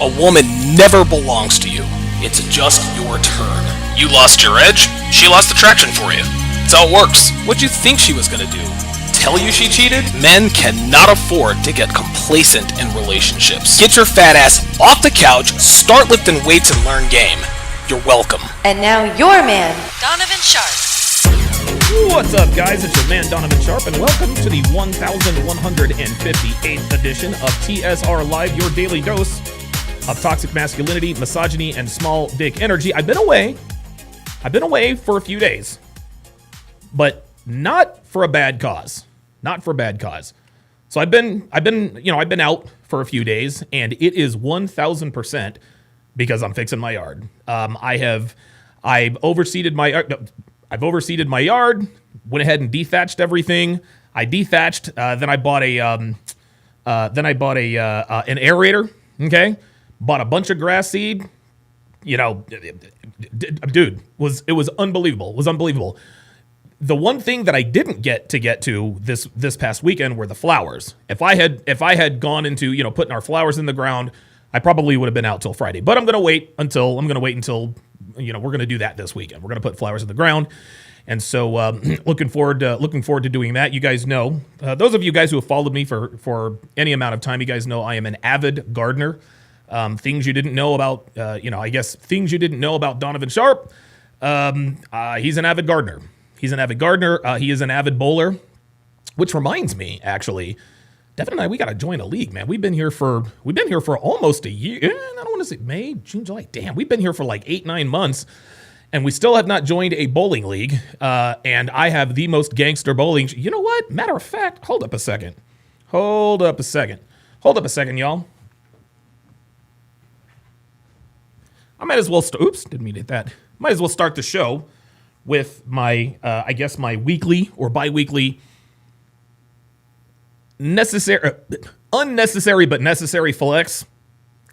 A woman never belongs to you. It's just your turn. You lost your edge, she lost attraction for you. That's how it works. What'd you think she was gonna do? Tell you she cheated? Men cannot afford to get complacent in relationships. Get your fat ass off the couch, start lifting weights, and learn game. You're welcome. And now your man, Donovan Sharp. What's up, guys? It's your man, Donovan Sharp, and welcome to the 1158th edition of TSR Live, your daily dose of toxic masculinity, misogyny, and small dick energy. I've been away for a few days, but not for a bad cause. Not for a bad cause. So I've been out for a few days, and it is 1,000% because I'm fixing my yard. I've overseeded my yard. Went ahead and dethatched everything. I dethatched. Then I bought an aerator. Okay, bought a bunch of grass seed. You know, dude, it was unbelievable. It was unbelievable. The one thing that I didn't get to this past weekend were the flowers. If I had gone into, putting our flowers in the ground, I probably would have been out till Friday. But I'm gonna wait until we're gonna do that this weekend. We're gonna put flowers in the ground, and so looking forward to doing that. You guys know, those of you guys who have followed me for any amount of time, you guys know I am an avid gardener. Things you didn't know about, things you didn't know about Donovan Sharp. He's an avid gardener. He is an avid bowler, which reminds me, actually, Devin and I, we got to join a league, man. We've been here for almost a year. I don't want to say May, June, July. Damn, we've been here for like 8-9 months, and we still have not joined a bowling league. And I have the most gangster bowling. You know what? Matter of fact, hold up a second, y'all. I might as well didn't mean to hit that. Might as well start the show with my, my weekly or bi-weekly unnecessary but necessary flex.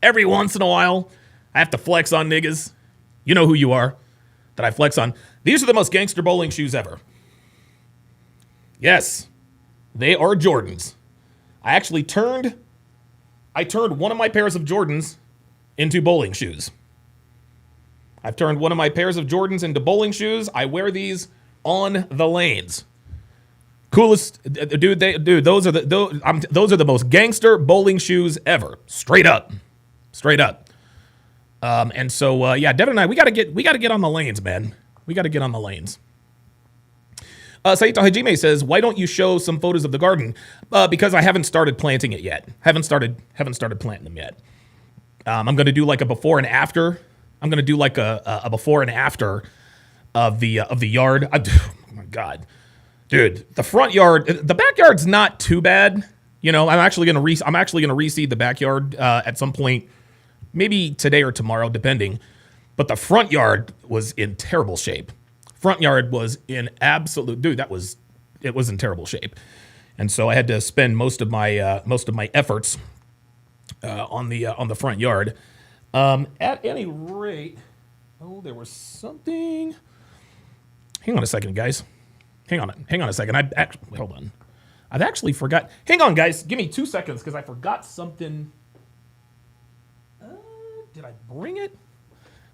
Every once in a while, I have to flex on niggas. You know who you are that I flex on. These are the most gangster bowling shoes ever. Yes, they are Jordans. I turned one of my pairs of Jordans into bowling shoes. I've turned one of my pairs of Jordans into bowling shoes. I wear these on the lanes. Coolest, dude. Those are the most gangster bowling shoes ever. Straight up. And so, Devin and I, we gotta get on the lanes, man. We gotta get on the lanes. Saito Hajime says, "Why don't you show some photos of the garden?" Because I haven't started planting it yet. Haven't started planting them yet. I'm gonna do like a before and after. I'm gonna do like a before and after of the yard. Oh my God, dude, the front yard, the backyard's not too bad. I'm actually gonna reseed the backyard at some point, maybe today or tomorrow, depending. But the front yard was in terrible shape. Front yard was in absolute, dude. It was in terrible shape, and so I had to spend most of my efforts on the front yard. At any rate, there was something. Hang on a second, guys. Hang on a second. Hold on. I've actually forgot. Hang on, guys. Give me 2 seconds because I forgot something. Did I bring it?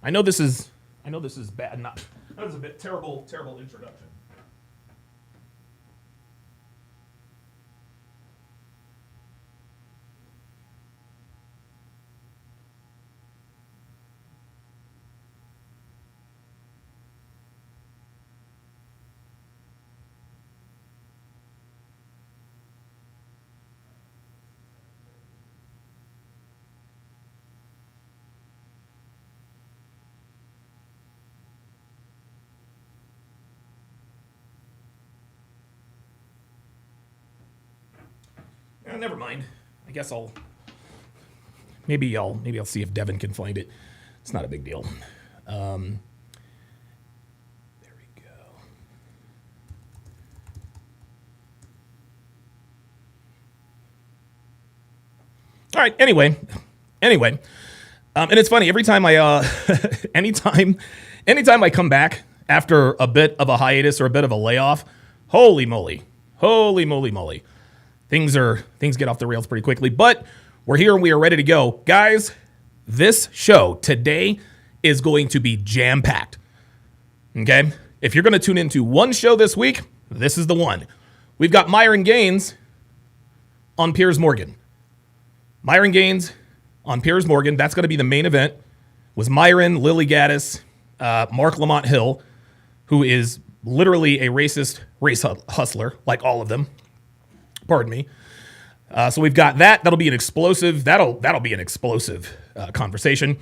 I know this is bad. That was a bit terrible introduction. Never mind. I guess maybe I'll see if Devin can find it. It's not a big deal. There we go. All right. Anyway, and it's funny every time anytime I come back after a bit of a hiatus or a bit of a layoff, holy moly. Things get off the rails pretty quickly, but we're here and we are ready to go. Guys, this show today is going to be jam-packed. Okay? If you're going to tune into one show this week, this is the one. We've got Myron Gaines on Piers Morgan. Myron Gaines on Piers Morgan. That's going to be the main event. Was Myron, Lily Gaddis, Mark Lamont Hill, who is literally a racist race hustler, like all of them. Pardon me. So we've got that. That'll be an explosive. That'll be an explosive conversation.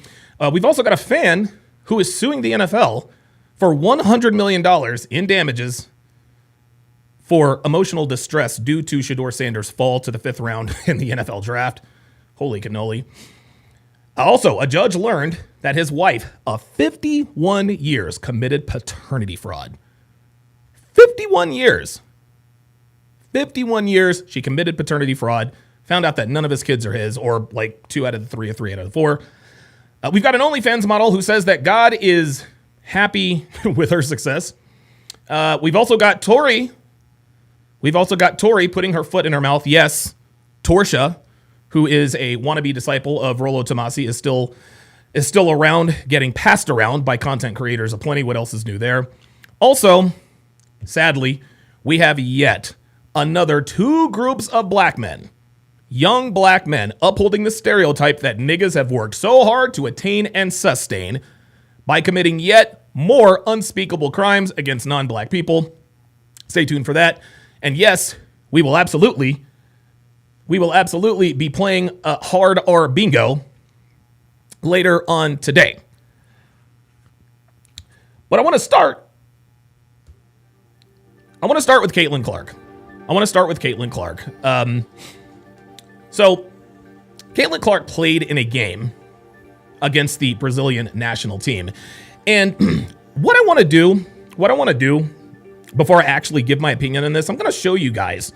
We've also got a fan who is suing the NFL for $100 million in damages for emotional distress due to Shedeur Sanders' fall to the 5th round in the NFL draft. Holy cannoli. Also, a judge learned that his wife of 51 years committed paternity fraud. 51 years. 51 years, she committed paternity fraud, found out that none of his kids are his, or like 2 out of the 3 or 3 out of the 4. We've got an OnlyFans model who says that God is happy with her success. We've also got Tori. We've also got Tori putting her foot in her mouth. Yes, Torsha, who is a wannabe disciple of Rollo Tomasi, is still around, getting passed around by content creators aplenty. What else is new there? Also, sadly, we have yet another 2 groups of black men, young black men, upholding the stereotype that niggas have worked so hard to attain and sustain by committing yet more unspeakable crimes against non-black people. Stay tuned for that. And yes, we will absolutely be playing Hard R Bingo later on today. But I want to start with Caitlin Clark. So Caitlin Clark played in a game against the Brazilian national team. And what I want to do before I actually give my opinion on this, I'm going to show you guys.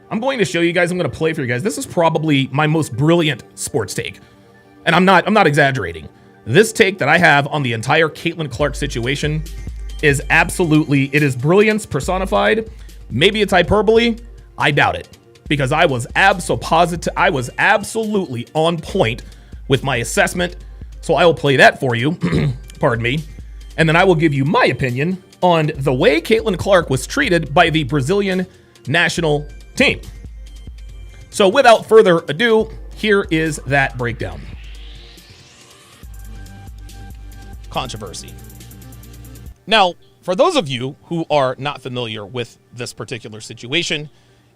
I'm going to play for you guys. This is probably my most brilliant sports take. And I'm not exaggerating. This take that I have on the entire Caitlin Clark situation is brilliance personified. Maybe it's hyperbole. I doubt it, because I was absolutely on point with my assessment. So I will play that for you. Pardon me. And then I will give you my opinion on the way Caitlin Clark was treated by the Brazilian national team. So without further ado, here is that breakdown. Controversy. Now, for those of you who are not familiar with this particular situation,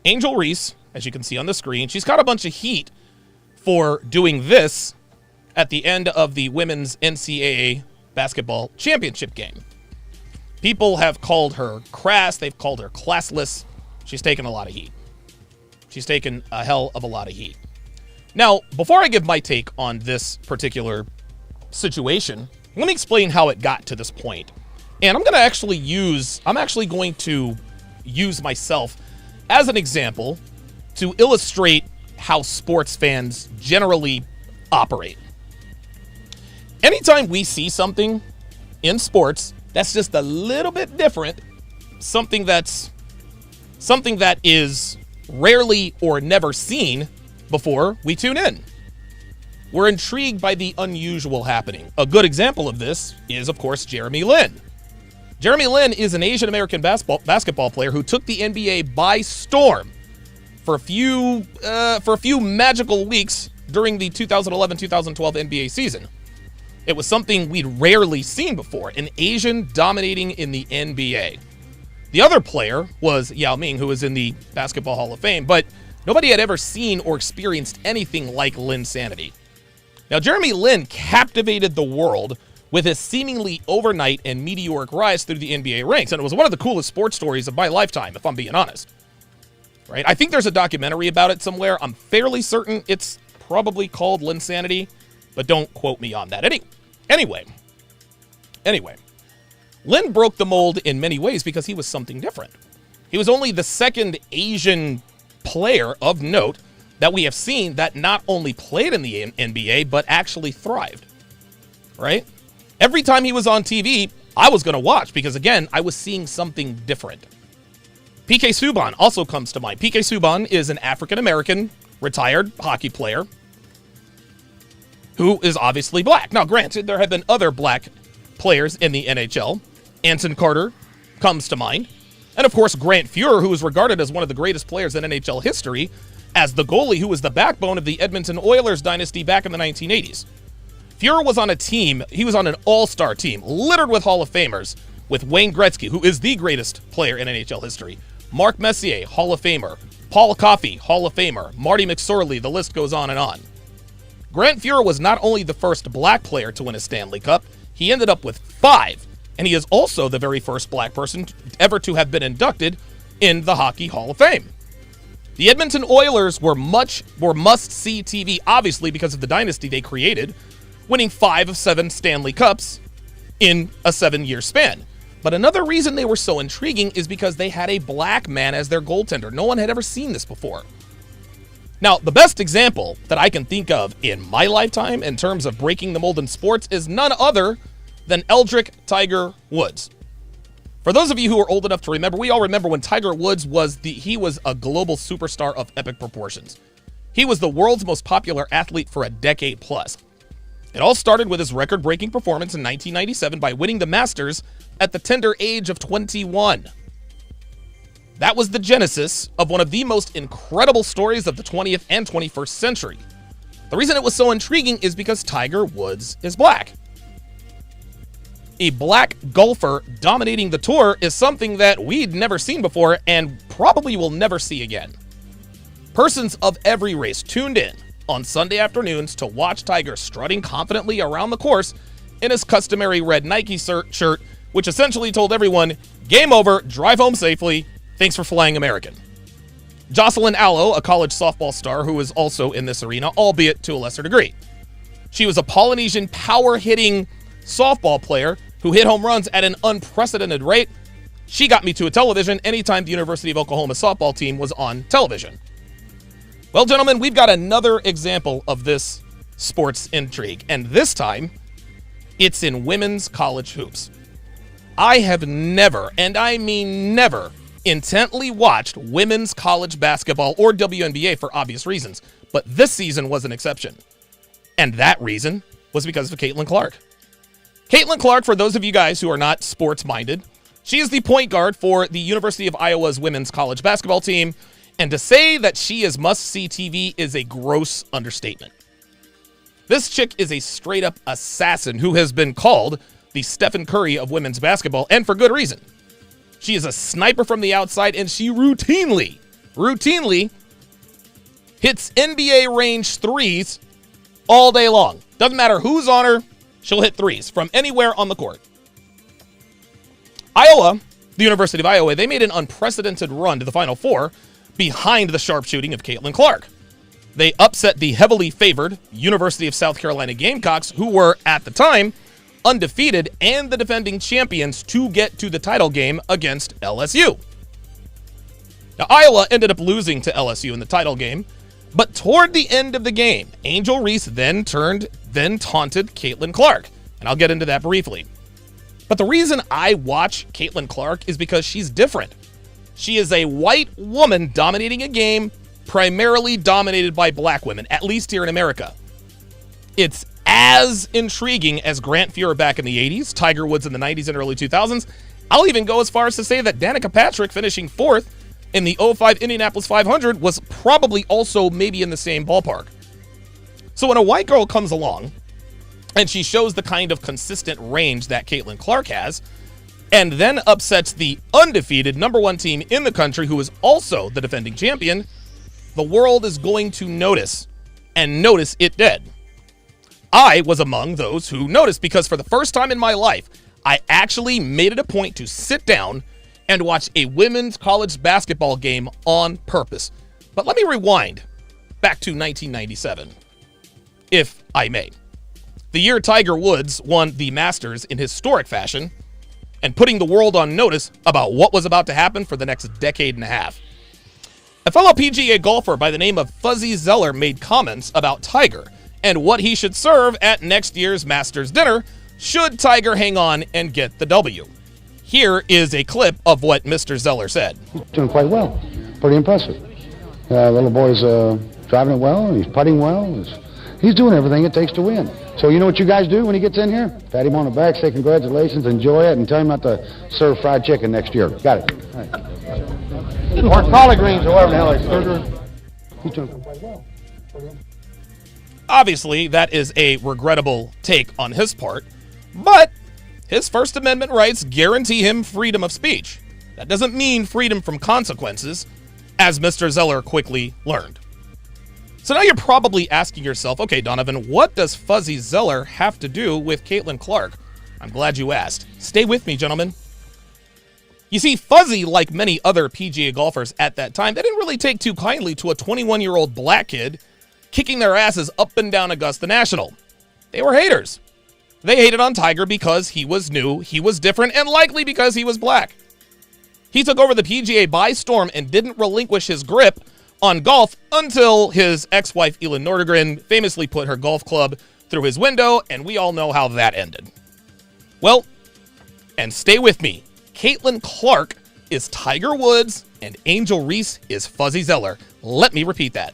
Angel Reese, as you can see on the screen, she's got a bunch of heat for doing this at the end of the women's NCAA basketball championship game. People have called her crass. They've called her classless. She's taken a lot of heat. She's taken a hell of a lot of heat. Now, before I give my take on this particular situation, let me explain how it got to this point. And I'm actually going to use myself as an example to illustrate how sports fans generally operate. Anytime we see something in sports that's just a little bit different, something that is rarely or never seen before, we tune in. We're intrigued by the unusual happening. A good example of this is, of course, Jeremy Lin. Jeremy Lin is an Asian American basketball player who took the NBA by storm for a few magical weeks during the 2011-2012 NBA season. It was something we'd rarely seen before, an Asian dominating in the NBA. The other player was Yao Ming, who was in the Basketball Hall of Fame, but nobody had ever seen or experienced anything like Linsanity. Now, Jeremy Lin captivated the world with his seemingly overnight and meteoric rise through the NBA ranks, and it was one of the coolest sports stories of my lifetime, if I'm being honest. Right? I think there's a documentary about it somewhere. I'm fairly certain it's probably called Linsanity, but don't quote me on that. Anyway, Lin broke the mold in many ways because he was something different. He was only the second Asian player of note that we have seen that not only played in the NBA, but actually thrived, right? Every time he was on TV, I was going to watch because, again, I was seeing something different. PK Subban also comes to mind. PK Subban is an African-American retired hockey player who is obviously black. Now, granted, there have been other black players in the NHL. Anson Carter comes to mind. And, of course, Grant Fuhr, who is regarded as one of the greatest players in NHL history, as the goalie who was the backbone of the Edmonton Oilers dynasty back in the 1980s. Fuhr was on a team, he was on an all-star team, littered with Hall of Famers, with Wayne Gretzky, who is the greatest player in NHL history, Mark Messier, Hall of Famer, Paul Coffey, Hall of Famer, Marty McSorley, the list goes on and on. Grant Fuhr was not only the first black player to win a Stanley Cup, he ended up with 5, and he is also the very first black person ever to have been inducted in the Hockey Hall of Fame. The Edmonton Oilers were must-see TV, obviously, because of the dynasty they created, winning 5 of 7 Stanley Cups in a 7-year span. But another reason they were so intriguing is because they had a black man as their goaltender. No one had ever seen this before. Now, the best example that I can think of in my lifetime in terms of breaking the mold in sports is none other than Eldrick Tiger Woods. For those of you who are old enough to remember, we all remember when Tiger Woods was a global superstar of epic proportions. He was the world's most popular athlete for a decade plus. It all started with his record-breaking performance in 1997 by winning the Masters at the tender age of 21. That was the genesis of one of the most incredible stories of the 20th and 21st century. The reason it was so intriguing is because Tiger Woods is black. A black golfer dominating the tour is something that we'd never seen before and probably will never see again. Persons of every race tuned in on Sunday afternoons to watch Tiger strutting confidently around the course in his customary red Nike shirt, which essentially told everyone, game over, drive home safely, thanks for flying American. Jocelyn Alo, a college softball star who is also in this arena, albeit to a lesser degree. She was a Polynesian power-hitting softball player who hit home runs at an unprecedented rate. She got me to a television anytime the University of Oklahoma softball team was on television. Well, gentlemen, we've got another example of this sports intrigue, and this time, it's in women's college hoops. I have never, and I mean never, intently watched women's college basketball or WNBA for obvious reasons, but this season was an exception. And that reason was because of Caitlin Clark. Caitlin Clark, for those of you guys who are not sports-minded, she is the point guard for the University of Iowa's women's college basketball team, and to say that she is must-see TV is a gross understatement. This chick is a straight-up assassin who has been called the Stephen Curry of women's basketball, and for good reason. She is a sniper from the outside, and she routinely hits NBA-range threes all day long. Doesn't matter who's on her, she'll hit threes from anywhere on the court. Iowa, the University of Iowa, they made an unprecedented run to the Final Four behind the sharpshooting of Caitlin Clark. They upset the heavily favored University of South Carolina Gamecocks, who were, at the time, undefeated and the defending champions, to get to the title game against LSU. Now, Iowa ended up losing to LSU in the title game, but toward the end of the game, Angel Reese then taunted Caitlin Clark, and I'll get into that briefly. But the reason I watch Caitlin Clark is because she's different. She is a white woman dominating a game primarily dominated by black women, at least here in America. It's as intriguing as Grant Fuhr back in the 80s, Tiger Woods in the 90s and early 2000s. I'll even go as far as to say that Danica Patrick finishing 4th in the 05 Indianapolis 500 was probably also maybe in the same ballpark. So when a white girl comes along and she shows the kind of consistent range that Caitlin Clark has, and then upsets the undefeated #1 team in the country, who is also the defending champion, the world is going to notice, and notice it did. I was among those who noticed, because for the first time in my life, I actually made it a point to sit down and watch a women's college basketball game on purpose. But let me rewind back to 1997, if I may. The year Tiger Woods won the Masters in historic fashion, and putting the world on notice about what was about to happen for the next decade and a half. A fellow PGA golfer by the name of Fuzzy Zeller made comments about Tiger and what he should serve at next year's Masters dinner should Tiger hang on and get the W. Here is a clip of what Mr. Zeller said. He's doing quite well. Pretty impressive. Little boy's driving it well. He's putting well. He's doing everything it takes to win. So you know what you guys do when he gets in here? Pat him on the back, say congratulations, enjoy it, and tell him not to serve fried chicken next year. Got it. All right. Or collard greens or whatever the hell it's Obviously, that is a regrettable take on his part, but his First Amendment rights guarantee him freedom of speech. That doesn't mean freedom from consequences, as Mr. Zeller quickly learned. So now you're probably asking yourself, okay, Donovan, what does Fuzzy Zeller have to do with Caitlin Clark? I'm glad you asked. Stay with me, gentlemen. You see, Fuzzy, like many other PGA golfers at that time, they didn't really take too kindly to a 21-year-old black kid kicking their asses up and down Augusta National. They were haters. They hated on Tiger because he was new, he was different, and likely because he was black. He took over the PGA by storm and didn't relinquish his grip on golf until his ex-wife Elin Nordegren famously put her golf club through his window, and we all know how that ended. Well, and stay with me, Caitlin Clark is Tiger Woods and Angel Reese is Fuzzy Zeller. Let me repeat that.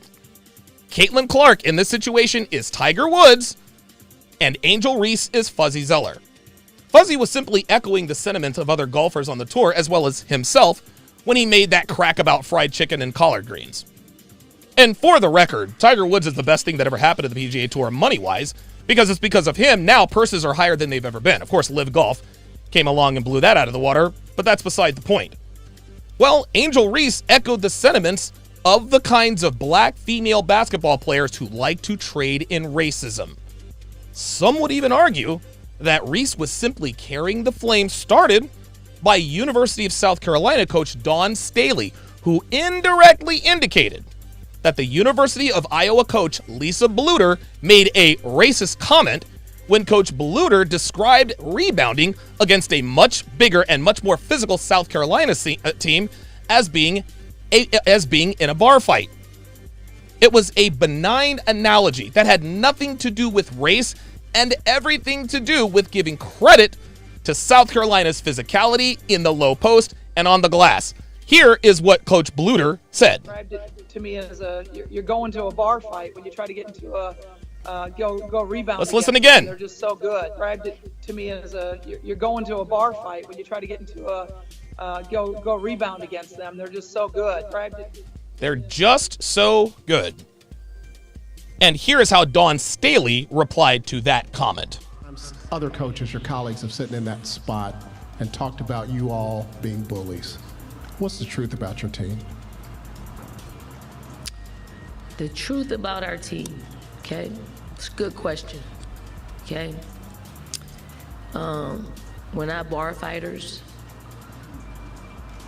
Caitlin Clark in this situation is Tiger Woods and Angel Reese is Fuzzy Zeller. Fuzzy was simply echoing the sentiments of other golfers on the tour as well as himself when he made that crack about fried chicken and collard greens. And for the record, Tiger Woods is the best thing that ever happened to the PGA Tour money-wise, because it's because of him now purses are higher than they've ever been. Of course, Live Golf came along and blew that out of the water, but that's beside the point. Well, Angel Reese echoed the sentiments of the kinds of black female basketball players who like to trade in racism. Some would even argue that Reese was simply carrying the flame started by University of South Carolina coach Dawn Staley, who indirectly indicated that the University of Iowa coach Lisa Bluter made a racist comment when Coach Bluter described rebounding against a much bigger and much more physical South Carolina team as being in a bar fight. It was a benign analogy that had nothing to do with race and everything to do with giving credit to South Carolina's physicality in the low post and on the glass. Here is what Coach Bluter said. Described it to me as you're going to a bar fight when you try to get into a go rebound. Let's listen again. They're just so good. Described it to me as you're going to a bar fight when you try to get into a go rebound against them. They're just so good. They're just so good. And here is how Dawn Staley replied to that comment. Other coaches, your colleagues, have sitting in that spot and talked about you all being bullies. What's the truth about your team? The truth about our team, okay? It's a good question, okay? We're not bar fighters.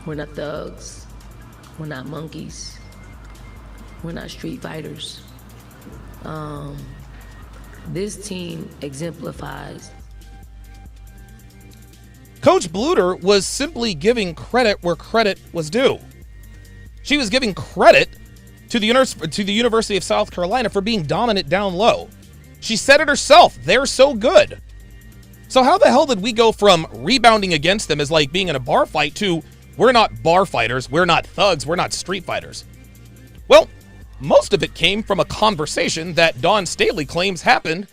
We're not thugs. We're not monkeys. We're not street fighters. This team exemplifies. Coach Bluter was simply giving credit where credit was due. She was giving credit to the University of South Carolina for being dominant down low. She said it herself. They're so good. So how the hell did we go from rebounding against them as like being in a bar fight to we're not bar fighters, we're not thugs, we're not street fighters? Well, most of it came from a conversation that Dawn Staley claims happened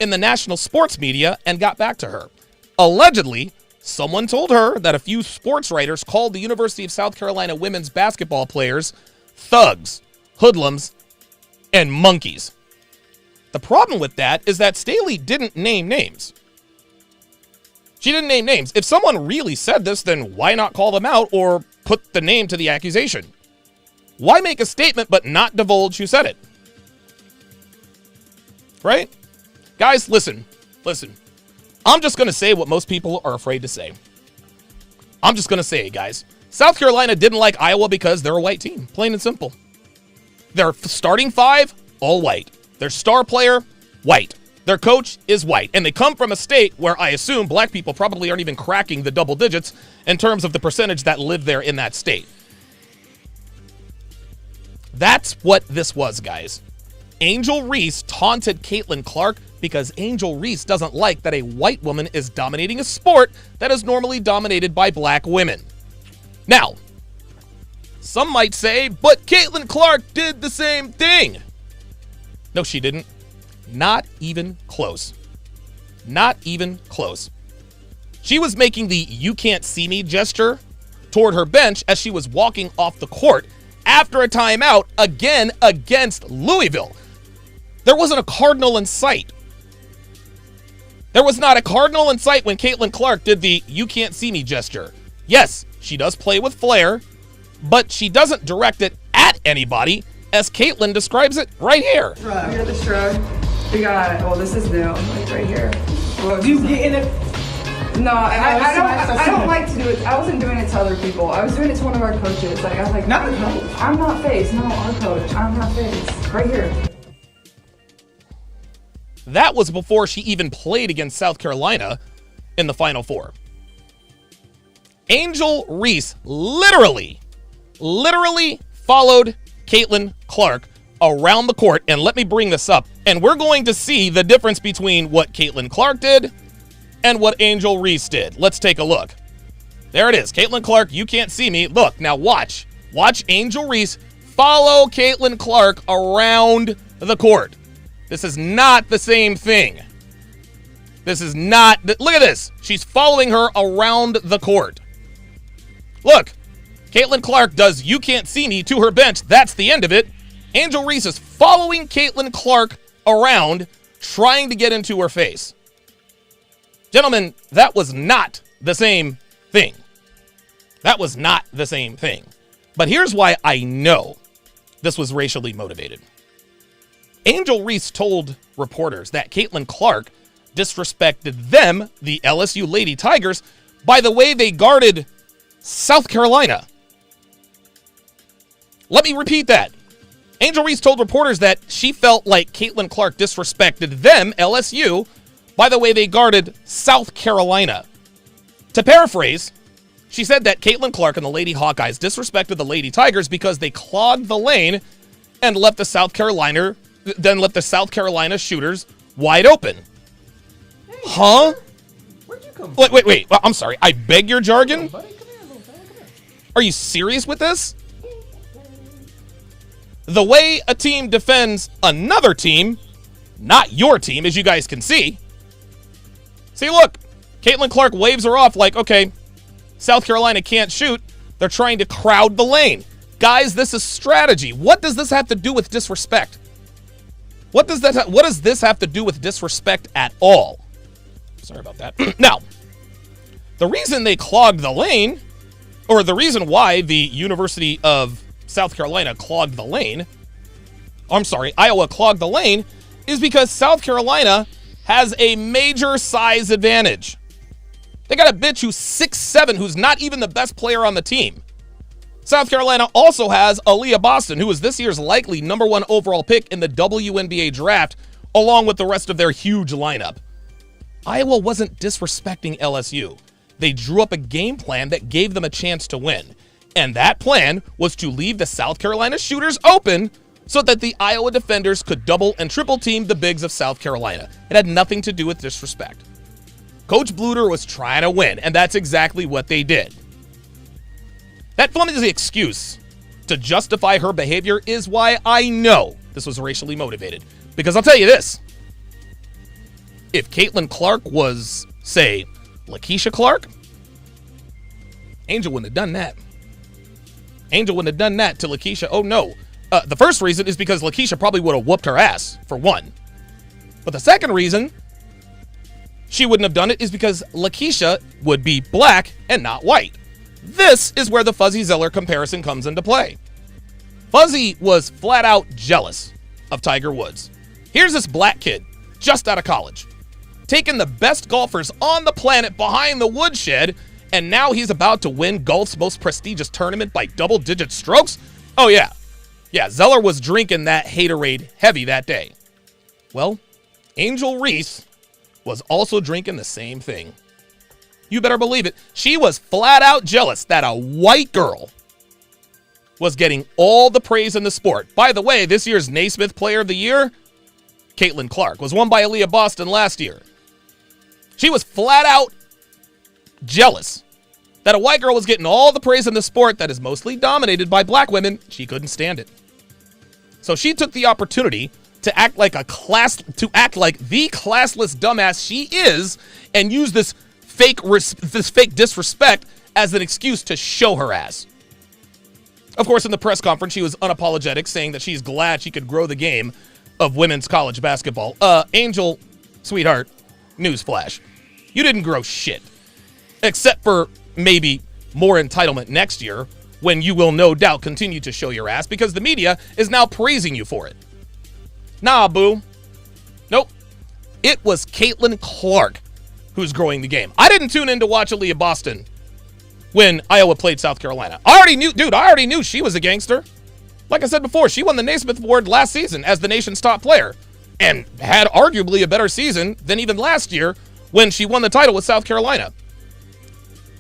in the national sports media and got back to her. Allegedly, someone told her that a few sports writers called the University of South Carolina women's basketball players thugs, hoodlums, and monkeys. The problem with that is that Staley didn't name names. She didn't name names. If someone really said this, then why not call them out or put the name to the accusation? Why make a statement but not divulge who said it? Right? Guys, listen. I'm just going to say what most people are afraid to say. I'm just going to say it, guys. South Carolina didn't like Iowa because they're a white team. Plain and simple. Their starting five, all white. Their star player, white. Their coach is white. And they come from a state where I assume black people probably aren't even cracking the double digits in terms of the percentage that live there in that state. That's what this was, guys. Angel Reese taunted Caitlin Clark because Angel Reese doesn't like that a white woman is dominating a sport that is normally dominated by black women. Now, some might say, but Caitlin Clark did the same thing. No, she didn't. Not even close. Not even close. She was making the "you can't see me" gesture toward her bench as she was walking off the court after a timeout again against Louisville. There wasn't a cardinal in sight. There was not a cardinal in sight when Caitlin Clark did the "you can't see me" gesture. Yes, she does play with flair, but she doesn't direct it at anybody, as Caitlin describes it right here. Shrug. We got the shrug. We got, well, this is new, like right here. Do you get in it? No, I don't like to do it. I wasn't doing it to other people. I was doing it to one of our coaches. Like, I was like, not the coach. I'm not face. No, our coach. I'm not face. Right here. That was before she even played against South Carolina in the Final Four. Angel Reese literally followed Caitlin Clark around the court. And let me bring this up. And we're going to see the difference between what Caitlin Clark did and what Angel Reese did. Let's take a look. There it is. Caitlin Clark, "you can't see me." Look, now watch. Watch Angel Reese follow Caitlin Clark around the court. This is not the same thing. This is not... Look at this. She's following her around the court. Look. Caitlin Clark does "you can't see me" to her bench. That's the end of it. Angel Reese is following Caitlin Clark around, trying to get into her face. Gentlemen, that was not the same thing. That was not the same thing. But here's why I know this was racially motivated. Angel Reese told reporters that Caitlin Clark disrespected them, the LSU Lady Tigers, by the way they guarded South Carolina. Let me repeat that. Angel Reese told reporters that she felt like Caitlin Clark disrespected them, LSU, by the way they guarded South Carolina. To paraphrase, she said that Caitlin Clark and the Lady Hawkeyes disrespected the Lady Tigers because they clogged the lane and left the South Carolina shooters wide open. Hey, huh? Where'd you come from? Wait. I'm sorry. I beg your jargon? Come here, come here. Are you serious with this? The way a team defends another team, not your team, as you guys can see. See, look, Caitlin Clark waves her off like, okay, South Carolina can't shoot. They're trying to crowd the lane. Guys, this is strategy. What does this have to do with disrespect? What does this have to do with disrespect at all? Sorry about that. Now, the reason they clogged the lane, or the reason why the University of South Carolina clogged the lane, Iowa clogged the lane, is because South Carolina has a major size advantage. They got a bitch who's 6'7", who's not even the best player on the team. South Carolina also has Aaliyah Boston, who is this year's likely #1 overall pick in the WNBA draft, along with the rest of their huge lineup. Iowa wasn't disrespecting LSU. They drew up a game plan that gave them a chance to win. And that plan was to leave the South Carolina shooters open so that the Iowa defenders could double and triple team the bigs of South Carolina. It had nothing to do with disrespect. Coach Bluter was trying to win, and that's exactly what they did. That flimsy excuse to justify her behavior is why I know this was racially motivated. Because I'll tell you this. If Caitlin Clark was, say, Lakeisha Clark, Angel wouldn't have done that. Angel wouldn't have done that to Lakeisha. Oh, no. The first reason is because Lakeisha probably would have whooped her ass, for one. But the second reason she wouldn't have done it is because Lakeisha would be black and not white. This is where the Fuzzy Zeller comparison comes into play. Fuzzy was flat out jealous of Tiger Woods. Here's this black kid, just out of college, taking the best golfers on the planet behind the woodshed, and now he's about to win golf's most prestigious tournament by double-digit strokes? Oh, yeah. Yeah, Zeller was drinking that haterade heavy that day. Well, Angel Reese was also drinking the same thing. You better believe it. She was flat out jealous that a white girl was getting all the praise in the sport. By the way, this year's Naismith Player of the Year, Caitlin Clark, was won by Aaliyah Boston last year. She was flat out jealous that a white girl was getting all the praise in the sport that is mostly dominated by black women. She couldn't stand it. So she took the opportunity to act like the classless dumbass she is and use this fake disrespect as an excuse to show her ass. Of course, in the press conference, she was unapologetic, saying that she's glad she could grow the game of women's college basketball. Angel, sweetheart, newsflash. You didn't grow shit. Except for maybe more entitlement next year, when you will no doubt continue to show your ass because the media is now praising you for it. Nah, boo. Nope. It was Caitlin Clark who's growing the game. I didn't tune in to watch Aaliyah Boston when Iowa played South Carolina. I already knew she was a gangster. Like I said before, she won the Naismith Award last season as the nation's top player and had arguably a better season than even last year when she won the title with South Carolina.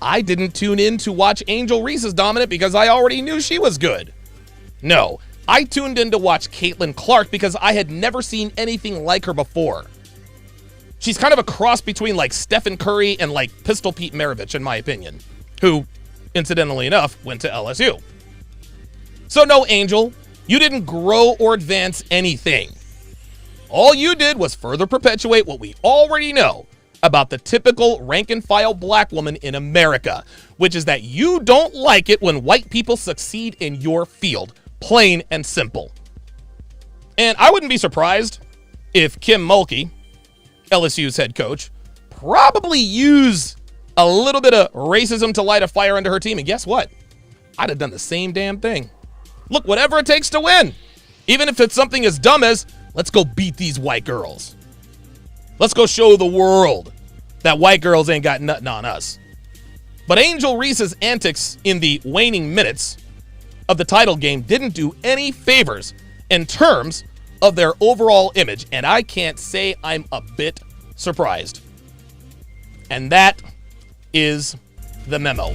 I didn't tune in to watch Angel Reese's dominant because I already knew she was good. No, I tuned in to watch Caitlin Clark because I had never seen anything like her before. She's kind of a cross between like Stephen Curry and like Pistol Pete Maravich, in my opinion, who, incidentally enough, went to LSU. So no, Angel, you didn't grow or advance anything. All you did was further perpetuate what we already know about the typical rank-and-file black woman in America, which is that you don't like it when white people succeed in your field. Plain and simple. And I wouldn't be surprised if Kim Mulkey, LSU's head coach, probably used a little bit of racism to light a fire under her team. And guess what? I'd have done the same damn thing. Look, whatever it takes to win. Even if it's something as dumb as, let's go beat these white girls. Let's go show the world that white girls ain't got nothing on us. But Angel Reese's antics in the waning minutes of the title game didn't do any favors in terms of their overall image. And I can't say I'm a bit surprised. And that is the memo.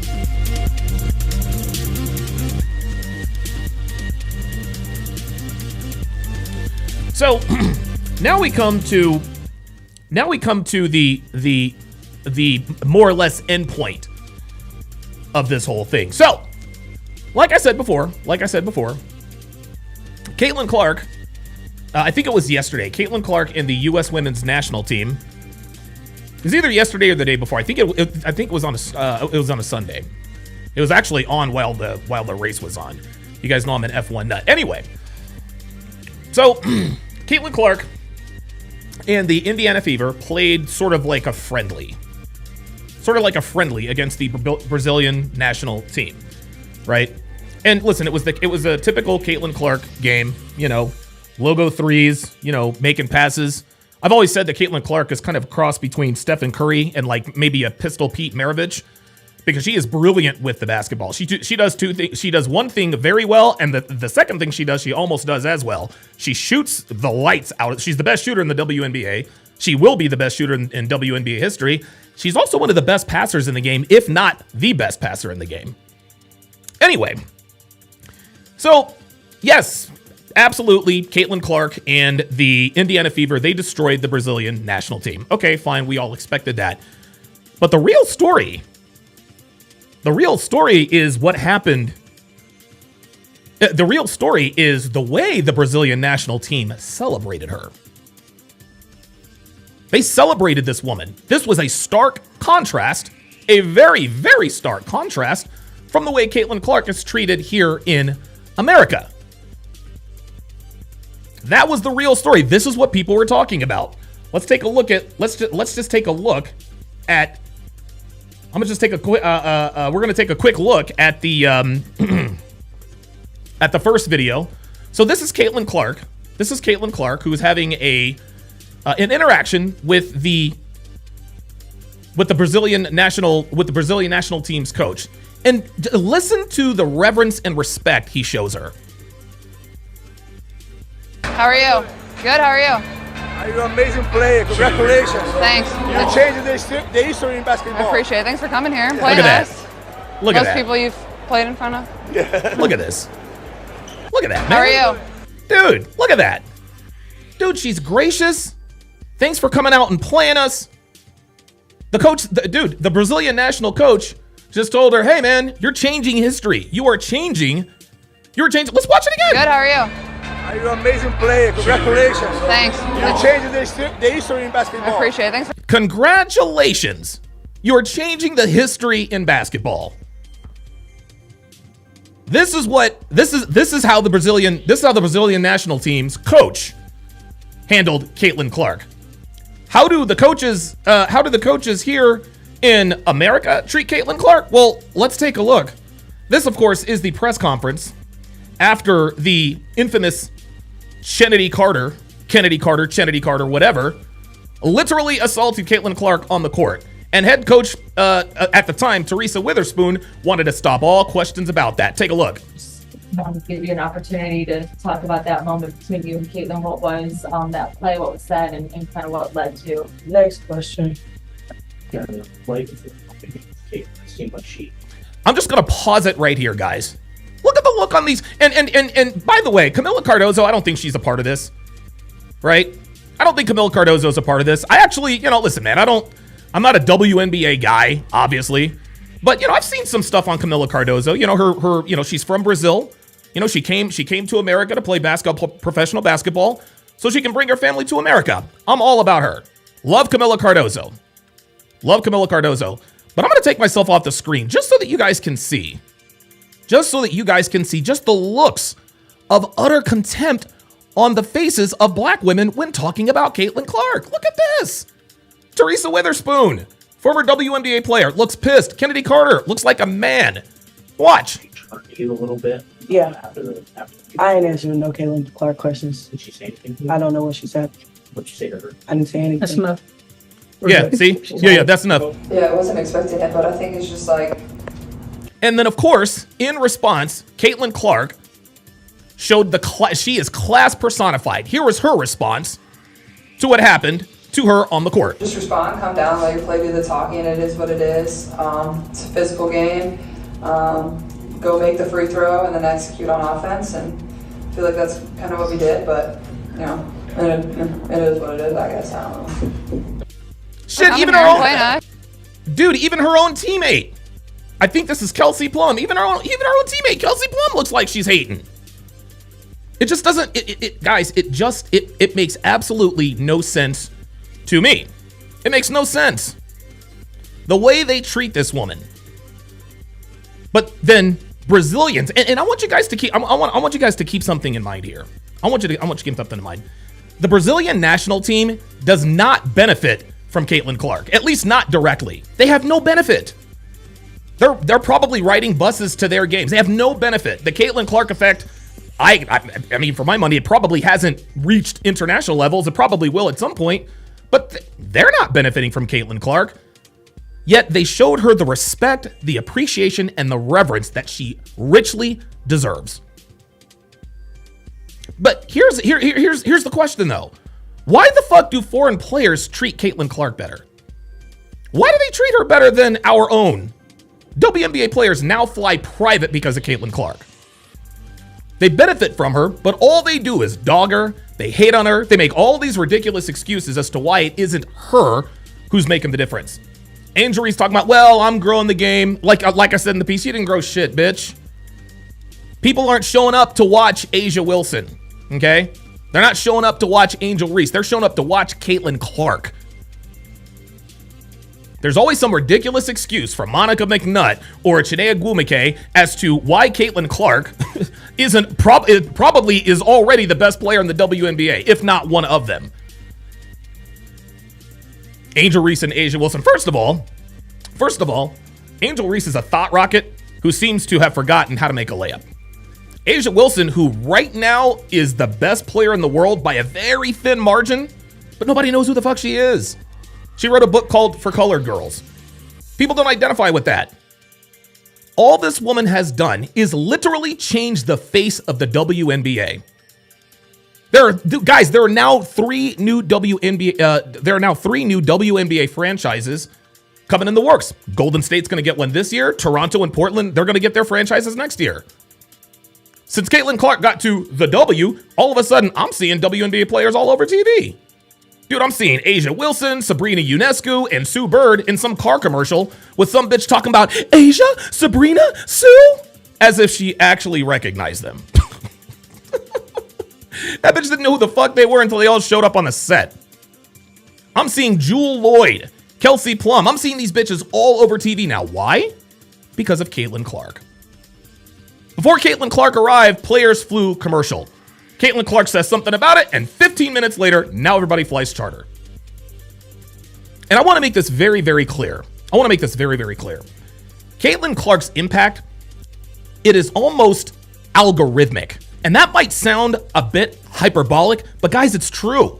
So now we come to the more or less end point of this whole thing. So, like I said before, Caitlin Clark, I think it was yesterday, Caitlin Clark in the U.S. women's national team. It was either yesterday or the day before. I think it was on a Sunday. It was actually on while the race was on. You guys know I'm an F1 nut. Anyway, so Caitlin Clark and the Indiana Fever played sort of like a friendly against the Brazilian national team, right? And listen, it was a typical Caitlin Clark game, logo threes, making passes. I've always said that Caitlin Clark is kind of a cross between Stephen Curry and like maybe a Pistol Pete Maravich, because she is brilliant with the basketball. She does two things. She does one thing very well, and the second thing she does, she almost does as well. She shoots the lights out. She's the best shooter in the WNBA. She will be the best shooter in WNBA history. She's also one of the best passers in the game, if not the best passer in the game. Anyway, so yes, absolutely, Caitlin Clark and the Indiana Fever, they destroyed the Brazilian national team. Okay, fine, we all expected that. But the real story is what happened. The real story is the way the Brazilian national team celebrated her. They celebrated this woman. This was a stark contrast, a very, very stark contrast from the way Caitlin Clark is treated here in America. That was the real story. This is what people were talking about. Let's just take a look at. I'm gonna just take a quick. We're gonna take a quick look at the at the first video. So this is Caitlin Clark. This is Caitlin Clark, who is having an interaction with the Brazilian national team's coach, and listen to the reverence and respect he shows her. How are you? Good, how are you? You're an amazing player. Congratulations. Thanks. You changed the history in basketball. I appreciate it. Thanks for coming here and playing Look at us. that. Look at Most that. people you've played in front of. Yeah. Look at this. Look at that, man. How are you? Dude, look at that. Dude, she's gracious. Thanks for coming out and playing us. The coach, the Brazilian national coach just told her, hey, man, you're changing history. You're changing. Let's watch it again. Good, how are you? You're an amazing player. Congratulations. Thanks. You're changing the history in basketball. I appreciate it. Thanks. Congratulations. You're changing the history in basketball. This is how the Brazilian national team's coach handled Caitlin Clark. How do the coaches here in America treat Caitlin Clark? Well, let's take a look. This, of course, is the press conference after the infamous Kennedy Carter, whatever, literally assaulted Caitlin Clark on the court. And head coach at the time, Teresa Witherspoon, wanted to stop all questions about that. Take a look. To give you an opportunity to talk about that moment between you and Caitlin. What was that play, what was said, and kind of what led to. Next question. I'm just going to pause it right here, guys. Look at the look on these. And by the way, Camila Cardozo, I don't think she's a part of this, right? I don't think Camila Cardozo is a part of this. I actually, listen, man, I'm not a WNBA guy, obviously. But, I've seen some stuff on Camila Cardozo. Her she's from Brazil. She came to America to play professional basketball so she can bring her family to America. I'm all about her. Love Camila Cardozo. But I'm going to take myself off the screen just so that you guys can see. Just the looks of utter contempt on the faces of black women when talking about Caitlin Clark. Look at this. Teresa Witherspoon, former WNBA player, looks pissed. Kennedy Carter looks like a man. Watch. You a little bit. Yeah. I ain't answering no Caitlin Clark questions. Did she say anything? I don't know what she said. What'd you say to her? I didn't say anything. That's enough. Yeah, see? Yeah, that's enough. Yeah, I wasn't expecting it, but I think it's just like. And then, of course, in response, Caitlin Clark showed she is class personified. Here was her response to what happened to her on the court. Just respond, come down, let your play do the talking. It is what it is. It's a physical game. Go make the free throw and then execute on offense. And I feel like that's kind of what we did, but, it is what it is, I guess. I don't know. Shit, even her own teammate. I think this is Kelsey Plum. Even her own teammate, Kelsey Plum, looks like she's hating. It just doesn't, guys, it makes absolutely no sense to me. It makes no sense. The way they treat this woman. But then Brazilians, and I want you guys to keep, I want you guys to keep something in mind here. I want you to keep something in mind. The Brazilian national team does not benefit from Caitlin Clark, at least not directly. They have no benefit. They're probably riding buses to their games. They have no benefit. The Caitlin Clark effect, I mean, for my money, it probably hasn't reached international levels. It probably will at some point, but they're not benefiting from Caitlin Clark. Yet they showed her the respect, the appreciation, and the reverence that she richly deserves. But here's the question though. Why the fuck do foreign players treat Caitlin Clark better? Why do they treat her better than our own? WNBA players now fly private because of Caitlin Clark. They benefit from her, but all they do is dog her, they hate on her, they make all these ridiculous excuses as to why it isn't her who's making the difference. Angel Reese talking about, well, I'm growing the game. Like I said in the piece, you didn't grow shit, bitch. People aren't showing up to watch A'ja Wilson, okay? They're not showing up to watch Angel Reese. They're showing up to watch Caitlin Clark. There's always some ridiculous excuse from Monica McNutt or Chinea Gwumike as to why Caitlin Clark probably is already the best player in the WNBA, if not one of them. Angel Reese and A'ja Wilson. First of all, Angel Reese is a thought rocket who seems to have forgotten how to make a layup. A'ja Wilson, who right now is the best player in the world by a very thin margin, but nobody knows who the fuck she is. She wrote a book called For Colored Girls. People don't identify with that. All this woman has done is literally change the face of the WNBA. There are now three new WNBA franchises coming in the works. Golden State's going to get one this year. Toronto and Portland, they're going to get their franchises next year. Since Caitlin Clark got to the W, all of a sudden, I'm seeing WNBA players all over TV. Dude, I'm seeing A'ja Wilson, Sabrina Ionescu, and Sue Bird in some car commercial with some bitch talking about A'ja, Sabrina, Sue, as if she actually recognized them. That bitch didn't know who the fuck they were until they all showed up on the set. I'm seeing Jewel Lloyd, Kelsey Plum. I'm seeing these bitches all over TV now. Why? Because of Caitlin Clark. Before Caitlin Clark arrived, players flew commercial. Caitlin Clark says something about it, and 15 minutes later, now everybody flies charter. And I want to make this very, very clear. Caitlin Clark's impact, it is almost algorithmic. And that might sound a bit hyperbolic, but guys, it's true.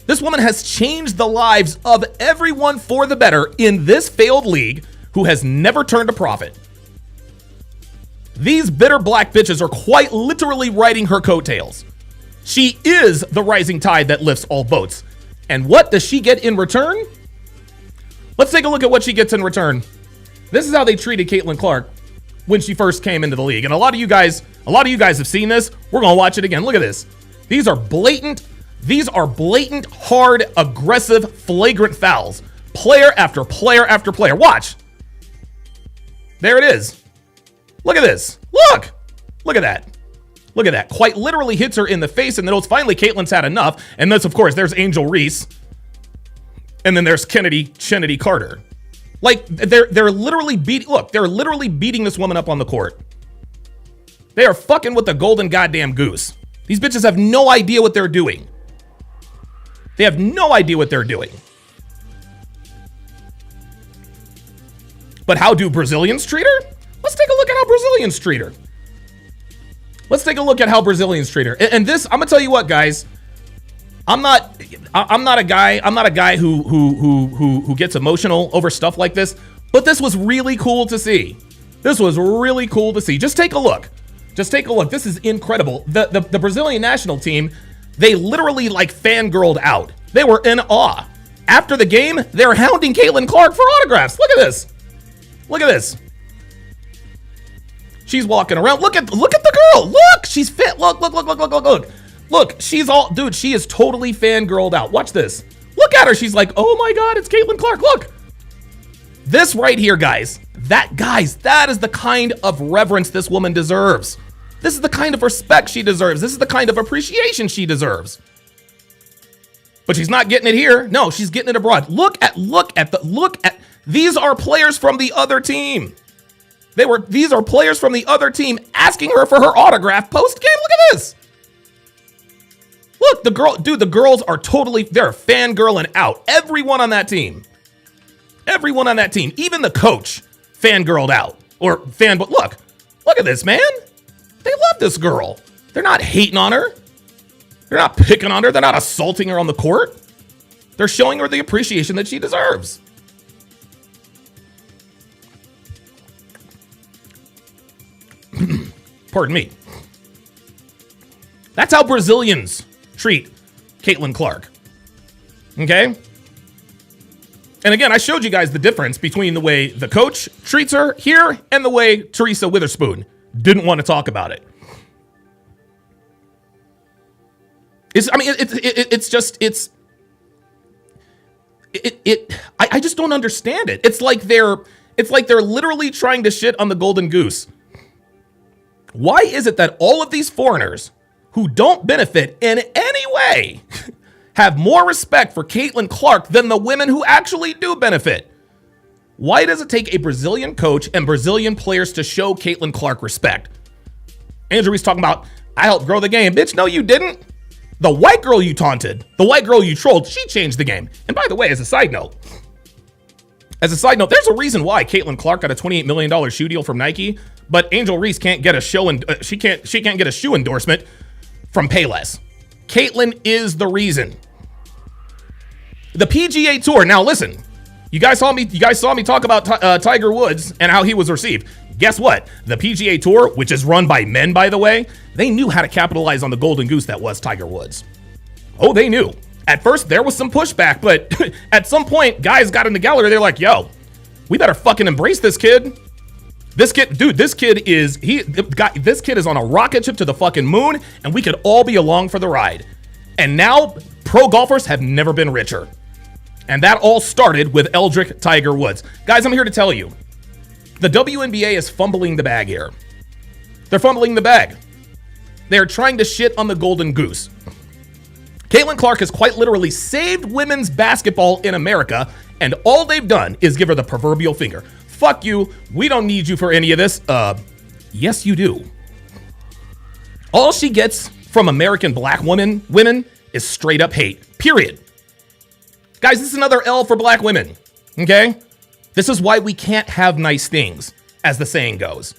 This woman has changed the lives of everyone for the better in this failed league who has never turned a profit. These bitter black bitches are quite literally riding her coattails. She is the rising tide that lifts all boats. And what does she get in return? Let's take a look at what she gets in return. This is how they treated Caitlin Clark when she first came into the league. And a lot of you guys have seen this. We're going to watch it again. Look at this. These are blatant, hard, aggressive, flagrant fouls. Player after player after player. Watch. There it is. Look at this. Look at that. Look at that. Quite literally hits her in the face, and then finally Caitlin's had enough. And this, of course, there's Angel Reese. And then there's Kennedy Carter. Like, they're literally beating this woman up on the court. They are fucking with the golden goddamn goose. These bitches have no idea what they're doing. They have no idea what they're doing. But how do Brazilians treat her? Let's take a look at how Brazilians treat her. And this, I'm gonna tell you what, guys. I'm not a guy who gets emotional over stuff like this, but this was really cool to see. Just take a look. This is incredible. The Brazilian national team, they literally like fangirled out. They were in awe. After the game, they're hounding Caitlin Clark for autographs. Look at this. She's walking around. Look at the girl. Look, she's fit. Look, she's all, dude, she is totally fangirled out. Watch this. Look at her. She's like, oh my God, it's Caitlin Clark. Look. This right here, guys, that is the kind of reverence this woman deserves. This is the kind of respect she deserves. This is the kind of appreciation she deserves. But she's not getting it here. No, she's getting it abroad. Look at, these are players from the other team. These are players from the other team asking her for her autograph post-game. Look at this. Look, the girls are they're fangirling out. Everyone on that team. Even the coach fangirled out. But look at this, man. They love this girl. They're not hating on her. They're not picking on her. They're not assaulting her on the court. They're showing her the appreciation that she deserves. Pardon me. That's how Brazilians treat Caitlin Clark. Okay? And again, I showed you guys the difference between the way the coach treats her here and the way Teresa Witherspoon didn't want to talk about it. I just don't understand it. It's like they're literally trying to shit on the golden goose. Why is it that all of these foreigners who don't benefit in any way have more respect for Caitlin Clark than the women who actually do benefit? Why does it take a Brazilian coach and Brazilian players to show Caitlin Clark respect? Andrew Reese talking about, I helped grow the game. Bitch, no, you didn't. The white girl you taunted, the white girl you trolled, she changed the game. And by the way, as a side note, there's a reason why Caitlin Clark got a $28 million shoe deal from Nike, but Angel Reese can't get a show and she can't get a shoe endorsement from Payless. Caitlin is the reason. The PGA Tour. Now listen, you guys saw me talk about Tiger Woods and how he was received. Guess what? The PGA Tour, which is run by men, by the way, they knew how to capitalize on the golden goose that was Tiger Woods. Oh, they knew. At first, there was some pushback, but at some point, guys got in the gallery. They're like, yo, we better fucking embrace this kid. This kid is on a rocket ship to the fucking moon, and we could all be along for the ride. And now, pro golfers have never been richer. And that all started with Eldrick Tiger Woods. Guys, I'm here to tell you, the WNBA is fumbling the bag here. They're fumbling the bag. They're trying to shit on the golden goose. Caitlin Clark has quite literally saved women's basketball in America, and all they've done is give her the proverbial finger. Fuck you. We don't need you for any of this. Yes, you do. All she gets from American black women is straight up hate. Period. Guys, this is another L for black women. Okay? This is why we can't have nice things, as the saying goes.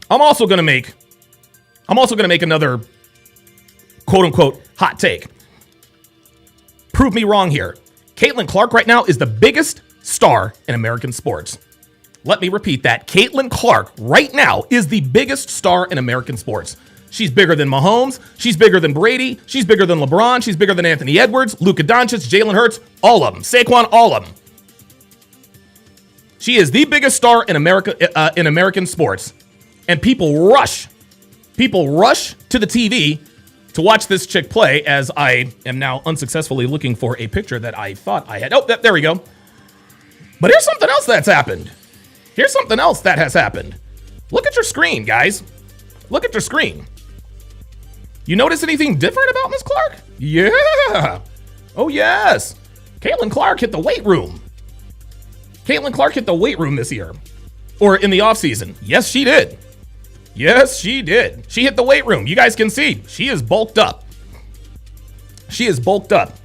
I'm also gonna make another quote unquote hot take. Prove me wrong here. Caitlin Clark right now is the biggest star in American sports. Let me repeat that. Caitlin Clark right now is the biggest star in American sports. She's bigger than Mahomes. She's bigger than Brady. She's bigger than LeBron. She's bigger than Anthony Edwards, Luka Doncic, Jalen Hurts, all of them. Saquon, all of them. She is the biggest star in America, in American sports. And people rush to the TV to watch this chick play, as I am now unsuccessfully looking for a picture that I thought I had. Oh, there we go. But here's something else that's happened. Here's something else that has happened. Look at your screen, guys. Look at your screen. You notice anything different about Miss Clark? Yeah. Oh, yes. Caitlin Clark hit the weight room. Caitlin Clark hit the weight room this year. Or in the offseason. Yes, she did. Yes, she did. She hit the weight room. You guys can see. She is bulked up. She is bulked up.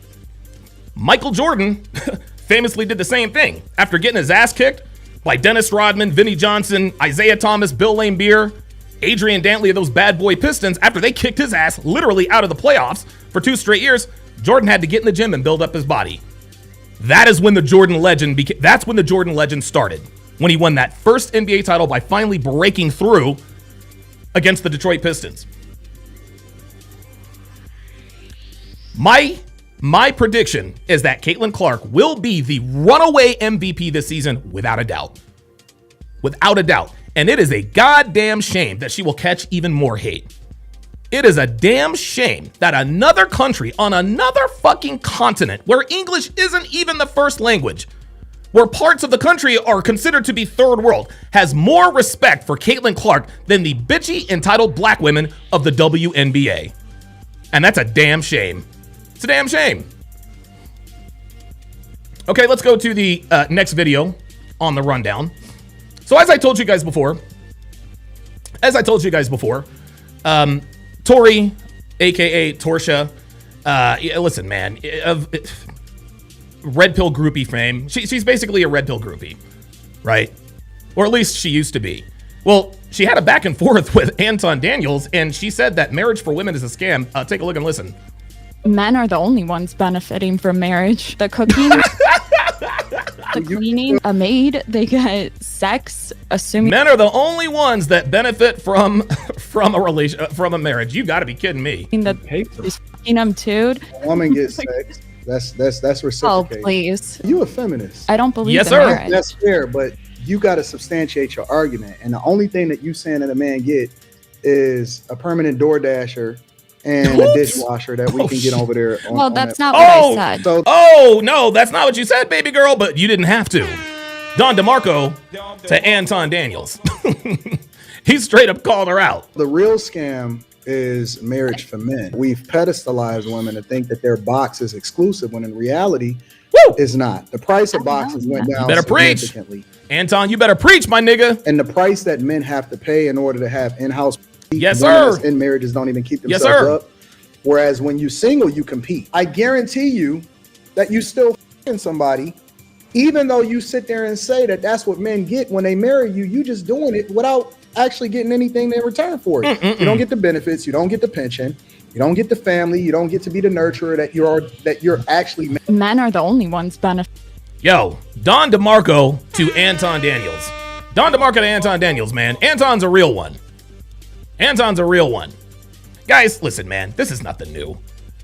Michael Jordan famously did the same thing. After getting his ass kicked by Dennis Rodman, Vinnie Johnson, Isaiah Thomas, Bill Laimbeer, Adrian Dantley of those bad boy Pistons, after they kicked his ass literally out of the playoffs for 2 straight years, Jordan had to get in the gym and build up his body. That is when the Jordan legend that's when the Jordan legend started. When he won that first NBA title by finally breaking through against the Detroit Pistons. My prediction is that Caitlin Clark will be the runaway MVP this season without a doubt. Without a doubt. And it is a goddamn shame that she will catch even more hate. It is a damn shame that another country on another fucking continent where English isn't even the first language, where parts of the country are considered to be third world, has more respect for Caitlin Clark than the bitchy, entitled black women of the WNBA. And that's a damn shame. It's a damn shame. Okay, let's go to the next video on the rundown. So as I told you guys before, Tori, aka Torsha, listen, man, of red pill groupie fame. She's basically a red pill groupie, right? Or at least she used to be. Well, she had a back and forth with Anton Daniels, and she said that marriage for women is a scam. Take a look and listen. Men are the only ones benefiting from marriage. The cooking, the cleaning, a maid, they get sex, assuming. Men are the only ones that benefit from a marriage. You got to be kidding me. Is them too. A woman gets sex. That's reciprocated. Oh, please. You a feminist? I don't believe yes, in sir. marriage. That's fair, but you got to substantiate your argument. And the only thing that you saying that a man get is a permanent DoorDasher and a dishwasher that we can get over there. Well, that's not what I said. So, no, that's not what you said, baby girl, but you didn't have to. Don DeMarco to Anton Daniels. He straight up called her out. the real scam is marriage for men. We've pedestalized women to think that their box is exclusive when in reality, it's not. The price of boxes went down significantly. Anton, you better preach, my nigga. And the price that men have to pay in order to have in-house yes, women sir. in marriages don't even keep yes, themselves sir. up. Whereas when you single, you compete. I guarantee you that you still f***ing somebody, even though you sit there and say that that's what men get when they marry you. You just doing it without actually getting anything in return for it. You don't get the benefits. You don't get the pension. You don't get the family. You don't get to be the nurturer that you're actually. Men are the only ones benefiting. Yo, Don DeMarco to Anton Daniels. Don DeMarco to Anton Daniels, man. Anton's a real one. Anton's a real one. Guys, listen, man, this is nothing new.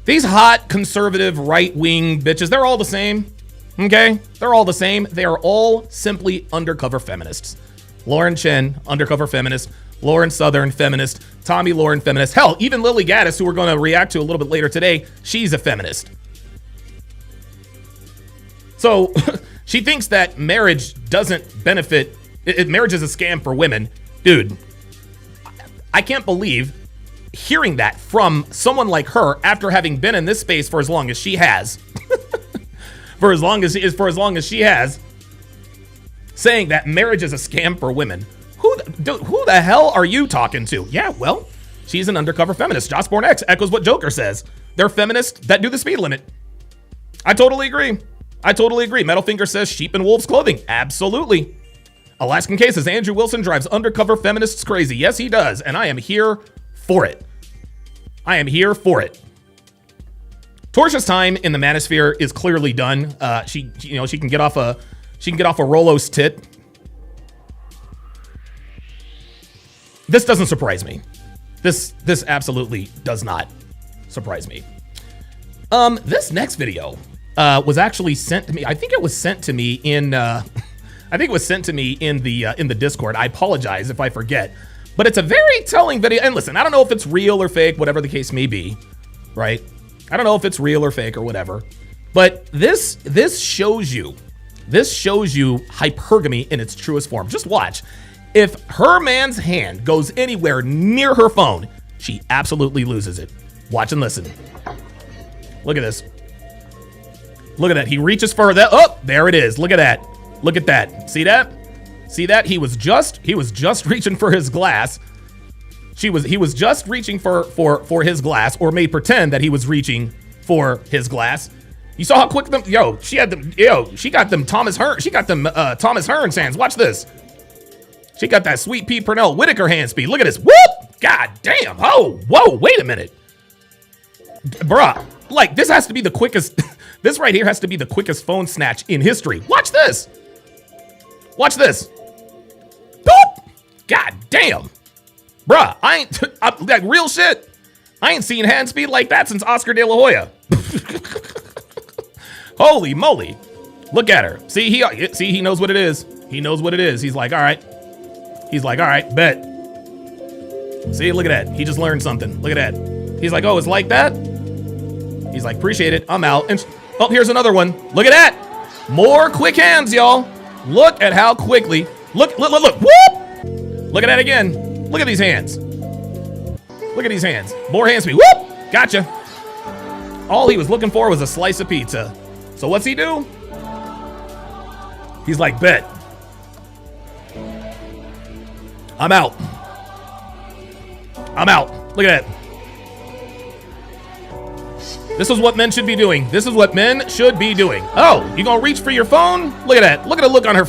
These hot, conservative, right-wing bitches, they're all the same, okay? They're all the same. They are all simply undercover feminists. Lauren Chen, undercover feminist. Lauren Southern, feminist. Tommy Lauren, feminist. Hell, even Lily Gaddis, who we're going to react to a little bit later today, she's a feminist. So she thinks that marriage doesn't benefit, marriage is a scam for women. Dude, I can't believe hearing that from someone like her after having been in this space for as long as she has. for as long as she has, saying that marriage is a scam for women. Who the hell are you talking to? Yeah, well, she's an undercover feminist. Jossborn X echoes what Joker says. They're feminists that do the speed limit. I totally agree. Metalfinger says sheep in wolves clothing. Absolutely. Alaskan Case says Andrew Wilson drives undercover feminists crazy. Yes, he does, and I am here for it. Tortia's time in the manosphere is clearly done. She can get off a Rolo's tit. This doesn't surprise me. This absolutely does not surprise me. This next video was actually sent to me. I think it was sent to me in the Discord. I apologize if I forget, but it's a very telling video. And listen, I don't know if it's real or fake, whatever the case may be, right? I don't know if it's real or fake or whatever, but this shows you hypergamy in its truest form. Just watch. If her man's hand goes anywhere near her phone, she absolutely loses it. Watch and listen. Look at this. Look at that. He reaches for that. Oh, there it is. Look at that. Look at that. See that? See that? He was just reaching for his glass. He was just reaching for his glass, or made pretend that he was reaching for his glass. You saw how quick she got them Thomas Hearns hands. Watch this. She got that sweet pea Pernell Whitaker hand speed. Look at this. Whoop! God damn. Oh, whoa, wait a minute. Bruh, like this has to be the quickest. This right here has to be the quickest phone snatch in history. Watch this. Watch this. Boop! God damn. Bruh, like real shit. I ain't seen hand speed like that since Oscar De La Hoya. Holy moly. Look at her. See, he knows what it is. He knows what it is. He's like, all right. Bet. See, look at that. He just learned something. Look at that. He's like, oh, it's like that? He's like, appreciate it. I'm out. And oh, here's another one. Look at that. More quick hands, y'all. Look at how quickly. Look. Whoop! Look at that again. Look at these hands. Look at these hands. More hand speed. Whoop! Gotcha. All he was looking for was a slice of pizza. So what's he do? He's like, bet. I'm out. Look at that. This is what men should be doing. Oh, you gonna reach for your phone? Look at that. Look at the look on her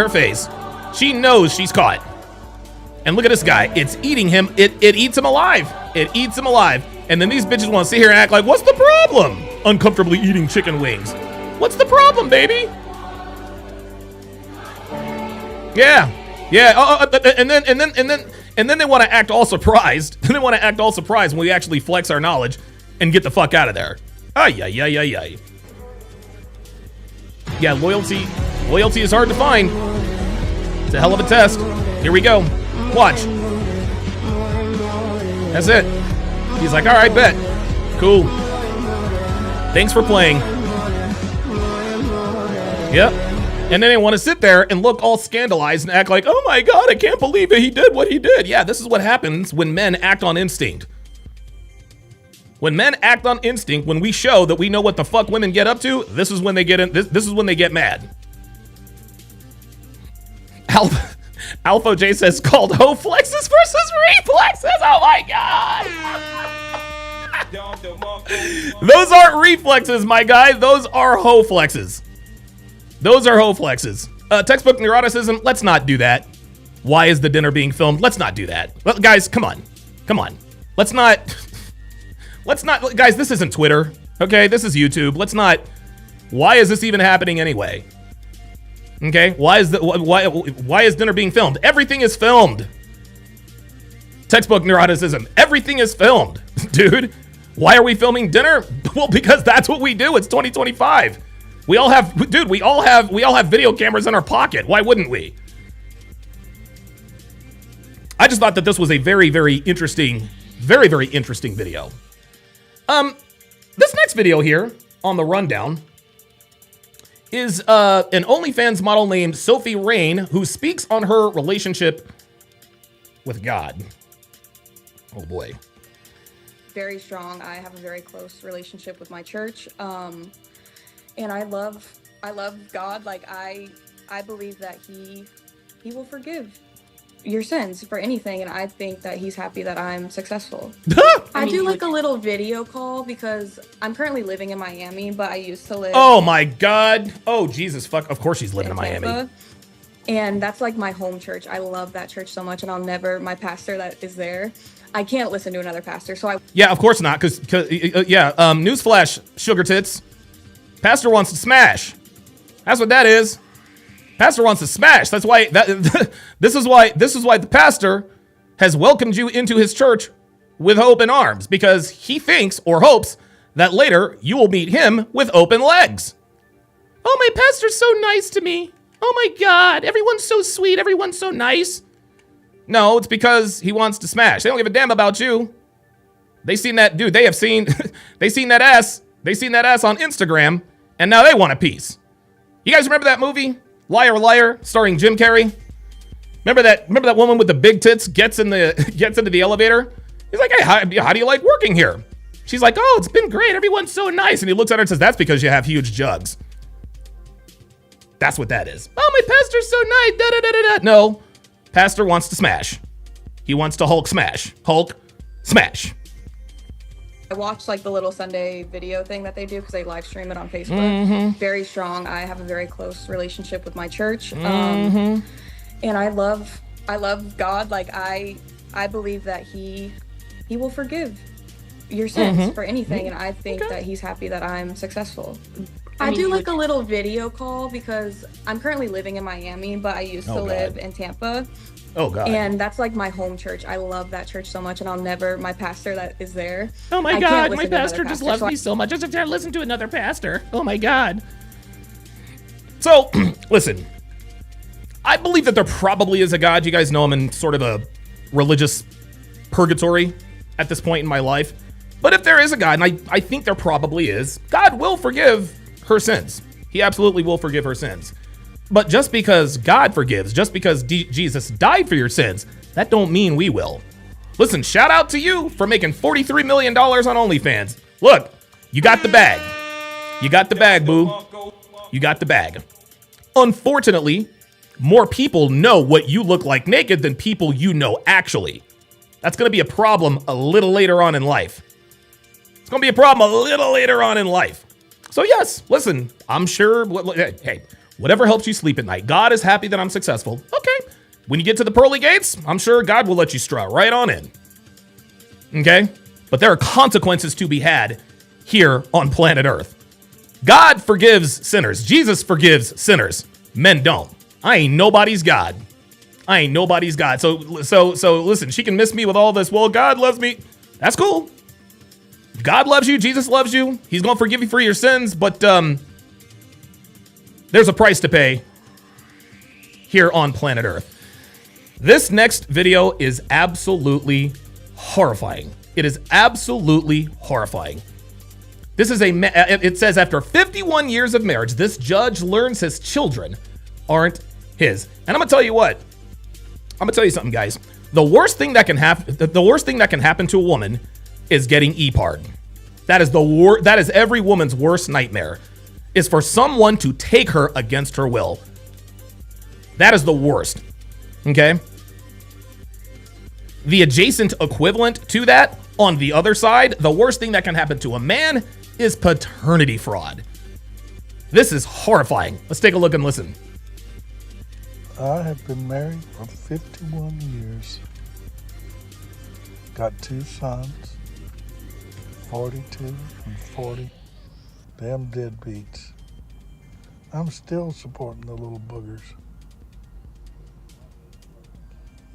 face. She knows she's caught. And look at this guy. It's eating him. It eats him alive. And then these bitches want to sit here and act like, what's the problem? Uncomfortably eating chicken wings. What's the problem, baby? Yeah. And then they want to act all surprised. When we actually flex our knowledge and get the fuck out of there. Ay. Yeah, loyalty is hard to find. It's a hell of a test. Here we go. Watch. That's it. He's like, all right, bet. Cool. Thanks for playing. Yep. And then they want to sit there and look all scandalized and act like, oh my God, I can't believe it. He did what he did. Yeah, this is what happens when men act on instinct. When men act on instinct, when we show that we know what the fuck women get up to, this is when they get in. This is when they get mad. Alpha J says called hoe flexes versus reflexes. Oh my God. Those aren't reflexes, my guy. Those are hoe flexes. Textbook neuroticism. Let's not do that. Why is the dinner being filmed? Let's not do that. Well, guys, come on. Let's not, guys, this isn't Twitter. Okay, this is YouTube. Why is this even happening anyway? Okay, why is dinner being filmed? Everything is filmed. Textbook neuroticism. Everything is filmed, dude. Why are we filming dinner? Well, because that's what we do. It's 2025. We all have video cameras in our pocket. Why wouldn't we? I just thought that this was a very, very interesting video. This next video here on the rundown is an OnlyFans model named Sophie Rain, who speaks on her relationship with God. Oh boy. Very strong. I have a very close relationship with my church. And I love God. Like I believe that he will forgive your sins for anything, and I think that he's happy that I'm successful. I do like a little video call because I'm currently living in Miami, but I used to live. Oh my God. Oh Jesus fuck. Of course she's living in Miami. Tampa. And that's like my home church. I love that church so much, and I'll never, my pastor that is there, I can't listen to another pastor. So Yeah, of course not. Cause newsflash, sugar tits. Pastor wants to smash. That's what that is. Pastor wants to smash. That's why this is why the pastor has welcomed you into his church with open arms, because he thinks or hopes that later you will meet him with open legs. Oh, my pastor's so nice to me. Oh my God, everyone's so sweet. Everyone's so nice. No, it's because he wants to smash. They don't give a damn about you. They seen that, dude. They seen that ass. They seen that ass on Instagram, and now they want a piece. You guys remember that movie, Liar Liar, starring Jim Carrey? Remember that woman with the big tits gets into the elevator? He's like, hey, how do you like working here? She's like, oh, it's been great. Everyone's so nice. And he looks at her and says, that's because you have huge jugs. That's what that is. Oh, my pastor's so nice. Da, da, da, da, da. No, pastor wants to smash. He wants to Hulk smash. Hulk smash. I watched like the little Sunday video thing that they do because they live stream it on Facebook. Mm-hmm. Very strong. I have a very close relationship with my church. Mm-hmm. And I love God. Like I believe that he will forgive your sins for anything. And I think that he's happy that I'm successful. I do like a little video call because I'm currently living in Miami, but I used to live in Tampa. Oh God. And that's like my home church. I love that church so much, and I'll never, my pastor that is there. Oh my God, my pastor just loves me so much. I just can't listen to another pastor. Oh my God. So, listen, I believe that there probably is a God. You guys know I'm in sort of a religious purgatory at this point in my life. But if there is a God, and I think there probably is, God will forgive her sins. He absolutely will forgive her sins. But just because God forgives, just because Jesus died for your sins, that don't mean we will. Listen, shout out to you for making $43 million on OnlyFans. Look, you got the bag. You got the bag, boo. You got the bag. Unfortunately, more people know what you look like naked than people you know actually. That's going to be a problem a little later on in life. It's going to be a problem a little later on in life. So yes, listen, I'm sure, hey, whatever helps you sleep at night. God is happy that I'm successful. Okay. When you get to the pearly gates, I'm sure God will let you strut right on in. Okay? But there are consequences to be had here on planet Earth. God forgives sinners. Jesus forgives sinners. Men don't. I ain't nobody's God. I ain't nobody's God. So listen, she can miss me with all this. Well, God loves me. That's cool. God loves you. Jesus loves you. He's going to forgive you for your sins. But there's a price to pay here on planet Earth. This next video is absolutely horrifying. It is absolutely horrifying. This is it says after 51 years of marriage, this judge learns his children aren't his. And I'm going to tell you what. I'm going to tell you something, guys. The worst thing that can happen to a woman is getting EPAR'd. That is every woman's worst nightmare, is for someone to take her against her will. That is the worst. Okay? The adjacent equivalent to that, on the other side, the worst thing that can happen to a man is paternity fraud. This is horrifying. Let's take a look and listen. I have been married for 51 years. Got 2 sons, 42 and 40. Them deadbeats. I'm still supporting the little boogers.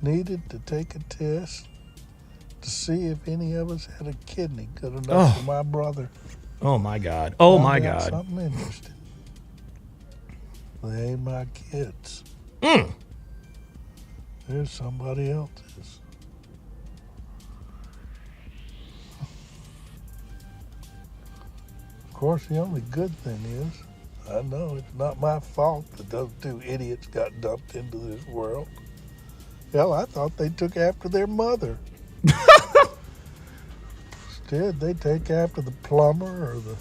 Needed to take a test to see if any of us had a kidney good enough for my brother. Oh my God. Oh my got God. Something interesting. They ain't my kids. There's somebody else's. Of course, the only good thing is, I know it's not my fault that those 2 idiots got dumped into this world. Hell, I thought they took after their mother. Instead, they take after the plumber or the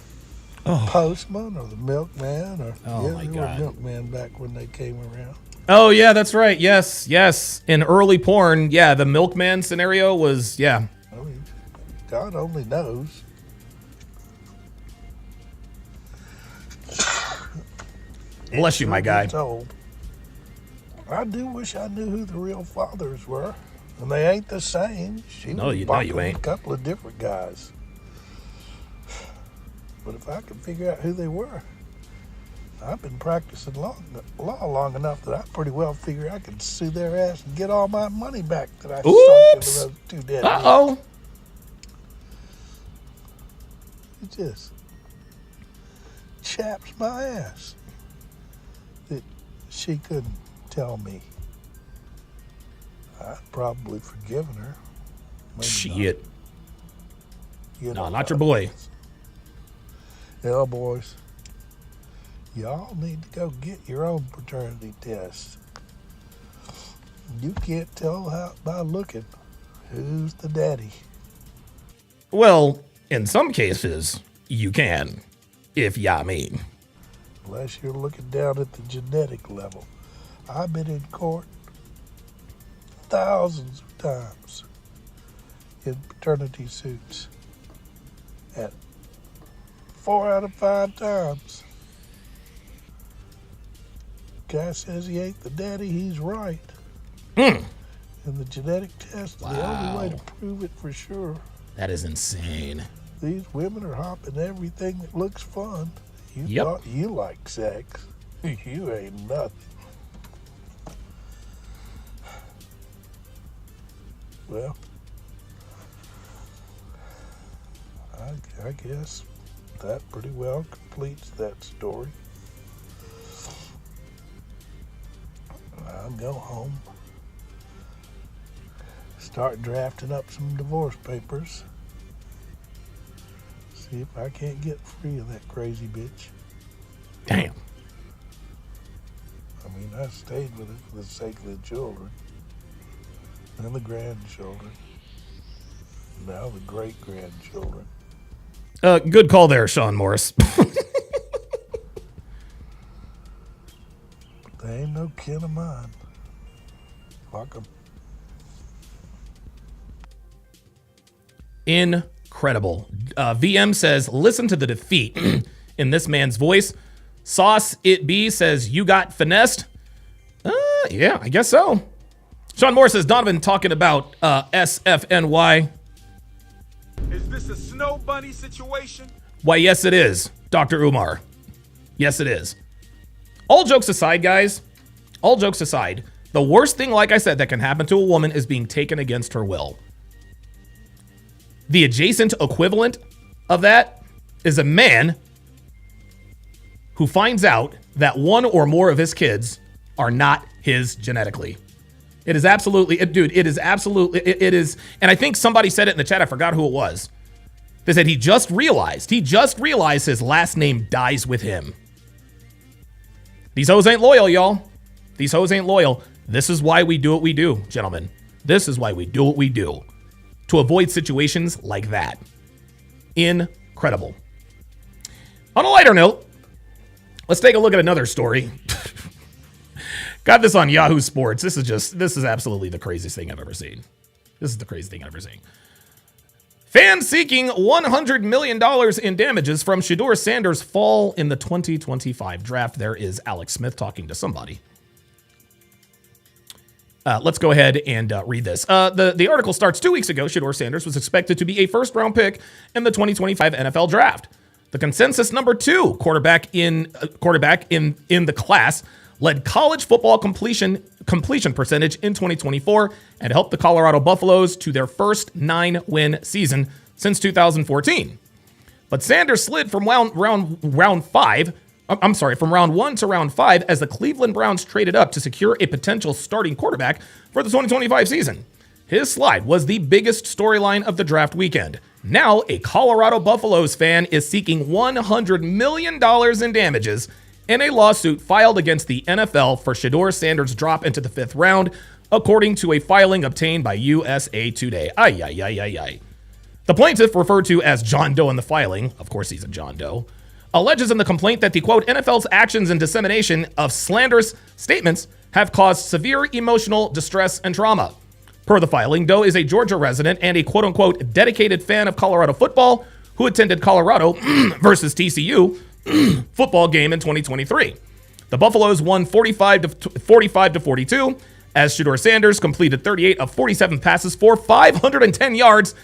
postman or the milkman. Or they were milkmen back when they came around. Oh, yeah, that's right. Yes, yes. In early porn, yeah, the milkman scenario was, yeah. I mean, God only knows. Bless you, my guy. Told. I do wish I knew who the real fathers were. And they ain't the same. No, you ain't. A couple of different guys. But if I could figure out who they were, I've been practicing law long enough that I pretty well figure I could sue their ass and get all my money back that I sunk into those two dead. Uh-oh. It just chaps my ass that she couldn't tell me. I'd probably forgiven her. Maybe Shit. You No, not your boy. Hell, boys. Y'all need to go get your own paternity test. You can't tell by looking who's the daddy. Well, in some cases, you can, if ya mean. Unless you're looking down at the genetic level. I've been in court thousands of times in paternity suits. And 4 out of 5 times, guy says he ain't the daddy, he's right. And the genetic test is the only way to prove it for sure. That is insane. These women are hopping everything that looks fun. You thought you like sex. You ain't nothing. Well, I guess that pretty well completes that story. I'll go home, start drafting up some divorce papers, see if I can't get free of that crazy bitch. Damn. I mean, I stayed with it for the sake of the children and the grandchildren, now the great-grandchildren. Good call there, Sean Morris. They ain't no kin of mine. Fuck 'em. Incredible. VM says, listen to the defeat in this man's voice. Sauce It Be says, you got finessed. Yeah, I guess so. Sean Moore says, Donovan talking about SFNY. Is this a snow bunny situation? Why, yes, it is, Dr. Umar. Yes, it is. All jokes aside, guys, all jokes aside, the worst thing, like I said, that can happen to a woman is being taken against her will. The adjacent equivalent of that is a man who finds out that one or more of his kids are not his genetically. It is absolutely, dude, it is absolutely, it is, and I think somebody said it in the chat, I forgot who it was. They said he just realized his last name dies with him. These hoes ain't loyal, y'all. These hoes ain't loyal. This is why we do what we do, gentlemen. This is why we do what we do. To avoid situations like that. Incredible. On a lighter note, let's take a look at another story. Got this on Yahoo Sports. This is absolutely the craziest thing I've ever seen. This is the craziest thing I've ever seen. Fans seeking $100 million in damages from Shedeur Sanders' fall in the 2025 draft. There is Alex Smith talking to somebody. Let's go ahead and read this. The article starts 2 weeks ago. Shedeur Sanders was expected to be a first-round pick in the 2025 NFL draft. The consensus number 2 quarterback in the class led college football completion percentage in 2024 and helped the Colorado Buffaloes to their first 9-win season since 2014. But Sanders slid from round 1 to round 5 as the Cleveland Browns traded up to secure a potential starting quarterback for the 2025 season. His slide was the biggest storyline of the draft weekend. Now, a Colorado Buffaloes fan is seeking $100 million in damages in a lawsuit filed against the NFL for Shedeur Sanders' drop into the 5th round according to a filing obtained by USA Today. Ay, ay, ay, ay, ay. The plaintiff, referred to as John Doe in the filing, of course he's a John Doe, alleges in the complaint that the, quote, NFL's actions and dissemination of slanderous statements have caused severe emotional distress and trauma. Per the filing, Doe is a Georgia resident and a, quote unquote, dedicated fan of Colorado football who attended Colorado versus TCU football game in 2023. The Buffaloes won 45 to 42 as Shedeur Sanders completed 38 of 47 passes for 510 yards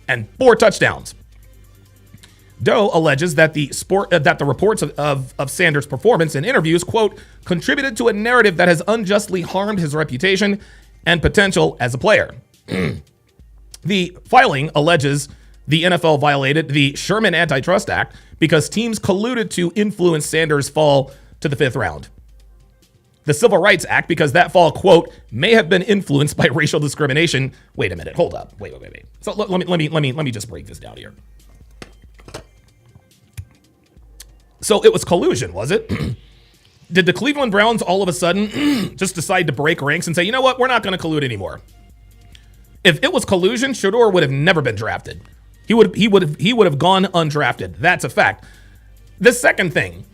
and 4 touchdowns. Doe alleges that the reports of Sanders' performance in interviews, quote, contributed to a narrative that has unjustly harmed his reputation and potential as a player. The filing alleges the NFL violated the Sherman Antitrust Act because teams colluded to influence Sanders' fall to the 5th round. The Civil Rights Act because that fall, quote, may have been influenced by racial discrimination. Wait a minute, hold up, wait. So let me just break this down here. So it was collusion, was it? Did the Cleveland Browns all of a sudden just decide to break ranks and say, you know what, we're not going to collude anymore? If it was collusion, Shedeur would have never been drafted. He would have gone undrafted. That's a fact. The second thing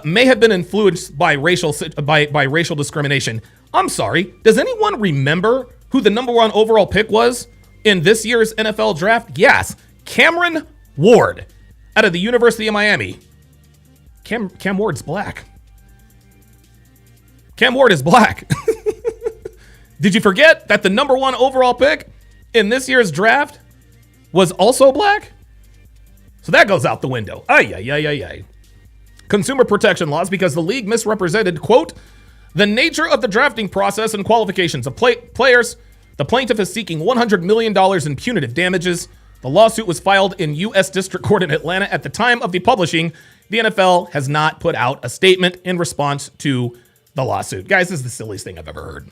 may have been influenced by racial discrimination. I'm sorry. Does anyone remember who the #1 overall pick was in this year's NFL draft? Yes, Cameron Ward out of the University of Miami. Cam Ward's black. Cam Ward is black. Did you forget that the #1 overall pick in this year's draft was also black? So that goes out the window. Ay, ay, ay, ay, ay. Consumer protection laws because the league misrepresented, quote, the nature of the drafting process and qualifications of players. The plaintiff is seeking $100 million in punitive damages. The lawsuit was filed in U.S. District Court in Atlanta at the time of the publishing. The NFL has not put out a statement in response to the lawsuit. Guys, this is the silliest thing I've ever heard.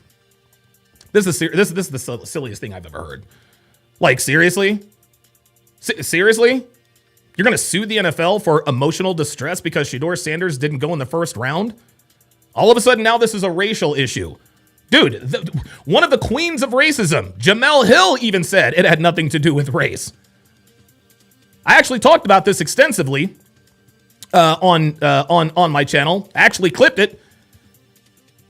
This is the silliest thing I've ever heard. Like, seriously? Seriously? You're going to sue the NFL for emotional distress because Shedeur Sanders didn't go in the first round? All of a sudden, now this is a racial issue. Dude, one of the queens of racism, Jamel Hill, even said it had nothing to do with race. I actually talked about this extensively on my channel. I actually clipped it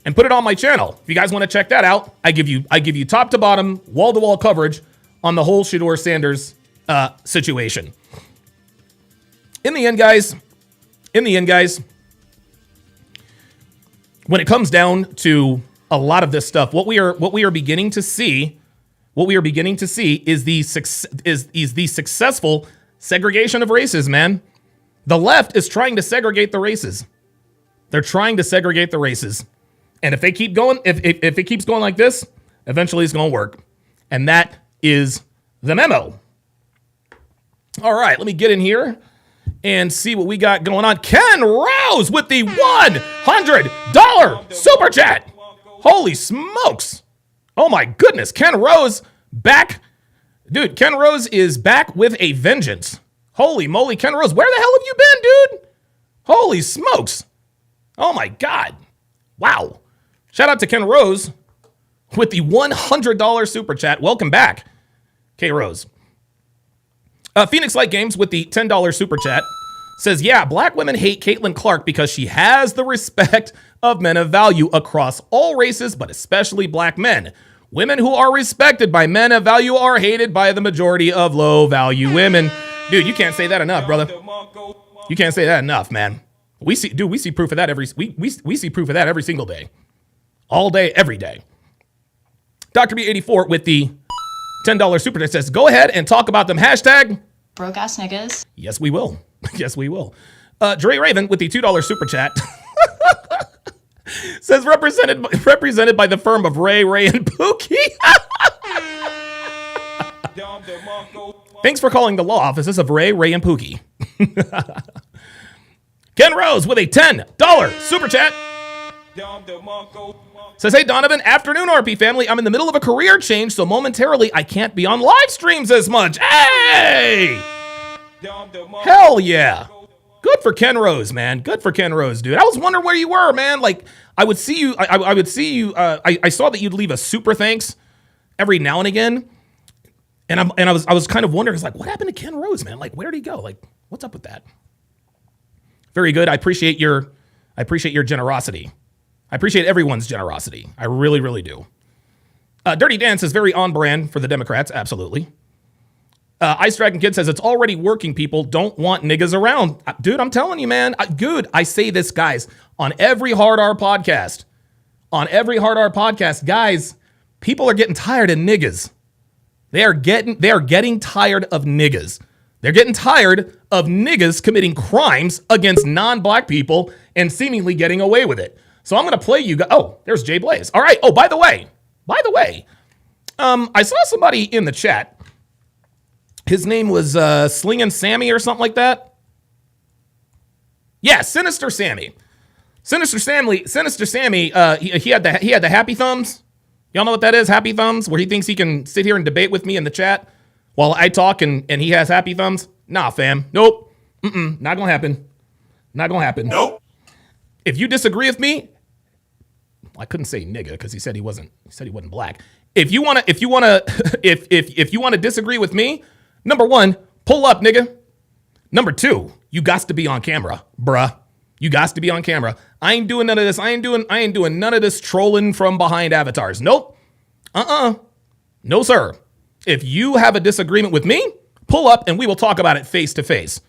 and put it on my channel. If you guys want to check that out, I give you top to bottom, wall to wall coverage on the whole Shedeur Sanders situation. In the end, guys, when it comes down to a lot of this stuff, what we are beginning to see is the successful segregation of races, man. The left is trying to segregate the races. They're trying to segregate the races. And if they keep going, if it keeps going like this, eventually it's going to work. And that is the memo. All right, let me get in here and see what we got going on. Ken Rose with the $100 super chat. Holy smokes. Oh my goodness. Ken Rose back. Dude, Ken Rose is back with a vengeance. Holy moly, Ken Rose. Where the hell have you been, dude? Holy smokes. Oh my God. Wow. Shout out to Ken Rose with the $100 super chat. Welcome back, K Rose. Phoenix Light Games with the $10 super chat says, yeah, black women hate Caitlin Clark because she has the respect of men of value across all races, but especially black men. Women who are respected by men of value are hated by the majority of low value women. Dude, you can't say that enough, brother. You can't say that enough, man. We see proof of that we see proof of that every single day. All day, every day. Dr. B84 with the $10 super chat says, go ahead and talk about them. Hashtag broke ass niggas. Yes, we will. Yes, we will. Dre Raven with the $2 super chat says represented by the firm of Ray and Pookie. Thanks for calling the law offices of Ray and Pookie. Ken Rose with a $10 super chat says, hey, Donovan, afternoon, RP family. I'm in the middle of a career change, so momentarily I can't be on live streams as much. Hey! Hell yeah. Good for Ken Rose, man. Good for Ken Rose, dude. I was wondering where you were, man. Like, I would see you. I would see you. I saw that you'd leave a super thanks every now and again, and I was kind of wondering, like, what happened to Ken Rose, man? Like, where did he go? Like, what's up with that? Very good. I appreciate your generosity. I appreciate everyone's generosity. I really, really do. Dirty Dance is very on brand for the Democrats. Absolutely. Ice Dragon Kid says it's already working. People don't want niggas around. Dude, I'm telling you, man. Dude, I say this, guys, on every Hard R podcast. On every Hard R podcast, guys, people are getting tired of niggas. They are getting tired of niggas. They're getting tired of niggas committing crimes against non-black people and seemingly getting away with it. So I'm going to play you guys. Oh, there's Jay Blaze. All right. Oh, by the way, I saw somebody in the chat. His name was Slingin' Sammy or something like that. Yeah, Sinister Sammy. Sinister Sammy. He had the happy thumbs. Y'all know what that is? Happy thumbs, where he thinks he can sit here and debate with me in the chat while I talk and he has happy thumbs. Nah, fam. Nope. Not gonna happen. Not gonna happen. Nope. If you disagree with me, I couldn't say nigga because he said he wasn't black. If you wanna disagree with me, number one, pull up, nigga. Number two, you got to be on camera, bruh. You got to be on camera. I ain't doing none of this. I ain't doing none of this trolling from behind avatars. Nope. No, sir. If you have a disagreement with me, pull up and we will talk about it face to face.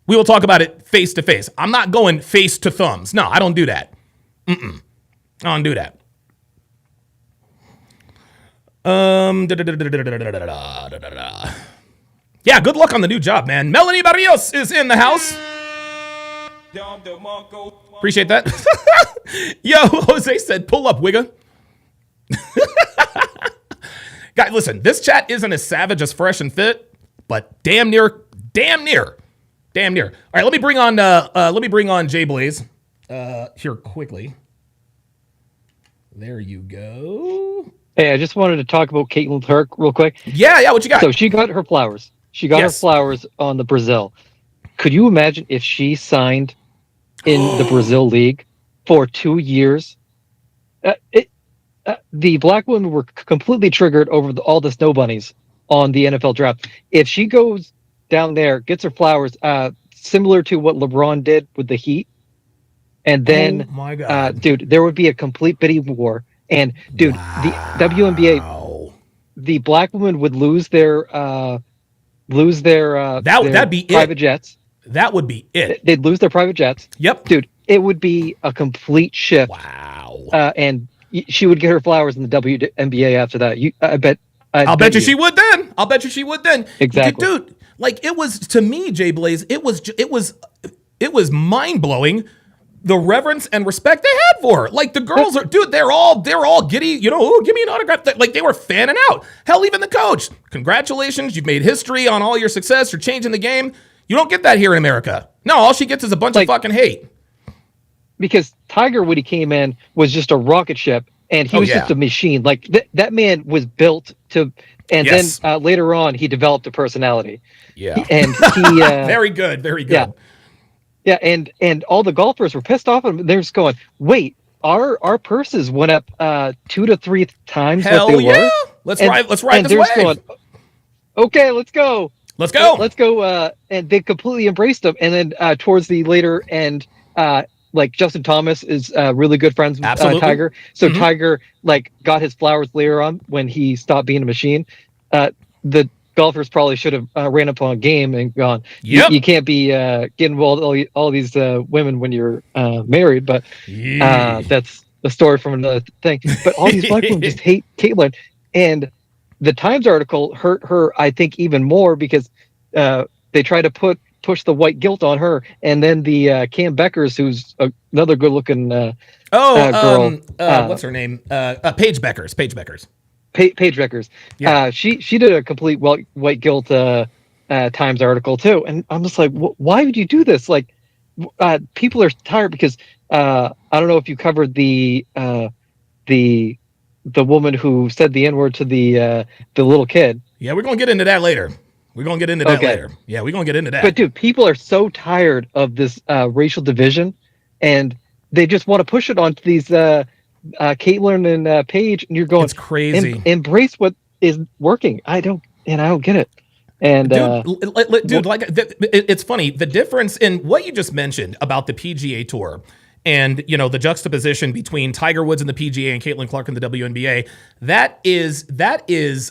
We will talk about it face to face. I'm not going face to thumbs. No, I don't do that. I don't do that. Yeah, good luck on the new job, man. Melanie Barrios is in the house. Appreciate that. Yo, Jose said, pull up, wigga. Guys, listen, this chat isn't as savage as Fresh and Fit, but damn near. All right, let me bring on Jay Blaze here quickly. There you go. Hey, I just wanted to talk about Caitlin Clark real quick. Yeah, what you got? So she got her flowers. She got her flowers on the Brazil. Could you imagine if she signed in the Brazil League for 2 years? The black women were completely triggered over all the snow bunnies on the NFL draft. If she goes down there, gets her flowers, similar to what LeBron did with the Heat, and then, oh my God. Dude, there would be a complete bidding war. And dude, the WNBA, the black women would lose their that'd be private it. Jets. That would be it. They'd lose their private jets. Yep, dude, it would be a complete shift. Wow. And she would get her flowers in the WNBA after that. I'll bet you she would then. I'll bet you she would then. Exactly, dude. Like, it was, to me, Jay Blaze, it was mind blowing. The reverence and respect they had for her. Like, the girls are, dude, they're all giddy, you know, oh, give me an autograph. Like, they were fanning out. Hell, even the coach. Congratulations, you've made history on all your success. You're changing the game. You don't get that here in America. No, all she gets is a bunch of fucking hate. Because Tiger, when he came in, was just a rocket ship, and he was just a machine. Like, that man was built to, and then later on, he developed a personality. Yeah. And he... very good, very good. Yeah. Yeah, and all the golfers were pissed off, and they're just going, "Wait, our purses went up 2 to 3 times Hell what they were. Let's ride this wave. Going, okay, let's go. And they completely embraced them. And then towards the later end, like Justin Thomas is really good friends with Tiger, so Tiger got his flowers later on when he stopped being a machine. The golfers probably should have ran up on a game and gone, you can't be getting involved all these women when you're married, but that's a story from another thing. But all these black women just hate Caitlyn, and the Times article hurt her, I think, even more because they try to push the white guilt on her, and then the Cam Beckers, who's another good-looking girl. What's her name? Paige Beckers. Paige Beckers. Yeah. She did a complete white guilt Times article too, and I'm just like, why would you do this? Like, people are tired because I don't know if you covered the woman who said the N-word to the little kid. Yeah, we're gonna get into that later. We're gonna get into that later. Yeah, we're gonna get into that. But dude, people are so tired of this racial division, and they just want to push it onto these Caitlyn and Paige, and you're going, it's crazy. Embrace what is working. I don't get it. And it's funny, the difference in what you just mentioned about the PGA Tour and, you know, the juxtaposition between Tiger Woods and the PGA and Caitlin Clark and the WNBA, that is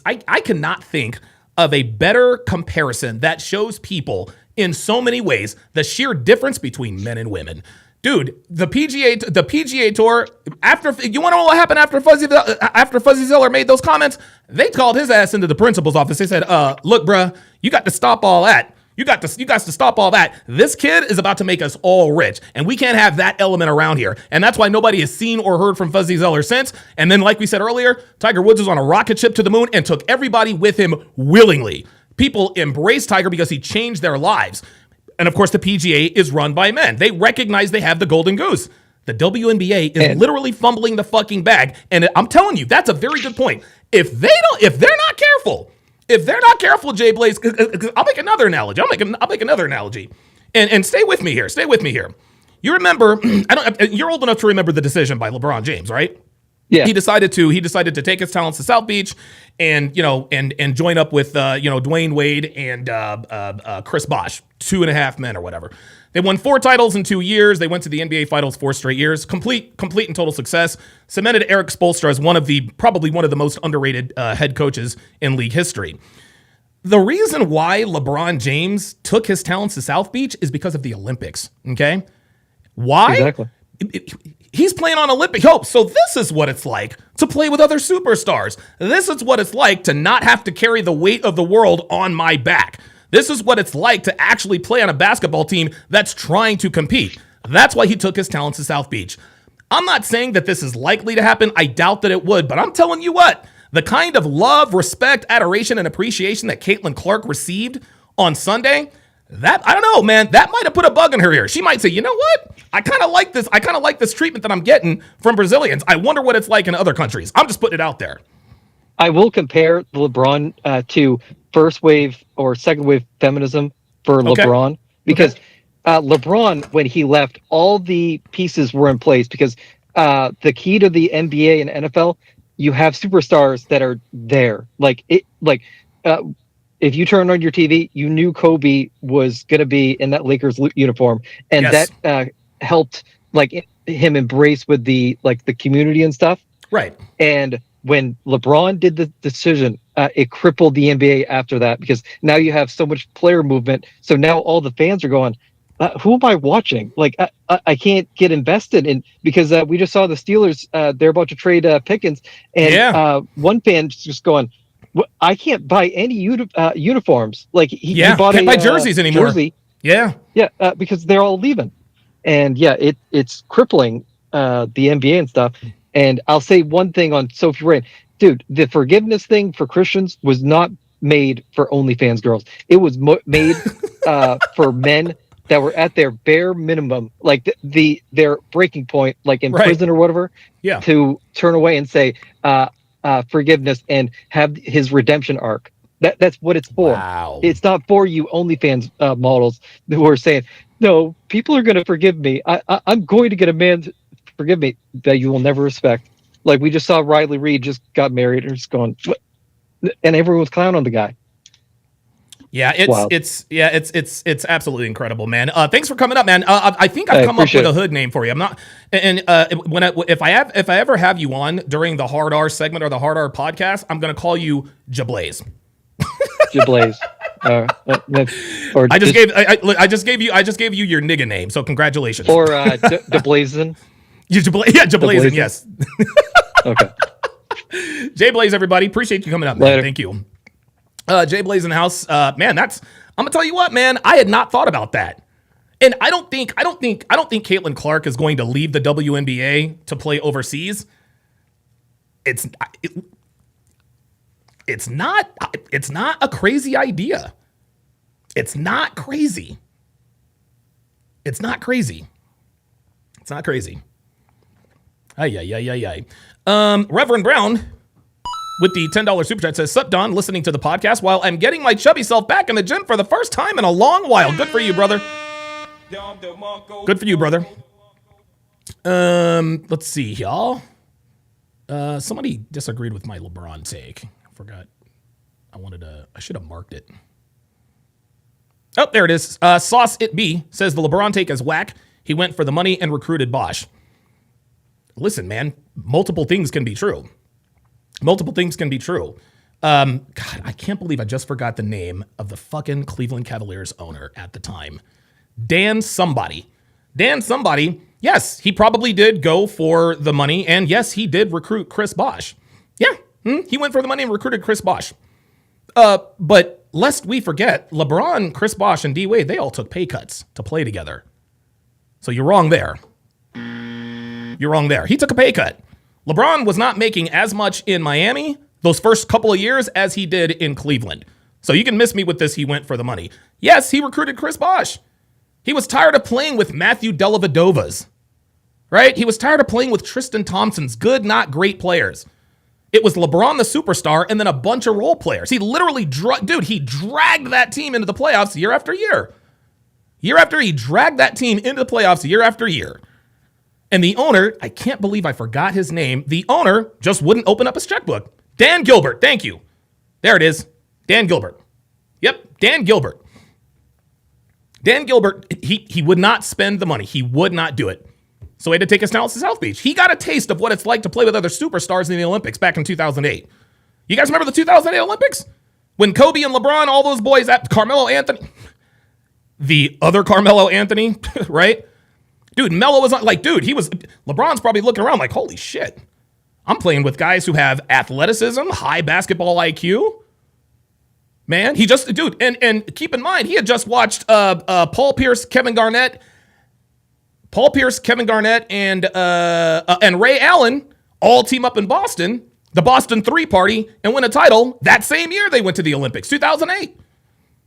I cannot think of a better comparison that shows people in so many ways the sheer difference between men and women. Dude, the PGA Tour, after, you want to know what happened after Fuzzy Zoeller made those comments? They called his ass into the principal's office. They said, look, bruh, you got to stop all that. You got to stop all that. This kid is about to make us all rich, and we can't have that element around here. And that's why nobody has seen or heard from Fuzzy Zoeller since. And then, like we said earlier, Tiger Woods was on a rocket ship to the moon and took everybody with him willingly. People embraced Tiger because he changed their lives. And of course, the PGA is run by men. They recognize they have the golden goose. The WNBA is literally fumbling the fucking bag. And I'm telling you, that's a very good point. If they're not careful, Jay Blaze, I'll make another analogy. I'll make another analogy. And stay with me here. You remember, you're old enough to remember the decision by LeBron James, right? Yeah. He decided to take his talents to South Beach and join up with Dwayne Wade and Chris Bosh, 2.5 men or whatever. They won 4 titles in 2 years. They went to the NBA Finals 4 straight years. Complete and total success. Cemented Eric Spoelstra as probably one of the most underrated head coaches in league history. The reason why LeBron James took his talents to South Beach is because of the Olympics. Okay, why? Exactly. He's playing on Olympic hope. So this is what it's like to play with other superstars. This is what it's like to not have to carry the weight of the world on my back. This is what it's like to actually play on a basketball team that's trying to compete. That's why he took his talents to South Beach. I'm not saying that this is likely to happen. I doubt that it would, but I'm telling you what, the kind of love, respect, adoration, and appreciation that Caitlin Clark received on Sunday, that, I don't know, man, that might have put a bug in her ear. She might say, you know what? I kind of like this treatment that I'm getting from Brazilians. I wonder what it's like in other countries. I'm just putting it out there. I will compare LeBron to first wave or second wave feminism for LeBron, because LeBron, when he left, all the pieces were in place, because the key to the NBA and NFL, you have superstars that are there. If you turn on your TV, you knew Kobe was going to be in that Lakers uniform, and that helped him embrace with the community and stuff. Right. And when LeBron did the decision, it crippled the NBA after that, because now you have so much player movement. So now all the fans are going, who am I watching? I can't get invested in, because we just saw the Steelers, they're about to trade Pickens, and one fan's just going, I can't buy any uniforms. He bought can't buy jerseys anymore. Because they're all leaving, and it's crippling the NBA and stuff. And I'll say one thing on Sophie Rain, dude, the forgiveness thing for Christians was not made for OnlyFans girls. It was made for men that were at their bare minimum, their breaking point, in prison or whatever, to turn away and say forgiveness and have his redemption arc. That's what it's for. Wow. It's not for you OnlyFans models who are saying, no, people are going to forgive me. I'm going to get a man to forgive me that you will never respect. We just saw Riley Reid just got married and just going, what? And everyone was clowning on the guy. Yeah, it's absolutely incredible, man. Thanks for coming up, man. I think I've come up with a hood name for you. I'm not, and if I ever have you on during the Hard R segment or the Hard R podcast, I'm gonna call you Jablaze. Jablaze. I just gave you your nigga name, so congratulations. Or Jablazin. Jablazin. Yes. Okay. Jay Blaze, everybody, appreciate you coming up, man. Later. Thank you. Jay Blaze in the house, man. I'm gonna tell you what, man. I had not thought about that, and I don't think Caitlin Clark is going to leave the WNBA to play overseas. It's not a crazy idea. It's not crazy. Ay. Reverend Brown. with the $10 super chat says, "Sup, Don, listening to the podcast while I'm getting my chubby self back in the gym for the first time in a long while. Good for you, brother. Good for you, brother." Let's see, y'all. Somebody disagreed with my LeBron take. I forgot. I should have marked it. Oh, there it is. Sauce It Be says the LeBron take is whack. He went for the money and recruited Bosch. Listen, man, multiple things can be true. Multiple things can be true. God, I can't believe I just forgot the name of the fucking Cleveland Cavaliers owner at the time. Dan somebody. Yes, he probably did go for the money, and yes, he did recruit Chris Bosh. Yeah, he went for the money and recruited Chris Bosh. But lest we forget, LeBron, Chris Bosh, and D Wade, they all took pay cuts to play together. So you're wrong there. He took a pay cut. LeBron was not making as much in Miami those first couple of years as he did in Cleveland. So you can miss me with this, he went for the money. Yes, he recruited Chris Bosh. He was tired of playing with Matthew Dellavedovas, right? He was tired of playing with Tristan Thompson's good, not great players. It was LeBron, the superstar, and then a bunch of role players. He literally, he dragged that team into the playoffs year after year. He dragged that team into the playoffs year after year. And the owner, I can't believe I forgot his name. The owner just wouldn't open up his checkbook. Dan Gilbert, thank you. There it is. Dan Gilbert. Yep, Dan Gilbert. Dan Gilbert, he would not spend the money. He would not do it. So he had to take his talents to South Beach. He got a taste of what it's like to play with other superstars in the Olympics back in 2008. You guys remember the 2008 Olympics? When Kobe and LeBron, all those boys, at Carmelo Anthony, the other Carmelo Anthony, right? Dude, Melo was like, LeBron's probably looking around like, holy shit. I'm playing with guys who have athleticism, high basketball IQ. Man, and keep in mind, he had just watched Paul Pierce, Kevin Garnett, and Ray Allen all team up in Boston, the Boston 3 party, and win a title that same year they went to the Olympics, 2008.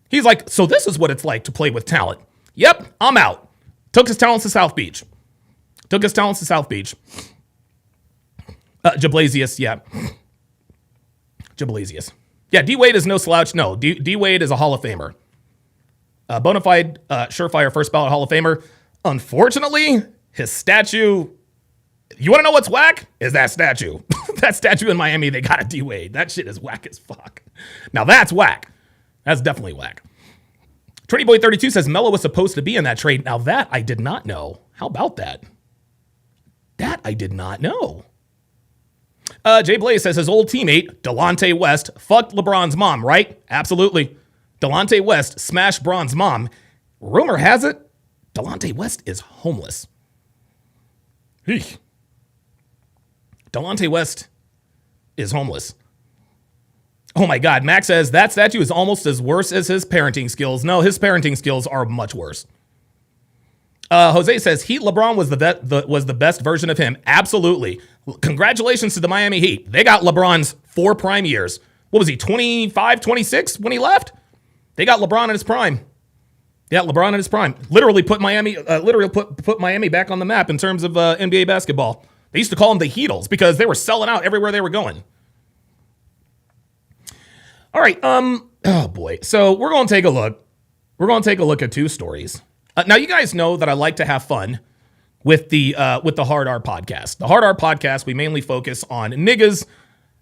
He's like, so this is what it's like to play with talent. Yep, I'm out. Took his talents to South Beach. Jablasius, yeah. Jablasius. Yeah, D-Wade is no slouch. No, D-Wade is a Hall of Famer. Bona fide, surefire first ballot Hall of Famer. Unfortunately, his statue, you want to know what's whack? Is that statue. That statue in Miami, they got a D-Wade. That shit is whack as fuck. Now that's whack. That's definitely whack. Trinity Boy 32 says Melo was supposed to be in that trade. Now that I did not know. How about that? That I did not know. Jay Blaze says his old teammate, Delonte West, fucked LeBron's mom, right? Absolutely. Delonte West smashed Bron's mom. Rumor has it, Delonte West is homeless. Eek. Delonte West is homeless. Oh my God, Max says that statue is almost as worse as his parenting skills. No, his parenting skills are much worse. Jose says Heat LeBron was the best version of him. Absolutely. Congratulations to the Miami Heat. They got LeBron's 4 prime years. What was he, 25, 26 when he left? They got LeBron in his prime. Yeah, LeBron in his prime. Literally put Miami back on the map in terms of NBA basketball. They used to call them the Heatles because they were selling out everywhere they were going. All right. Oh boy. So we're going to take a look. We're going to take a look at 2 stories. Now you guys know that I like to have fun with the Hard R podcast. The Hard R podcast, we mainly focus on niggas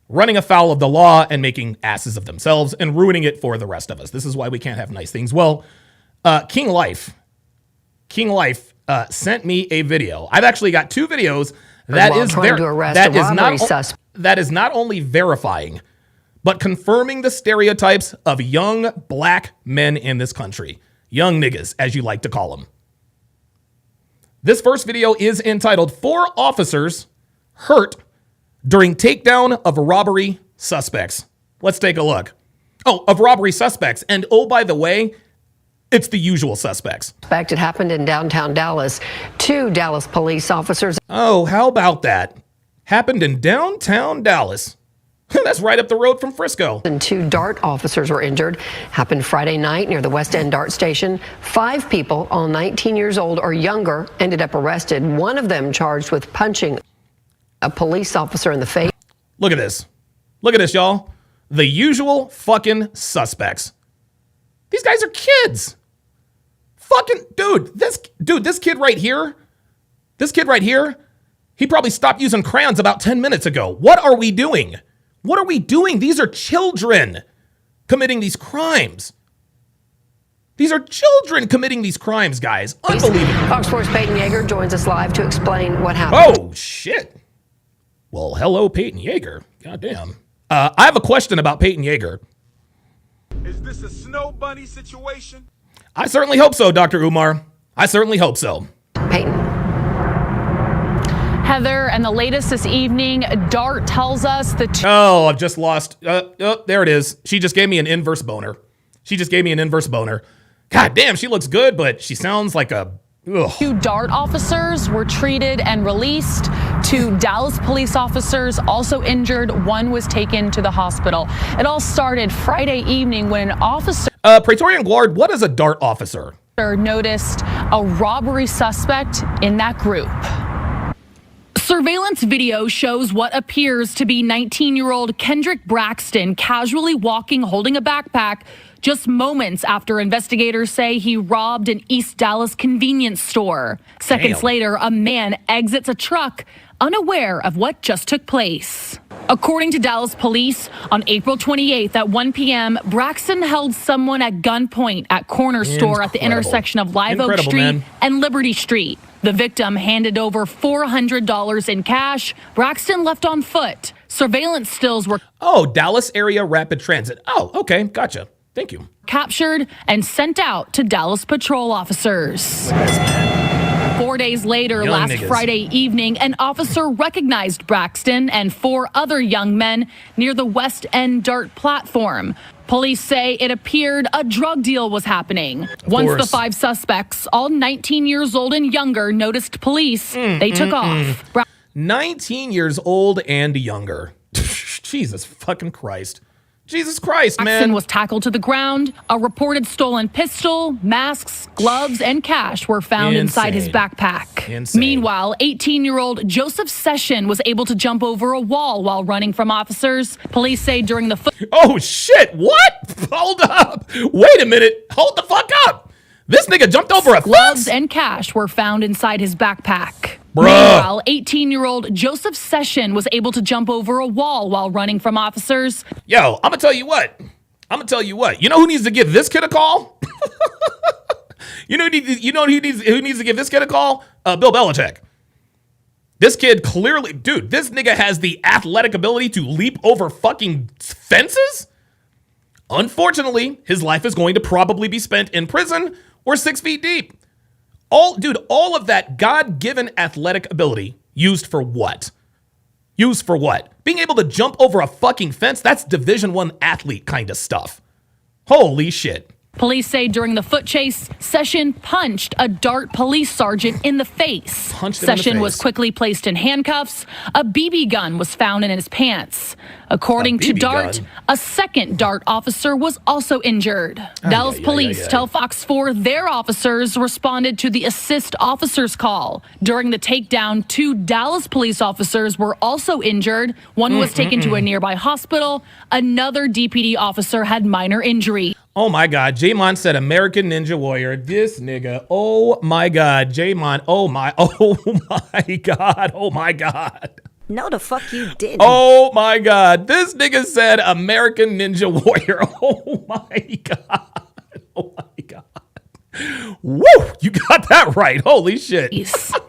running afoul of the law and making asses of themselves and ruining it for the rest of us. This is why we can't have nice things. Well, King Life sent me a video. I've actually got 2 videos that is not only verifying, but confirming the stereotypes of young black men in this country. Young niggas, as you like to call them. This first video is entitled 4 Officers Hurt During Takedown of Robbery Suspects. Let's take a look. Oh, of robbery suspects. And oh, by the way, it's the usual suspects. It happened in downtown Dallas. 2 Dallas police officers. Oh, how about that? Happened in downtown Dallas. That's right up the road from Frisco. And 2 DART officers were injured. Happened Friday night near the West End DART station. 5 people, all 19 years old or younger, ended up arrested. One of them charged with punching a police officer in the face. Look at this. Look at this, y'all. The usual fucking suspects. These guys are kids. Fucking this kid right here. This kid right here, he probably stopped using crayons about 10 minutes ago. What are we doing? What are we doing? These are children committing these crimes. These are children committing these crimes, guys. Unbelievable. Fox Sports' Peyton Yeager joins us live to explain what happened. Oh, shit. Well, hello, Peyton Yeager. Goddamn. I have a question about Peyton Yeager. Is this a snow bunny situation? I certainly hope so, Dr. Umar. I certainly hope so. Peyton. Heather, and the latest this evening, DART tells us that... Oh, I've just lost. There it is. She just gave me an inverse boner. God damn, she looks good, but she sounds like a... Ugh. 2 DART officers were treated and released. 2 Dallas police officers also injured. 1 was taken to the hospital. It all started Friday evening when an officer... Praetorian Guard, what is a DART officer? Noticed a robbery suspect in that group. Surveillance video shows what appears to be 19-year-old Kendrick Braxton casually walking, holding a backpack, just moments after investigators say he robbed an East Dallas convenience store. Seconds later, a man exits a truck, unaware of what just took place. According to Dallas police, on April 28th at 1 p.m., Braxton held someone at gunpoint at Corner Store at the intersection of Live Oak Street and Liberty Street. The victim handed over $400 in cash. Braxton left on foot. Surveillance stills were... Oh, Dallas area rapid transit. Oh, okay. Gotcha. Thank you. Captured and sent out to Dallas patrol officers. 4 days later, last Friday evening, an officer recognized Braxton and 4 other young men near the West End DART platform. Police say it appeared a drug deal was happening. Once the 5 suspects, all 19 years old and younger, noticed police, they took off. 19 years old and younger. Jesus fucking Christ. Jesus Christ, man. Braxton was tackled to the ground. A reported stolen pistol, masks, gloves, and cash were found inside his backpack. Meanwhile, 18-year-old Joseph Session was able to jump over a wall while running from officers. Police say during the... Oh, shit. What? Hold up. Wait a minute. Hold the fuck up. This nigga jumped over a fence? Gloves and cash were found inside his backpack. Bruh. Meanwhile, 18-year-old Joseph Session was able to jump over a wall while running from officers. Yo, I'm gonna tell you what. You know who needs to give this kid a call? you know who needs to give this kid a call? Bill Belichick. This kid clearly, dude, this nigga has the athletic ability to leap over fucking fences. Unfortunately, his life is going to probably be spent in prison or 6 feet deep. All of that God-given athletic ability used for what? Being able to jump over a fucking fence, that's Division I athlete kind of stuff. Holy shit. Police say during the foot chase, Session punched a DART police sergeant in the face. Session was quickly placed in handcuffs. A BB gun was found in his pants. According to DART, a second DART officer was also injured. Dallas police tell Fox 4 their officers responded to the assist officers call. During the takedown, 2 Dallas police officers were also injured. One was taken to a nearby hospital. Another DPD officer had minor injury. Oh my God, J-Mon said American Ninja Warrior. This nigga, oh my God, J-Mon, oh my God. No, the fuck you didn't. Oh my God, this nigga said American Ninja Warrior. Oh my God. Woo, you got that right. Holy shit.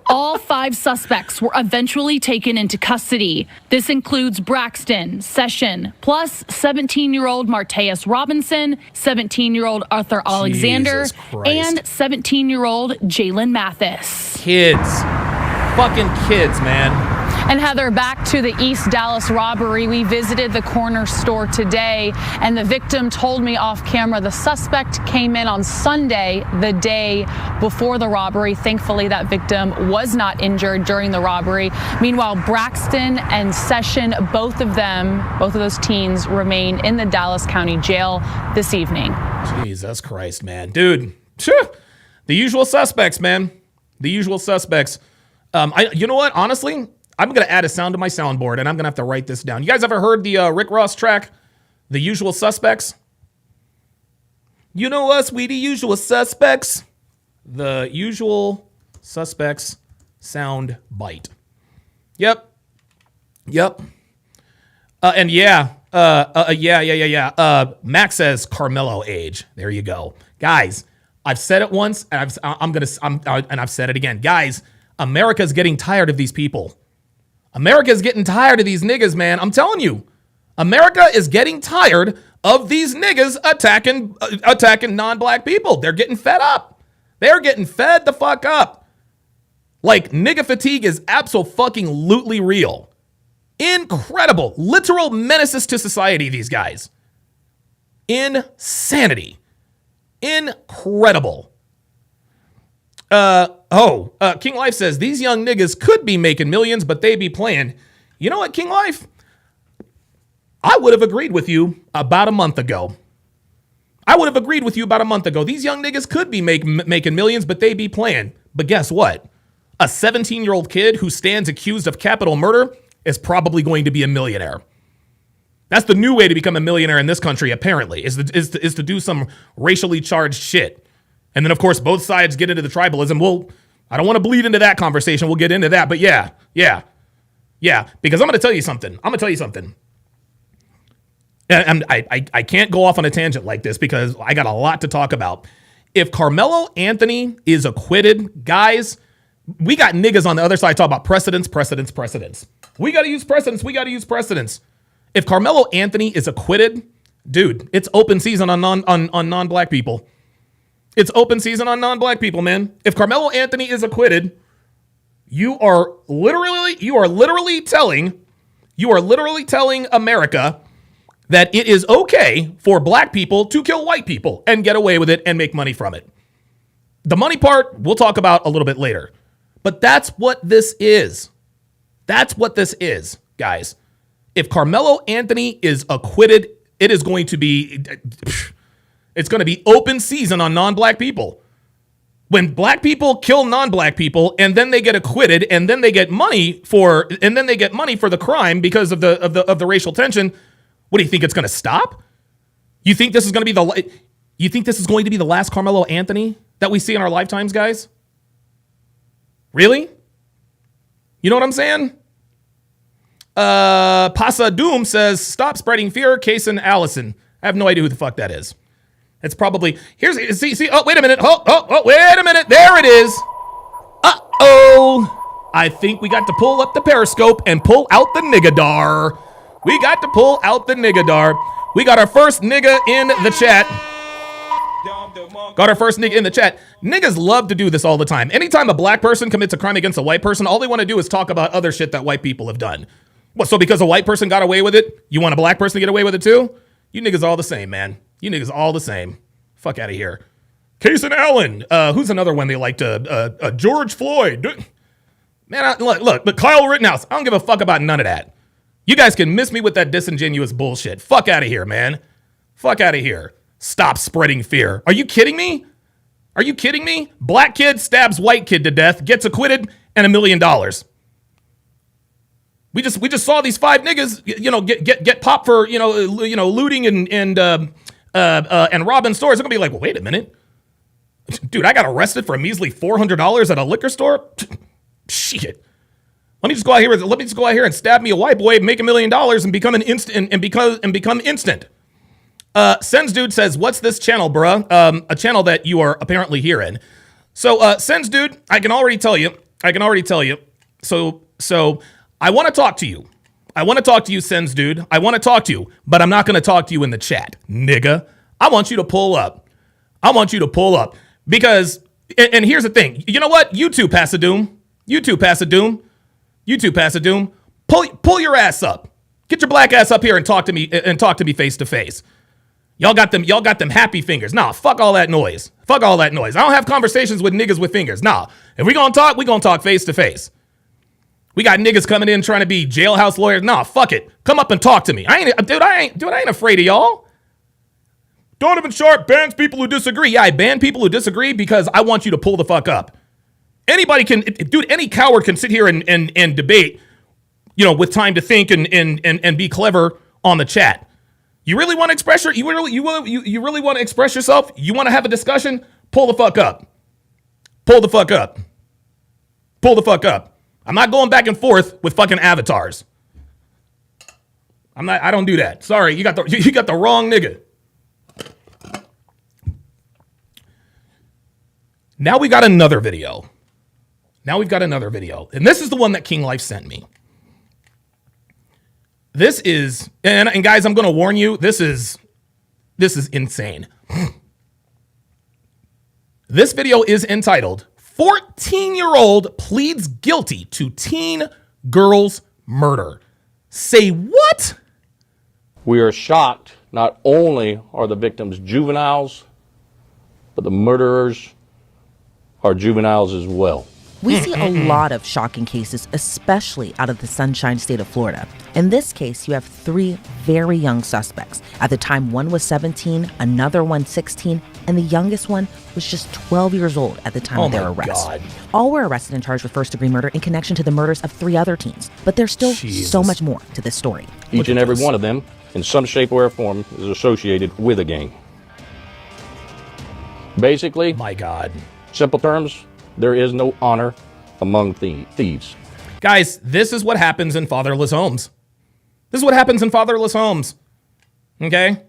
All 5 suspects were eventually taken into custody. This includes Braxton, Session, plus 17-year-old Martaeus Robinson, 17-year-old Arthur Alexander, and 17-year-old Jalen Mathis. Kids. Fucking kids, man. And Heather, back to the East Dallas robbery. We visited the corner store today, and the victim told me off camera the suspect came in on Sunday, the day before the robbery. Thankfully, that victim was not injured during the robbery. Meanwhile, Braxton and Session, both of those teens remain in the Dallas County Jail this evening. Jesus Christ, man. Dude, the usual suspects, man. The usual suspects. You know what? Honestly, I'm going to add a sound to my soundboard, and I'm going to have to write this down. You guys ever heard the Rick Ross track, The Usual Suspects? You know us, we the usual suspects. The Usual Suspects sound bite. Yep. And yeah. Max says Carmelo age. There you go. Guys, I've said it once, and I've said it again. Guys, America's getting tired of these people. America's getting tired of these niggas, man. I'm telling you. America is getting tired of these niggas attacking non-black people. They're getting fed up. They're getting fed the fuck up. Like, nigga fatigue is abso-fucking-lutely real. Incredible. Literal menaces to society, these guys. Insanity. Incredible. King Life says, these young niggas could be making millions, but they be playing. You know what, King Life? I would have agreed with you about a month ago. These young niggas could be making millions, but they be playing. But guess what? A 17-year-old kid who stands accused of capital murder is probably going to be a millionaire. That's the new way to become a millionaire in this country, apparently, is to do some racially charged shit. And then, of course, both sides get into the tribalism. Well, I don't want to bleed into that conversation. We'll get into that. But yeah. Because I'm going to tell you something. And I can't go off on a tangent like this because I got a lot to talk about. If Carmelo Anthony is acquitted, guys, we got niggas on the other side talk about precedents. We got to use precedents. If Carmelo Anthony is acquitted, dude, it's open season on non-black people. It's open season on non-black people, man. If Carmelo Anthony is acquitted, you are literally telling America that it is okay for black people to kill white people and get away with it and make money from it. The money part, we'll talk about a little bit later. But that's what this is. Guys. If Carmelo Anthony is acquitted, it's going to be open season on non-black people. When black people kill non-black people and then they get acquitted and then they get money for the crime because of the racial tension, what do you think it's going to stop? You think this is going to be the last Carmelo Anthony that we see in our lifetimes, guys? Really? You know what I'm saying? Pasa Doom says, stop spreading fear, Case and Allison. I have no idea who the fuck that is. It's probably, see, oh, wait a minute. Oh, wait a minute. There it is. Uh-oh. I think we got to pull up the Periscope and pull out the niggadar. We got our first nigga in the chat. Niggas love to do this all the time. Anytime a black person commits a crime against a white person, all they want to do is talk about other shit that white people have done. What, so because a white person got away with it, you want a black person to get away with it too? You niggas all the same, man. You niggas all the same. Fuck out of here. Case and Allen. Who's another one they like to? George Floyd. Man, look, but Kyle Rittenhouse. I don't give a fuck about none of that. You guys can miss me with that disingenuous bullshit. Fuck out of here, man. Fuck out of here. Stop spreading fear. Are you kidding me? Black kid stabs white kid to death, gets acquitted, and $1 million. We just saw these 5 niggas, get popped for looting and robbing stores. They're gonna be like, well, wait a minute, dude, I got arrested for a measly $400 at a liquor store. Shit. Let me just go out here and stab me a white boy, make $1 million, and become an instant and become instant. Sens Dude says, what's this channel, bruh? A channel that you are apparently here in. So, Sens Dude, I can already tell you. So I want to talk to you. Sens Dude. I want to talk to you, but I'm not going to talk to you in the chat, nigga. I want you to pull up. Because, and here's the thing. You know what? You too, Pasadoom. Pull your ass up. Get your black ass up here and talk to me face to face. Y'all got them happy fingers. Nah, fuck all that noise. I don't have conversations with niggas with fingers. Nah, if we gonna talk face to face. We got niggas coming in trying to be jailhouse lawyers. Nah, fuck it. Come up and talk to me. I ain't afraid of y'all. Donovan Sharp bans people who disagree. Yeah, I ban people who disagree because I want you to pull the fuck up. Anybody can, dude, any coward can sit here and debate with time to think and be clever on the chat. You really want to express you really want to express yourself? You want to have a discussion? Pull the fuck up. Pull the fuck up. Pull the fuck up. I'm not going back and forth with fucking avatars. I don't do that. Sorry, you got the wrong nigga. Now we got another video. And this is the one that King Life sent me. This is, and guys, I'm going to warn you, this is insane. This video is entitled 14-year-old pleads guilty to teen girl's murder. Say what? We are shocked. Not only are the victims juveniles, but the murderers are juveniles as well. We see a lot of shocking cases, especially out of the Sunshine State of Florida. In this case, you have 3 very young suspects. At the time, one was 17, another one 16, and the youngest one was just 12 years old at the time of their arrest. God. All were arrested and charged with first-degree murder in connection to the murders of 3 other teens. But there's still so much more to this story. Each and every one of them, in some shape or form, is associated with a gang. Basically, my God. Simple terms, there is no honor among thieves. Guys, this is what happens in fatherless homes. Okay?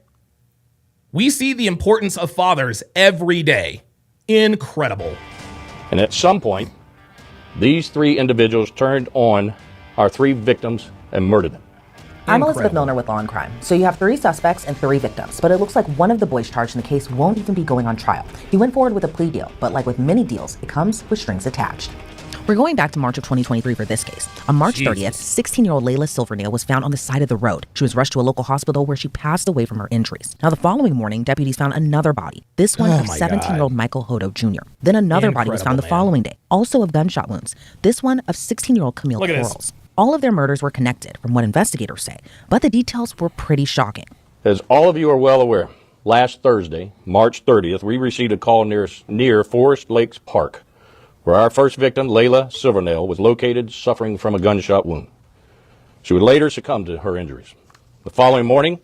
We see the importance of fathers every day. Incredible. And at some point, these 3 individuals turned on our 3 victims and murdered them. I'm Elizabeth Milner with Law and Crime. So you have 3 suspects and 3 victims, but it looks like one of the boys charged in the case won't even be going on trial. He went forward with a plea deal, but like with many deals, it comes with strings attached. We're going back to March of 2023 for this case. On March 30th, 16-year-old Layla Silvernail was found on the side of the road. She was rushed to a local hospital where she passed away from her injuries. Now, the following morning, deputies found another body, this one of 17-year-old Michael Hodo Jr. Then another body was found the following day, also of gunshot wounds, this one of 16-year-old Camille Quarles. All of their murders were connected, from what investigators say, but the details were pretty shocking. As all of you are well aware, last Thursday, March 30th, we received a call near Forest Lakes Park, where our first victim, Layla Silvernail, was located suffering from a gunshot wound. She would later succumb to her injuries. The following morning,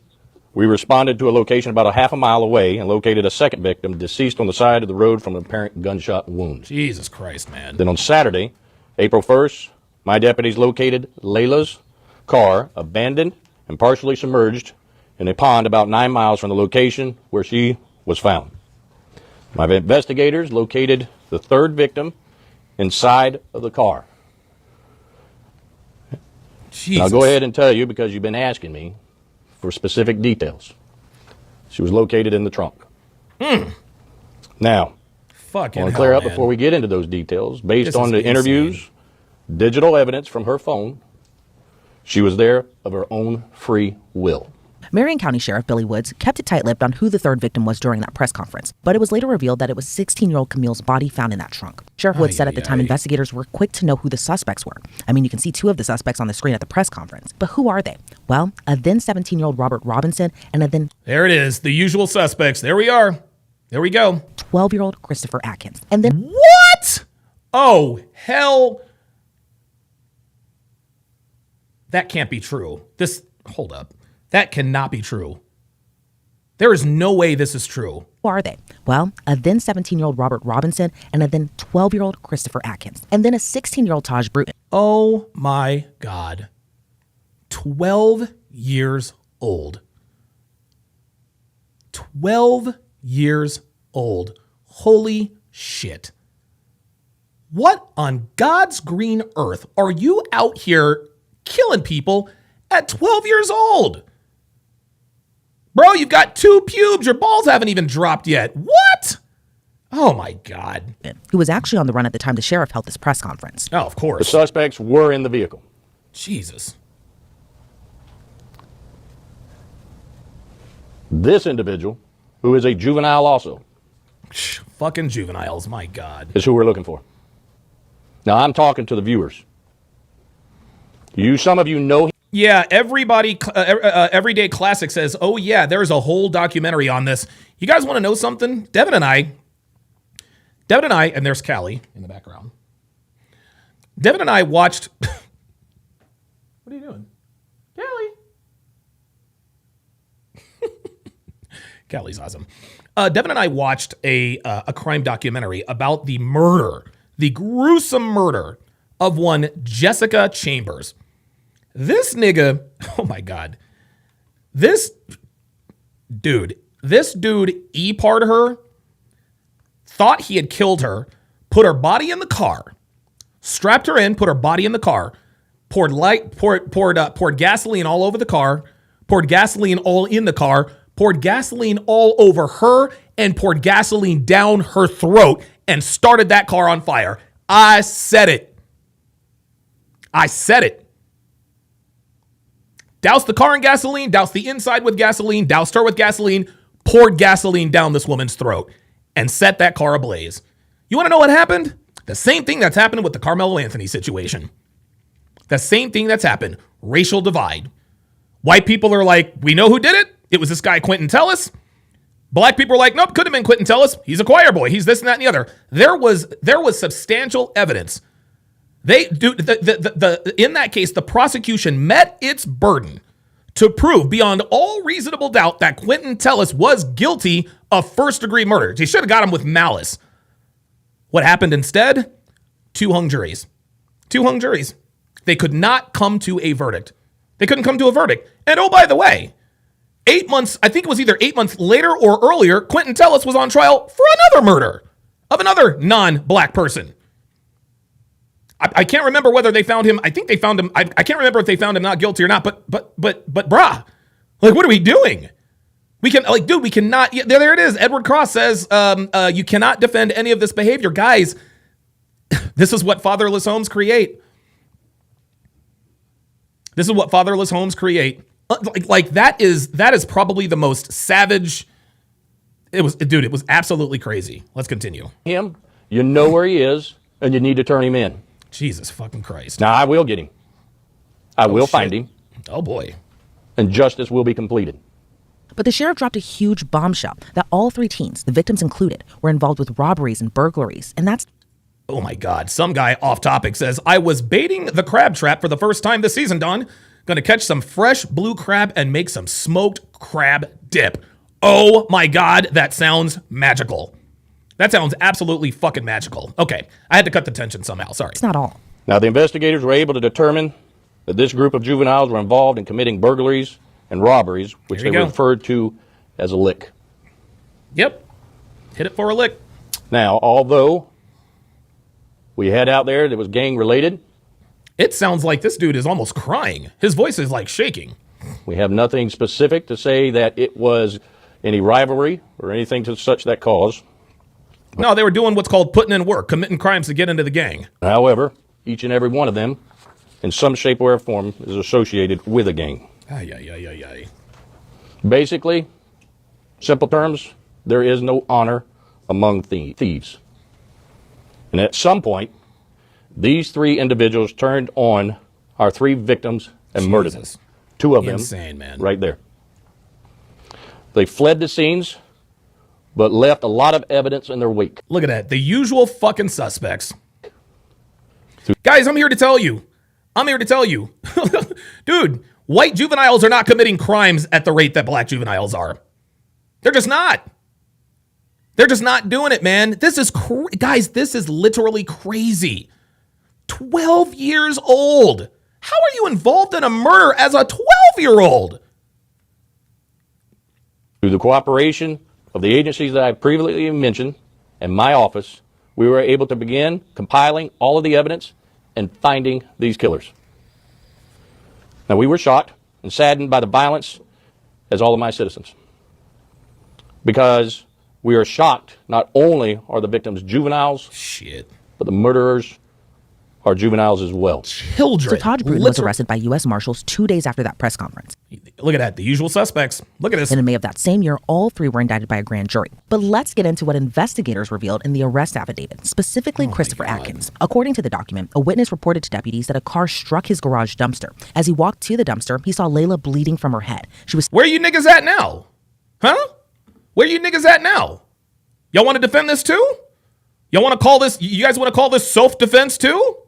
we responded to a location about a half a mile away and located a second victim deceased on the side of the road from an apparent gunshot wound. Jesus Christ, man. Then on Saturday, April 1st, my deputies located Layla's car abandoned and partially submerged in a pond about 9 miles from the location where she was found. My investigators located the 3rd victim inside of the car. Jesus. I'll go ahead and tell you, because you've been asking me for specific details. She was located in the trunk. Now, I want to clear up before we get into those details. Based on the interviews, digital evidence from her phone, she was there of her own free will. Marion County Sheriff Billy Woods kept it tight-lipped on who the 3rd victim was during that press conference, but it was later revealed that it was 16-year-old Camille's body found in that trunk. Sheriff Woods said at the time investigators were quick to know who the suspects were. I mean, you can see 2 of the suspects on the screen at the press conference, but who are they? Well, a then 17-year-old Robert Robinson and a then... There it is, the usual suspects. There we are. There we go. 12-year-old Christopher Atkins. And then... What? Oh, hell... That can't be true. Hold up. That cannot be true. There is no way this is true. Who are they? Well, a then 17-year-old Robert Robinson and a then 12-year-old Christopher Atkins. And then a 16-year-old Taj Bruton. Oh my God. 12 years old. 12 years old. Holy shit. What on God's green earth are you out here killing people at 12 years old? Bro, you've got 2 pubes. Your balls haven't even dropped yet. What? Oh, my God. Who was actually on the run at the time the sheriff held this press conference. Oh, of course. The suspects were in the vehicle. Jesus. This individual, who is a juvenile also. Fucking juveniles, my God. Is who we're looking for. Now, I'm talking to the viewers. Some of you know. Yeah, Everyday Classic says, oh yeah, there's a whole documentary on this. You guys want to know something? Devin and I, and there's Callie in the background. Devin and I watched What are you doing? Callie. Callie's awesome. Devin and I watched a crime documentary about the murder, the gruesome murder of one Jessica Chambers. This nigga, oh my God. This dude E-par'd her, thought he had killed her, put her body in the car, strapped her in, put her body in the car, poured gasoline all over the car, poured gasoline all in the car, poured gasoline all over her, and poured gasoline down her throat and started that car on fire. I said it. Doused the car in gasoline, doused the inside with gasoline, doused her with gasoline, poured gasoline down this woman's throat, and set that car ablaze. You want to know what happened? The same thing that's happened with the Carmelo Anthony situation. The same thing that's happened. Racial divide. White people are like, we know who did it. It was this guy, Quentin Tellis. Black people are like, nope, couldn't have been Quentin Tellis. He's a choir boy. He's this and that and the other. There was substantial evidence. In that case, the prosecution met its burden to prove beyond all reasonable doubt that Quentin Tellis was guilty of first-degree murder. They should have got him with malice. What happened instead? Two hung juries. They could not come to a verdict. And oh, by the way, 8 months, I think it was either 8 months later or earlier, Quentin Tellis was on trial for another murder of another non-black person. I can't remember whether they found him. I think they found him. I can't remember if they found him not guilty or not, but brah, like, what are we doing? We cannot. Yeah, there it is. Edward Cross says, you cannot defend any of this behavior. Guys, this is what fatherless homes create. Like that is probably the most savage. It was absolutely crazy. Let's continue. Him, you know where he is, and you need to turn him in. Jesus fucking Christ. Now, I will get him. I will find him. Oh, boy. And justice will be completed. But the sheriff dropped a huge bombshell that all three teens, the victims included, were involved with robberies and burglaries. And that's... Oh, my God. Some guy off topic says, I was baiting the crab trap for the first time this season, Don. Gonna catch some fresh blue crab and make some smoked crab dip. Oh, my God. That sounds magical. That sounds absolutely fucking magical. Okay, I had to cut the tension somehow. Sorry. It's not all. Now, the investigators were able to determine that this group of juveniles were involved in committing burglaries and robberies, which they referred to as a lick. Yep. Hit it for a lick. Now, although we had out there that was gang-related, it sounds like this dude is almost crying. His voice is like shaking. We have nothing specific to say that it was any rivalry or anything to such that cause. No, they were doing what's called putting in work, committing crimes to get into the gang. However, each and every one of them, in some shape or form, is associated with a gang. Basically, simple terms, there is no honor among thieves. And at some point, these three individuals turned on our three victims and murdered them. Two of them, insane, man. Right there. They fled the scenes, but left a lot of evidence in their wake. Look at that. The usual fucking suspects. Guys, I'm here to tell you. Dude, white juveniles are not committing crimes at the rate that black juveniles are. They're just not. They're just not doing it, man. This is, guys, this is literally crazy. 12 years old. How are you involved in a murder as a 12-year-old? Through the cooperation of the agencies that I previously mentioned and my office, we were able to begin compiling all of the evidence and finding these killers. Now, we were shocked and saddened by the violence, as all of my citizens, because we are shocked not only are the victims juveniles, but the murderers are juveniles as well. Children. So Todd Bruton was arrested by U.S. Marshals 2 days after that press conference. Look at that. The usual suspects. Look at this. And in May of that same year, all three were indicted by a grand jury. But let's get into what investigators revealed in the arrest affidavit, specifically Christopher Atkins. According to the document, a witness reported to deputies that a car struck his garage dumpster. As he walked to the dumpster, he saw Layla bleeding from her head. She was... Where are you niggas at now? Huh? Where are you niggas at now? Y'all want to defend this too? Y'all want to call this... You guys want to call this self-defense too?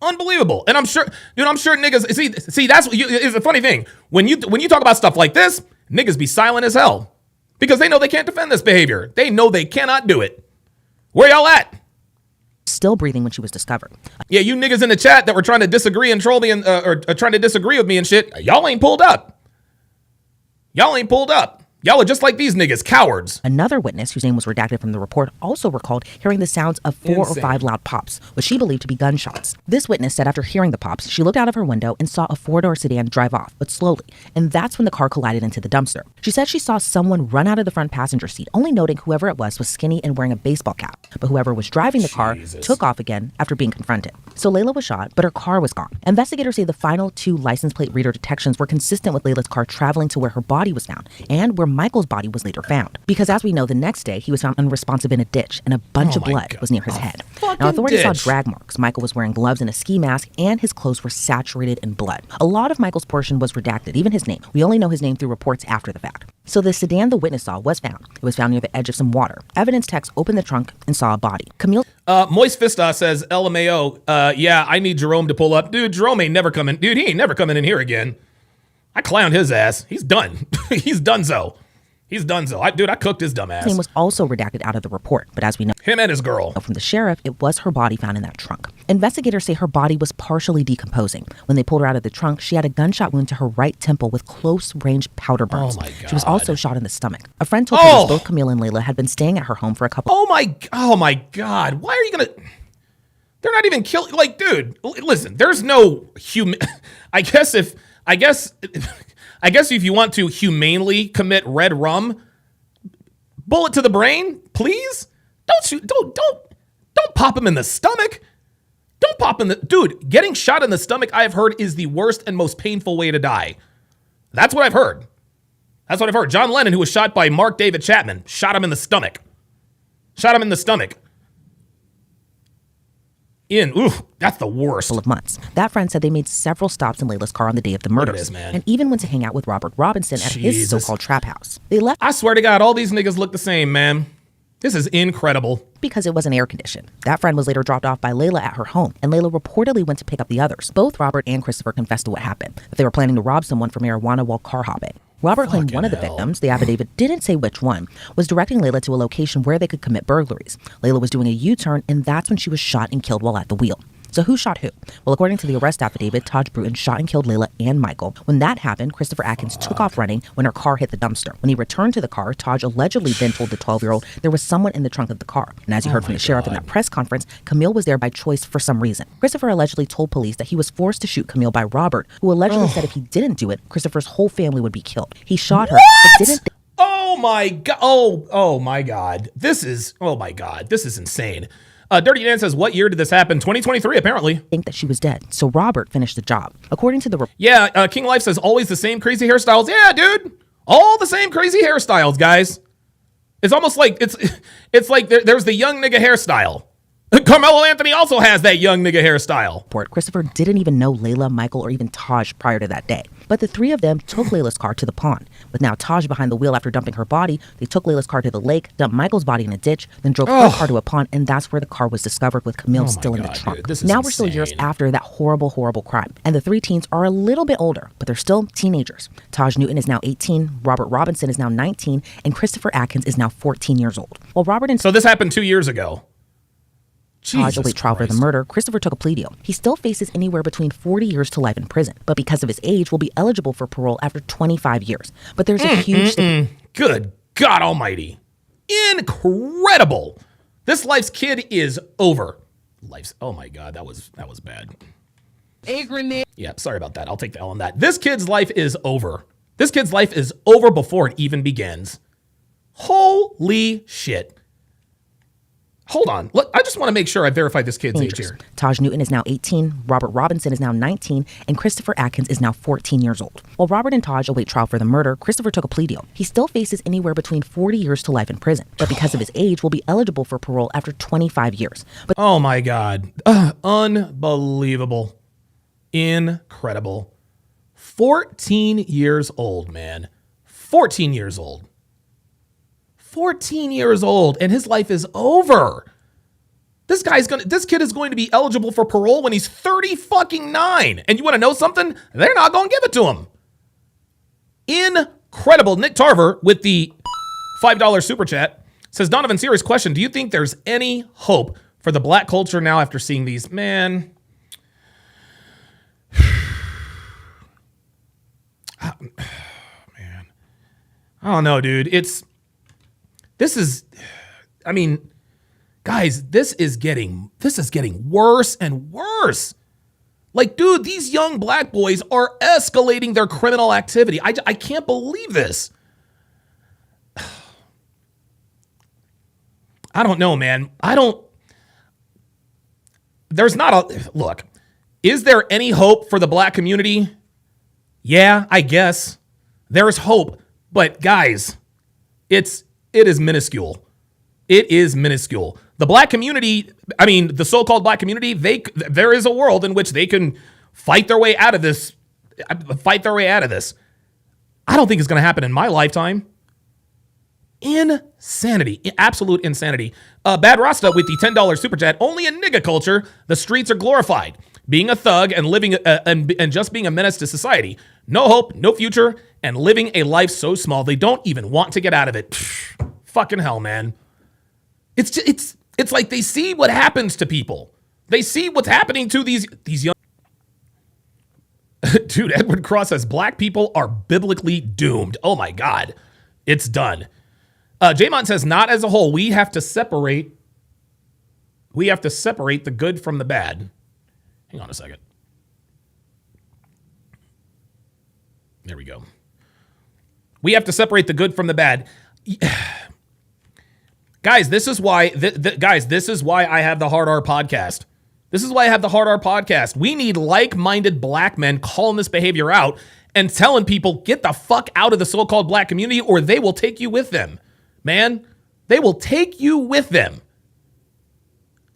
Unbelievable. And I'm sure niggas see that's what is a funny thing. When you talk about stuff like this, niggas be silent as hell because they know they can't defend this behavior. They know they cannot do it. Where y'all at? Still breathing when she was discovered. Yeah, you niggas in the chat that were trying to disagree and troll me and or trying to disagree with me and shit, y'all ain't pulled up. Y'all ain't pulled up. Y'all are just like these niggas, cowards. Another witness, whose name was redacted from the report, also recalled hearing the sounds of 4 or 5 loud pops, which she believed to be gunshots. This witness said after hearing the pops, she looked out of her window and saw a 4-door sedan drive off, but slowly, and that's when the car collided into the dumpster. She said she saw someone run out of the front passenger seat, only noting whoever it was skinny and wearing a baseball cap, but whoever was driving the car took off again after being confronted. So Layla was shot, but her car was gone. Investigators say the final 2 license plate reader detections were consistent with Layla's car traveling to where her body was found, and where Michael's body was later found. Because as we know, the next day, he was found unresponsive in a ditch, and a bunch of blood was near his head. Now, authorities saw drag marks. Michael was wearing gloves and a ski mask, and his clothes were saturated in blood. A lot of Michael's portion was redacted, even his name. We only know his name through reports after the fact. So the sedan the witness saw was found. It was found near the edge of some water. Evidence techs opened the trunk and saw a body. Camille... Moist Fista says, LMAO, yeah, I need Jerome to pull up. Dude, Jerome ain't never coming. Dude, he ain't never coming in here again. I clowned his ass. He's done. He's done so. He's done so. I cooked his dumb ass. His name was also redacted out of the report, but as we know, him and his girl. From the sheriff, it was her body found in that trunk. Investigators say her body was partially decomposing. When they pulled her out of the trunk, she had a gunshot wound to her right temple with close-range powder burns. Oh my God. She was also shot in the stomach. A friend told police both Camille and Layla had been staying at her home for a couple. Oh my God. Why are you gonna? They're not even killing. Like, dude, listen. There's no human. I guess if you want to humanely commit red rum, bullet to the brain, please. Don't pop him in the stomach. Don't pop in the dude. Getting shot in the stomach, I have heard, is the worst and most painful way to die. That's what I've heard. John Lennon, who was shot by Mark David Chapman, shot him in the stomach. That's the worst. Of months. That friend said they made several stops in Layla's car on the day of the murders, and even went to hang out with Robert Robinson at his so-called trap house. They left. I swear to God, all these niggas look the same, man. This is incredible. Because it wasn't air conditioned. That friend was later dropped off by Layla at her home, and Layla reportedly went to pick up the others. Both Robert and Christopher confessed to what happened, that they were planning to rob someone for marijuana while car hopping. Robert claimed one of the victims, the affidavit didn't say which one, was directing Layla to a location where they could commit burglaries. Layla was doing a U-turn, and that's when she was shot and killed while at the wheel. So who shot who? Well, according to the arrest affidavit, Taj Bruton shot and killed Layla and Michael. When that happened, Christopher Atkins took off running when her car hit the dumpster. When he returned to the car, Taj allegedly then told the 12-year-old there was someone in the trunk of the car. And as you heard from the sheriff in that press conference, Camille was there by choice for some reason. Christopher allegedly told police that he was forced to shoot Camille by Robert, who allegedly said if he didn't do it, Christopher's whole family would be killed. He shot her, but didn't... Oh my God. Oh my God. This is insane. Dirty Dan says, what year did this happen? 2023, apparently. Think that she was dead, so Robert finished the job. According to the... King Life says, always the same crazy hairstyles. Yeah, dude. All the same crazy hairstyles, guys. It's almost like, it's like there's the young nigga hairstyle. Carmelo Anthony also has that young nigga hairstyle. Christopher didn't even know Layla, Michael, or even Taj prior to that day. But the three of them took Layla's car to the pond. With now Taj behind the wheel after dumping her body, they took Layla's car to the lake, dumped Michael's body in a ditch, then drove her car to a pond, and that's where the car was discovered with Camille still in the trunk. Dude, now we're still years after that horrible, horrible crime. And the 3 teens are a little bit older, but they're still teenagers. Taj Newton is now 18, Robert Robinson is now 19, and Christopher Atkins is now 14 years old. While Robert and... So this happened 2 years ago. Taj await trial for the murder, Christopher took a plea deal. He still faces anywhere between 40 years to life in prison, but because of his age, will be eligible for parole after 25 years. But there's a huge... Good God almighty. Incredible. This life's kid is over. Oh my God, that was bad. Yeah, sorry about that. I'll take the L on that. This kid's life is over. This kid's life is over before it even begins. Holy shit. Hold on. Look, I just want to make sure I verify this kid's age here. Taj Newton is now 18, Robert Robinson is now 19, and Christopher Atkins is now 14 years old. While Robert and Taj await trial for the murder, Christopher took a plea deal. He still faces anywhere between 40 years to life in prison, but because of his age, will be eligible for parole after 25 years. But oh my God. Unbelievable. Incredible. 14 years old, man. 14 years old. 14 years old, and his life is over. This kid is going to be eligible for parole when he's 30-fucking-9. And you want to know something? They're not going to give it to him. Incredible. Nick Tarver with the $5 super chat says, Donovan, serious question. Do you think there's any hope for the black culture now after seeing these? Man. Man. I don't know, dude. Guys, this is getting worse and worse. Like, dude, these young black boys are escalating their criminal activity. I can't believe this. I don't know, man. Look, is there any hope for the black community? Yeah, I guess. There's hope. But guys, it is minuscule. It is minuscule. The black community, the so-called black community, there is a world in which they can fight their way out of this. I don't think it's going to happen in my lifetime. Insanity. Absolute insanity. Bad Rasta with the $10 super chat. Only in nigga culture, the streets are glorified. Being a thug and living and just being a menace to society. No hope, no future, and living a life so small they don't even want to get out of it. Pfft, fucking hell, man. It's like they see what happens to people. They see what's happening to these young. Dude, Edward Cross says black people are biblically doomed. Oh my God. It's done. Jamon says not as a whole. We have to separate the good from the bad. Hang on a second. There we go. We have to separate the good from the bad. Guys, this is why I have the Hard R podcast. This is why I have the Hard R podcast. We need like-minded black men calling this behavior out and telling people, get the fuck out of the so-called black community or they will take you with them. Man, they will take you with them.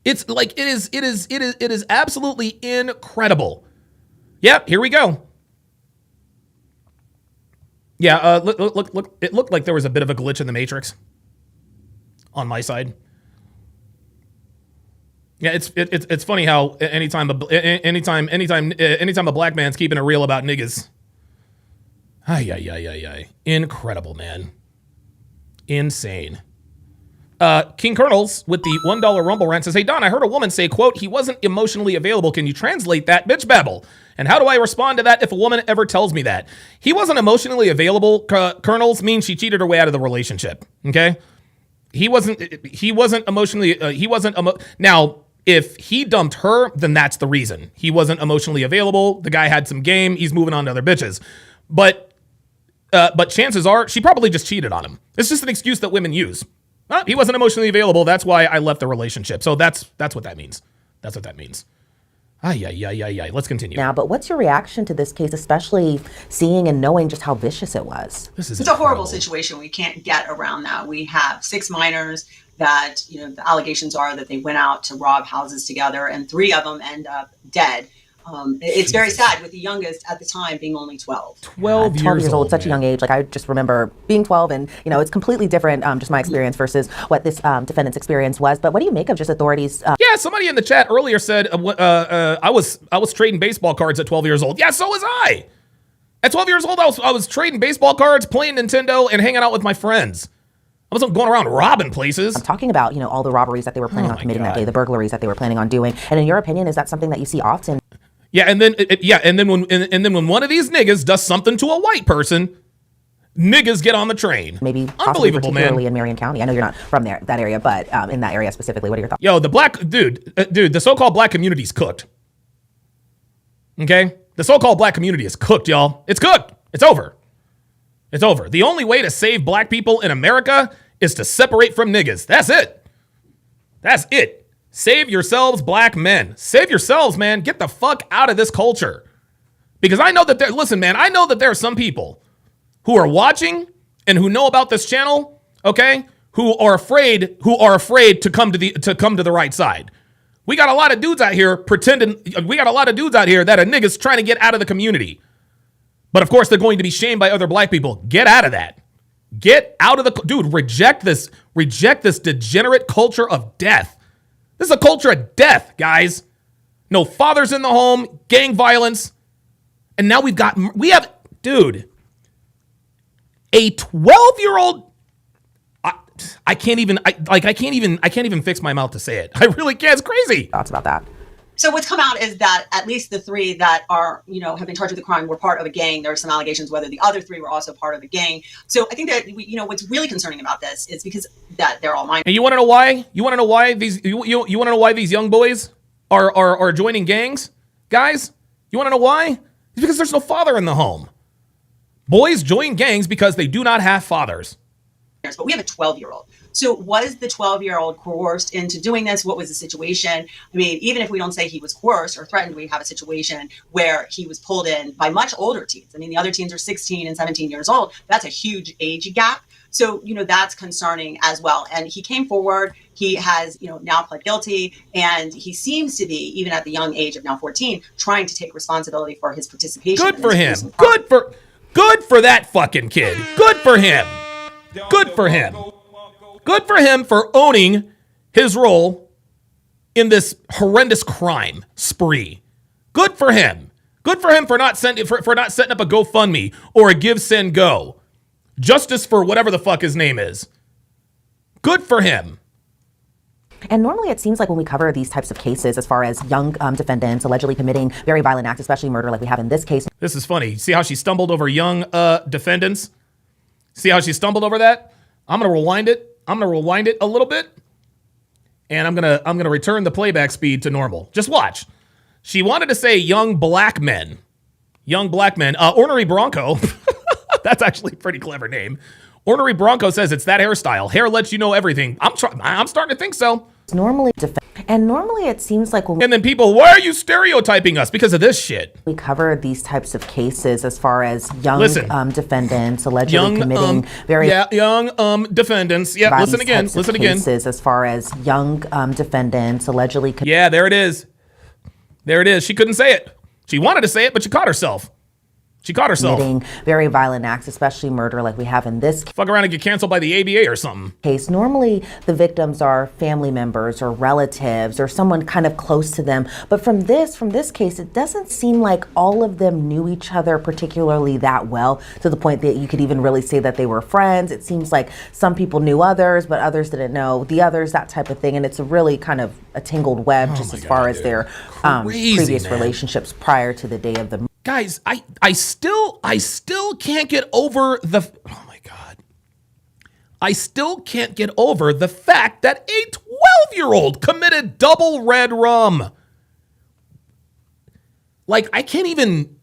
It's like, it is absolutely incredible. Yep, here we go. Yeah, look, it looked like there was a bit of a glitch in the Matrix on my side. Yeah, it's funny how anytime a black man's keeping it real about niggas. Ay. Incredible, man. Insane. King Colonels with the $1 Rumble rant says, hey, Don, I heard a woman say, quote, he wasn't emotionally available. Can you translate that? Bitch babble. And how do I respond to that if a woman ever tells me that? He wasn't emotionally available, Colonels, means she cheated her way out of the relationship. Okay? He wasn't emotionally, now, if he dumped her, then that's the reason. He wasn't emotionally available. The guy had some game. He's moving on to other bitches. But chances are she probably just cheated on him. It's just an excuse that women use. He wasn't emotionally available. That's why I left the relationship. So that's what that means. That's what that means. Ay. Let's continue. Now, but what's your reaction to this case, especially seeing and knowing just how vicious it was? It's a horrible situation. We can't get around that. We have 6 minors that, the allegations are that they went out to rob houses together and 3 of them end up dead. It's very sad with the youngest at the time being only 12. 12 years old, such a young age. Like, I just remember being 12 and, it's completely different, just my experience versus what this defendant's experience was. But what do you make of just authorities? Yeah, somebody in the chat earlier said, I was trading baseball cards at 12 years old. Yeah, so was I. At 12 years old, I was trading baseball cards, playing Nintendo, and hanging out with my friends. I wasn't going around robbing places. I'm talking about, all the robberies that they were planning on committing that day, the burglaries that they were planning on doing. And in your opinion, is that something that you see often? Yeah, and then when one of these niggas does something to a white person, niggas get on the train. Maybe unbelievable, particularly man. in Marion County. I know you're not from that area, but in that area specifically, what are your thoughts? Yo, the black dude, the so-called black community is cooked. Okay, the so-called black community is cooked, y'all. It's cooked. It's over. It's over. The only way to save black people in America is to separate from niggas. That's it. That's it. Save yourselves, black men. Save yourselves, man. Get the fuck out of this culture. Because I know that I know that there are some people who are watching and who know about this channel, okay, who are afraid to come to the right side. We got a lot of dudes out here that are niggas trying to get out of the community. But of course, they're going to be shamed by other black people. Get out of that. Get out of reject this degenerate culture of death. This is a culture of death, guys. No fathers in the home, gang violence. And now we have, dude, a 12-year-old. I can't even fix my mouth to say it. I really can't. It's crazy. Thoughts about that? So what's come out is that at least the 3 that are, have been charged with the crime were part of a gang. There are some allegations whether the other 3 were also part of a gang. So I think that, what's really concerning about this is because that they're all minors. And you want to know why? You want to know why these want to know why these young boys are joining gangs? Guys, you want to know why? It's because there's no father in the home. Boys join gangs because they do not have fathers. But we have a 12-year-old. So was the 12-year-old coerced into doing this? What was the situation? I mean, even if we don't say he was coerced or threatened, we have a situation where he was pulled in by much older teens. I mean, the other teens are 16 and 17 years old. That's a huge age gap. So, that's concerning as well. And he came forward. He has, now pled guilty. And he seems to be, even at the young age of now 14, trying to take responsibility for his participation. Good for him. Good for that fucking kid. Good for him. Good for him. Good for him for owning his role in this horrendous crime spree. Good for him. Good for him for not setting up a GoFundMe or a Give, Send, Go. Justice for whatever the fuck his name is. Good for him. And normally it seems like when we cover these types of cases, as far as young defendants allegedly committing very violent acts, especially murder like we have in this case. This is funny. See how she stumbled over young defendants? See how she stumbled over that? I'm going to rewind it. I'm going to rewind it a little bit. And I'm going to return the playback speed to normal. Just watch. She wanted to say young black men. Young black men. Ornery Bronco. That's actually a pretty clever name. Ornery Bronco says it's that hairstyle. Hair lets you know everything. I'm starting to think so. Normally it seems like when and then people, why are you stereotyping us? Because of this shit. We cover these types of cases as far as young defendants allegedly committing young defendants. Yeah, listen again. Listen again. As far as young defendants allegedly. Yeah, there it is. There it is. She couldn't say it. She wanted to say it, but she caught herself. She caught herself. Committing very violent acts, especially murder like we have in this case. Fuck around and get canceled by the ABA or something. Case. Normally the victims are family members or relatives or someone kind of close to them. But from this case, it doesn't seem like all of them knew each other particularly that well, to the point that you could even really say that they were friends. It seems like some people knew others, but others didn't know the others, that type of thing. And it's a really kind of a tangled web as far as their previous relationships prior to the day of the. Guys, I still can't get over the, oh my God. I still can't get over the fact that a 12-year-old committed double red rum. Like, I can't even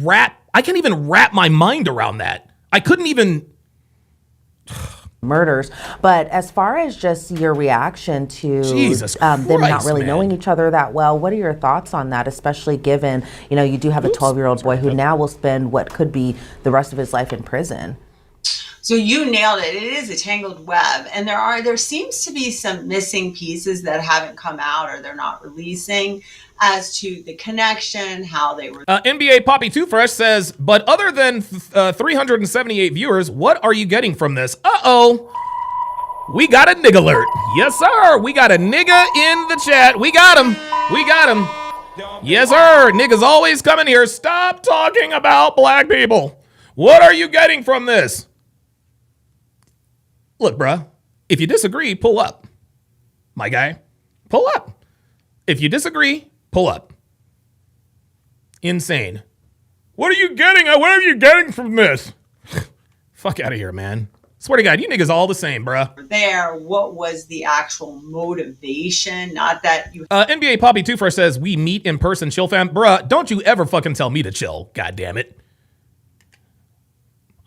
wrap my mind around that. I couldn't even. Murders. But as far as just your reaction to them not really knowing each other that well, what are your thoughts on that, especially given, you do have a 12-year-old boy who now will spend what could be the rest of his life in prison? So you nailed it. It is a tangled web. And there seems to be some missing pieces that haven't come out or they're not releasing as to the connection, how they were. NBA Poppy Too Fresh says, but other than 378 viewers, what are you getting from this? Uh-oh. We got a nigga alert. Yes, sir. We got a nigga in the chat. We got him. We got him. Yes, sir. Niggas always coming here. Stop talking about black people. What are you getting from this? Look, bruh, if you disagree, pull up. My guy, pull up. If you disagree, pull up. Insane. What are you getting? What are you getting from this? Fuck out of here, man. Swear to God, you niggas all the same, bruh. There, what was the actual motivation? Not that you. NBA Poppy Too Fresh says, we meet in person, chill fam. Bruh, don't you ever fucking tell me to chill. God damn it.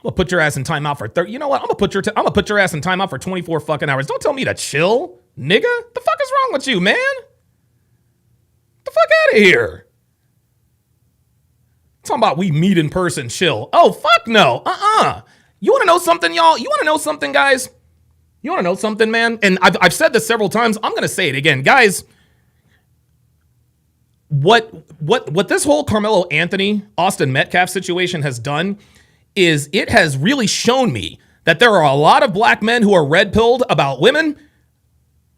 I'm gonna put your ass in timeout for 30. You know what? I'm gonna put your ass in timeout for 24 fucking hours. Don't tell me to chill, nigga. The fuck is wrong with you, man? The fuck out of here. Talking about we meet in person, chill. Oh, fuck no. You want to know something, y'all? You want to know something, guys? You want to know something, man? And I've said this several times. I'm going to say it again. Guys, what this whole Carmelo Anthony, Austin Metcalf situation has done is it has really shown me that there are a lot of black men who are red-pilled about women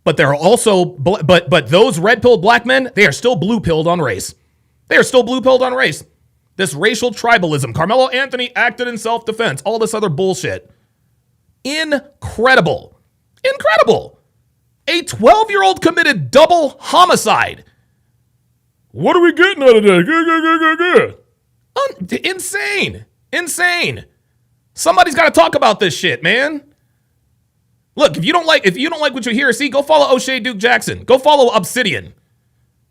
But there are also, but those red-pilled black men, they are still blue-pilled on race. They are still blue-pilled on race. This racial tribalism. Carmelo Anthony acted in self-defense. All this other bullshit. Incredible. Incredible. A 12-year-old committed double homicide. What are we getting out of that? Insane. Insane. Somebody's got to talk about this shit, man. Look, if you don't like what you hear or see, go follow O'Shea Duke Jackson. Go follow Obsidian.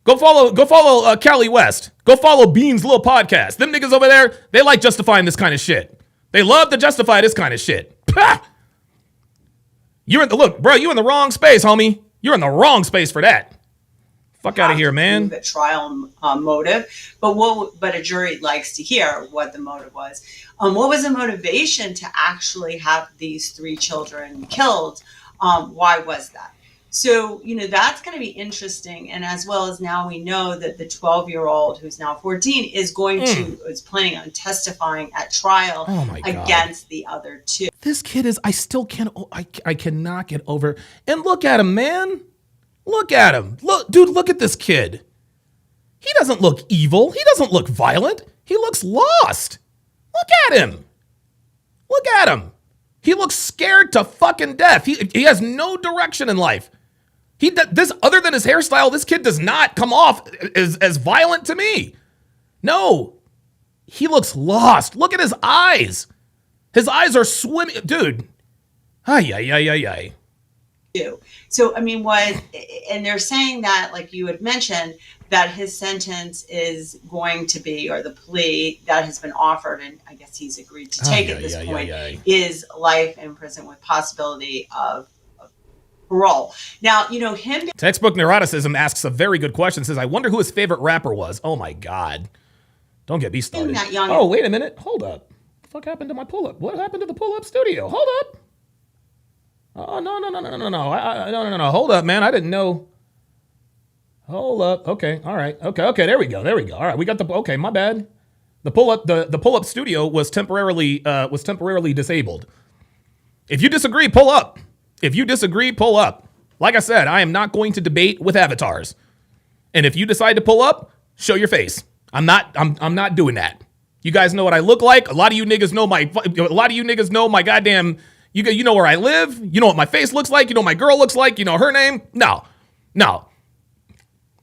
Go follow Cali West. Go follow Bean's little podcast. Them niggas over there, they like justifying this kind of shit. They love to justify this kind of shit. Pah! You in the wrong space, homie. You're in the wrong space for that. Fuck out of here, man. The trial motive, but a jury likes to hear what the motive was. What was the motivation to actually have these 3 children killed? Why was that? So, that's going to be interesting. And as well as now we know that the 12-year-old who's now 14 is planning on testifying at trial against the other 2. This kid is, I cannot get over. And look at him, man. Look at him. Look at this kid. He doesn't look evil. He doesn't look violent. He looks lost. Look at him. Look at him. He looks scared to fucking death. He has no direction in life. Other than his hairstyle, this kid does not come off as violent to me. No. He looks lost. Look at his eyes. His eyes are swimming. Dude. Ay. So, and they're saying that, like you had mentioned, that his sentence is going to be, or the plea that has been offered, and I guess he's agreed to take at this point, is life in prison with possibility of parole. Now, him... Textbook Neuroticism asks a very good question, says, I wonder who his favorite rapper was. Oh my God. Don't get me started. Oh, wait a minute. Hold up. What the fuck happened to my pull-up? What happened to the pull-up studio? Hold up. Oh, no. No. Hold up, man. I didn't know. Hold up. Okay. All right. Okay. There we go. All right. We got okay. My bad. The pull-up studio was temporarily disabled. If you disagree, pull up. Pull up. Like I said, I am not going to debate with avatars. And if you decide to pull up, show your face. I'm not doing that. You guys know what I look like. A lot of you niggas know my goddamn. You know where I live. You know what my face looks like. You know what my girl looks like. You know her name. No.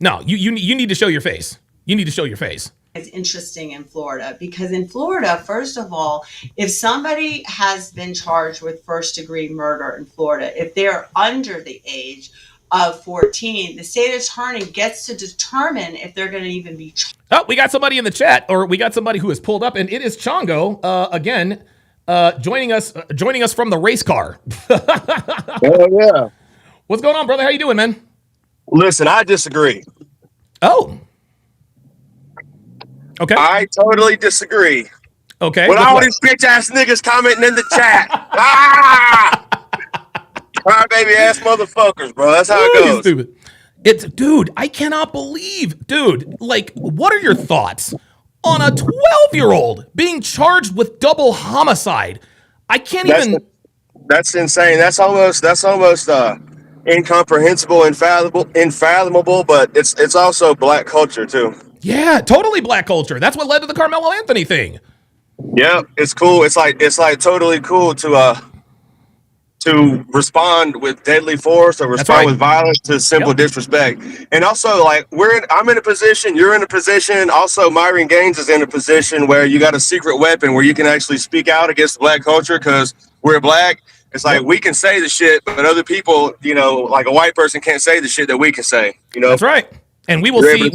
You need to show your face. It's interesting in Florida because in Florida, first of all, if somebody has been charged with first-degree murder in Florida, if they're under the age of 14, the state attorney gets to determine if they're going to even be charged. Oh, we got somebody in the chat, or we got somebody who has pulled up, and it is Chongo again. Joining us from the race car. Hell yeah. What's going on, brother? How you doing, man? Listen, I disagree. Oh. Okay. I totally disagree. Okay. With all these bitch ass niggas commenting in the chat. Cry baby ass motherfuckers, bro. That's how it goes. Stupid. Dude, I cannot believe, like, what are your thoughts on a 12-year-old being charged with double homicide? I can't even. That's insane. That's almost incomprehensible, unfathomable, but it's also black culture too. Yeah, totally black culture. That's what led to the Carmelo Anthony thing. Yeah, it's cool. It's like totally cool to respond with deadly force or respond with violence to simple disrespect. And also, like, I'm in a position, you're in a position. Also, Myron Gaines is in a position where you got a secret weapon where you can actually speak out against black culture because we're black. It's like we can say the shit, but other people, like a white person can't say the shit that we can say. That's right. And we will see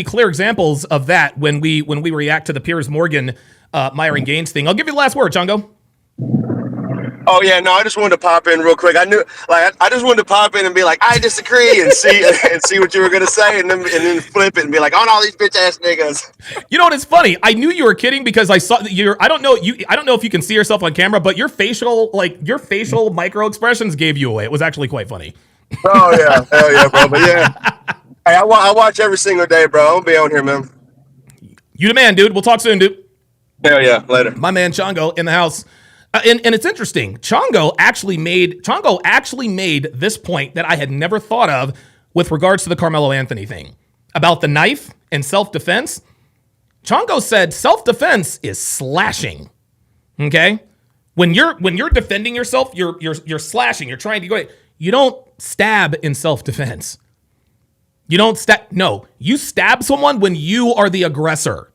clear examples of that when we react to the Piers Morgan Myron Gaines thing. I'll give you the last word, Chongo. Oh yeah, no, I just wanted to pop in real quick. I just wanted to pop in and be like, I disagree, and see what you were gonna say, and then flip it and be like, on all these bitch ass niggas. You know what? It's funny. I knew you were kidding because I saw I don't know if you can see yourself on camera, but your facial micro expressions gave you away. It was actually quite funny. Oh yeah, hell yeah, bro. But yeah, hey, I watch every single day, bro. I'll be on here, man. You the man, dude. We'll talk soon, dude. Hell yeah, later. My man Chongo in the house. And it's interesting. Chongo actually made this point that I had never thought of with regards to the Carmelo Anthony thing about the knife and self-defense. Chongo said self-defense is slashing. Okay? When you're defending yourself, you're slashing. You're trying to go. You don't stab in self-defense. You don't stab. No, you stab someone when you are the aggressor.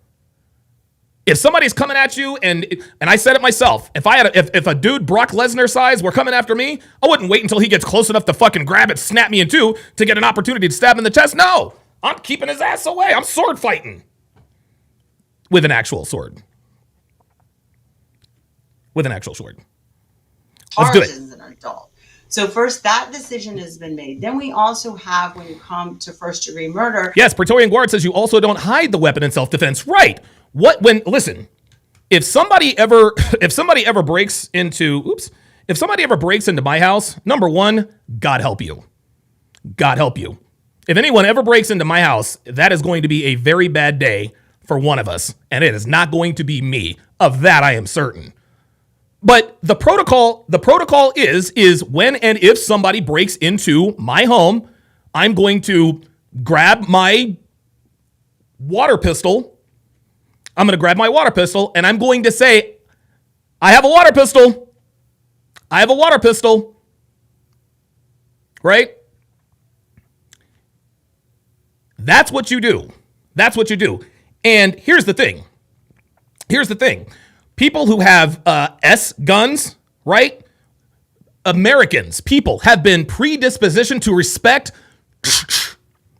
If somebody's coming at you, and I said it myself, if a dude Brock Lesnar size were coming after me, I wouldn't wait until he gets close enough to fucking grab it, snap me in two to get an opportunity to stab him in the chest. No, I'm keeping his ass away. I'm sword fighting with an actual sword. With an actual sword. Let's do it. As an adult. So first, that decision has been made. Then we also have, when you come to first-degree murder. Yes, Praetorian Guard says you also don't hide the weapon in self-defense. Right. Listen, if somebody ever breaks into my house, number one, God help you. God help you. If anyone ever breaks into my house, that is going to be a very bad day for one of us, and it is not going to be me. Of that I am certain. But the protocol is when and if somebody breaks into my home, I'm going to grab my water pistol. I'm going to grab my water pistol and I'm going to say, I have a water pistol. I have a water pistol. Right? That's what you do. That's what you do. And here's the thing. People who have S guns, right? Americans, people have been predispositioned to respect.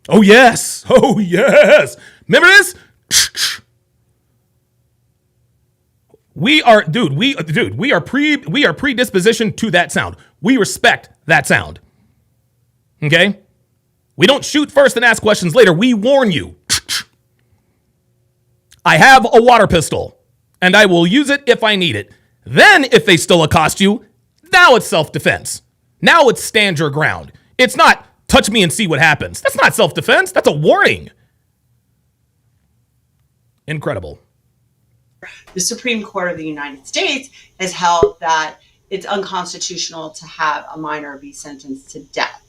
Oh, yes. Oh, yes. Remember this? We are predispositioned to that sound. We respect that sound. Okay? We don't shoot first and ask questions later. We warn you. I have a water pistol and I will use it if I need it. Then if they still accost you, now it's self-defense. Now it's stand your ground. It's not touch me and see what happens. That's not self-defense. That's a warning. Incredible. The Supreme Court of the United States has held that it's unconstitutional to have a minor be sentenced to death.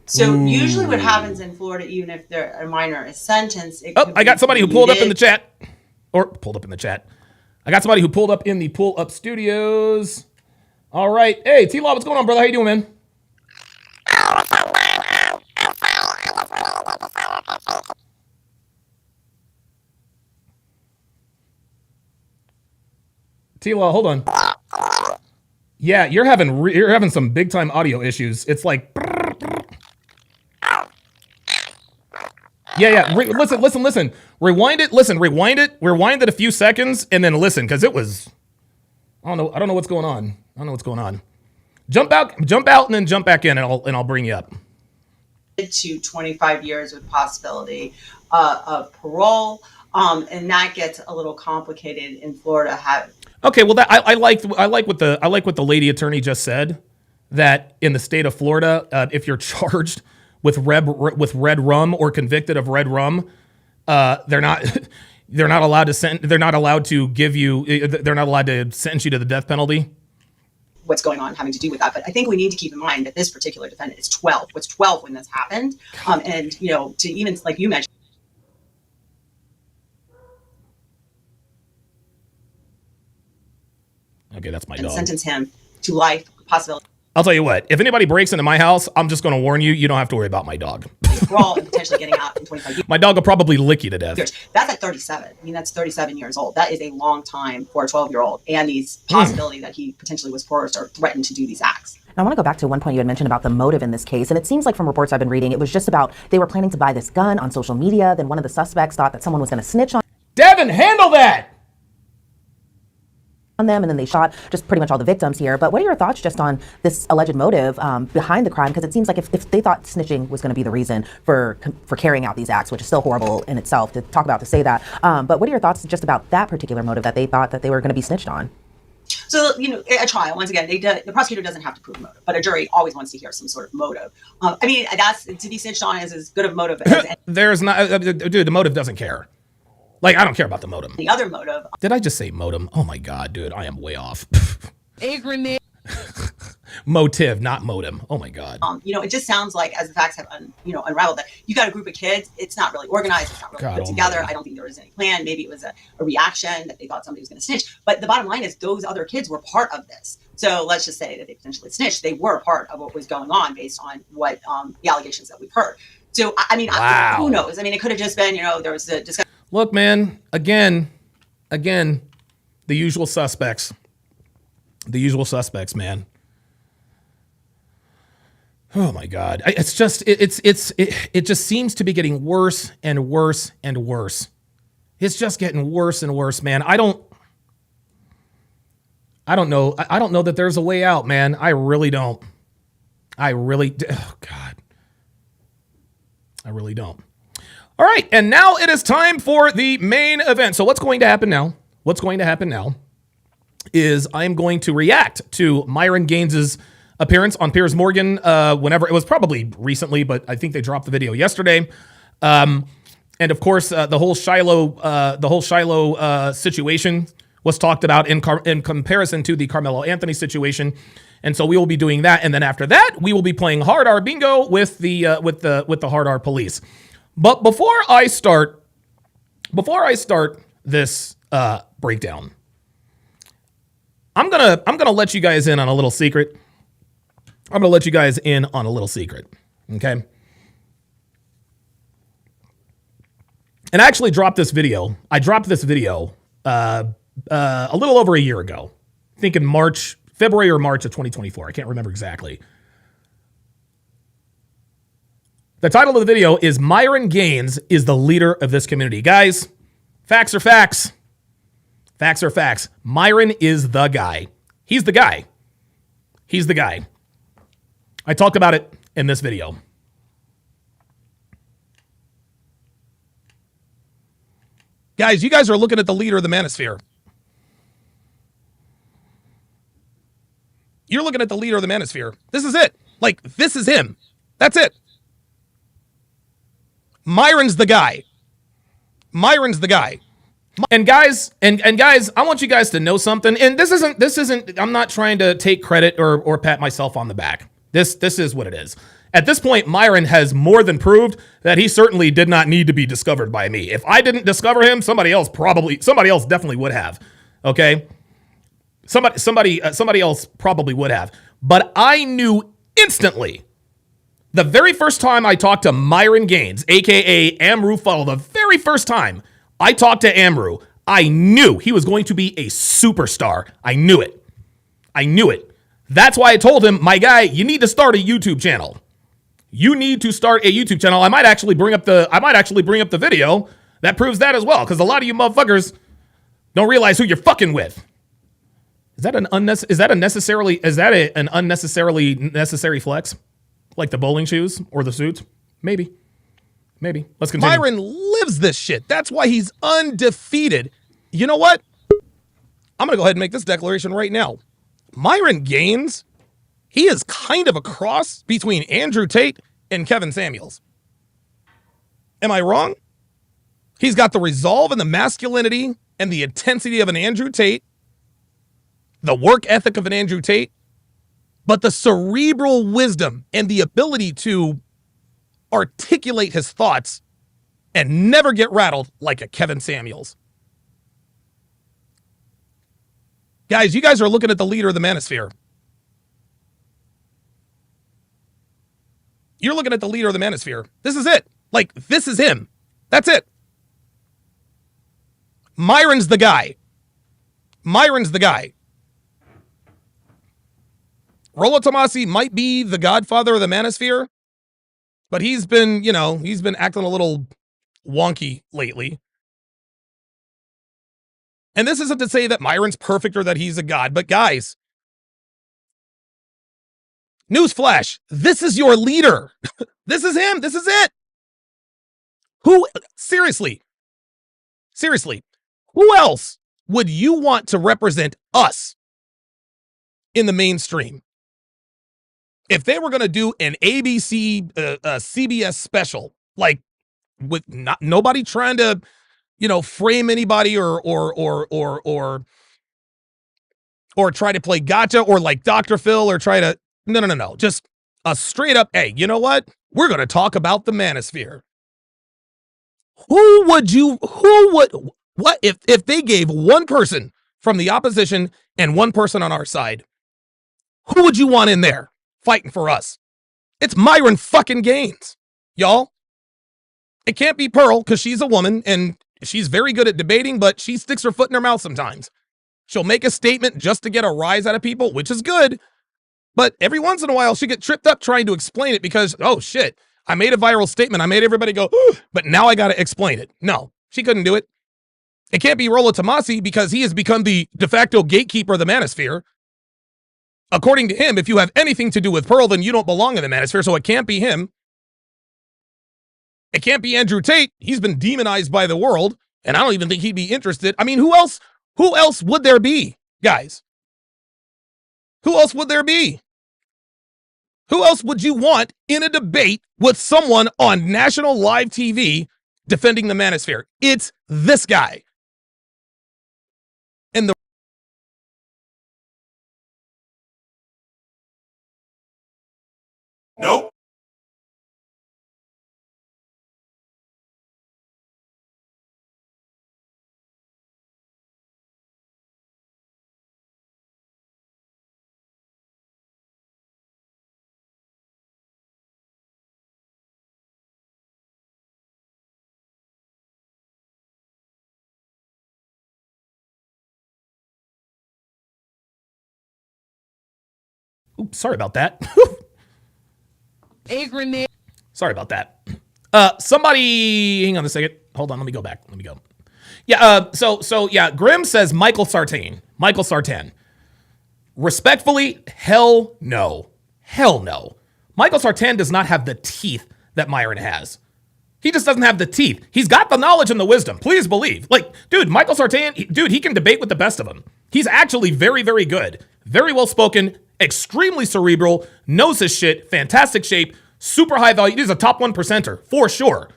So usually what happens in Florida, even if a minor is sentenced... I got somebody who pulled up in the chat. I got somebody who pulled up in the pull-up studios. All right. Hey, T-Law, what's going on, brother? How you doing, man? T-Law, hold on. Yeah, you're having some big time audio issues. It's like, yeah. Listen. Rewind it a few seconds, and then listen, because it was. I don't know what's going on. Jump out, and then jump back in, and I'll bring you up. To 25 years with possibility of parole, and that gets a little complicated in Florida. Okay, well, I like what the lady attorney just said, that in the state of Florida, if you're charged with red rum or convicted of red rum, they're not allowed to sentence you to the death penalty. What's going on having to do with that, but I think we need to keep in mind that this particular defendant is 12. Was 12 when this happened, and to even like you mentioned. Okay, that's my dog. Sentence him to life, possibility. I'll tell you what, if anybody breaks into my house, I'm just going to warn you, you don't have to worry about my dog. Parole and potentially getting out in 25 years. My dog will probably lick you to death. That's at 37. I mean, that's 37 years old. That is a long time for a 12-year-old, and the possibility that he potentially was forced or threatened to do these acts. I want to go back to one point you had mentioned about the motive in this case. And it seems like from reports I've been reading, it was just about they were planning to buy this gun on social media. Then one of the suspects thought that someone was going to snitch on Devin, handle that! on them, and then they shot just pretty much all the victims here. But what are your thoughts just on this alleged motive behind the crime? Because it seems like if they thought snitching was going to be the reason for carrying out these acts, which is still horrible in itself to talk about, to say that. But what are your thoughts just about that particular motive that they thought that they were going to be snitched on? So, a trial, once again, the prosecutor doesn't have to prove a motive, but a jury always wants to hear some sort of motive. I mean, that's to be snitched on is as good of motive as There's not, dude, the motive doesn't care. Like, I don't care about the modem. The other motive. Did I just say modem? Oh my God, dude, I am way off. A grenade. Motive, not modem. Oh my God. It just sounds like, as the facts have unraveled, that you got a group of kids. It's not really organized. It's not really put together. I don't think there was any plan. Maybe it was a reaction that they thought somebody was going to snitch. But the bottom line is those other kids were part of this. So let's just say that they potentially snitched. They were part of what was going on based on what the allegations that we've heard. So, who knows? I mean, it could have just been, there was a discussion. Look, man, again, the usual suspects. The usual suspects, man. Oh my God. It's just, it just seems to be getting worse and worse and worse. It's just getting worse and worse, man. I don't know. I don't know that there's a way out, man. I really don't. Oh God. I really don't. All right. And now it is time for the main event. So what's going to happen now? What's going to happen now is I'm going to react to Myron Gaines's appearance on Piers Morgan whenever it was, probably recently, but I think they dropped the video yesterday. And of course, the whole Shiloh situation was talked about in comparison to the Carmelo Anthony situation. And so we will be doing that. And then after that, we will be playing Hard R Bingo with the Hard R Police. But before I start this breakdown, I'm gonna let you guys in on a little secret. I'm going to let you guys in on a little secret, okay? And I actually dropped this video. I dropped this video a little over a year ago. I think in February or March of 2024. I can't remember exactly. The title of the video is Myron Gaines is the leader of this community. Guys, facts are facts. Facts are facts. Myron is the guy. He's the guy. He's the guy. I talked about it in this video. Guys, you guys are looking at the leader of the manosphere. You're looking at the leader of the manosphere. This is it. Like, this is him. That's it. Myron's the guy. Myron's the guy. And guys, I want you guys to know something. And this isn't, I'm not trying to take credit or pat myself on the back. This is what it is. At this point, Myron has more than proved that he certainly did not need to be discovered by me. If I didn't discover him, somebody else definitely would have. Okay? Somebody else probably would have. But I knew instantly, the very first time I talked to Myron Gaines, aka Amru Fuddle, the very first time I talked to Amru, I knew he was going to be a superstar. I knew it. I knew it. That's why I told him, my guy, you need to start a YouTube channel. You need to start a YouTube channel. I might actually bring up the video that proves that as well, because a lot of you motherfuckers don't realize who you're fucking with. Is that an unnecessarily necessary flex? Like the bowling shoes or the suits? Maybe. Let's continue. Myron lives this shit. That's why he's undefeated. You know what? I'm going to go ahead and make this declaration right now. Myron Gaines, he is kind of a cross between Andrew Tate and Kevin Samuels. Am I wrong? He's got the resolve and the masculinity and the intensity of an Andrew Tate, the work ethic of an Andrew Tate, but the cerebral wisdom and the ability to articulate his thoughts and never get rattled like a Kevin Samuels. Guys, you guys are looking at the leader of the manosphere. You're looking at the leader of the manosphere. This is it. Like, this is him. That's it. Myron's the guy. Myron's the guy. Rollo Tomasi might be the godfather of the manosphere, but he's been acting a little wonky lately. And this isn't to say that Myron's perfect or that he's a god, but guys, newsflash, this is your leader. This is him. This is it. Seriously, who else would you want to represent us in the mainstream? If they were going to do an ABC, CBS special, like with nobody trying to, frame anybody or or try to play gotcha or like Dr. Phil or try to, no. Just a straight up, hey, you know what? We're going to talk about the manosphere. What if they gave one person from the opposition and one person on our side? Who would you want in there fighting for us? It's Myron fucking Gaines, y'all. It can't be Pearl because she's a woman and she's very good at debating, but she sticks her foot in her mouth sometimes. She'll make a statement just to get a rise out of people, which is good. But every once in a while, she get tripped up trying to explain it because, oh shit, I made a viral statement. I made everybody go, but now I got to explain it. No, she couldn't do it. It can't be Rollo Tomasi because he has become the de facto gatekeeper of the manosphere. According to him, if you have anything to do with Pearl, then you don't belong in the manosphere, so it can't be him. It can't be Andrew Tate. He's been demonized by the world, and I don't even think he'd be interested. I mean, who else would there be, guys? Who else would there be? Who else would you want in a debate with someone on national live TV defending the manosphere? It's this guy. And the Nope. Oops, sorry about that. Sorry about that. Somebody, hang on a second. Hold on, let me go back. Let me go. Yeah, so Grim says Michael Sartain. Respectfully, hell no. Hell no. Michael Sartain does not have the teeth that Myron has. He just doesn't have the teeth. He's got the knowledge and the wisdom. Please believe. Like, dude, Michael Sartain, he can debate with the best of them. He's actually very, very good. Very well spoken, extremely cerebral, knows his shit, fantastic shape, super high value. He's a top 1%er, for sure.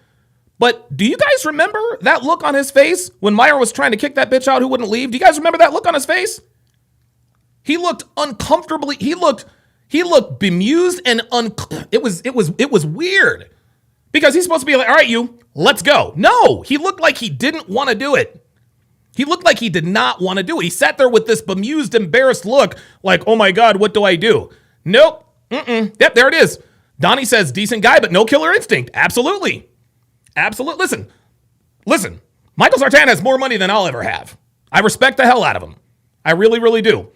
But do you guys remember that look on his face when Myron was trying to kick that bitch out who wouldn't leave? Do you guys remember that look on his face? He looked uncomfortably, he looked bemused and it was weird. Because he's supposed to be like, all right, you, let's go. No, he looked like he didn't want to do it. He looked like he did not want to do it. He sat there with this bemused, embarrassed look like, oh my God, what do I do? Nope. Yep, there it is. Donnie says, decent guy, but no killer instinct. Absolutely. Listen. Michael Sartain has more money than I'll ever have. I respect the hell out of him. I really, really do.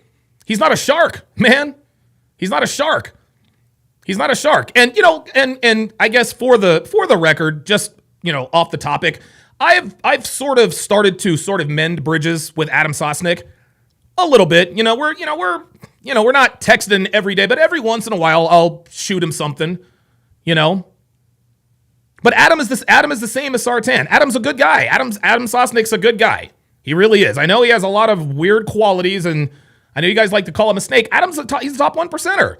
He's not a shark, man. He's not a shark. And, and I guess for the record, just, off the topic, I've sort of started to mend bridges with Adam Sosnick a little bit. We're not texting every day, but every once in a while I'll shoot him something, But Adam is the same as Sartain. Adam's a good guy. Adam Sosnick's a good guy. He really is. I know he has a lot of weird qualities, and I know you guys like to call him a snake. He's a top 1%er.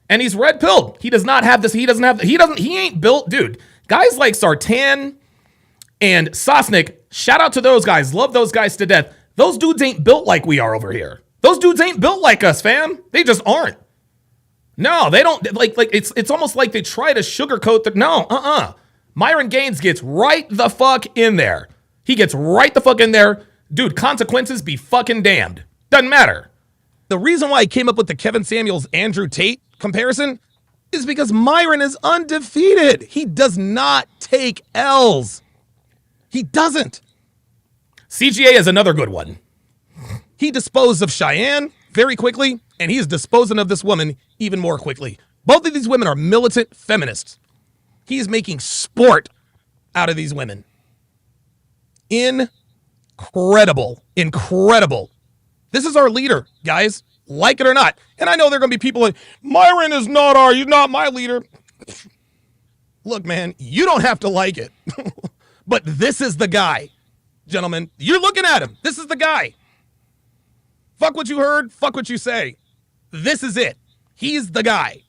And he's red pilled. He does not have this. He ain't built, dude. Guys like Sartain and Sosnick, shout out to those guys. Love those guys to death. Those dudes ain't built like we are over here. Those dudes ain't built like us, fam. They just aren't. No, they don't. Like it's almost like they try to sugarcoat the. No, Myron Gaines gets right the fuck in there. He gets right the fuck in there. Dude, consequences be fucking damned. Doesn't matter. The reason why I came up with the Kevin Samuels Andrew Tate comparison is because Myron is undefeated. He does not take L's. He doesn't. CGA is another good one. He disposed of Cheyenne very quickly, and he is disposing of this woman even more quickly. Both of these women are militant feminists. He is making sport out of these women. Incredible. This is our leader, guys. Like it or not. And I know there are going to be people like, Myron is he's not my leader. Look, man, you don't have to like it. But this is the guy, gentlemen. You're looking at him. This is the guy. Fuck what you heard. Fuck what you say. This is it. He's the guy.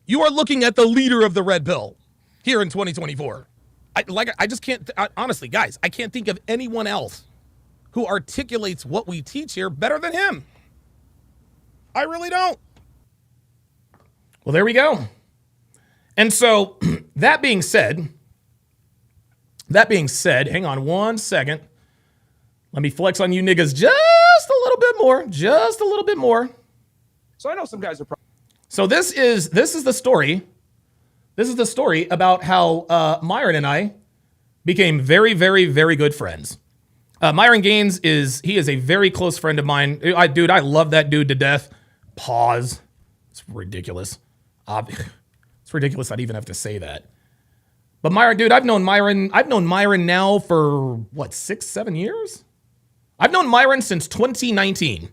You are looking at the leader of the red pill here in 2024. I just can't, honestly, guys, I can't think of anyone else who articulates what we teach here better than him. I really don't. Well, there we go. And so that being said, hang on one second. Let me flex on you niggas just a little bit more. So I know some guys are. So this is the story. This is the story about how Myron and I became very, very, very good friends. Myron Gaines is a very close friend of mine. I love that dude to death. Pause. It's ridiculous. It's ridiculous I'd even have to say that. But Myron, dude, I've known Myron now for what, 6-7 years? I've known Myron since 2019.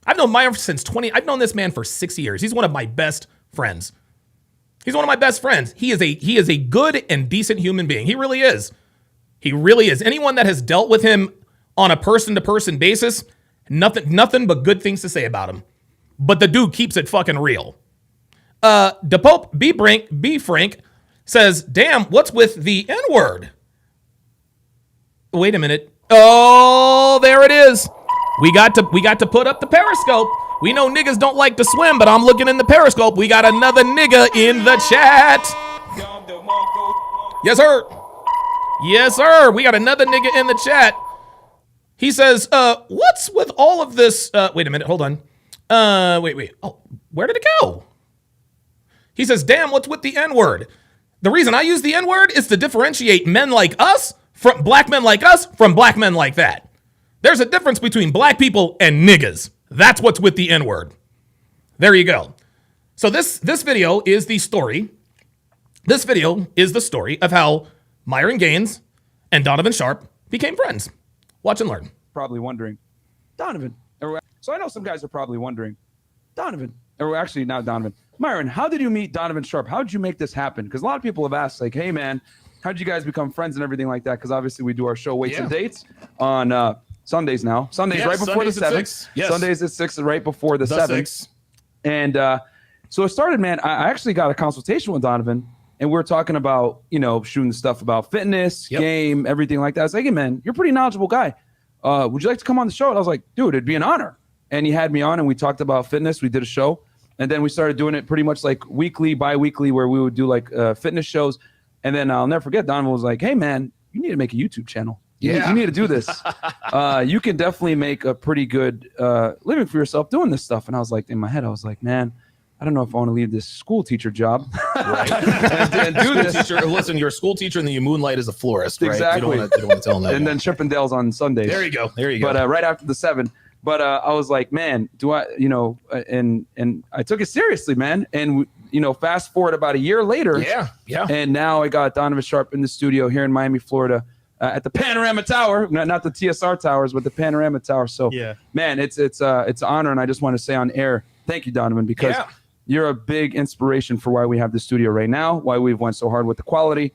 I've known this man for 6 years. He's one of my best friends. He is a good and decent human being. He really is. He really is. Anyone that has dealt with him on a person-to-person basis, nothing but good things to say about him. But the dude keeps it fucking real. DePope B. Frank says, damn, what's with the N-word? Wait a minute. Oh, there it is. We got to put up the Periscope. We know niggas don't like to swim, but I'm looking in the Periscope. We got another nigga in the chat. Yes, sir. Yes, sir. We got another nigga in the chat. He says, what's with all of this? Wait a minute. Hold on. Wait. Oh, where did it go? He says, damn, what's with the N-word? The reason I use the N-word is to differentiate men like us from black men like us from black men like that. There's a difference between black people and niggas. That's what's with the N-word. There you go. So this video is the story. This video is the story of how Myron Gaines and Donovan Sharp became friends. Watch and learn. Probably wondering, Donovan. So I know some guys are probably wondering, Donovan. Or actually, not Donovan. Myron, how did you meet Donovan Sharp? How did you make this happen? Because a lot of people have asked, like, hey, man, how did you guys become friends and everything like that? Because obviously we do our show Weights and Dates on Sundays now. Sundays right before the 7th. Yes. Sundays at 6 right before the 7th. And so it started, man. I actually got a consultation with Donovan, and we were talking about, shooting stuff about fitness, game, everything like that. I was like, hey, man, you're a pretty knowledgeable guy. Would you like to come on the show? And I was like, dude, it'd be an honor. And he had me on, and we talked about fitness. We did a show. And then we started doing it pretty much like weekly, bi-weekly, where we would do like fitness shows. And then I'll never forget, Donovan was like, hey, man, you need to make a YouTube channel. You need to do this. You can definitely make a pretty good living for yourself doing this stuff. And I was like, in my head, I was like, man, I don't know if I want to leave this school teacher job. Right. and do this. Teacher, listen, you're a school teacher and then you moonlight as a florist, right? Exactly. You don't want to tell them that. And then Chippendales on Sundays. There you go. But right after the 7. But I was like, man, do I, and I took it seriously, man. And, fast forward about a year later. Yeah. And now I got Donovan Sharp in the studio here in Miami, Florida, at the Panorama Tower, not the TSR Towers, but the Panorama Tower. So, man, it's an honor. And I just want to say on air, thank you, Donovan, because you're a big inspiration for why we have the studio right now, why we've went so hard with the quality.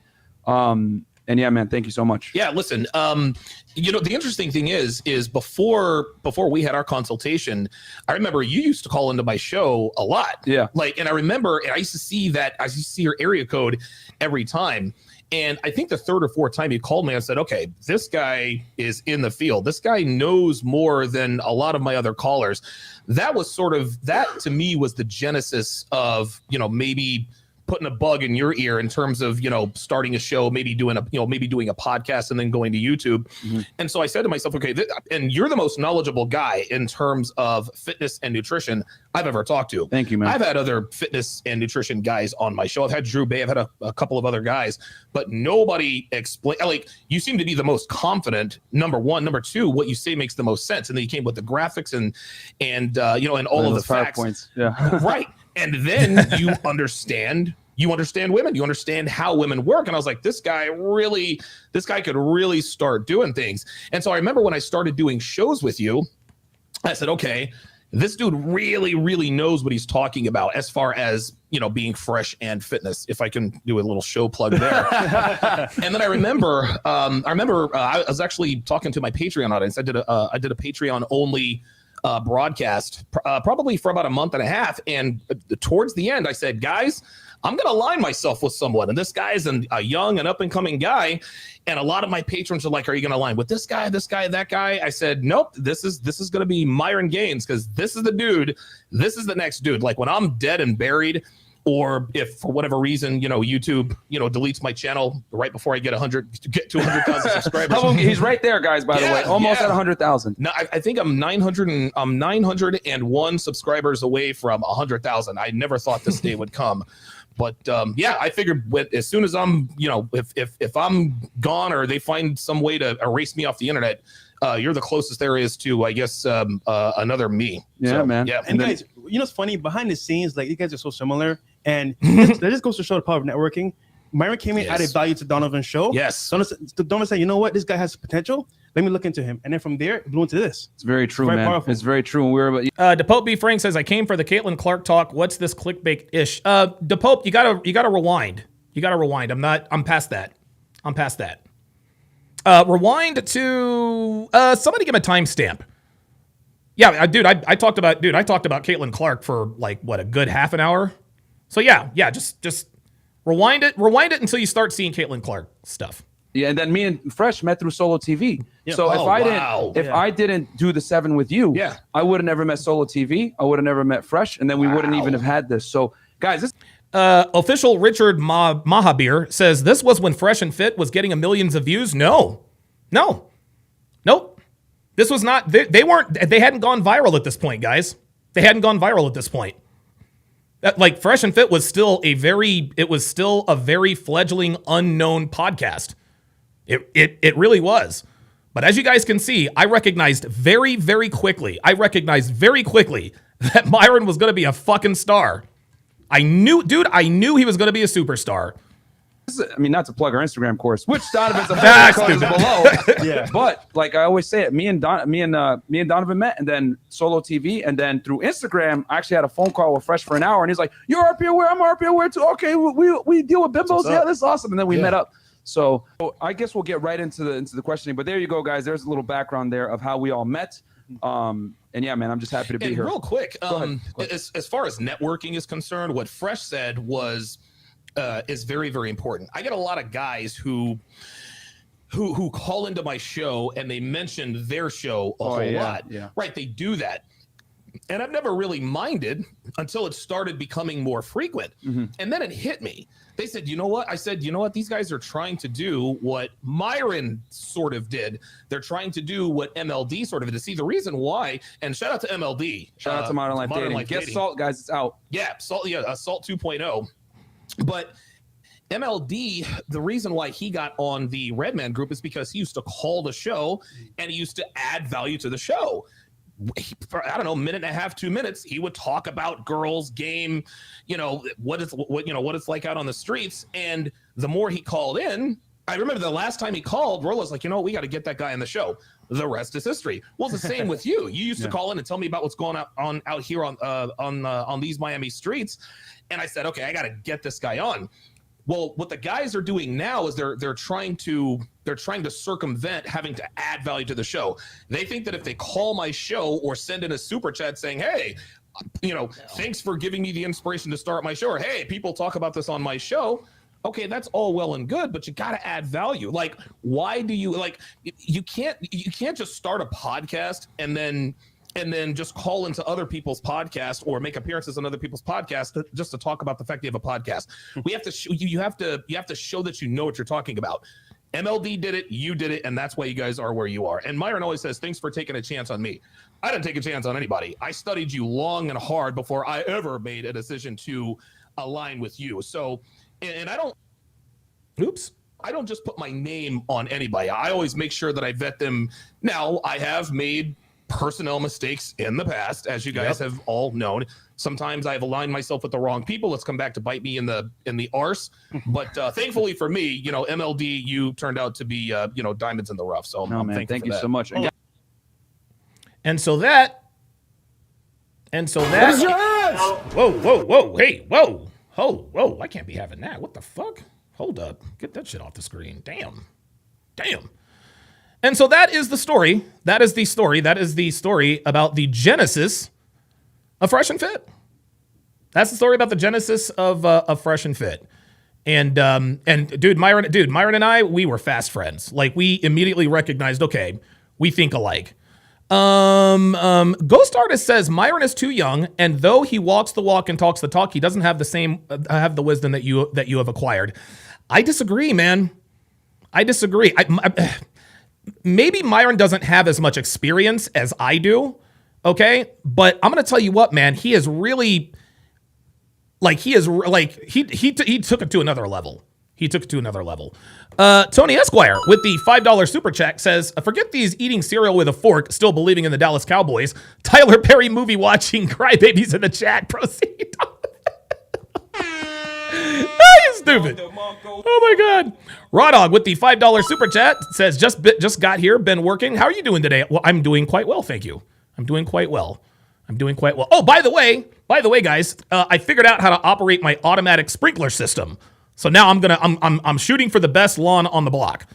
And yeah, man, thank you so much. Yeah, listen, the interesting thing is before we had our consultation, I remember you used to call into my show a lot. Yeah. And I remember, and I used to see your area code every time. And I think the third or fourth time you called me, I said, okay, this guy is in the field. This guy knows more than a lot of my other callers. That to me was the genesis of, maybe putting a bug in your ear in terms of, starting a show, maybe doing a podcast and then going to YouTube. Mm-hmm. And so I said to myself, okay, and you're the most knowledgeable guy in terms of fitness and nutrition I've ever talked to. Thank you, man. I've had other fitness and nutrition guys on my show. I've had Drew Bay. I've had a couple of other guys, but nobody explain. Like, you seem to be the most confident. Number one, number two, what you say makes the most sense. And then you came with the graphics and all of the facts. PowerPoints. Yeah. Right. And then you understand women, you understand how women work. And I was like, this guy could really start doing things. And so I remember when I started doing shows with you, I said, okay, this dude really, really knows what he's talking about as far as, being fresh and fitness, if I can do a little show plug there. And then I remember I was actually talking to my Patreon audience. I did a Patreon only broadcast probably for about a month and a half. And towards the end, I said, guys, I'm going to align myself with someone. And this guy is a young and up-and-coming guy. And a lot of my patrons are like, are you going to align with this guy, that guy? I said, nope, this is going to be Myron Gaines, because this is the dude. This is the next dude. Like when I'm dead and buried, or if for whatever reason, YouTube, deletes my channel right before I get 200,000 subscribers. He's right there, guys, by the way. Almost at 100,000. No, I think I'm 901 subscribers away from 100,000. I never thought this day would come. But I figured as soon as I'm, if I'm gone or they find some way to erase me off the internet, you're the closest there is to, I guess, another me. Yeah, so, man. Yeah. And guys, what's funny? Behind the scenes, like you guys are so similar, and that just goes to show the power of networking. Myron came in, added value to Donovan's show. Yes. Donovan said, you know what? This guy has potential. Let me look into him. And then from there, it blew into this. It's very true, man. Powerful. It's very true. And we're DePope B. Frank says, I came for the Caitlin Clark talk. What's this clickbait-ish? DePope, you gotta rewind. I'm past that. Rewind to somebody give him a timestamp. Yeah, dude, I talked about Caitlin Clark for like a good half an hour. So yeah, just rewind it until you start seeing Caitlin Clark stuff. Yeah, and then me and Fresh met through Solo TV. Yeah. So Oh, if I didn't do the 7 with you, I would have never met Solo TV. I would have never met Fresh, and then we wouldn't even have had this. So guys, this official Richard Mahabir says this was when Fresh and Fit was getting millions of views. Nope. This was not. They hadn't gone viral at this point, guys. They hadn't gone viral at this point. Like Fresh and Fit was still a very fledgling unknown podcast. It really was. But as you guys can see, I recognized very, very quickly that Myron was going to be a fucking star. I knew he was going to be a superstar. I mean, not to plug our Instagram course, which Donovan's below. Yeah. But like I always say it, me and Donovan met, and then Solo TV, and then through Instagram, I actually had a phone call with Fresh for an hour, and he's like, "You're RP aware, I'm RP aware too. Okay, we deal with bimbos. Yeah, that's awesome." And then we met up. So I guess we'll get right into the questioning. But there you go, guys. There's a little background there of how we all met. And yeah, man, I'm just happy to be here. Real quick, Go ahead. as far as networking is concerned, what Fresh said was is very, very important. I get a lot of guys who call into my show and they mention their show a whole lot. Yeah. Right, they do that. And I've never really minded until it started becoming more frequent. Mm-hmm. And then it hit me. They said, you know what? I said, you know what? These guys are trying to do what Myron sort of did. They're trying to do what MLD sort of did. See, the reason why, and shout out to MLD. Shout out to Modern Life Dating. Get Salt, guys. It's out. Yeah, Salt 2.0. But MLD, the reason why he got on the Redman group is because he used to call the show and he used to add value to the show. For, I don't know, minute and a half, 2 minutes, he would talk about girls, game, what it's like out on the streets. And the more he called in, I remember the last time he called, Rolo's like, we got to get that guy on the show. The rest is history. Well, it's the same with you. You used to call in and tell me about what's going on out here on these Miami streets. And I said, okay, I got to get this guy on. Well, what the guys are doing now is they're trying to circumvent having to add value to the show. They think that if they call my show or send in a super chat saying, hey, thanks for giving me the inspiration to start my show, or hey, people talk about this on my show. Okay, that's all well and good, but you got to add value. Like, why do you you can't just start a podcast and then just call into other people's podcasts or make appearances on other people's podcasts just to talk about the fact you have a podcast. We have to you have to show that you know what you're talking about. MLD did it, you did it, and that's why you guys are where you are. And Myron always says, thanks for taking a chance on me. I didn't take a chance on anybody. I studied you long and hard before I ever made a decision to align with you. So, and I don't just put my name on anybody. I always make sure that I vet them. Now, I have made personnel mistakes in the past, as you guys have all known. Sometimes I've aligned myself with the wrong people. It's come back to bite me in the arse. But thankfully for me, MLD, you turned out to be diamonds in the rough. So I'm thankful. Thank you for that. so much. And so that. Whoa, hey, whoa! I can't be having that. What the fuck? Hold up, get that shit off the screen. Damn. And so that is the story. That is the story about the genesis of Fresh and Fit. That's the story about the genesis of Fresh and Fit. And dude, Myron and I, we were fast friends. Like, we immediately recognized, okay, we think alike. Ghost Artist says Myron is too young, and though he walks the walk and talks the talk, he doesn't have the wisdom that you have acquired. I disagree, man. I disagree. Maybe Myron doesn't have as much experience as I do, okay? But I'm gonna tell you what, man. He is really, he took it to another level. He took it to another level. Tony Esquire with the $5 super chat says, forget these eating cereal with a fork, still believing in the Dallas Cowboys. Tyler Perry movie watching crybabies in the chat. Proceed. You stupid. Oh my God. Raw Dog with the $5 super chat says, just got here, been working. How are you doing today? Well, I'm doing quite well, thank you. I'm doing quite well. Oh, by the way, guys, I figured out how to operate my automatic sprinkler system. So now I'm shooting for the best lawn on the block.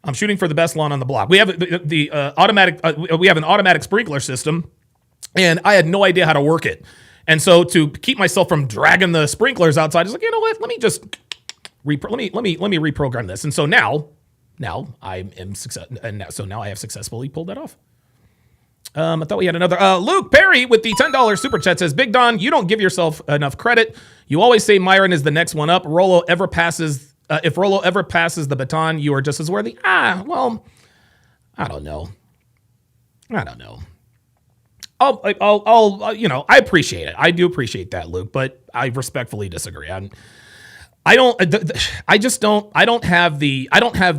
We have we have an automatic sprinkler system, and I had no idea how to work it. And so to keep myself from dragging the sprinklers outside, I was like, you know what? Let me just let me reprogram this. And so now I am success, and now I have successfully pulled that off. I thought we had another. Luke Perry with the $10 super chat says, Big Don, you don't give yourself enough credit. You always say Myron is the next one up. If Rollo ever passes the baton, you are just as worthy. Well, I don't know. I'll I appreciate it. I do appreciate that, Luke, but I respectfully disagree. I don't have the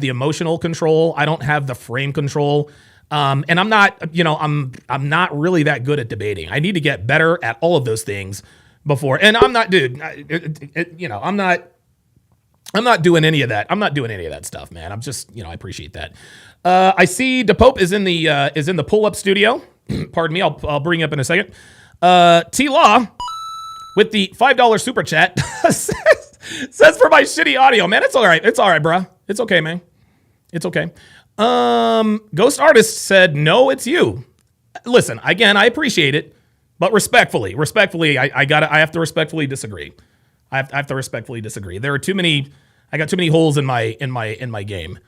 emotional control. I don't have the frame control. And I'm not, I'm not really that good at debating. I need to get better at all of those things before. And I'm not, dude, I'm not doing any of that. I'm not doing any of that stuff, man. I'm just, I appreciate that. I see DePope is in the pull-up studio. Pardon me. I'll bring you up in a second. T-Law with the $5 super chat says for my shitty audio, man, it's all right. It's all right, bro. It's okay, man. It's okay. Ghost Artist said, no, it's you. Listen, again, I appreciate it, but respectfully, I have to respectfully disagree. I have to respectfully disagree. I got too many holes in my game.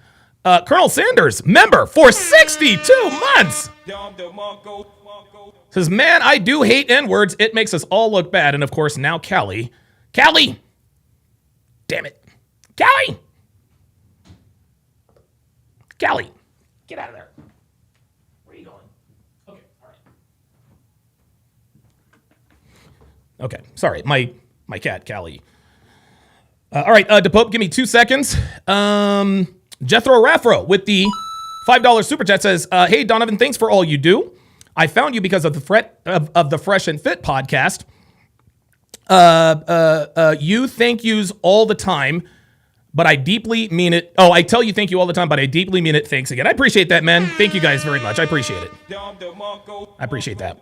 Colonel Sanders, member for 62 months. Says, man, I do hate N-words. It makes us all look bad. And of course, now Callie. Damn it. Callie, get out of there. Where are you going? Okay, all right. Okay, sorry, my cat, Callie. All right, DePope, give me 2 seconds. Jethro Raffro with the $5 super chat says, hey, Donovan, thanks for all you do. I found you because of the Fresh and Fit podcast. You thank yous all the time. But I deeply mean it. Oh, I tell you thank you all the time, but I deeply mean it. Thanks again. I appreciate that, man. Thank you guys very much. I appreciate it. I appreciate that.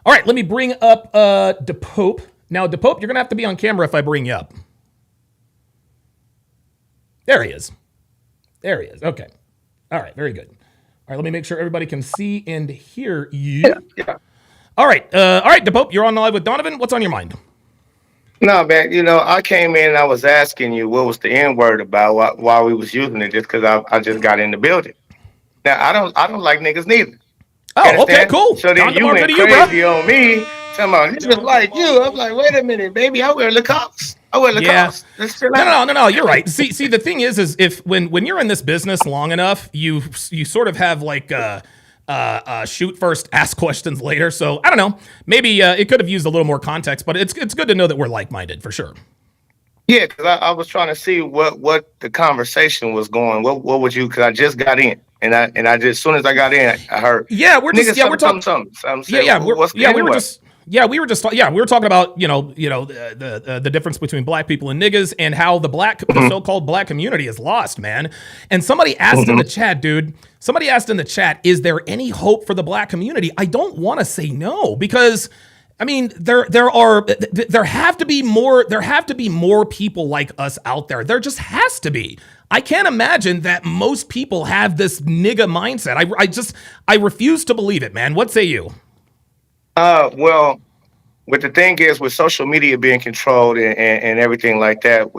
All right, let me bring up DePope. Now, DePope, you're going to have to be on camera if I bring you up. There he is. Okay. All right, very good. All right, let me make sure everybody can see and hear you. Yeah. All right, DePope, you're on live with Donovan. What's on your mind? No, man, I came in and I was asking you what was the N-word about while we was using it just because I just got in the building. Now, I don't like niggas neither. Oh, okay, cool. So then you went crazy on me, talking about niggas like you. I'm like, wait a minute, baby, I wear Lacoste. Let's chill out. No, you're right. See, the thing is if when you're in this business long enough, you sort of have like shoot first, ask questions later. So I don't know. Maybe it could have used a little more context, but it's good to know that we're like-minded for sure. Yeah, because I was trying to see what the conversation was going. What would you? Because I just got in, and I just as soon as I got in, I heard. Yeah, we're talking something. We were talking about the difference between black people and niggas and how the so-called black community is lost, man. And somebody asked in the chat, dude. Somebody asked in the chat, is there any hope for the black community? I don't want to say no because, I mean, there have to be more people like us out there. There just has to be. I can't imagine that most people have this nigga mindset. I refuse to believe it, man. What say you? Well, what the thing is with social media being controlled and everything like that,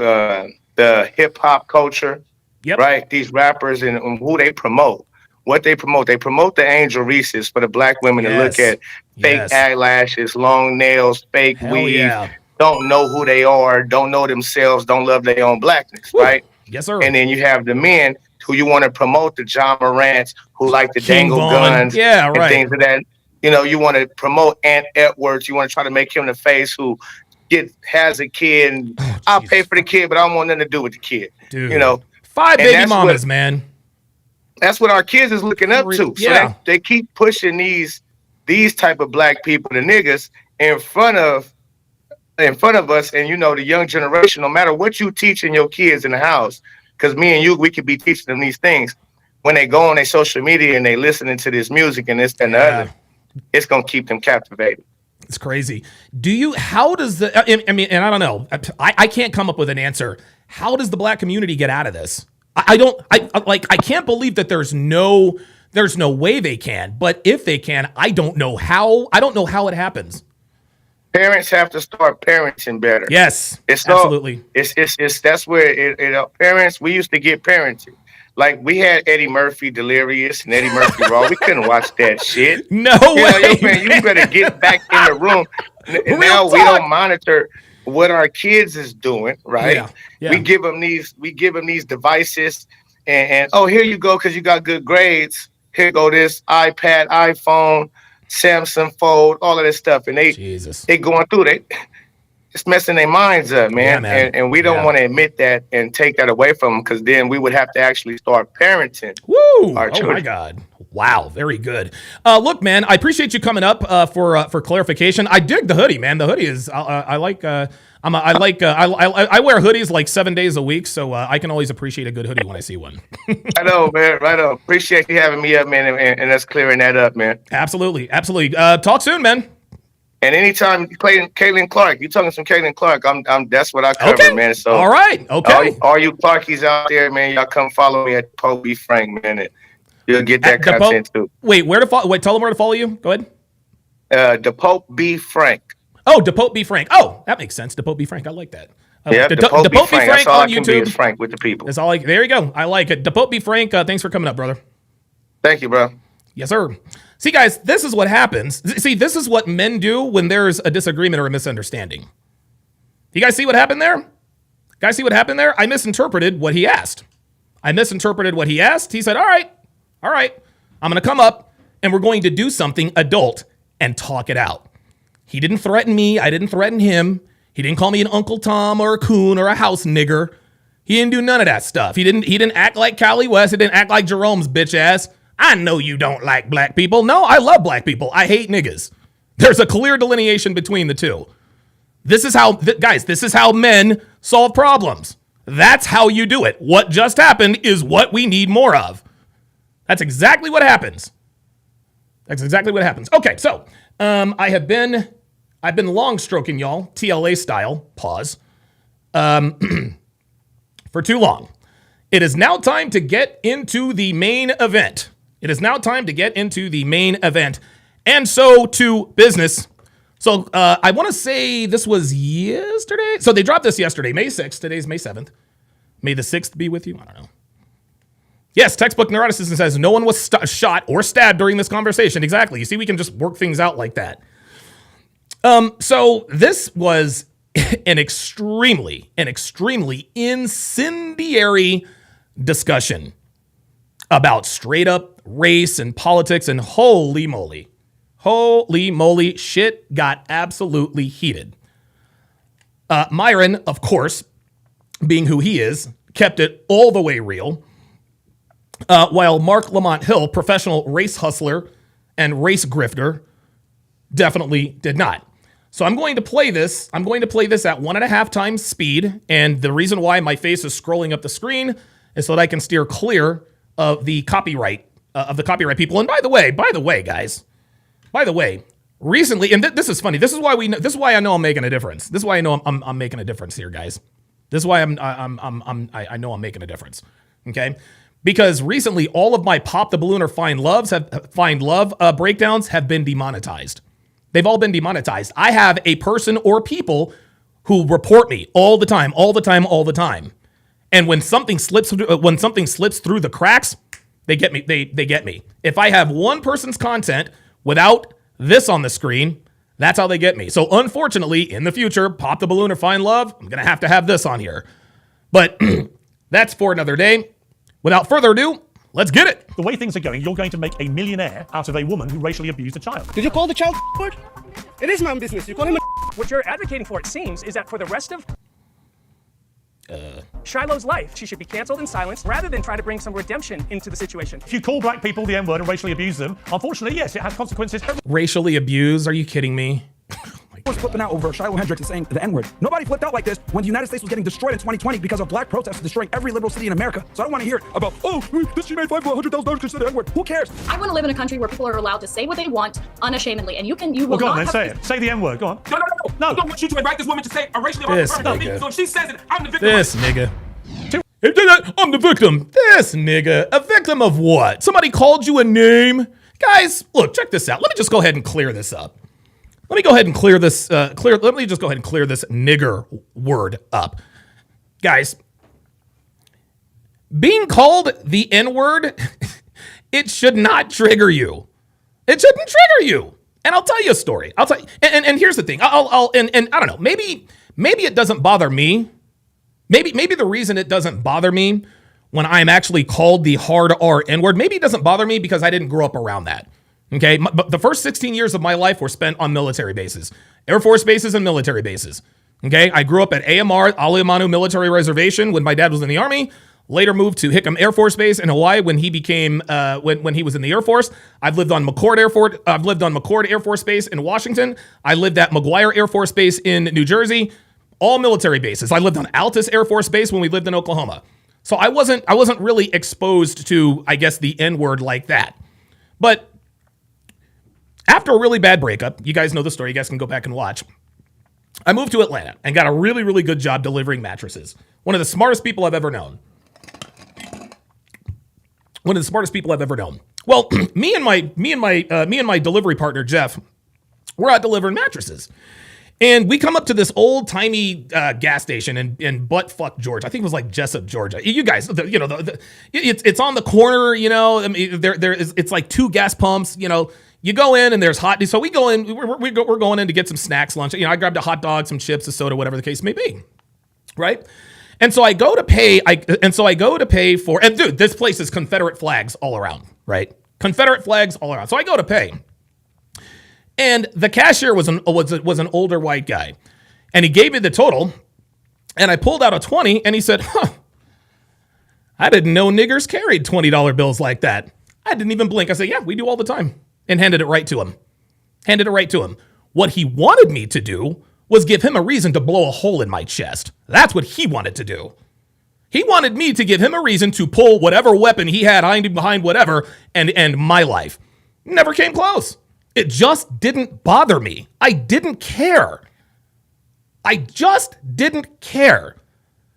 the hip hop culture, right? These rappers and who they promote, what they promote the angel Reese's for the black women to look at fake eyelashes, long nails, fake weave, don't know who they are, don't know themselves, don't love their own blackness, right? Yes, sir. And then you have the men who you want to promote, the John Morants, who like the King dangle Von. guns, Yeah, and right. things of that. You know, you want to promote Ant Edwards. You want to try to make him the face who has a kid. And I'll pay for the kid, but I don't want nothing to do with the kid. Dude. You know, 5 baby mamas, man. That's what our kids is looking up to. So Yeah. they keep pushing these type of black people, the niggas, in front of us. And you know, the young generation, no matter what you teaching your kids in the house, because me and you, we could be teaching them these things. When they go on their social media and they listening to this music and this and the other, it's gonna keep them captivated. It's crazy. How does I mean, and I don't know. I can't come up with an answer. How does the black community get out of this? I can't believe that there's no way they can. But if they can, I don't know how. I don't know how it happens. Parents have to start parenting better. Yes, absolutely. It's that's where parents. We used to get parented. Like we had Eddie Murphy Delirious and Eddie Murphy Raw. We couldn't watch that shit. No way, man. You better get back in the room. And now we don't monitor what our kids is doing, right? Yeah. We give them these devices, and oh, here you go because you got good grades. Here go this iPad, iPhone, Samsung Fold, all of this stuff, and they going through it. It's messing their minds up, man. Yeah, man. And we don't want to admit that and take that away from them, because then we would have to actually start parenting. Our children. Oh my God. Wow, very good. Look, man, I appreciate you coming up for clarification. I dig the hoodie, man. The hoodie is I wear hoodies like 7 days a week, so I can always appreciate a good hoodie when I see one. I know, man. Right on. Appreciate you having me up, man, and us clearing that up, man. Absolutely. Talk soon, man. And anytime Caitlin Clark, you talking some Caitlin Clark, I'm that's what I cover, man. So all right, okay. All you Clarkies out there, man, y'all come follow me at Pope B. Frank, man. And you'll get that content too. Wait, tell them where to follow you. Go ahead. The Pope B. Frank. Oh, DePope B. Frank. Oh, that makes sense. DePope B. Frank. I like that. Yeah, DePope B. Frank. That's all I can be is Frank with the people. That's all. There you go. I like it. DePope B. Frank. Thanks for coming up, brother. Thank you, bro. Yes, sir. See, guys, this is what happens. See, this is what men do when there's a disagreement or a misunderstanding. You guys see what happened there? I misinterpreted what he asked. He said, all right, I'm going to come up and we're going to do something adult and talk it out. He didn't threaten me. I didn't threaten him. He didn't call me an Uncle Tom or a coon or a house nigger. He didn't do none of that stuff. He didn't act like Callie West. He didn't act like Jerome's bitch ass. I know you don't like black people. No, I love black people. I hate niggas. There's a clear delineation between the two. This is how men solve problems. That's how you do it. What just happened is what we need more of. That's exactly what happens. Okay, so I've been long stroking y'all, TLA style, pause, for too long. It is now time to get into the main event. And so to business. So I want to say this was yesterday. So they dropped this yesterday, May 6th. Today's May 7th. May the 6th be with you. I don't know. Yes, textbook neuroticism says no one was shot or stabbed during this conversation. Exactly. You see, we can just work things out like that. So this was an extremely incendiary discussion about straight up race and politics, and holy moly, shit got absolutely heated. Myron, of course, being who he is, kept it all the way real, while Mark Lamont Hill, professional race hustler and race grifter, definitely did not. So I'm going to play this at 1.5 times speed, and the reason why my face is scrolling up the screen is so that I can steer clear of the copyright people. And by the way, guys, recently, and this is funny. This is why I know I'm making a difference. This is why I know I'm making a difference here, guys. This is why I know I'm making a difference. Okay, because recently all of my pop the balloon or find love breakdowns have been demonetized. They've all been demonetized. I have a person or people who report me all the time. And when something slips through the cracks, they get me. They get me. If I have one person's content without this on the screen, that's how they get me. So unfortunately, in the future, Pop the Balloon or Find Love, I'm going to have this on here. But that's for another day. Without further ado, let's get it. The way things are going, you're going to make a millionaire out of a woman who racially abused a child. Did you call the child word? It is my own business. You call him a What you're advocating for, it seems, is that for the rest of Shiloh's life, she should be cancelled and silenced rather than try to bring some redemption into the situation. If you call black people the N-word and racially abuse them, unfortunately, yes, it has consequences. Racially abused? Are you kidding me? Was flipping out over Shiloh Hendricks saying the N-word. Nobody flipped out like this when the United States was getting destroyed in 2020 because of black protests destroying every liberal city in America. So I don't want to hear about, this she made $500,000 because she said the N-word. Who cares? I want to live in a country where people are allowed to say what they want unashamedly, and you will well, go on not then, have say it. Say the N-word, go on. No. I don't want you to invite this woman to say a racially This horrible nigga. thing. So if she says it, I'm the victim. This nigga. I'm the victim. This nigga. A victim of what? Somebody called you a name? Guys, look, check this out. Let me just go ahead and clear this up. Let me go ahead and clear this, let me just go ahead and clear this nigger word up. Guys, being called the N-word, it should not trigger you. It shouldn't trigger you. And I'll tell you a story. I'll tell you, and here's the thing. And I don't know, maybe it doesn't bother me. Maybe the reason it doesn't bother me when I'm actually called the hard R N-word, maybe it doesn't bother me because I didn't grow up around that. Okay, but the first 16 years of my life were spent on military bases, Air Force bases and military bases. Okay, I grew up at AMR, Aleemanu Military Reservation when my dad was in the Army. Later moved to Hickam Air Force Base in Hawaii when he became when he was in the Air Force. I've lived on McCord Air Force Base in Washington. I lived at McGuire Air Force Base in New Jersey. All military bases. I lived on Altus Air Force Base when we lived in Oklahoma. So I wasn't really exposed to, I guess, the N-word like that. But after a really bad breakup, you guys know the story, you guys can go back and watch, I moved to Atlanta and got a really, really good job delivering mattresses. One of the smartest people I've ever known. Well, me and my delivery partner, Jeff, we're out delivering mattresses. And we come up to this old timey gas station in buttfuck Georgia. I think it was like Jessup, Georgia. You guys, it's on the corner. I mean, it's like two gas pumps. You go in and there's hot. So we go in. We're going in to get some snacks, lunch. I grabbed a hot dog, some chips, a soda, whatever the case may be, right? And so I go to pay. For. And dude, this place is Confederate flags all around, right? Confederate flags all around. So I go to pay. And the cashier was an older white guy. And he gave me the total. And I pulled out a 20 and he said, I didn't know niggers carried $20 bills like that. I didn't even blink. I said, yeah, we do all the time. And handed it right to him. What he wanted me to do was give him a reason to blow a hole in my chest. That's what he wanted to do. He wanted me to give him a reason to pull whatever weapon he had hiding behind whatever and end my life. Never came close. It just didn't bother me. I didn't care. I just didn't care.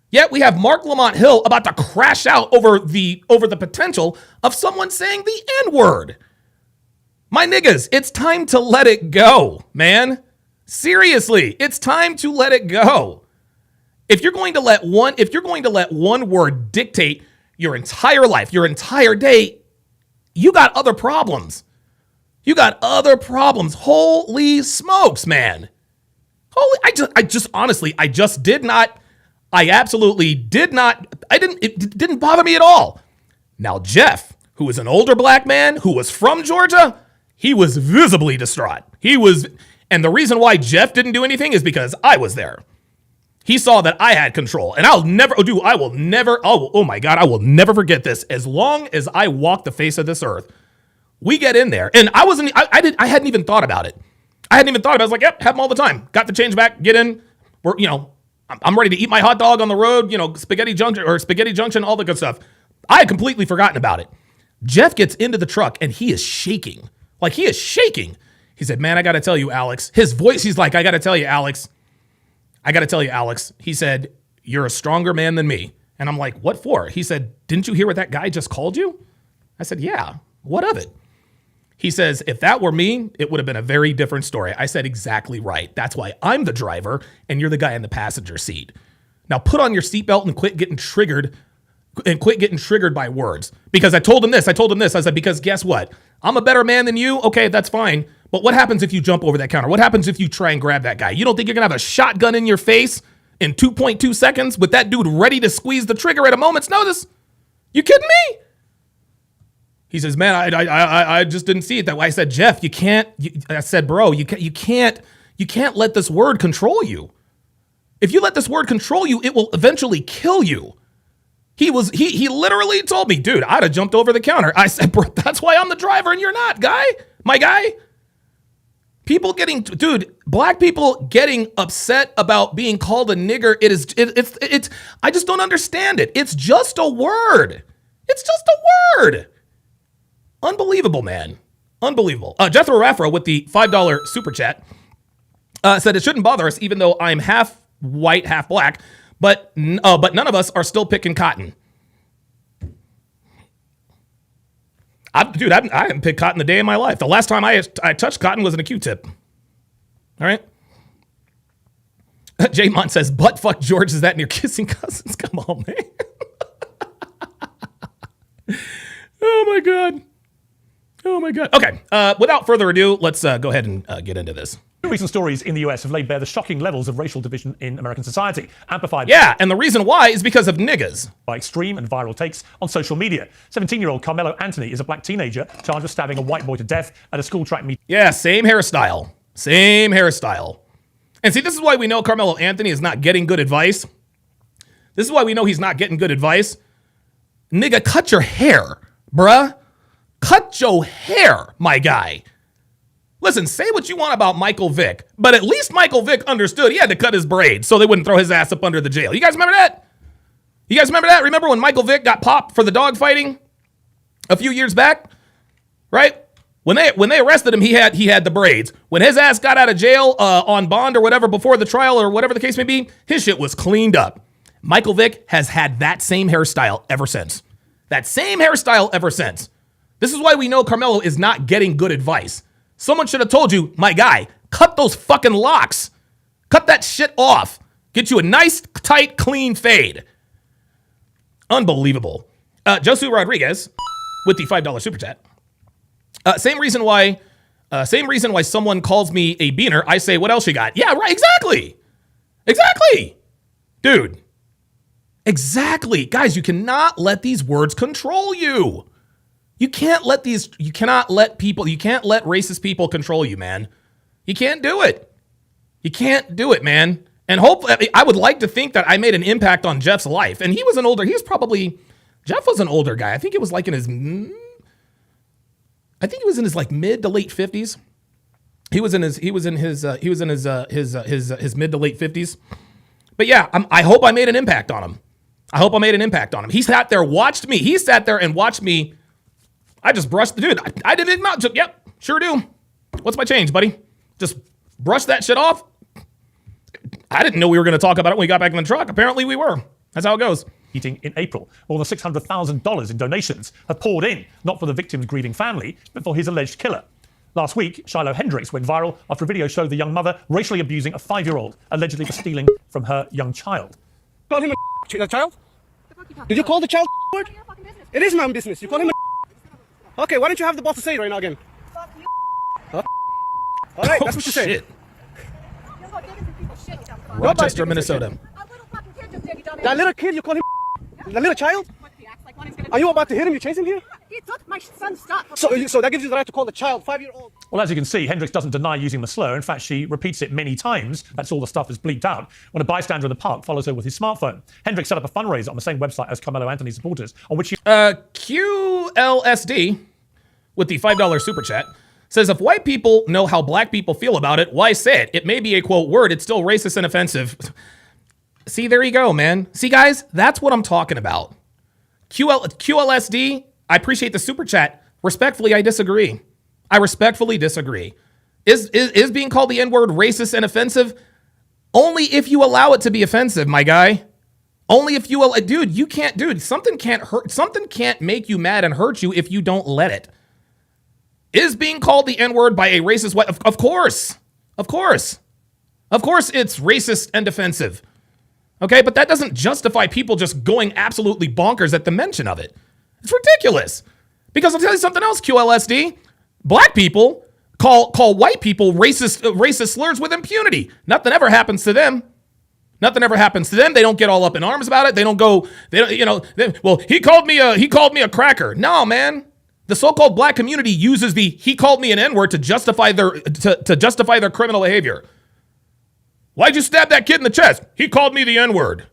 Yet we have Mark Lamont Hill about to crash out over the potential of someone saying the N-word. My niggas, it's time to let it go, man. Seriously, it's time to let it go. If you're going to let one word dictate your entire life, your entire day, you got other problems. Holy smokes, man. It didn't bother me at all. Now, Jeff, who is an older black man who was from Georgia, he was visibly distraught. And the reason why Jeff didn't do anything is because I was there. He saw that I had control, and I will never forget this. As long as I walk the face of this earth, we get in there, and I hadn't even thought about it. I was like, yep, have them all the time. Got the change back, get in. I'm ready to eat my hot dog on the road, Spaghetti Junction, all the good stuff. I had completely forgotten about it. Jeff gets into the truck, and he is shaking. He said, man, I got to tell you, Alex. His voice, he's like, I got to tell you, Alex. He said, you're a stronger man than me. And I'm like, what for? He said, didn't you hear what that guy just called you? I said, yeah, what of it? He says, if that were me, it would have been a very different story. I said, exactly right. That's why I'm the driver and you're the guy in the passenger seat. Now put on your seatbelt and quit getting triggered by words. Because I told him this. I said, because guess what? I'm a better man than you. Okay, that's fine. But what happens if you jump over that counter? What happens if you try and grab that guy? You don't think you're going to have a shotgun in your face in 2.2 seconds with that dude ready to squeeze the trigger at a moment's notice? You kidding me? He says, man, I just didn't see it that way. I said, Jeff, you can't. I said, bro, you can't let this word control you. If you let this word control you, it will eventually kill you. He literally told me, dude, I'd have jumped over the counter. I said, bro, that's why I'm the driver and you're not, my guy. Black people getting upset about being called a nigger. It's I just don't understand it. It's just a word. It's just a word. Unbelievable, man. Unbelievable. Jethro Raffro with the $5 super chat said it shouldn't bother us, even though I'm half white, half black, but none of us are still picking cotton. I haven't picked cotton a day in my life. The last time I touched cotton was in a Q-tip. All right. J Mont says, butt fuck George, is that near kissing cousins? Come on, man. Oh my God. Okay. Without further ado, let's go ahead and get into this. Recent stories in the US have laid bare the shocking levels of racial division in American society, amplified. Yeah, and the reason why is because of niggas. By extreme and viral takes on social media. 17-year-old Carmelo Anthony is a black teenager charged with stabbing a white boy to death at a school track meet. Yeah, same hairstyle. And see, this is why we know Carmelo Anthony is not getting good advice. This is why we know he's not getting good advice. Nigga, cut your hair, bruh. Cut your hair, my guy. Listen, say what you want about Michael Vick, but at least Michael Vick understood he had to cut his braids so they wouldn't throw his ass up under the jail. You guys remember that? Remember when Michael Vick got popped for the dog fighting a few years back? Right? When they arrested him, he had the braids. When his ass got out of jail on bond or whatever before the trial or whatever the case may be, his shit was cleaned up. Michael Vick has had that same hairstyle ever since. This is why we know Carmelo is not getting good advice. Someone should have told you, my guy, cut those fucking locks. Cut that shit off. Get you a nice, tight, clean fade. Unbelievable. Josu Rodriguez with the $5 super chat. Same reason why someone calls me a beaner, I say, what else you got? Yeah, right, exactly. Dude. Exactly. Guys, you cannot let these words control you. You can't let racist people control you, man. You can't do it. Man. And hopefully, I would like to think that I made an impact on Jeff's life. And Jeff was an older guy. I think it was like in his mid to late 50s. He was in his mid to late 50s. But yeah, I hope I made an impact on him. He sat there, watched me. He sat there and watched me. I just brushed the dude. I didn't acknowledge it. Yep, sure do. What's my change, buddy? Just brush that shit off. I didn't know we were going to talk about it when we got back in the truck. Apparently we were. That's how it goes. Meeting in April. More than $600,000 in donations have poured in, not for the victim's grieving family, but for his alleged killer. Last week, Shiloh Hendricks went viral after a video showed the young mother racially abusing a 5-year-old, allegedly for stealing from her young child. Call him a child? Did you call the child word? It is my own business. You call him a Okay, why don't you have the balls to say it right now again? Fuck you. Huh? All right, that's what you say. Rochester, Minnesota. That little kid, you call him the little child? Are you about to hit him? You chase him here? He took my son's stuff. So that gives you the right to call the child 5-year-old. Well, as you can see, Hendricks doesn't deny using the slur. In fact, she repeats it many times. That's all the stuff is bleeped out. When a bystander in the park follows her with his smartphone. Hendricks set up a fundraiser on the same website as Carmelo Anthony supporters, on which she... QLSD, with the $5 super chat, says, if white people know how black people feel about it, why say it? It may be a, quote, word. It's still racist and offensive. See, there you go, man. See, guys, that's what I'm talking about. QLSD, I appreciate the super chat. Respectfully, I disagree. I respectfully disagree. Is being called the N-word racist and offensive? Only if you allow it to be offensive, my guy. Only if you allow, something can't make you mad and hurt you if you don't let it. is being called the N-word by a racist white. Of course. Of course. Of course it's racist and offensive. Okay, but that doesn't justify people just going absolutely bonkers at the mention of it. It's ridiculous. Because I'll tell you something else, QLSD. Black people call white people racist slurs with impunity. Nothing ever happens to them. Nothing ever happens to them. They don't get all up in arms about it. They don't go, well, he called me a cracker. No, man. The so-called black community uses he called me an N-word to justify their criminal behavior. Why'd you stab that kid in the chest? He called me the N-word.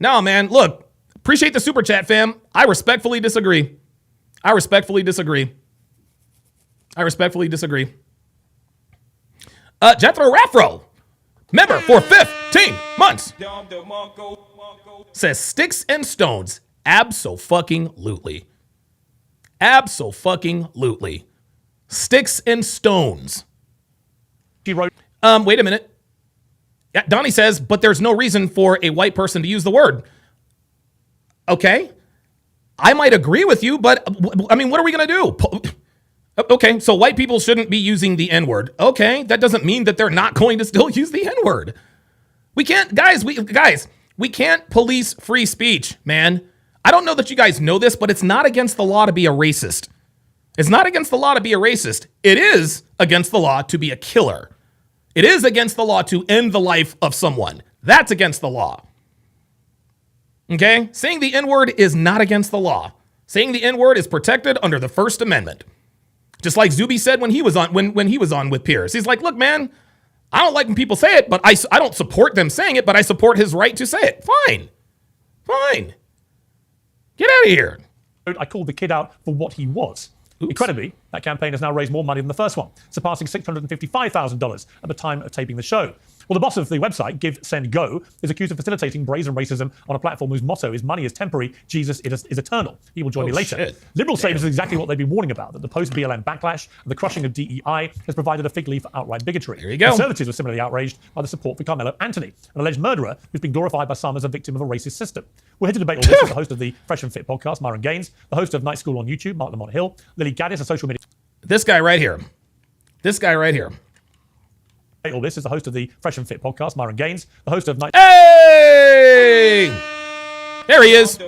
No, man. Look, appreciate the super chat, fam. I respectfully disagree. Jethro Raffro, member for 15 months, says sticks and stones. Abso-fucking-lutely. Abso-fucking-lutely. Sticks and stones. She wrote. Wait a minute. Yeah, Donnie says, but there's no reason for a white person to use the word. Okay. I might agree with you, but I mean, what are we going to do? Okay, so white people shouldn't be using the N-word. Okay, that doesn't mean that they're not going to still use the N-word. We can't, we can't police free speech, man. I don't know that you guys know this, but it's not against the law to be a racist. It's not against the law to be a racist. It is against the law to be a killer. It is against the law to end the life of someone. That's against the law. Okay? Saying the N-word is not against the law. Saying the N-word is protected under the First Amendment. Just like Zuby said when he was on when he was on with Piers. He's like, look, man, I don't like when people say it, but I don't support them saying it, but I support his right to say it. Fine. Fine. Get out of here. I called the kid out for what he was. Oops. Incredibly, that campaign has now raised more money than the first one, surpassing $655,000 at the time of taping the show. Well, the boss of the website, Give, Send, Go, is accused of facilitating brazen racism on a platform whose motto is money is temporary, Jesus is eternal. He will join me later. Shit. Liberals say this is exactly what they've been warning about, that the post-BLM backlash and the crushing of DEI has provided a fig leaf for outright bigotry. There you go. Conservatives were similarly outraged by the support for Carmelo Anthony, an alleged murderer who's been glorified by some as a victim of a racist system. We're here to debate all this with the host of the Fresh and Fit podcast, Myron Gaines, the host of Night School on YouTube, Mark Lamont Hill, Lily Gaddis, a social media... This guy right here. All this is the host of the Fresh and Fit podcast, Myron Gaines, the host of Night... Hey! There he is.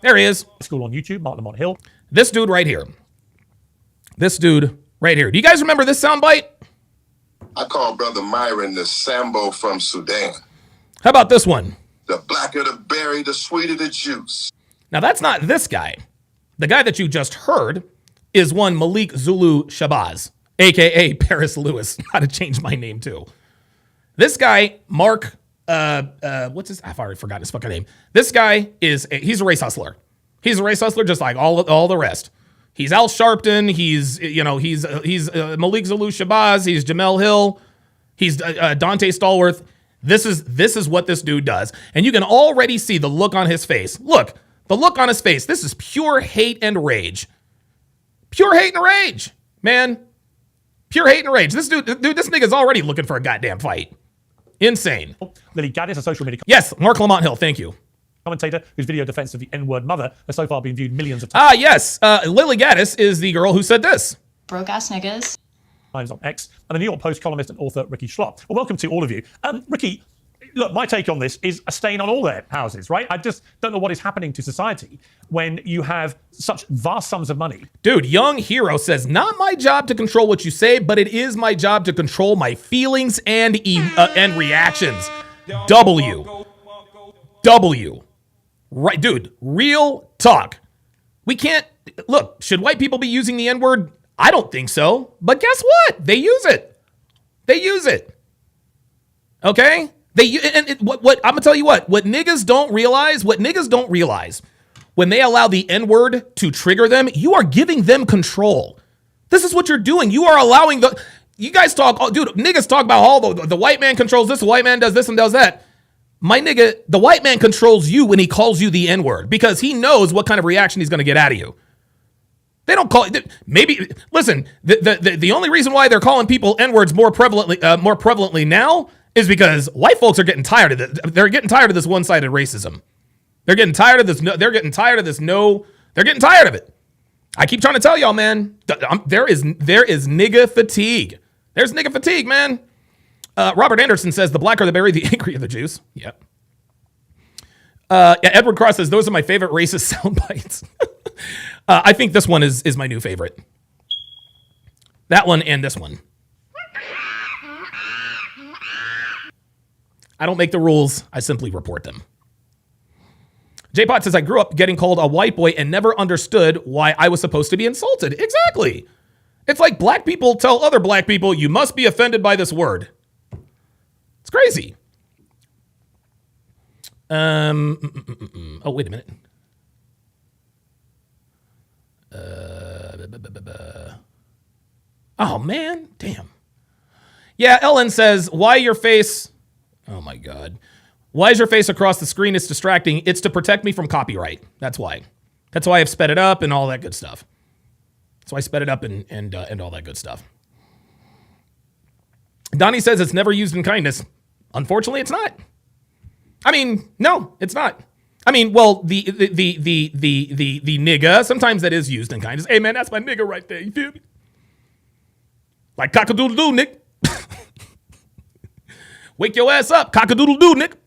There he is. School on YouTube, Mark Lamont Hill. This dude right here. Do you guys remember this soundbite? I call Brother Myron the Sambo from Sudan. How about this one? The blacker the berry, the sweeter the juice. Now, that's not this guy. The guy that you just heard is one Malik Zulu Shabazz, a.k.a. Paris Lewis. How to change my name, too. This guy, Mark, what's his... I've already forgotten his fucking name. This guy he's a race hustler. He's a race hustler just like all the rest. He's Al Sharpton. He's Malik Zulu Shabazz. He's Jamel Hill. He's Dante Stallworth. This is what this dude does. And you can already see the look on his face. Look, the look on his face. This is pure hate and rage. Pure hate and rage, man. Pure hate and rage. This nigga's already looking for a goddamn fight. Insane. Lily Gaddis, a social media... Yes, Mark Lamont Hill, thank you. Commentator whose video defense of the N-word mother has so far been viewed millions of times. Yes. Lily Gaddis is the girl who said this. Broke ass niggas. Times on X, and the New York Post columnist and author Ricky Schlott. Well, welcome to all of you. Ricky, look, my take on this is a stain on all their houses, right? I just don't know what is happening to society when you have such vast sums of money. Dude, Young Hero says, not my job to control what you say, but it is my job to control my feelings and reactions. W. Right, dude, real talk. We can't, look, should white people be using the N-word? I don't think so. But guess what? They use it. Okay? What I'm gonna tell you what niggas don't realize, when they allow the N-word to trigger them, you are giving them control. This is what you're doing. You are allowing you guys talk, niggas talk about all the white man controls this, the white man does this and does that. My nigga, the white man controls you when he calls you the N-word because he knows what kind of reaction he's gonna get out of you. They don't call it. Maybe listen. The only reason why they're calling people N-words more prevalently now is because white folks are getting tired of it. They're getting tired of this one-sided racism. They're getting tired of this. They're getting tired of it. I keep trying to tell y'all, man. There is nigga fatigue. There's nigga fatigue, man. Robert Anderson says the blacker the berry, the angrier the juice. Yep. Edward Cross says those are my favorite racist sound bites. I think this one is my new favorite. That one and this one. I don't make the rules. I simply report them. J-Pot says, I grew up getting called a white boy and never understood why I was supposed to be insulted. Exactly. It's like black people tell other black people, you must be offended by this word. It's crazy. Oh, wait a minute. Oh, man. Damn. Yeah, Ellen says, why your face... Oh, my God. Why is your face across the screen? It's distracting. It's to protect me from copyright. That's why. That's why I've sped it up and all that good stuff. That's why I sped it up and all that good stuff. Donnie says it's never used in kindness. Unfortunately, it's not. I mean, no, it's not. I mean, well, the nigga, sometimes that is used in kindness. Hey, man, that's my nigga right there. You feel me? Like cock-a-doodle-doo, Nick. Wake your ass up, cock-a-doodle-doo, Nick.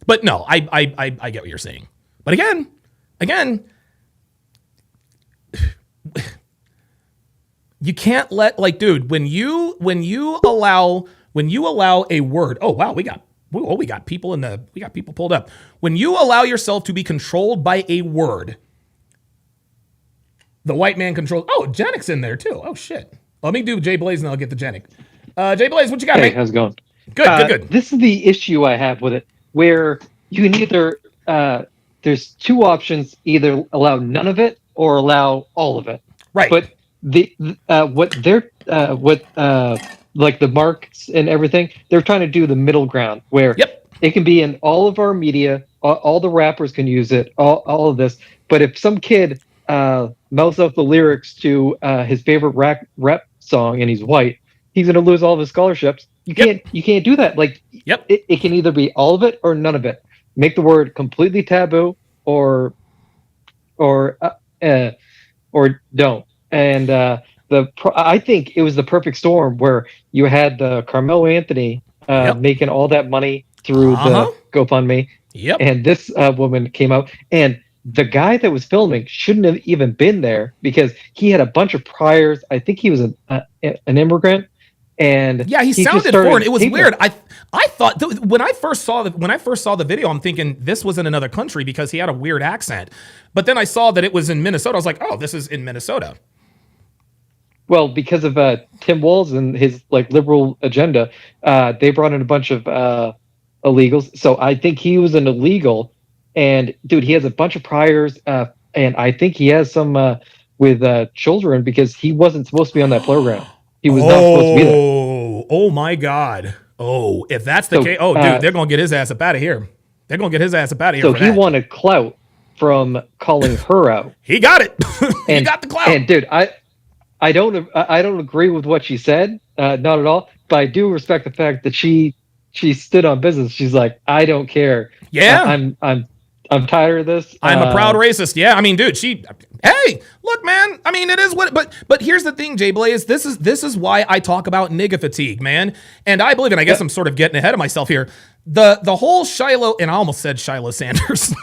But no, I get what you're saying. But again, you can't let, like, dude, when you allow a word. Oh wow, we got people pulled up. When you allow yourself to be controlled by a word, the white man controls. Oh, Janik's in there too. Oh shit. Let me do Jay Blaze and I'll get the Janik. Jay Blaze, what you got, Hey, mate? how's it going? Good. This is the issue I have with it, where you can either there's two options: either allow none of it or allow all of it. Right. But like the marks and everything, they're trying to do the middle ground where it can be in all of our media, all the rappers can use it, all of this. But if some kid mouths off the lyrics to his favorite rap song and he's white, he's gonna lose all of his scholarships. You can't do that. Like, it can either be all of it or none of it. Make the word completely taboo or don't. And I think it was the perfect storm where you had Carmelo Anthony making all that money through the GoFundMe. Yep. And this woman came out, and the guy that was filming shouldn't have even been there because he had a bunch of priors. I think he was an immigrant. And yeah, he sounded foreign. It was weird. I thought when I first saw the video, I'm thinking this was in another country because he had a weird accent. But then I saw that it was in Minnesota. I was like, oh, this is in Minnesota. Well, because of Tim Walz and his like liberal agenda, they brought in a bunch of illegals. So I think he was an illegal. And dude, he has a bunch of priors, and I think he has some with children because he wasn't supposed to be on that program. He was not supposed to be there. Oh my God. Oh, if that's the case, dude, they're gonna get his ass up out of here. They're gonna get his ass up out of here. So he wanted clout from calling her out. He got it. He got the clout. And dude, I don't agree with what she said, not at all. But I do respect the fact that she stood on business. She's like, I don't care. Yeah, I'm tired of this. I'm a proud racist. Yeah, I mean, dude, hey, look, man. I mean, it is what. But here's the thing, Jay Blaze. This is why I talk about nigga fatigue, man. And I believe, and I guess I'm sort of getting ahead of myself here. The whole Shiloh, and I almost said Shiloh Sanders.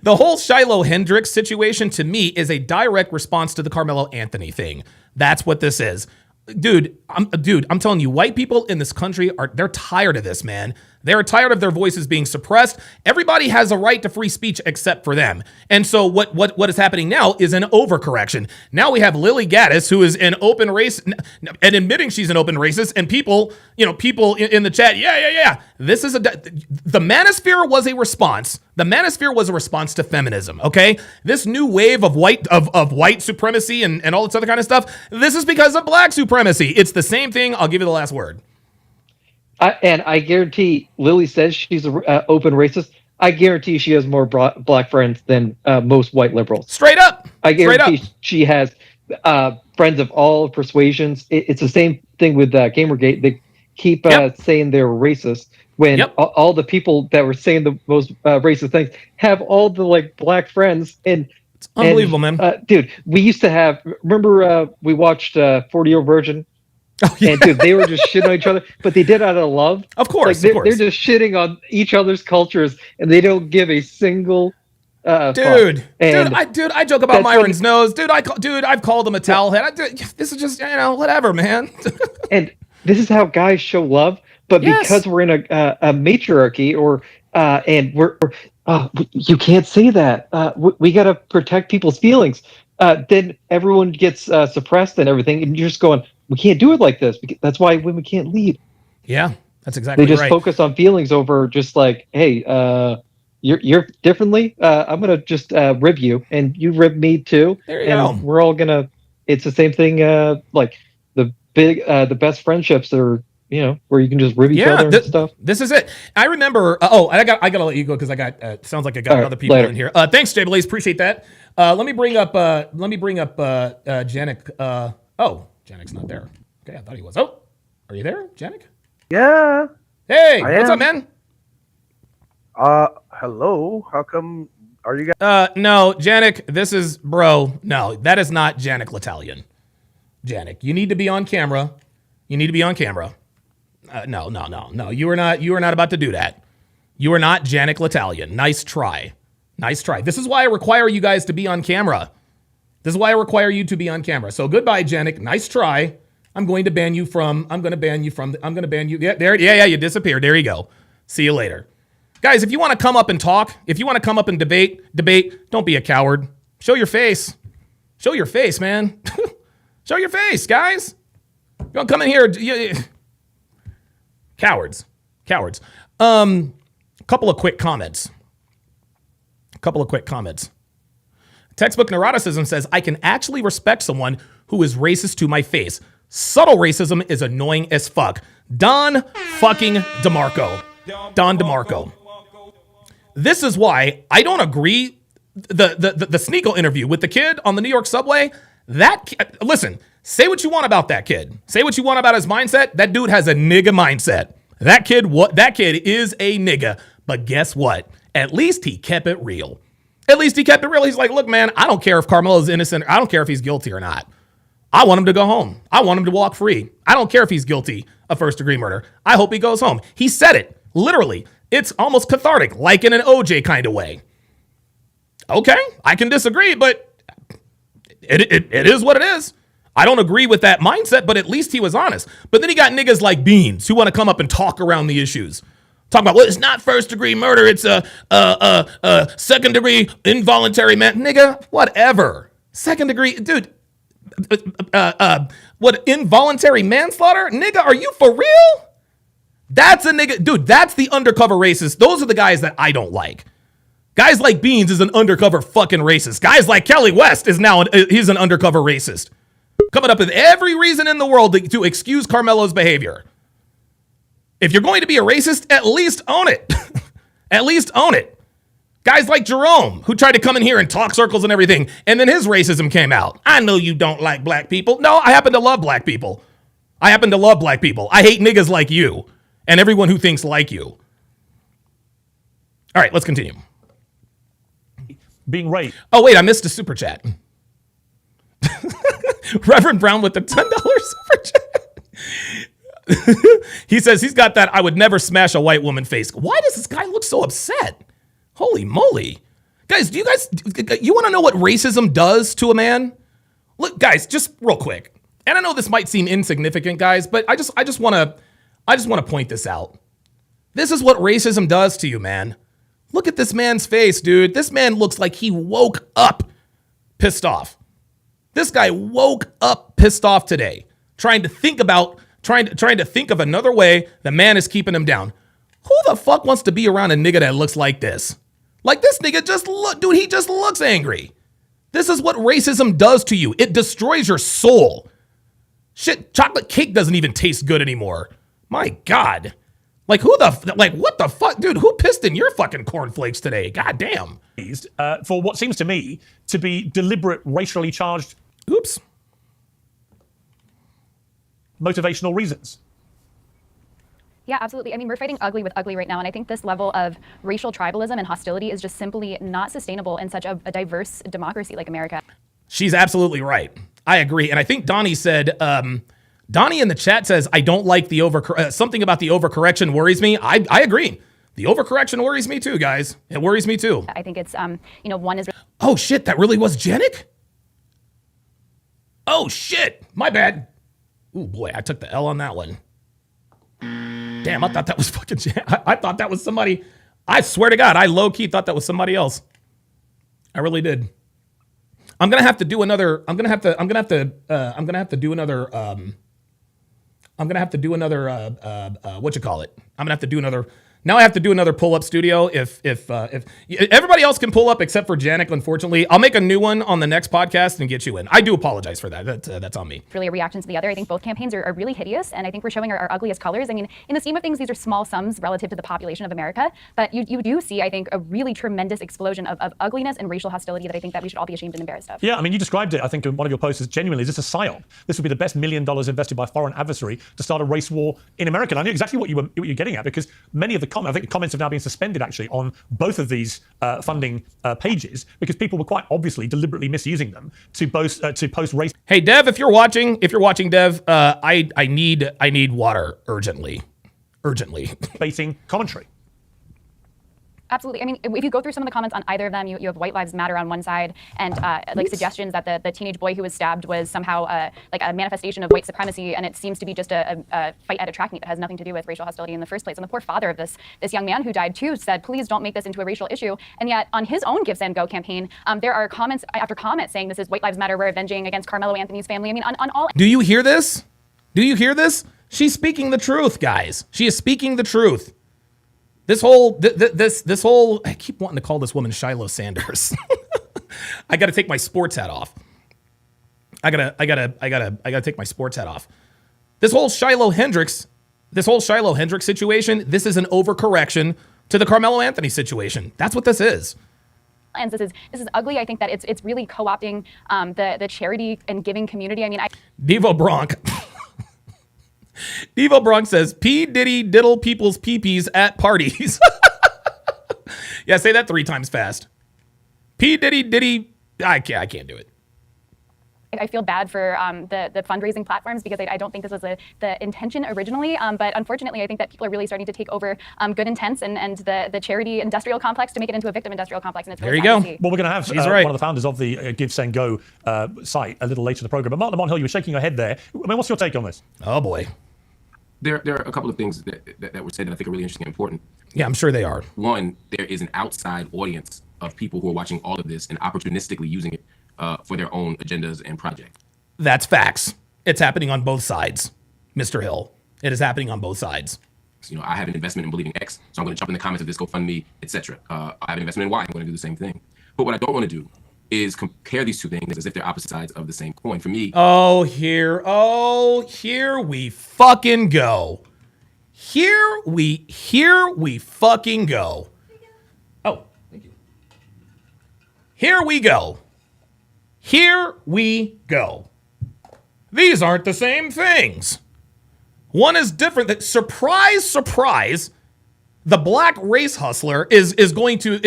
The whole Shiloh Hendricks situation to me is a direct response to the Carmelo Anthony thing. That's what this is. Dude, I'm telling you, white people in this country they're tired of this, man. They're tired of their voices being suppressed. Everybody has a right to free speech except for them. And so what is happening now is an overcorrection. Now we have Lily Gaddis, who is an open race and admitting she's an open racist, and people in the chat, yeah. This is the manosphere was a response. The manosphere was a response to feminism, okay? This new wave of white supremacy and all this other kind of stuff, this is because of black supremacy. It's the same thing. I'll give you the last word. And I guarantee Lily says she's an open racist. I guarantee she has more black friends than most white liberals. Straight up. I guarantee she has friends of all persuasions. It's the same thing with Gamergate. They keep saying they're racist when all the people that were saying the most racist things have all the like black friends. And Unbelievable, man. Dude, we used to have, remember we watched 40-Year Virgin? Oh, yeah. And dude, they were just shitting on each other, but they did out of love. Of course, they're just shitting on each other's cultures, and they don't give a single dude. I joke about Myron's nose. I've called him a towel head. This is just, whatever, man. And this is how guys show love, but because we're in a matriarchy, and we're you can't say that. We got to protect people's feelings. Then everyone gets suppressed and everything, and you're just going, we can't do it like this. That's why women can't lead. Yeah, that's exactly right. They just focus on feelings over just like, hey, you're differently. I'm gonna just rib you, and you rib me too. There you go. We're all gonna. It's the same thing. Like the best friendships are, where you can just rib each other and stuff. This is it. I remember. I gotta let you go because I got. Sounds like I got other people in here. Thanks, Jay Blaze. Appreciate that. Let me bring up Janik. Janik's not there. Okay, I thought he was. Oh, are you there, Janik? Yeah. Hey, what's up, man? Hello. How come? Are you guys? No, Janik. This is bro. No, that is not Janik L'Italian. Janik, you need to be on camera. You need to be on camera. No. You are not. You are not about to do that. You are not Janik L'Italian. Nice try. Nice try. This is why I require you guys to be on camera. This is why I require you to be on camera. So goodbye, Janik. Nice try. I'm going to ban you. Yeah, there. Yeah. You disappeared. There you go. See you later, guys. If you want to come up and talk, if you want to come up and debate. Don't be a coward. Show your face. Show your face, man. Show your face, guys. You don't come in here. Cowards. Couple of quick comments. Textbook Neuroticism says, I can actually respect someone who is racist to my face. Subtle racism is annoying as fuck. Don fucking DeMarco. Don DeMarco. This is why I don't agree. The Sneakle interview with the kid on the New York subway. Listen, say what you want about that kid. Say what you want about his mindset. That dude has a nigga mindset. That kid is a nigga. But guess what? At least he kept it real. He's like, look, man, I don't care if Carmelo's innocent. I don't care if he's guilty or not. I want him to go home. I want him to walk free. I don't care if he's guilty of first-degree murder. I hope he goes home. He said it. Literally. It's almost cathartic, like in an OJ kind of way. Okay, I can disagree, but it is what it is. I don't agree with that mindset, but at least he was honest. But then he got niggas like Beans who want to come up and talk around the issues. Talk about, well, it's not first-degree murder. It's a second-degree involuntary man. Nigga, whatever. Second-degree, dude. What, involuntary manslaughter? Nigga, are you for real? That's a nigga. Dude, that's the undercover racist. Those are the guys that I don't like. Guys like Beans is an undercover fucking racist. Guys like Kelly West he's an undercover racist. Coming up with every reason in the world to excuse Carmelo's behavior. If you're going to be a racist, at least own it. At least own it. Guys like Jerome, who tried to come in here and talk circles and everything, and then his racism came out. I know you don't like black people. No, I happen to love black people. I hate niggas like you and everyone who thinks like you. All right, let's continue. Being raped. Oh, wait, I missed a super chat. Reverend Brown with the $10 super chat. He says he's got that I would never smash a white woman face. Why does this guy look so upset? Holy moly. Guys, you want to know what racism does to a man? Look, guys, just real quick. And I know this might seem insignificant, guys, but I just want to point this out. This is what racism does to you, man. Look at this man's face, dude. This man looks like he woke up pissed off. This guy woke up pissed off today, trying to think of another way the man is keeping him down. Who the fuck wants to be around a nigga that looks like this? Like this nigga he just looks angry. This is what racism does to you. It destroys your soul. Shit, chocolate cake doesn't even taste good anymore. My God. What the fuck? Dude, who pissed in your fucking cornflakes today? God damn. For what seems to me to be deliberate racially charged motivational reasons. Yeah, absolutely. I mean, we're fighting ugly with ugly right now, and I think this level of racial tribalism and hostility is just simply not sustainable in such a diverse democracy like America. She's absolutely right. I agree. And I think Donnie said, Donnie in the chat says, I don't like the something about the overcorrection worries me. I agree. The overcorrection worries me too, guys. It worries me too. I think it's, one is... Oh, shit, that really was Janik? Oh, shit, my bad. Oh, boy, I took the L on that one. Damn, I thought that was fucking Janik. I thought that was somebody. I swear to God, I low-key thought that was somebody else. I really did. I'm gonna have to do another. What you call it? I'm gonna have to do another. Now I have to do another pull-up studio. If everybody else can pull up except for Janik, unfortunately, I'll make a new one on the next podcast and get you in. I do apologize for that. That's on me. Really a reaction to the other. I think both campaigns are really hideous, and I think we're showing our ugliest colors. I mean, in the scheme of things, these are small sums relative to the population of America, but you do see, I think, a really tremendous explosion of ugliness and racial hostility that I think that we should all be ashamed and embarrassed of. Yeah, I mean, you described it, I think, in one of your posts as genuinely, is this a psyop? This would be the best $1 million invested by a foreign adversary to start a race war in America. And I knew exactly what you're getting at, because many of the I think the comments have now been suspended actually on both of these funding pages, because people were quite obviously deliberately misusing them to post race. Hey Dev, if you're watching Dev, I need water urgently. Baiting commentary. Absolutely. I mean, if you go through some of the comments on either of them, you have White Lives Matter on one side and like suggestions that the teenage boy who was stabbed was somehow like a manifestation of white supremacy, and it seems to be just a fight at a track meet that has nothing to do with racial hostility in the first place. And the poor father of this young man who died too said, please don't make this into a racial issue. And yet on his own Give, Send, Go campaign, there are comments after comments saying this is White Lives Matter, we're avenging against Carmelo Anthony's family. I mean, on all... Do you hear this? Do you hear this? She's speaking the truth, guys. She is speaking the truth. This whole, I keep wanting to call this woman Shiloh Sanders. I got to take my sports hat off. I gotta take my sports hat off. This whole Shiloh Hendricks situation, this is an overcorrection to the Carmelo Anthony situation. That's what this is. And this is ugly. I think that it's really co-opting the charity and giving community. I mean, Devo Bronk. Devo Bronx says, P. Diddy diddle people's peepees at parties. Yeah, say that 3 times fast. P. Diddy. I can't do it. I feel bad for the fundraising platforms, because I don't think this was the intention originally. But unfortunately, I think that people are really starting to take over good intents and the charity industrial complex to make it into a victim industrial complex. And it's really there you go. Well, we're going to have one of the founders of the Give, Send, Go site a little later in the program. But Mark Lamont Hill, you were shaking your head there. I mean, what's your take on this? Oh, boy. There are a couple of things that were said that I think are really interesting and important. Yeah, I'm sure they are. One, there is an outside audience of people who are watching all of this and opportunistically using it for their own agendas and projects. That's facts. It's happening on both sides, Mr. Hill. It is happening on both sides. So, I have an investment in believing X, so I'm going to jump in the comments of this GoFundMe, etc. I have an investment in Y, I'm going to do the same thing. But what I don't want to do is compare these two things as if they're opposite sides of the same coin. For me, here we fucking go. Here we fucking go. Oh, thank you. Here we go. These aren't the same things. One is different. Surprise, surprise. The black race hustler is going to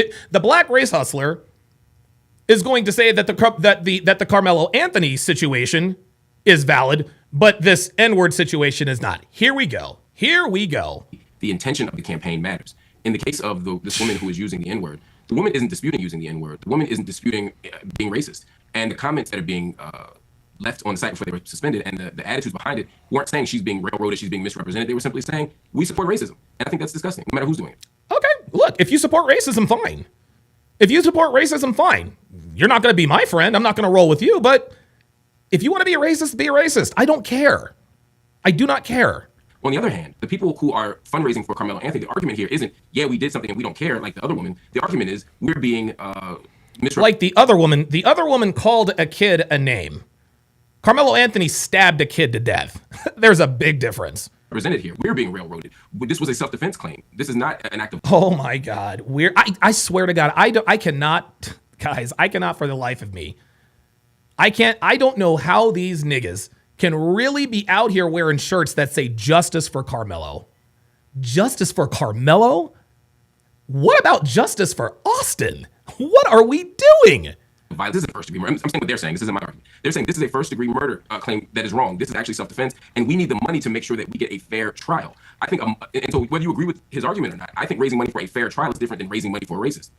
say that the Carmelo Anthony situation is valid, but this N-word situation is not. Here we go. The intention of the campaign matters. In the case of this woman who is using the N-word, the woman isn't disputing using the N-word. The woman isn't disputing being racist. And the comments that are being left on the site before they were suspended and the attitudes behind it weren't saying she's being railroaded, she's being misrepresented. They were simply saying, we support racism. And I think that's disgusting, no matter who's doing it. Okay, look, if you support racism, fine. You're not going to be my friend. I'm not going to roll with you. But if you want to be a racist. I don't care. I do not care. On the other hand, the people who are fundraising for Carmelo Anthony, the argument here isn't, yeah, we did something and we don't care like the other woman. The argument is we're being misrepresented. Like the other woman called a kid a name. Carmelo Anthony stabbed a kid to death. There's a big difference. Represented here. We're being railroaded. This was a self-defense claim. This is not an act of... Oh my God. I swear to God, I cannot, guys, I cannot for the life of me. I don't know how these niggas can really be out here wearing shirts that say justice for Carmelo. Justice for Carmelo? What about justice for Austin? What are we doing? This is a first degree murder. I'm saying what they're saying. This isn't my argument. They're saying this is a first degree murder claim that is wrong. This is actually self-defense, and we need the money to make sure that we get a fair trial. I think, and so whether you agree with his argument or not, I think raising money for a fair trial is different than raising money for a racist.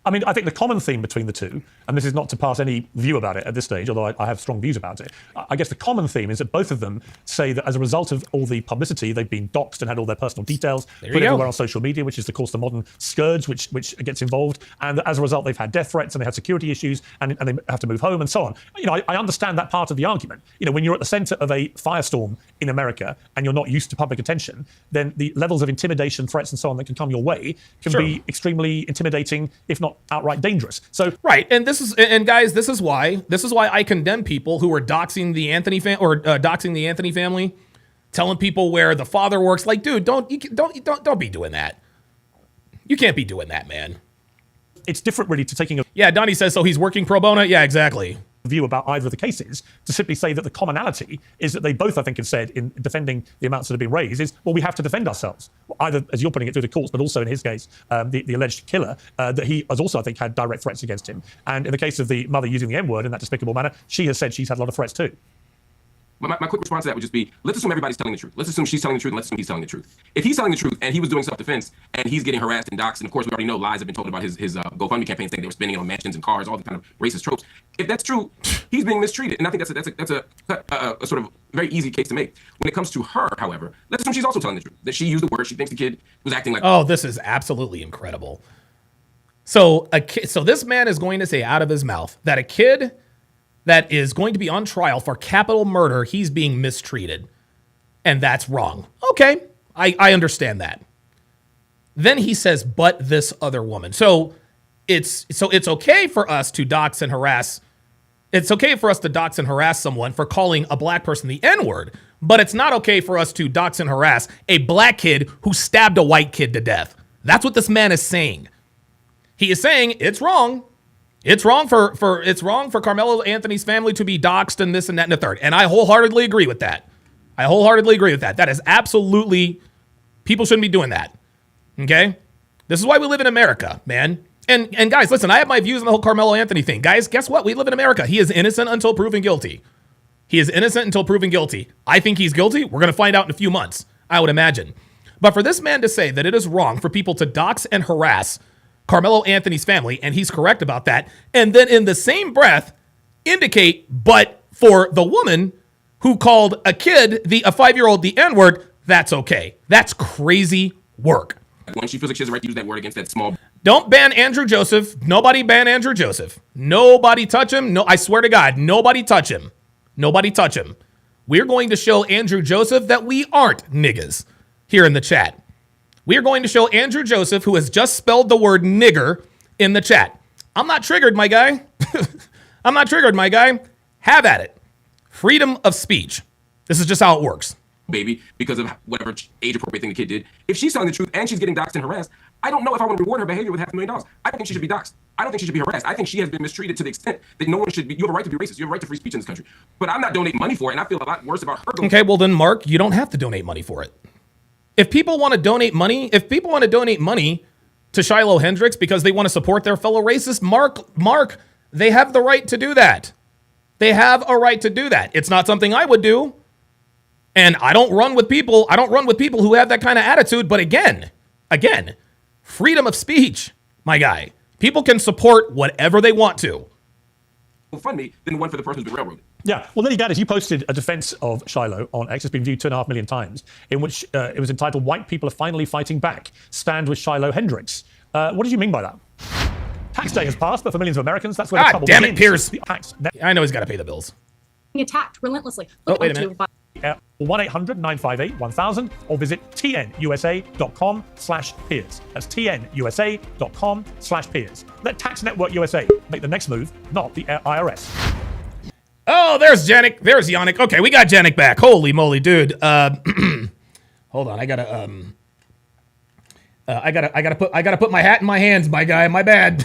I mean, I think the common theme between the two, and this is not to pass any view about it at this stage, although I have strong views about it. I guess the common theme is that both of them say that as a result of all the publicity, they've been doxxed and had all their personal details put everywhere on social media, which is, of course, the modern scourge which gets involved. And as a result, they've had death threats and they had security issues and they have to move home and so on. You know, I understand that part of the argument. You know, when you're at the center of a firestorm in America and you're not used to public attention, then the levels of intimidation, threats, and so on that can come your way can be extremely intimidating, if not outright dangerous. So right, and guys, this is why I condemn people who are doxing the Anthony family, telling people where the father works. Like, dude, don't be doing that. You can't be doing that, man. It's different, really, to taking a Donnie says so. He's working pro bono. Yeah, exactly. View about either of the cases to simply say that the commonality is that they both, I think, have said in defending the amounts that have been raised is, well, we have to defend ourselves, either as you're putting it through the courts, but also in his case, the alleged killer, that he has also, I think, had direct threats against him. And in the case of the mother using the N-word in that despicable manner, she has said she's had a lot of threats too. My quick response to that would just be, let's assume everybody's telling the truth. Let's assume she's telling the truth, and let's assume he's telling the truth. If he's telling the truth and he was doing self-defense and he's getting harassed and doxxed, and of course we already know lies have been told about his GoFundMe campaign saying they were spending it on mansions and cars, all the kind of racist tropes. If that's true, he's being mistreated, and I think that's a sort of very easy case to make. When it comes to her, however, let's assume she's also telling the truth, that she used the word, she thinks the kid was acting like. Oh, this is absolutely incredible. So this man is going to say out of his mouth that a kid that is going to be on trial for capital murder, he's being mistreated. And that's wrong. Okay, I understand that. Then he says, but this other woman. So it's okay for us to dox and harass. It's okay for us to dox and harass someone for calling a black person the N-word, but it's not okay for us to dox and harass a black kid who stabbed a white kid to death. That's what this man is saying. He is saying it's wrong. It's wrong for Carmelo Anthony's family to be doxxed and this and that and the third. And I wholeheartedly agree with that. That is absolutely, people shouldn't be doing that. Okay? This is why we live in America, man. And guys, listen, I have my views on the whole Carmelo Anthony thing. Guys, guess what? We live in America. He is innocent until proven guilty. I think he's guilty. We're going to find out in a few months, I would imagine. But for this man to say that it is wrong for people to dox and harass Carmelo Anthony's family, and he's correct about that, and then in the same breath indicate, but for the woman who called a kid, a 5-year-old, the N-word, that's okay. That's crazy work. When she feels like she has the right to use that word against that small. Don't ban Andrew Joseph. Nobody ban Andrew Joseph. Nobody touch him. No, I swear to God, nobody touch him. We're going to show Andrew Joseph that we aren't niggas here in the chat. We are going to show Andrew Joseph, who has just spelled the word nigger in the chat. I'm not triggered, my guy. Have at it. Freedom of speech. This is just how it works. Baby, because of whatever age appropriate thing the kid did. If she's telling the truth and she's getting doxxed and harassed, I don't know if I want to reward her behavior with $500,000. I don't think she should be doxxed. I don't think she should be harassed. I think she has been mistreated to the extent that no one should be. You have a right to be racist. You have a right to free speech in this country. But I'm not donating money for it, and I feel a lot worse about her. Okay, well then, Mark, you don't have to donate money for it. If people want to donate money to Shiloh Hendricks because they want to support their fellow racist, Mark, they have the right to do that. It's not something I would do. And I don't run with people who have that kind of attitude. But again, freedom of speech, my guy. People can support whatever they want to. Fund me than one for the person who's been railroaded. Yeah, well, there you go. You posted a defense of Shiloh on X. It's been viewed 2.5 million times, in which it was entitled, "White People Are Finally Fighting Back. Stand with Shiloh Hendricks." What did you mean by that? Tax day has passed, but for millions of Americans, that's where the trouble begins. Damn it, Piers. I know he's got to pay the bills. Attacked relentlessly. Oh, wait a minute. 1-800-958-1000 or visit tnusa.com/Piers. That's tnusa.com/Piers. Let Tax Network USA make the next move, not the IRS. Oh, there's Janik. There's Yannick. Okay, we got Janik back. Holy moly, dude. Hold on. I gotta put my hat in my hands, my guy. My bad.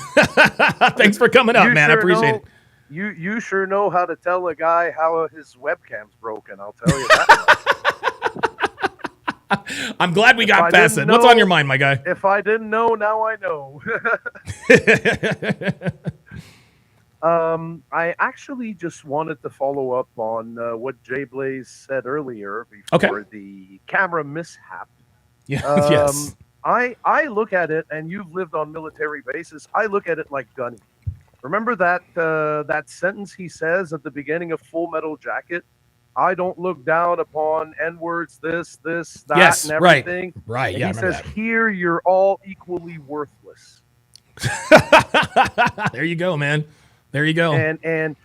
Thanks for coming up, man. I appreciate it. You sure know how to tell a guy how his webcam's broken. I'll tell you that. I'm glad we got past it. What's on your mind, my guy? If I didn't know, now I know. I actually just wanted to follow up on what Jay Blaze said earlier before the camera mishap. Yeah. Yes. I look at it, and you've lived on military bases. I look at it like Gunny. Remember that sentence he says at the beginning of Full Metal Jacket? I don't look down upon N-words, this, that, yes, and everything. Right. And Yeah. he says, that. here you're all equally worthless. There you go, man. There you go. And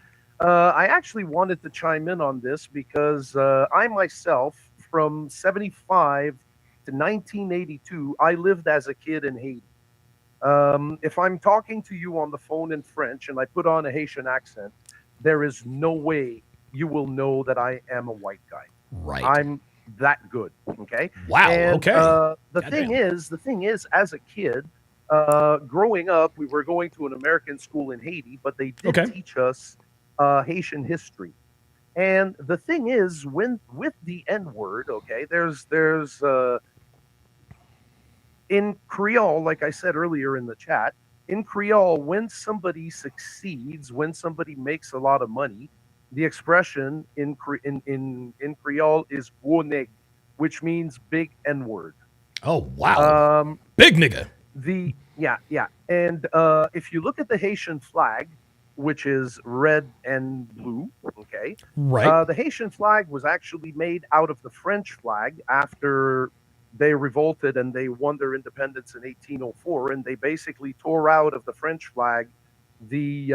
I actually wanted to chime in on this because I myself, from 75 to 1982, I lived as a kid in Haiti. If I'm talking to you on the phone in French and I put on a Haitian accent, there is no way you will know that I am a white guy. Right. I'm that good. Okay. Wow. And, okay. The thing is, as a kid, growing up, we were going to an American school in Haiti, but they did teach us Haitian history. And the thing is, with the N-word, there's in Creole, like I said earlier in the chat, in Creole, when somebody succeeds, when somebody makes a lot of money, the expression in Creole is gros nègre, which means big N-word. Oh, wow. Big nigga. Yeah. And if you look at the Haitian flag, which is red and blue, right. The Haitian flag was actually made out of the French flag after they revolted and they won their independence in 1804, and they basically tore out of the French flag the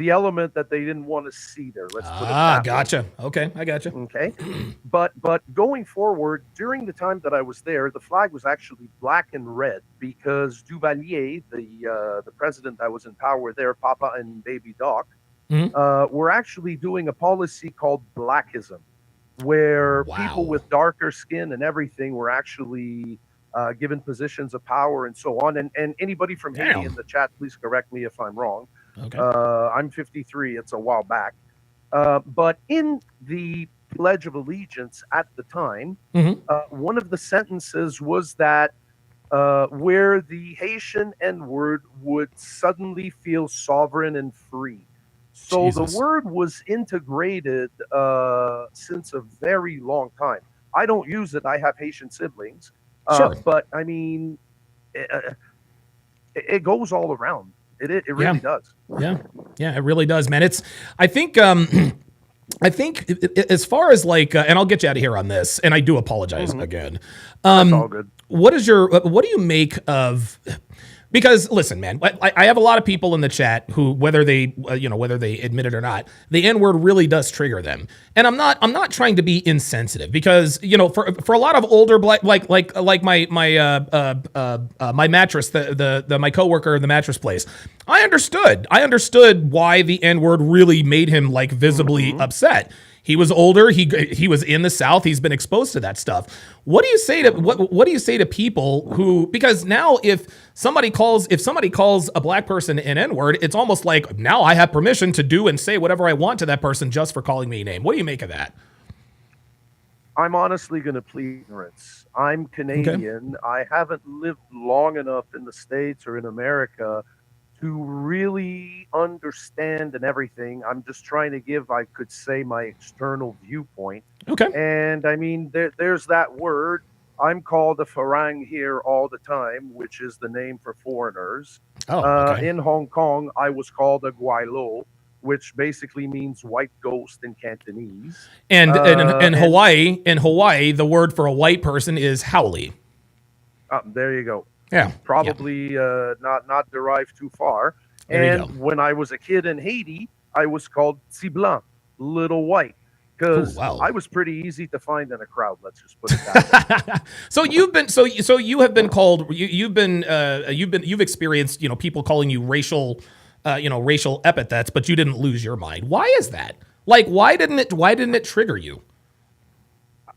element that they didn't want to see there. Let's put it that way. Gotcha. Okay, I gotcha. Okay, but going forward, during the time that I was there, the flag was actually black and red because Duvalier, the president that was in power there, Papa and Baby Doc, were actually doing a policy called blackism, where people with darker skin and everything were actually given positions of power and so on. And anybody from Haiti in the chat, please correct me if I'm wrong. Okay. I'm 53. It's a while back. But in the Pledge of Allegiance at the time, one of the sentences was that where the Haitian N-word would suddenly feel sovereign and free. So the word was integrated since a very long time. I don't use it. I have Haitian siblings. But, I mean, it goes all around. It really does. Yeah, it really does, man. I think as far as like, and I'll get you out of here on this, and I do apologize again. That's all good. What do you make of? Because listen, man, I have a lot of people in the chat who, whether they admit it or not, the N-word really does trigger them. And I'm not trying to be insensitive because, for a lot of older black, like my mattress, my coworker in the mattress place, I understood why the N-word really made him like visibly upset. He was older. He was in the South. He's been exposed to that stuff. What do you say to what do you say to people who, because now if somebody calls a black person an N-word, it's almost like now I have permission to do and say whatever I want to that person just for calling me a name. What do you make of that? I'm honestly going to plead ignorance. I'm Canadian. I haven't lived long enough in the States or in America to really understand and everything. I'm just trying to give, I could say, my external viewpoint. Okay. And I mean, there's that word. I'm called a farang here all the time, which is the name for foreigners. In Hong Kong, I was called a guailo, which basically means white ghost in Cantonese. And in Hawaii, the word for a white person is haole. There you go. Yeah, probably not derived too far. And when I was a kid in Haiti, I was called Petit Blanc, little white, because I was pretty easy to find in a crowd. Let's just put it that way. So you've experienced people calling you racial epithets, but you didn't lose your mind. Why is that? Like, why didn't it trigger you?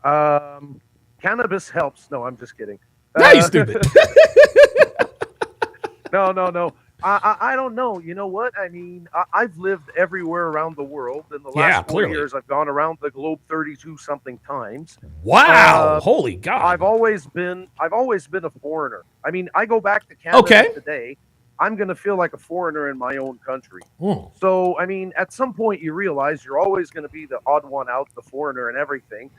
Cannabis helps. No, I'm just kidding. No, you stupid. No. I don't know. You know what? I mean, I've lived everywhere around the world. In the last 4 years, I've gone around the globe 32 something times. Wow! Holy God! I've always been a foreigner. I mean, I go back to Canada today. I'm going to feel like a foreigner in my own country. So, I mean, at some point you realize you're always going to be the odd one out, the foreigner and everything.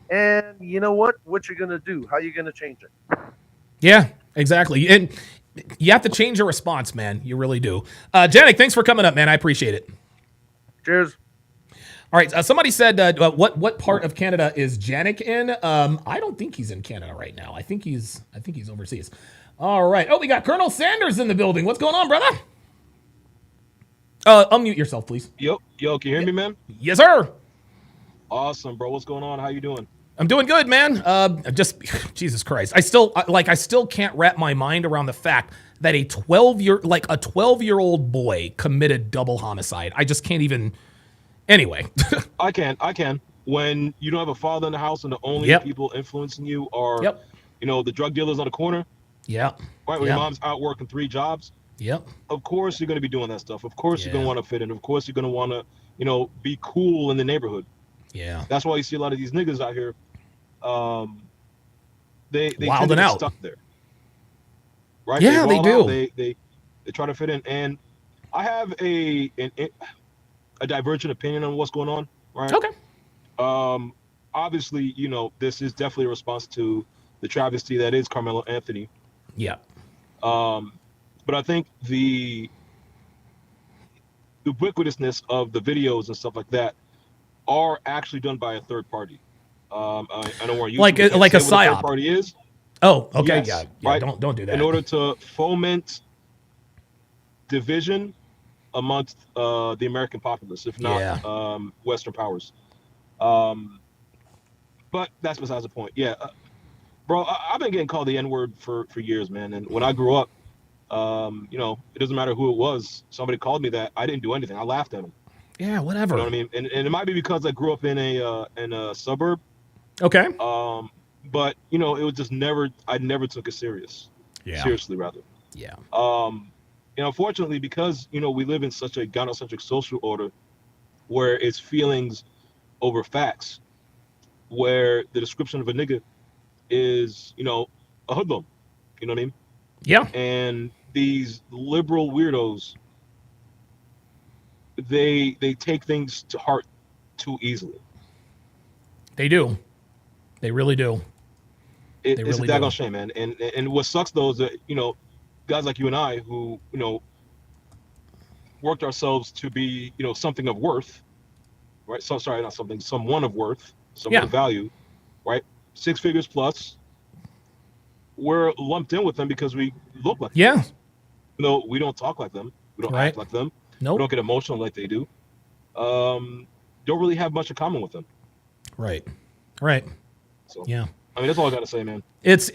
And you know what? What you going to do? How you going to change it? Yeah, exactly. And you have to change your response, man. You really do. Janik, thanks for coming up, man. I appreciate it. Cheers. All right. Somebody said, what part of Canada is Janik in? I don't think he's in Canada right now. I think he's overseas. All right. Oh, we got Colonel Sanders in the building. What's going on, brother? Unmute yourself, please. Yo, can you hear me, man? Yes, sir. Awesome, bro. What's going on? How you doing? I'm doing good, man. Just Jesus Christ. I still can't wrap my mind around the fact that a 12-year-old boy committed double homicide. I just can't even. Anyway. I can. When you don't have a father in the house and the only people influencing you are, the drug dealers on the corner. Yeah. Right. When your mom's out working 3 jobs. Yep. Of course you're going to be doing that stuff. Of course you're going to want to fit in. Of course you're going to want to, be cool in the neighborhood. Yeah. That's why you see a lot of these niggas out here. They tend Wilding to get out. stuck there. Right? Yeah, they do. They try to fit in. And I have a divergent opinion on what's going on. Right. Okay. Obviously, this is definitely a response to the travesty that is Carmelo Anthony. Yeah. But I think the ubiquitousness of the videos and stuff like that are actually done by a third party. I don't want to use like a psyop. Third party is. Oh, okay. Yes, yeah. Right? Don't do that. In order to foment division amongst the American populace, if not Western powers. But that's besides the point. Yeah. Bro, I've been getting called the N-word for years, man. And when I grew up, it doesn't matter who it was. Somebody called me that. I didn't do anything. I laughed at them. Yeah, whatever. You know what I mean? And it might be because I grew up in a suburb. Okay. But it was just I never took it serious. Yeah. Seriously, rather. Yeah. Unfortunately, because we live in such a gynocentric social order, where it's feelings over facts, where the description of a nigga is, a hoodlum. You know what I mean? Yeah. And these liberal weirdos, they take things to heart too easily. They do. They really do. It's a daggone shame, man. And what sucks though is that, guys like you and I who, worked ourselves to be, something of worth, right? So sorry, not something, someone of worth, someone of value, right? 6 figures plus. We're lumped in with them because we look like them. We don't talk like them. We don't act like them. Nope. We don't get emotional like they do. Don't really have much in common with them. Right. So, yeah. I mean, that's all I got to say, man. It's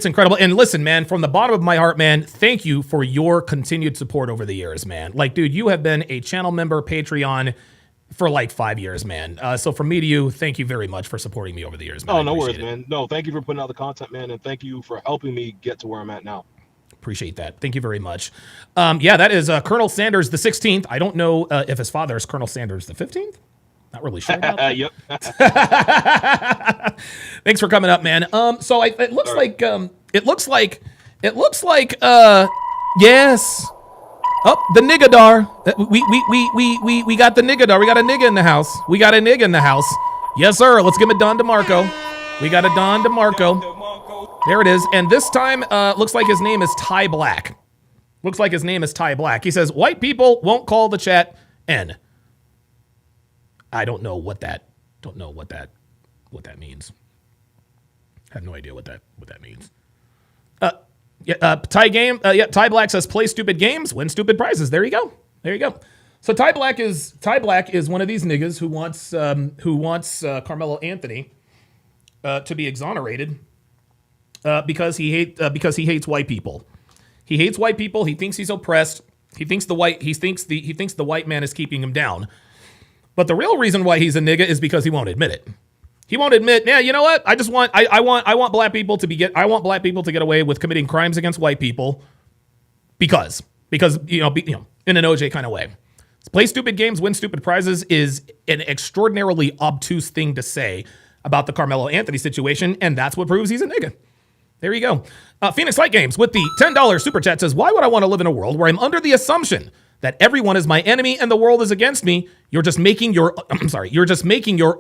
incredible. And listen, man, from the bottom of my heart, man, thank you for your continued support over the years, man. Like, dude, you have been a channel member, Patreon, for like 5 years, man. So from me to you, thank you very much for supporting me over the years, man. Oh, no worries, man. No, thank you for putting out the content, man, and thank you for helping me get to where I'm at now. Appreciate that. Thank you very much. That is Colonel Sanders the 16th. I don't know if his father is Colonel Sanders the 15th. Not really sure about that. Yep. Thanks for coming up, man. So it looks like yes. Oh, the niggadar. We got the niggadar. We got a nigga in the house. Yes, sir. Let's give him a Don DeMarco. We got a Don DeMarco. There it is. And this time, looks like his name is Ty Black. He says, white people won't call the chat N. I don't know what that means. I have no idea what that means. Ty Black says play stupid games, win stupid prizes. There you go. So Ty Black is one of these niggas who wants Carmelo Anthony to be exonerated because he hates white people. He hates white people. He thinks he's oppressed. He thinks the white man is keeping him down. But the real reason why he's a nigga is because he won't admit it. He won't admit, yeah, you know what? I want black people to get away with committing crimes against white people because because, in an OJ kind of way. Play stupid games, win stupid prizes is an extraordinarily obtuse thing to say about the Carmelo Anthony situation, and that's what proves he's a nigga. There you go. Phoenix Light Games with the $10 super chat says, why would I want to live in a world where I'm under the assumption that everyone is my enemy and the world is against me? You're just making your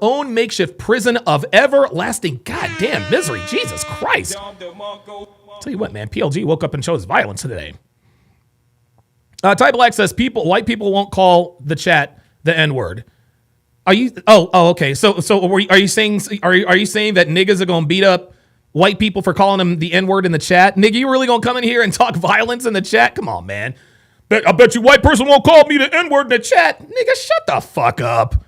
own makeshift prison of everlasting goddamn misery. Jesus Christ. Tell you what, man, PLG woke up and chose violence today. Ty Black says white people won't call the chat the N-word. Are you? Okay. So are you saying that niggas are gonna beat up white people for calling them the N-word in the chat? Nigga, you really gonna come in here and talk violence in the chat? Come on, man. I bet you white person won't call me the N-word in the chat. Nigga, shut the fuck up.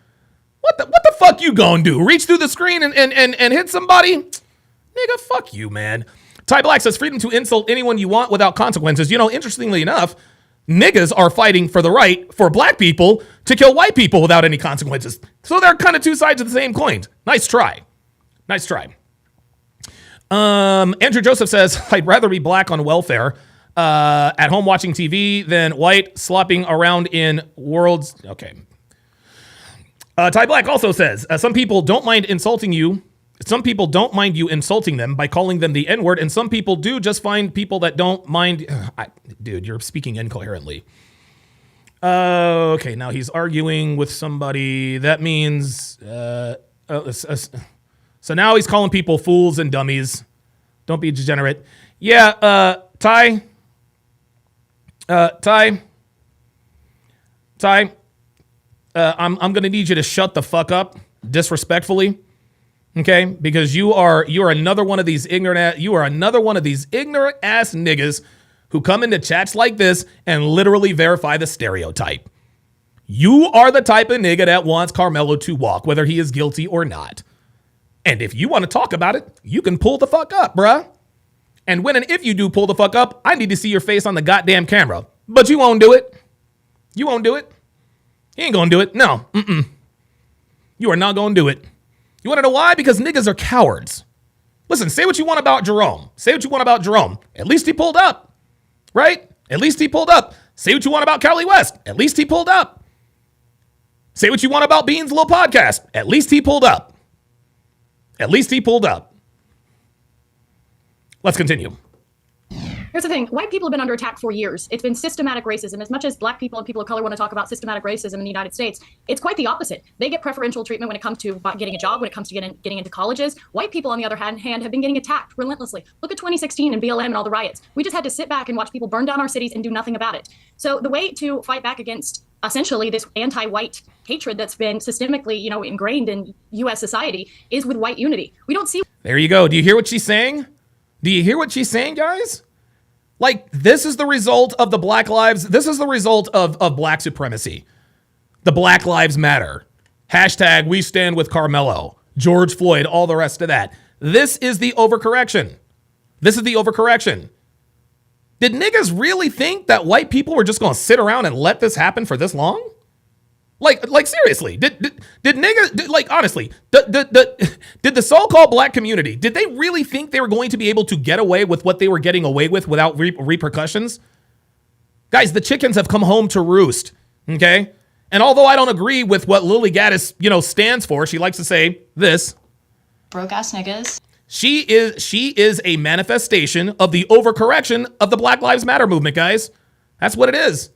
What the fuck you gonna do? Reach through the screen and hit somebody? Nigga, fuck you, man. Ty Black says freedom to insult anyone you want without consequences. Interestingly enough, niggas are fighting for the right for black people to kill white people without any consequences. So they're kind of two sides of the same coin. Nice try. Andrew Joseph says, I'd rather be black on welfare at home watching TV than white slopping around in worlds. Okay. Ty Black also says, some people don't mind insulting you. Some people don't mind you insulting them by calling them the N-word, and some people do just find people that don't mind. Dude, you're speaking incoherently. Okay, now he's arguing with somebody. That means, so now he's calling people fools and dummies. Don't be degenerate. Yeah, Ty, I'm gonna need you to shut the fuck up, disrespectfully. Okay, because you are another one of these ignorant ass niggas who come into chats like this and literally verify the stereotype. You are the type of nigga that wants Carmelo to walk, whether he is guilty or not. And if you want to talk about it, you can pull the fuck up, bruh. And when and if you do pull the fuck up, I need to see your face on the goddamn camera. But you won't do it. You won't do it. You ain't gonna do it. No. You are not gonna do it. You want to know why? Because niggas are cowards. Listen, say what you want about Jerome. At least he pulled up, right? At least he pulled up. Say what you want about Kelly West. At least he pulled up. Say what you want about Bean's little podcast. At least he pulled up. Let's continue. Here's the thing. White people have been under attack for years. It's been systematic racism. As much as black people and people of color want to talk about systematic racism in the United States, it's quite the opposite. They get preferential treatment when it comes to getting a job, when it comes to getting into colleges. White people, on the other hand, have been getting attacked relentlessly. Look at 2016 and BLM and all the riots. We just had to sit back and watch people burn down our cities and do nothing about it. So the way to fight back against essentially this anti-white hatred that's been systemically, ingrained in U.S. society is with white unity. We don't see. There you go. Do you hear what she's saying? Guys? Like, this is the result of the Black Lives. This is the result of black supremacy. The Black Lives Matter. # we stand with Carmelo. George Floyd, all the rest of that. This is the overcorrection. Did niggas really think that white people were just going to sit around and let this happen for this long? Like seriously, did niggas, honestly, did the so-called black community, did they really think they were going to be able to get away with what they were getting away with without repercussions? Guys, the chickens have come home to roost, okay? And although I don't agree with what Lily Gaddis, stands for, she likes to say this. Broke ass niggas. She is a manifestation of the overcorrection of the Black Lives Matter movement, guys. That's what it is.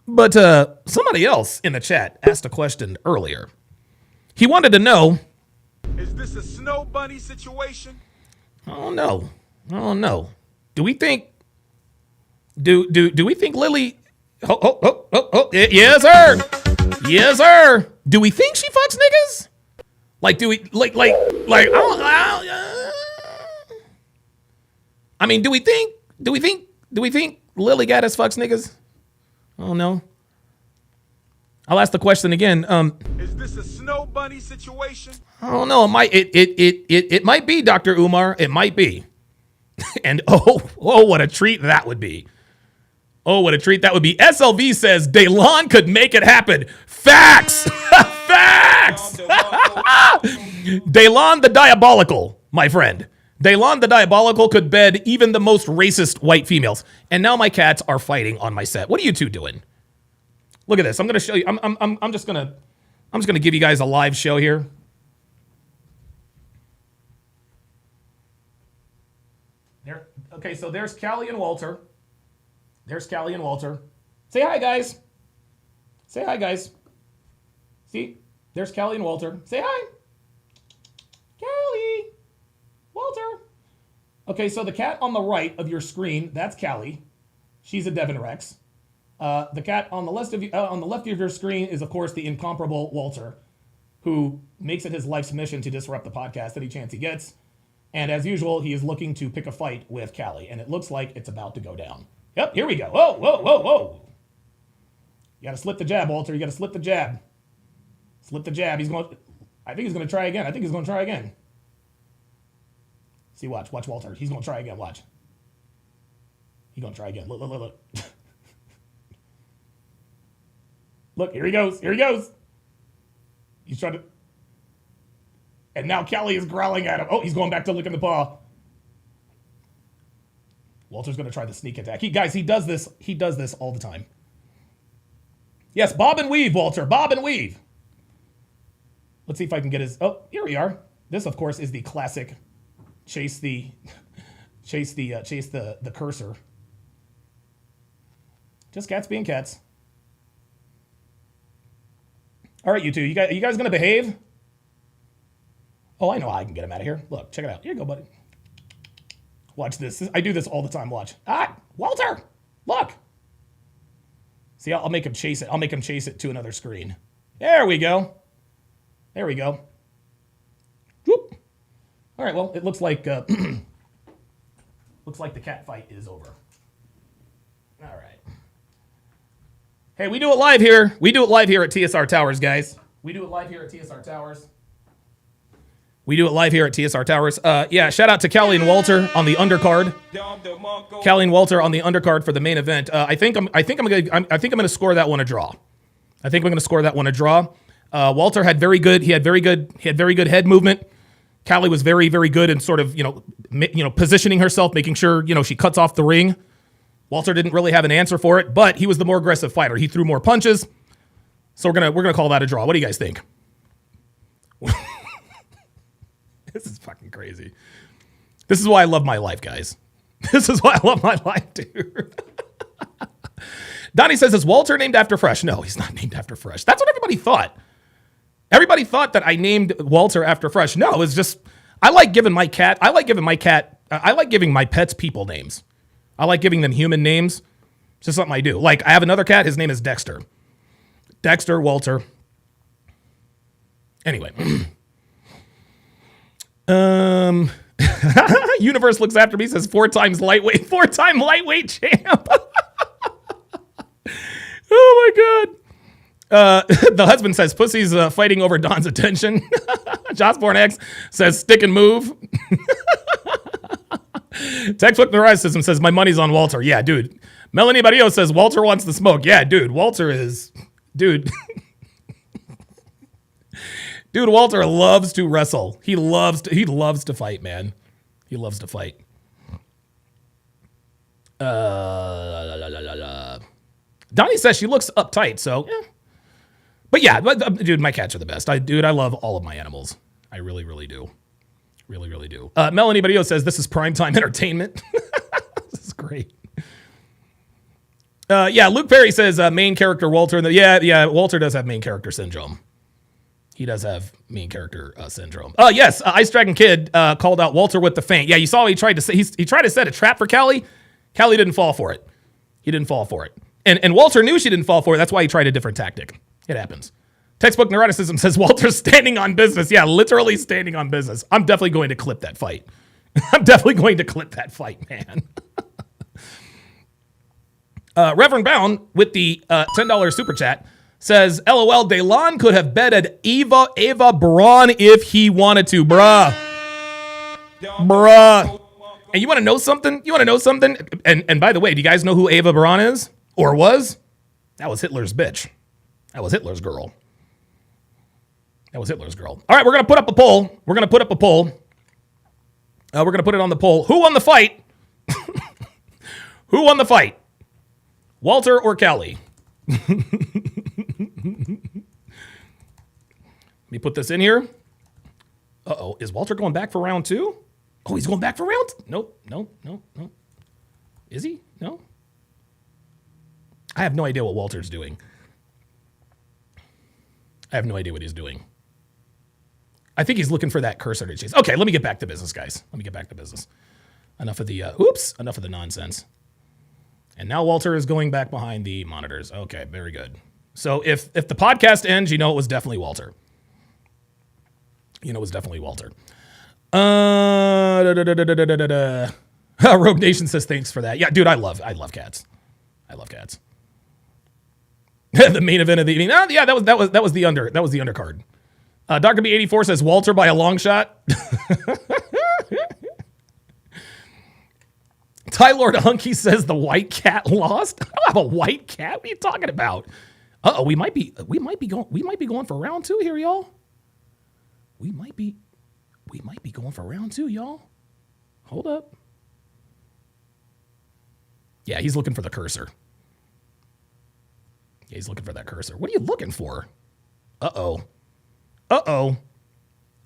But somebody else in the chat asked a question earlier. He wanted to know, is this a snow bunny situation? Oh no. Do we think Lily? Yes, sir. Do we think she fucks niggas? Do we think Lily Gaddis fucks niggas? Oh no. I'll ask the question again. Is this a snow bunny situation? I don't know. It might be, Dr. Umar. It might be. And oh, what a treat that would be. SLV says Daylon could make it happen. Facts. Facts. Daylon the diabolical, my friend. Daylon the Diabolical could bed even the most racist white females. And now my cats are fighting on my set. What are you two doing? Look at this. I'm going to show you. I'm just going to give you guys a live show here. There. Okay, so there's Callie and Walter. There's Callie and Walter. Say hi, guys. Say hi, guys. See? There's Callie and Walter. Say hi. Callie. Walter. Okay, so the cat on the right of your screen, that's Callie. She's a Devon Rex. The cat on the left of your screen is, of course, the incomparable Walter, who makes it his life's mission to disrupt the podcast any chance he gets. And as usual, he is looking to pick a fight with Callie, and it looks like it's about to go down. Yep, here we go. Whoa, whoa, whoa, whoa. You gotta slip the jab, Walter. You gotta slip the jab. Slip the jab. I think he's gonna try again. See, watch Walter. He's gonna try again, watch. He's gonna try again. Look. Look, here he goes. He's trying to... And now Callie is growling at him. Oh, he's going back to licking the paw. Walter's going to try the sneak attack. He does this all the time. Yes, bob and weave, Walter. Bob and weave. Let's see if I can get his... Oh, here we are. This, of course, is the classic chase the cursor. Just cats being cats. All right, you two. You guys going to behave? Oh, I know how I can get him out of here. Look, check it out. Here you go, buddy. Watch this. I do this all the time. Watch. Ah, Walter, look. See, I'll make him chase it. I'll make him chase it to another screen. There we go. Whoop. All right, well, it looks like the cat fight is over. All right. Hey, we do it live here. We do it live here at TSR Towers, guys. Yeah, shout out to Callie and Walter on the undercard. For the main event. I think I'm gonna score that one a draw. Walter had very good head movement. Callie was very, very good in sort of, positioning herself, making sure, she cuts off the ring. Walter didn't really have an answer for it, but he was the more aggressive fighter. He threw more punches. So we're gonna call that a draw. What do you guys think? This is fucking crazy. This is why I love my life, guys. This is why I love my life, dude. Donnie says, is Walter named after Fresh? No, he's not named after Fresh. That's what everybody thought. Everybody thought that I named Walter after Fresh. No, it's just, I like giving my pets people names. I like giving them human names. It's just something I do. Like, I have another cat. His name is Dexter. Dexter Walter. Anyway. Universe looks after me, says 4-time lightweight champ. Oh my God. The husband says pussy's fighting over Don's attention. Josborn X says stick and move. Textbook Neuroticism says my money's on Walter. Yeah, dude. Melanie Barrio says Walter wants the smoke. Yeah, dude. Dude, Walter loves to wrestle. He loves to fight, man. He loves to fight. Donnie says she looks uptight, so yeah. But yeah, dude, my cats are the best. I love all of my animals. I really, really do. Really, really do. Melanie Barrio says this is primetime entertainment. This is great. Yeah, Luke Perry says main character Walter. Yeah, Walter does have main character syndrome. He does have main character syndrome. Yes, Ice Dragon Kid called out Walter with the feint. Yeah, you saw what he tried to say. He tried to set a trap for Callie. Callie didn't fall for it. And Walter knew she didn't fall for it. That's why he tried a different tactic. It happens. Textbook Neuroticism says Walter's standing on business. Yeah, literally standing on business. I'm definitely going to clip that fight. Man. Reverend Bound with the $10 super chat says, LOL, Daylon could have betted Eva Braun if he wanted to, bruh. And you want to know something? And by the way, do you guys know who Eva Braun is? Or was? That was Hitler's bitch. That was Hitler's girl. All right, we're going to put up a poll. We're going to put it on the poll. Who won the fight? Who won the fight? Walter or Kelly? Let me put this in here. Uh-oh. Is Walter going back for round 2? Oh, he's going back for round? Nope. Is he? No? I have no idea what Walter's doing. I have no idea what he's doing. I think he's looking for that cursor to chase. Okay, let me get back to business, guys. Let me get back to business. Enough of the, enough of the nonsense. And now Walter is going back behind the monitors. Okay, very good. So if the podcast ends, you know it was definitely Walter. Rogue Nation says thanks for that. Yeah, dude, I love cats. I love cats. The main event of the evening. Oh, yeah, that was the undercard. Dr. B84 says Walter by a long shot. Ty Lord Hunky says the white cat lost. I don't have a white cat. What are you talking about? Uh-oh, we might be going for round 2 here, y'all. We might be going for round 2, y'all. Hold up. Yeah, he's looking for the cursor. Yeah, he's looking for that cursor. What are you looking for? Uh-oh.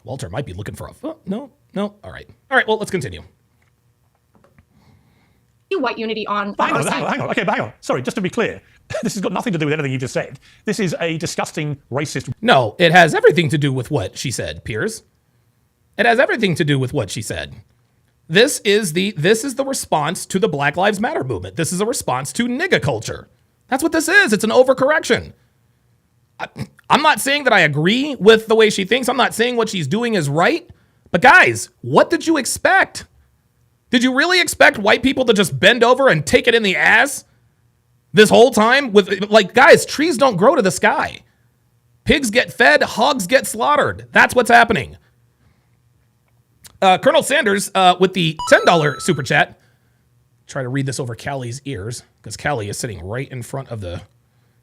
Walter might be looking for a... No. All right, well, let's continue. White unity on... Hang on. Okay, hang on. Sorry, just to be clear. This has got nothing to do with anything you just said. This is a disgusting racist... No, it has everything to do with what she said, Piers. It has everything to do with what she said. This is the response to the Black Lives Matter movement. This is a response to nigga culture. That's what this is. It's an overcorrection. I'm not saying that I agree with the way she thinks. I'm not saying what she's doing is right. But guys, what did you expect? Did you really expect white people to just bend over and take it in the ass this whole time? Guys, trees don't grow to the sky. Pigs get fed, hogs get slaughtered. That's what's happening. Colonel Sanders with the $10 super chat. Try to read this over Callie's ears because Callie is sitting right in front of the...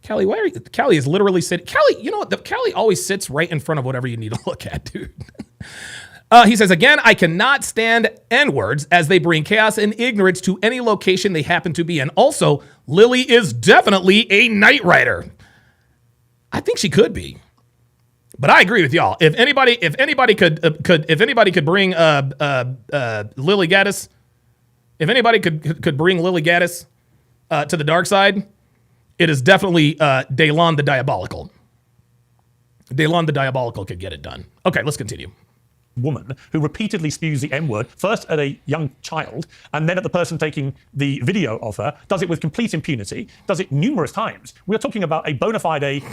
Callie, why are you... Callie is literally sitting... Callie, you know what? Callie always sits right in front of whatever you need to look at, dude. He says, again, I cannot stand N-words as they bring chaos and ignorance to any location they happen to be in. Also, Lily is definitely a Knight Rider. I think she could be. But I agree with y'all. If anybody could bring Lily Gaddis, if anybody could bring Lily Gaddis to the dark side, it is definitely Daylon the Diabolical. Daylon the Diabolical could get it done. Okay, let's continue. Woman who repeatedly spews the N-word, first at a young child, and then at the person taking the video of her, does it with complete impunity, does it numerous times. We are talking about a bona fide,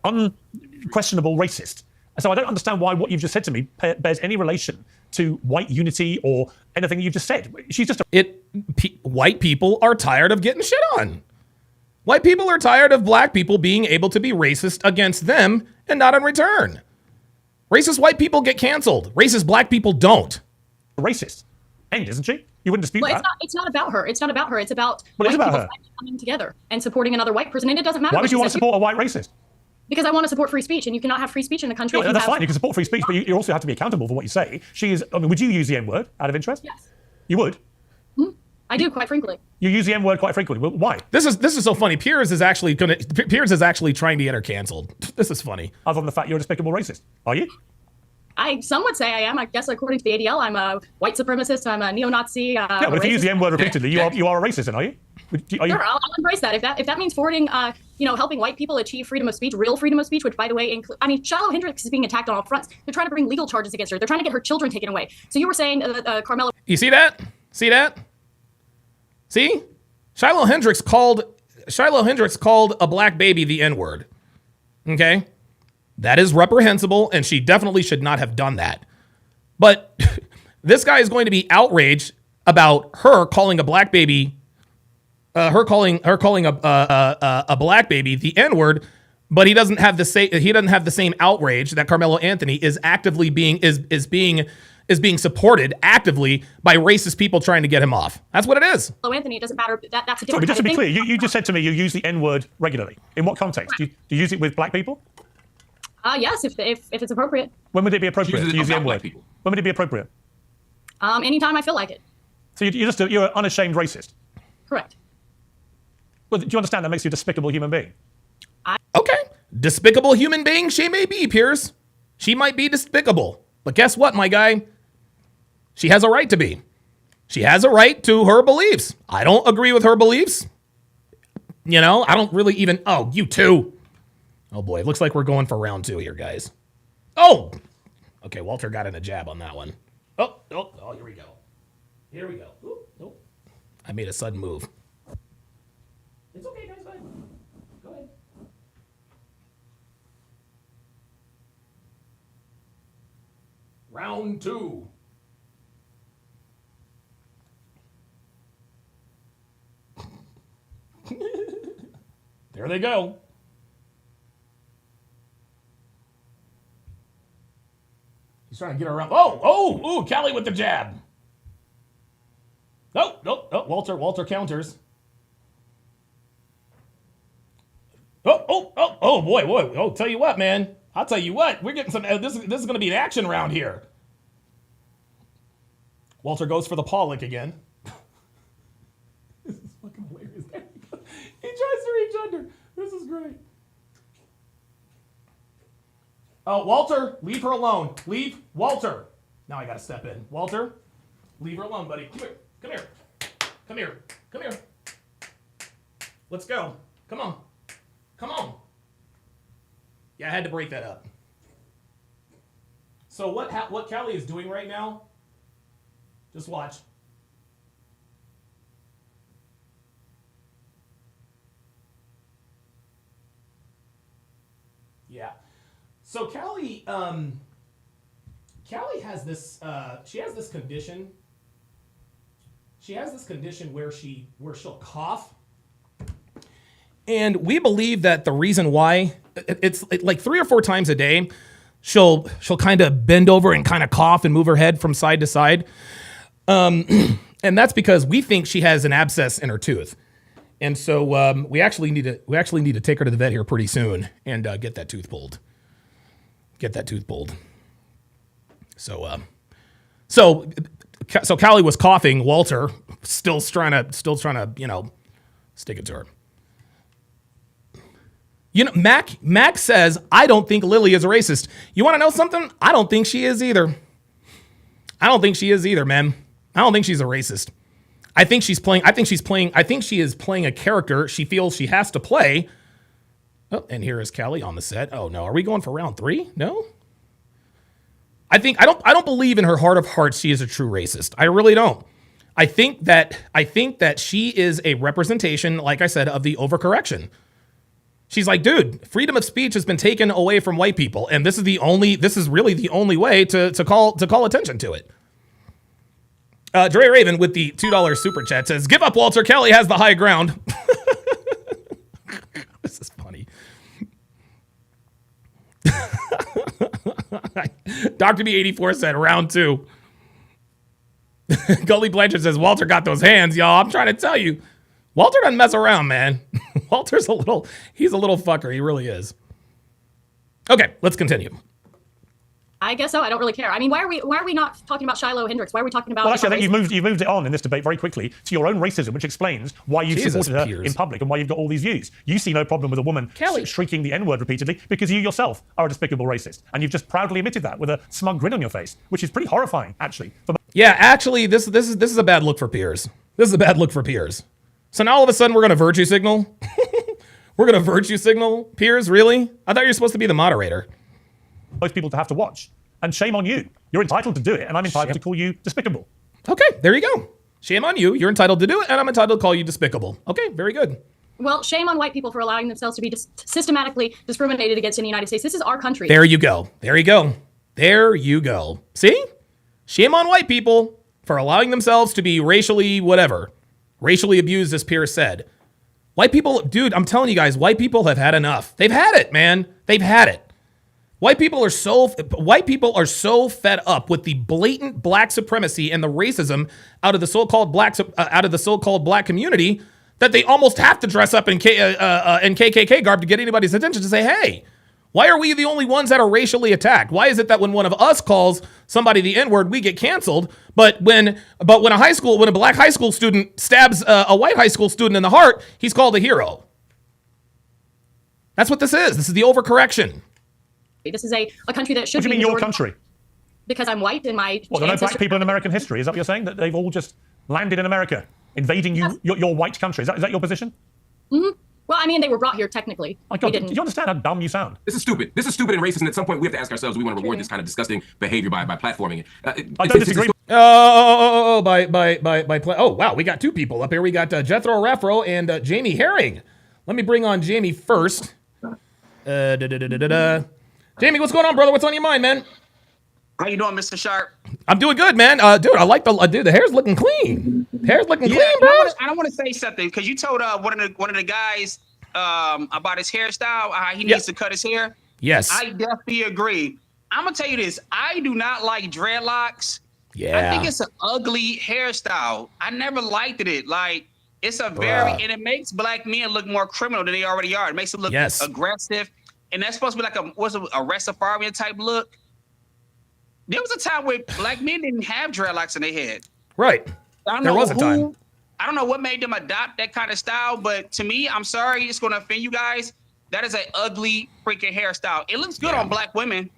unquestionable racist. So I don't understand why what you've just said to me bears any relation to white unity or anything you've just said. She's just white people are tired of getting shit on. White people are tired of black people being able to be racist against them and not in return. Racist white people get canceled. Racist black people don't. Racist. And isn't she? You wouldn't dispute that. It's not about her. It's not about her. It's about white people coming together and supporting another white person. And it doesn't matter. Why would you want to support a white racist? Because I want to support free speech, and you cannot have free speech in a country. That's fine. You can support free speech, but you also have to be accountable for what you say. Would you use the N-word out of interest? Yes. You would? I do, quite frequently. You use the N-word quite frequently. Why? This is so funny. Piers is actually trying to get her canceled. This is funny. Other than the fact you're a despicable racist. Are you? Some would say I am. I guess according to the ADL, I'm a white supremacist. I'm a neo-Nazi. Yeah, but if you use the N-word repeatedly, you are a racist, then, are you? Sure, I'll embrace that. If that means forwarding, helping white people achieve freedom of speech, real freedom of speech, which, by the way, Shiloh Hendricks is being attacked on all fronts. They're trying to bring legal charges against her. They're trying to get her children taken away. So you were saying, Carmelo. You see that? See that? See? Shiloh Hendricks called a black baby the N-word. Okay? That is reprehensible, and she definitely should not have done that. But this guy is going to be outraged about her calling a black baby, her calling a black baby the N-word, but he doesn't have the same outrage that Carmelo Anthony is actively being supported actively by racist people trying to get him off. That's what it is. Carmelo Anthony, it doesn't matter. That's a different. Sorry, just to be clear, you just said to me you use the N-word regularly. In what context? Do you use it with black people? Yes, if it's appropriate. When would it be appropriate to use the N-word? When would it be appropriate? Anytime I feel like it. So you're an unashamed racist. Correct. Well, do you understand that makes you a despicable human being? Okay. Despicable human being she may be, Piers. She might be despicable. But guess what, my guy? She has a right to be. She has a right to her beliefs. I don't agree with her beliefs. You know, I don't really even... Oh, you too. Oh, boy. It looks like we're going for round 2 here, guys. Oh! Okay, Walter got in a jab on that one. Oh, here we go. Here we go. Ooh. I made a sudden move. It's okay, guys. Go ahead. Round 2. There they go. He's trying to get around. Oh, Callie with the jab. No, Walter counters. Oh, boy. Oh, tell you what, man. I'll tell you what. We're getting some. This is going to be an action round here. Walter goes for the paw lick again. This is fucking hilarious. He tries to reach under. This is great. Oh, Walter, leave her alone. Leave Walter. Now I got to step in. Walter, leave her alone, buddy. Come here. Let's go. Come on. Yeah, I had to break that up. So what Callie is doing right now, just watch. Yeah. So Callie has this she has this condition. She has this condition where she'll cough. And we believe that the reason why it's like 3 or 4 times a day, she'll kind of bend over and kind of cough and move her head from side to side. And that's because we think she has an abscess in her tooth. And so we actually need to take her to the vet here pretty soon and get that tooth pulled. So Callie was coughing. Walter still trying to stick it to her. Mac says, I don't think Lily is a racist. You want to know something? I don't think she is either. Man. I don't think she's a racist. I think she is playing a character she feels she has to play. Oh, and here is Callie on the set. Oh no, are we going for round 3? No? I don't believe in her heart of hearts she is a true racist. I really don't. I think that she is a representation, like I said, of the overcorrection. She's like, dude, freedom of speech has been taken away from white people, and this is really the only way to call attention to it. Dre Raven with the $2 super chat says, give up, Walter. Callie has the high ground. This is funny. Dr. B84 said round 2. Gully Blanchard says, Walter got those hands, y'all. I'm trying to tell you. Walter doesn't mess around, man. He's a little fucker. He really is. Okay, let's continue. I guess so. I don't really care. I mean, why are we not talking about Shiloh Hendricks? Why are we talking about? Well, actually, I think you've moved it on in this debate very quickly to your own racism, which explains why you've supported her Piers. in public and why you've got all these views. You see no problem with a woman shrieking the N-word repeatedly because you yourself are a despicable racist, and you've just proudly admitted that with a smug grin on your face, which is pretty horrifying, actually. Yeah, actually, this is a bad look for Piers. This is a bad look for Piers. So now all of a sudden we're going to virtue signal? We're going to virtue signal Piers? Really? I thought you were supposed to be the moderator. Most people to have to watch. And shame on you. You're entitled to do it, and I'm entitled to call you despicable. Okay, there you go. Shame on you. You're entitled to do it, and I'm entitled to call you despicable. Okay, very good. Well, shame on white people for allowing themselves to be systematically discriminated against in the United States. This is our country. There you go. See? Shame on white people for allowing themselves to be racially abused, as Piers said. White people, dude, I'm telling you guys, white people have had enough. They've had it, man. They've had it. White people are so fed up with the blatant black supremacy and the racism out of the so-called black community that they almost have to dress up in KKK garb to get anybody's attention to say, hey, Why are we the only ones that are racially attacked? Why is it that when one of us calls somebody the N-word, we get canceled, but when a black high school student stabs a white high school student in the heart, he's called a hero? That's what this is. This is the overcorrection. This is a country that should What do you be mean your country? Because I'm white and my Well, there are no black people in American history. Is that what you're saying? That they've all just landed in America, invading your white country? Is that your position? Mm-hmm. Well, I mean, they were brought here technically. My God, do you understand how dumb you sound? This is stupid. This is stupid and racist. And at some point, we have to ask ourselves: do we want to reward this kind of disgusting behavior by platforming it? I don't disagree. Oh, wow, we got two people up here. We got Jethro Raffro and Jamie Herring. Let me bring on Jamie first. Jamie, what's going on, brother? What's on your mind, man? How you doing, Mr. Sharp? I'm doing good, man. Dude, I like the hair's looking clean. Hair's looking clean, bro. I don't want to say something because you told one of the guys about his hairstyle, how he needs to cut his hair. Yes. I definitely agree. I'm gonna tell you this. I do not like dreadlocks. Yeah. I think it's an ugly hairstyle. I never liked it. Like it's and it makes black men look more criminal than they already are. It makes them look aggressive, and that's supposed to be like a Rastafarian type look. There was a time where black men didn't have dreadlocks in their head. Right. There was a time. I don't know what made them adopt that kind of style, but to me, I'm sorry, it's going to offend you guys. That is an ugly freaking hairstyle. It looks good on black women.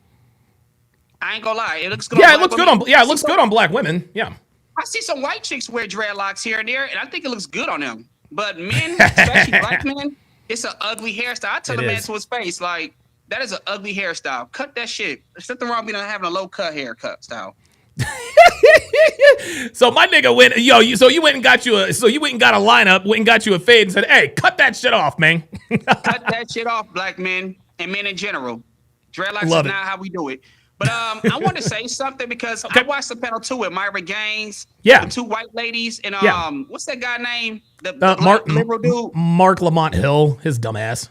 I ain't gonna lie. It looks good. Yeah, it looks good on. Yeah, it looks good on black women. Yeah. I see some white chicks wear dreadlocks here and there, and I think it looks good on them. But men, especially black men, it's an ugly hairstyle. I tell the man to his face, like, that is an ugly hairstyle. Cut that shit. There's nothing wrong with having a low cut haircut style. So my nigga went, so you went and got a lineup, went and got you a fade and said, hey, cut that shit off, man. Cut that shit off, black men and men in general. Dreadlocks is not how we do it. But I want to say something because I watched the panel too with Myron Gaines. Yeah. The two white ladies and what's that guy name? The Mark liberal dude. Mark Lamont Hill, his dumbass.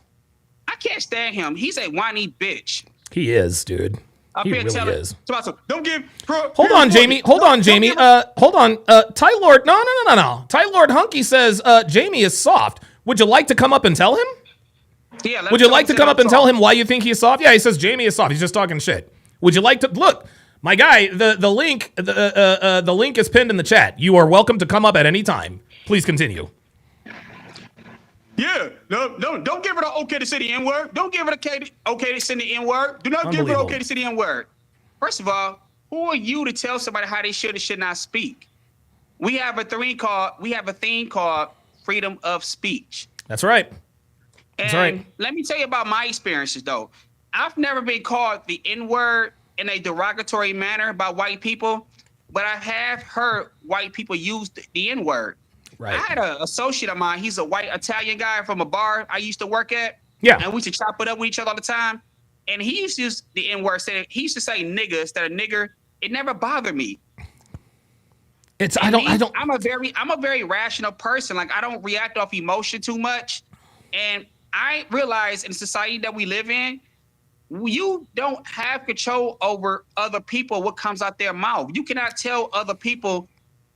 I can't stand him. He's a whiny bitch. He is, dude. He really is. Don't give. Hold on, Jamie. Hold on. Ty Lord. No. Ty Lord Hunky says Jamie is soft. Would you like to come up and tell him? Yeah. Would you like to come up and tell him why you think he's soft? Yeah, he says Jamie is soft. He's just talking shit. Would you like to look, my guy? The link is pinned in the chat. You are welcome to come up at any time. Please continue. Yeah, no, don't give it an okay to say the N-word. Don't give it okay to say the N-word. Do not give it okay to say the N-word. First of all, who are you to tell somebody how they should or should not speak? We have a thing called freedom of speech. That's right. And let me tell you about my experiences though. I've never been called the N-word in a derogatory manner by white people, but I have heard white people use the N-word. Right. I had an associate of mine. He's a white Italian guy from a bar I used to work at. Yeah. And we used to chop it up with each other all the time. And he used to use the N-word. He used to say nigga instead of nigger. It never bothered me. I'm a very rational person. Like I don't react off emotion too much. And I realize in the society that we live in, you don't have control over other people, what comes out their mouth. You cannot tell other people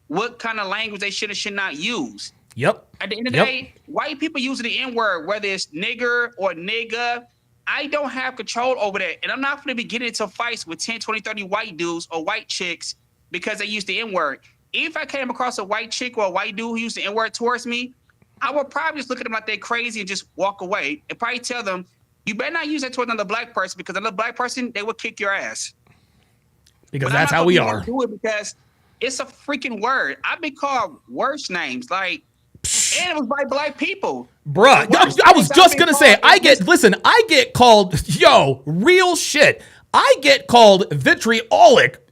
what kind of language they should or should not use. Yep. At the end of the day, white people using the N-word, whether it's nigger or nigga, I don't have control over that. And I'm not going to be getting into fights with 10, 20, 30 white dudes or white chicks because they use the N-word. If I came across a white chick or a white dude who used the N-word towards me, I would probably just look at them like they're crazy and just walk away and probably tell them, you better not use that towards another black person because another black person, they will kick your ass. Because that's how we are. Do it because it's a freaking word. I've been called worse names, and it was by black people. Bruh, I was just gonna say, I get called, real shit. I get called vitriolic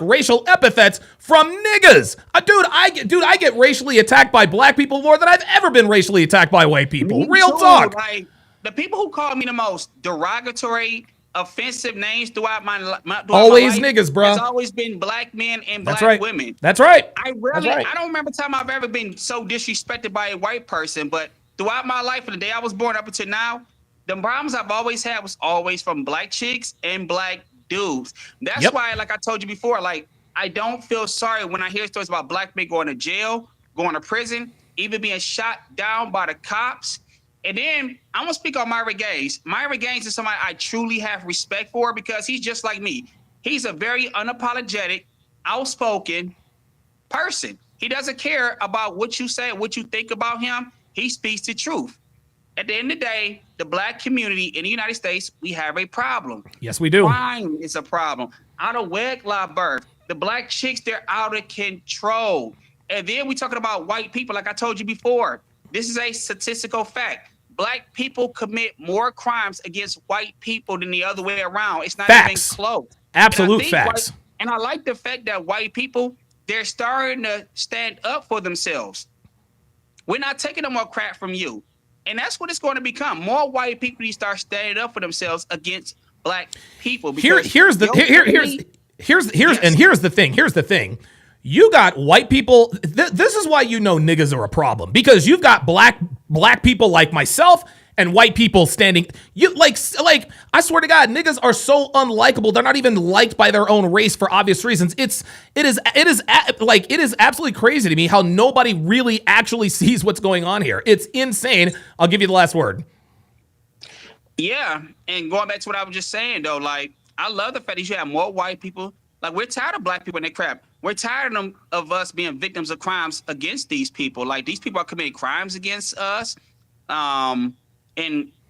racial epithets from niggas. I get racially attacked by black people more than I've ever been racially attacked by white people. Real talk. Like, the people who call me the most derogatory, offensive names throughout my life. Always niggas, bro. Has always been black men and black women. That's right. I don't remember a time I've ever been so disrespected by a white person, but throughout my life, from the day I was born up until now, the problems I've always had was always from black chicks and black dudes. That's why, like I told you before, like I don't feel sorry when I hear stories about black men going to jail, going to prison, even being shot down by the cops. And then I'm gonna speak on Myron Gaines. Myron Gaines is somebody I truly have respect for because he's just like me. He's a very unapologetic, outspoken person. He doesn't care about what you say, what you think about him. He speaks the truth. At the end of the day, the black community in the United States, we have a problem. Yes, we do. Crime is a problem. Out of wedlock birth, the black chicks, they're out of control. And then we talking about white people, like I told you before. This is a statistical fact. Black people commit more crimes against white people than the other way around. It's not even close. Absolute facts. And I like the fact that white people, they're starting to stand up for themselves. We're not taking no more crap from you. And that's what it's going to become. More white people need to start standing up for themselves against black people. Here's the thing. Here's the thing. You got white people. This is why you know niggas are a problem, because you've got black people like myself and white people standing. You like I swear to God, niggas are so unlikable. They're not even liked by their own race for obvious reasons. It is absolutely crazy to me how nobody really actually sees what's going on here. It's insane. I'll give you the last word. Yeah, and going back to what I was just saying though, like I love the fact that you have more white people. Like we're tired of black people and their crap. We're tired of us being victims of crimes against these people. Like these people are committing crimes against us, and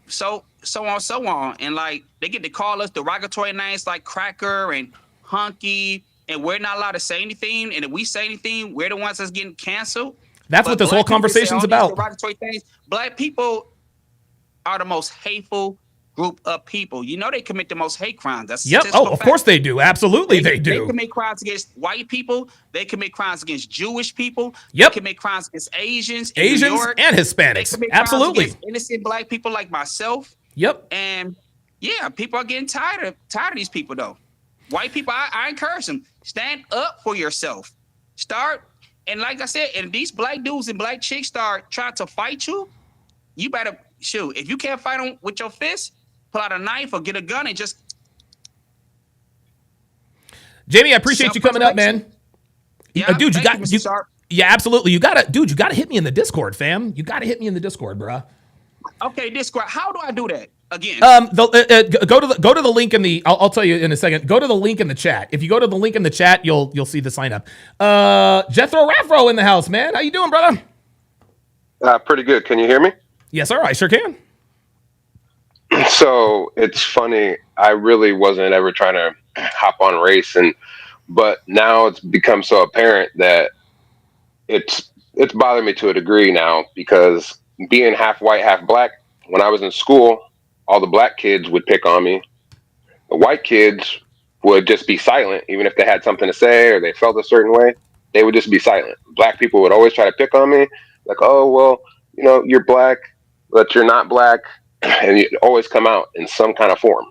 so on. And like they get to call us derogatory names like cracker and hunky, and we're not allowed to say anything. And if we say anything, we're the ones that's getting canceled. That's what this whole conversation's about. Derogatory things. Black people are the most hateful group of people. You know they commit the most hate crimes. That's of course they do. Absolutely they do. They commit crimes against white people. They commit crimes against Jewish people. Yep. They commit crimes against Asians and Hispanics. Absolutely. Innocent black people like myself. Yep. And yeah, people are getting tired of these people though. White people, I encourage them. Stand up for yourself. Start, and like I said, and these black dudes and black chicks start trying to fight you, you better shoot. If you can't fight them with your fist, pull out a knife or get a gun and just. Jamie, I appreciate you coming up, man. Yeah, dude, yeah, absolutely. You gotta hit me in the Discord, fam. You gotta hit me in the Discord, bruh. Okay, Discord. How do I do that again? Go to the link in the. I'll tell you in a second. Go to the link in the chat. If you go to the link in the chat, you'll see the sign up. Jethro Raffro in the house, man. How you doing, brother? Pretty good. Can you hear me? Yes, sir. I sure can. So it's funny. I really wasn't ever trying to hop on race, but now it's become so apparent that it's bothered me to a degree now, because being half white, half black, when I was in school, all the black kids would pick on me. The white kids would just be silent, even if they had something to say or they felt a certain way. They would just be silent. Black people would always try to pick on me, like, "Oh, well, you know, you're black, but you're not black," and you always come out in some kind of form.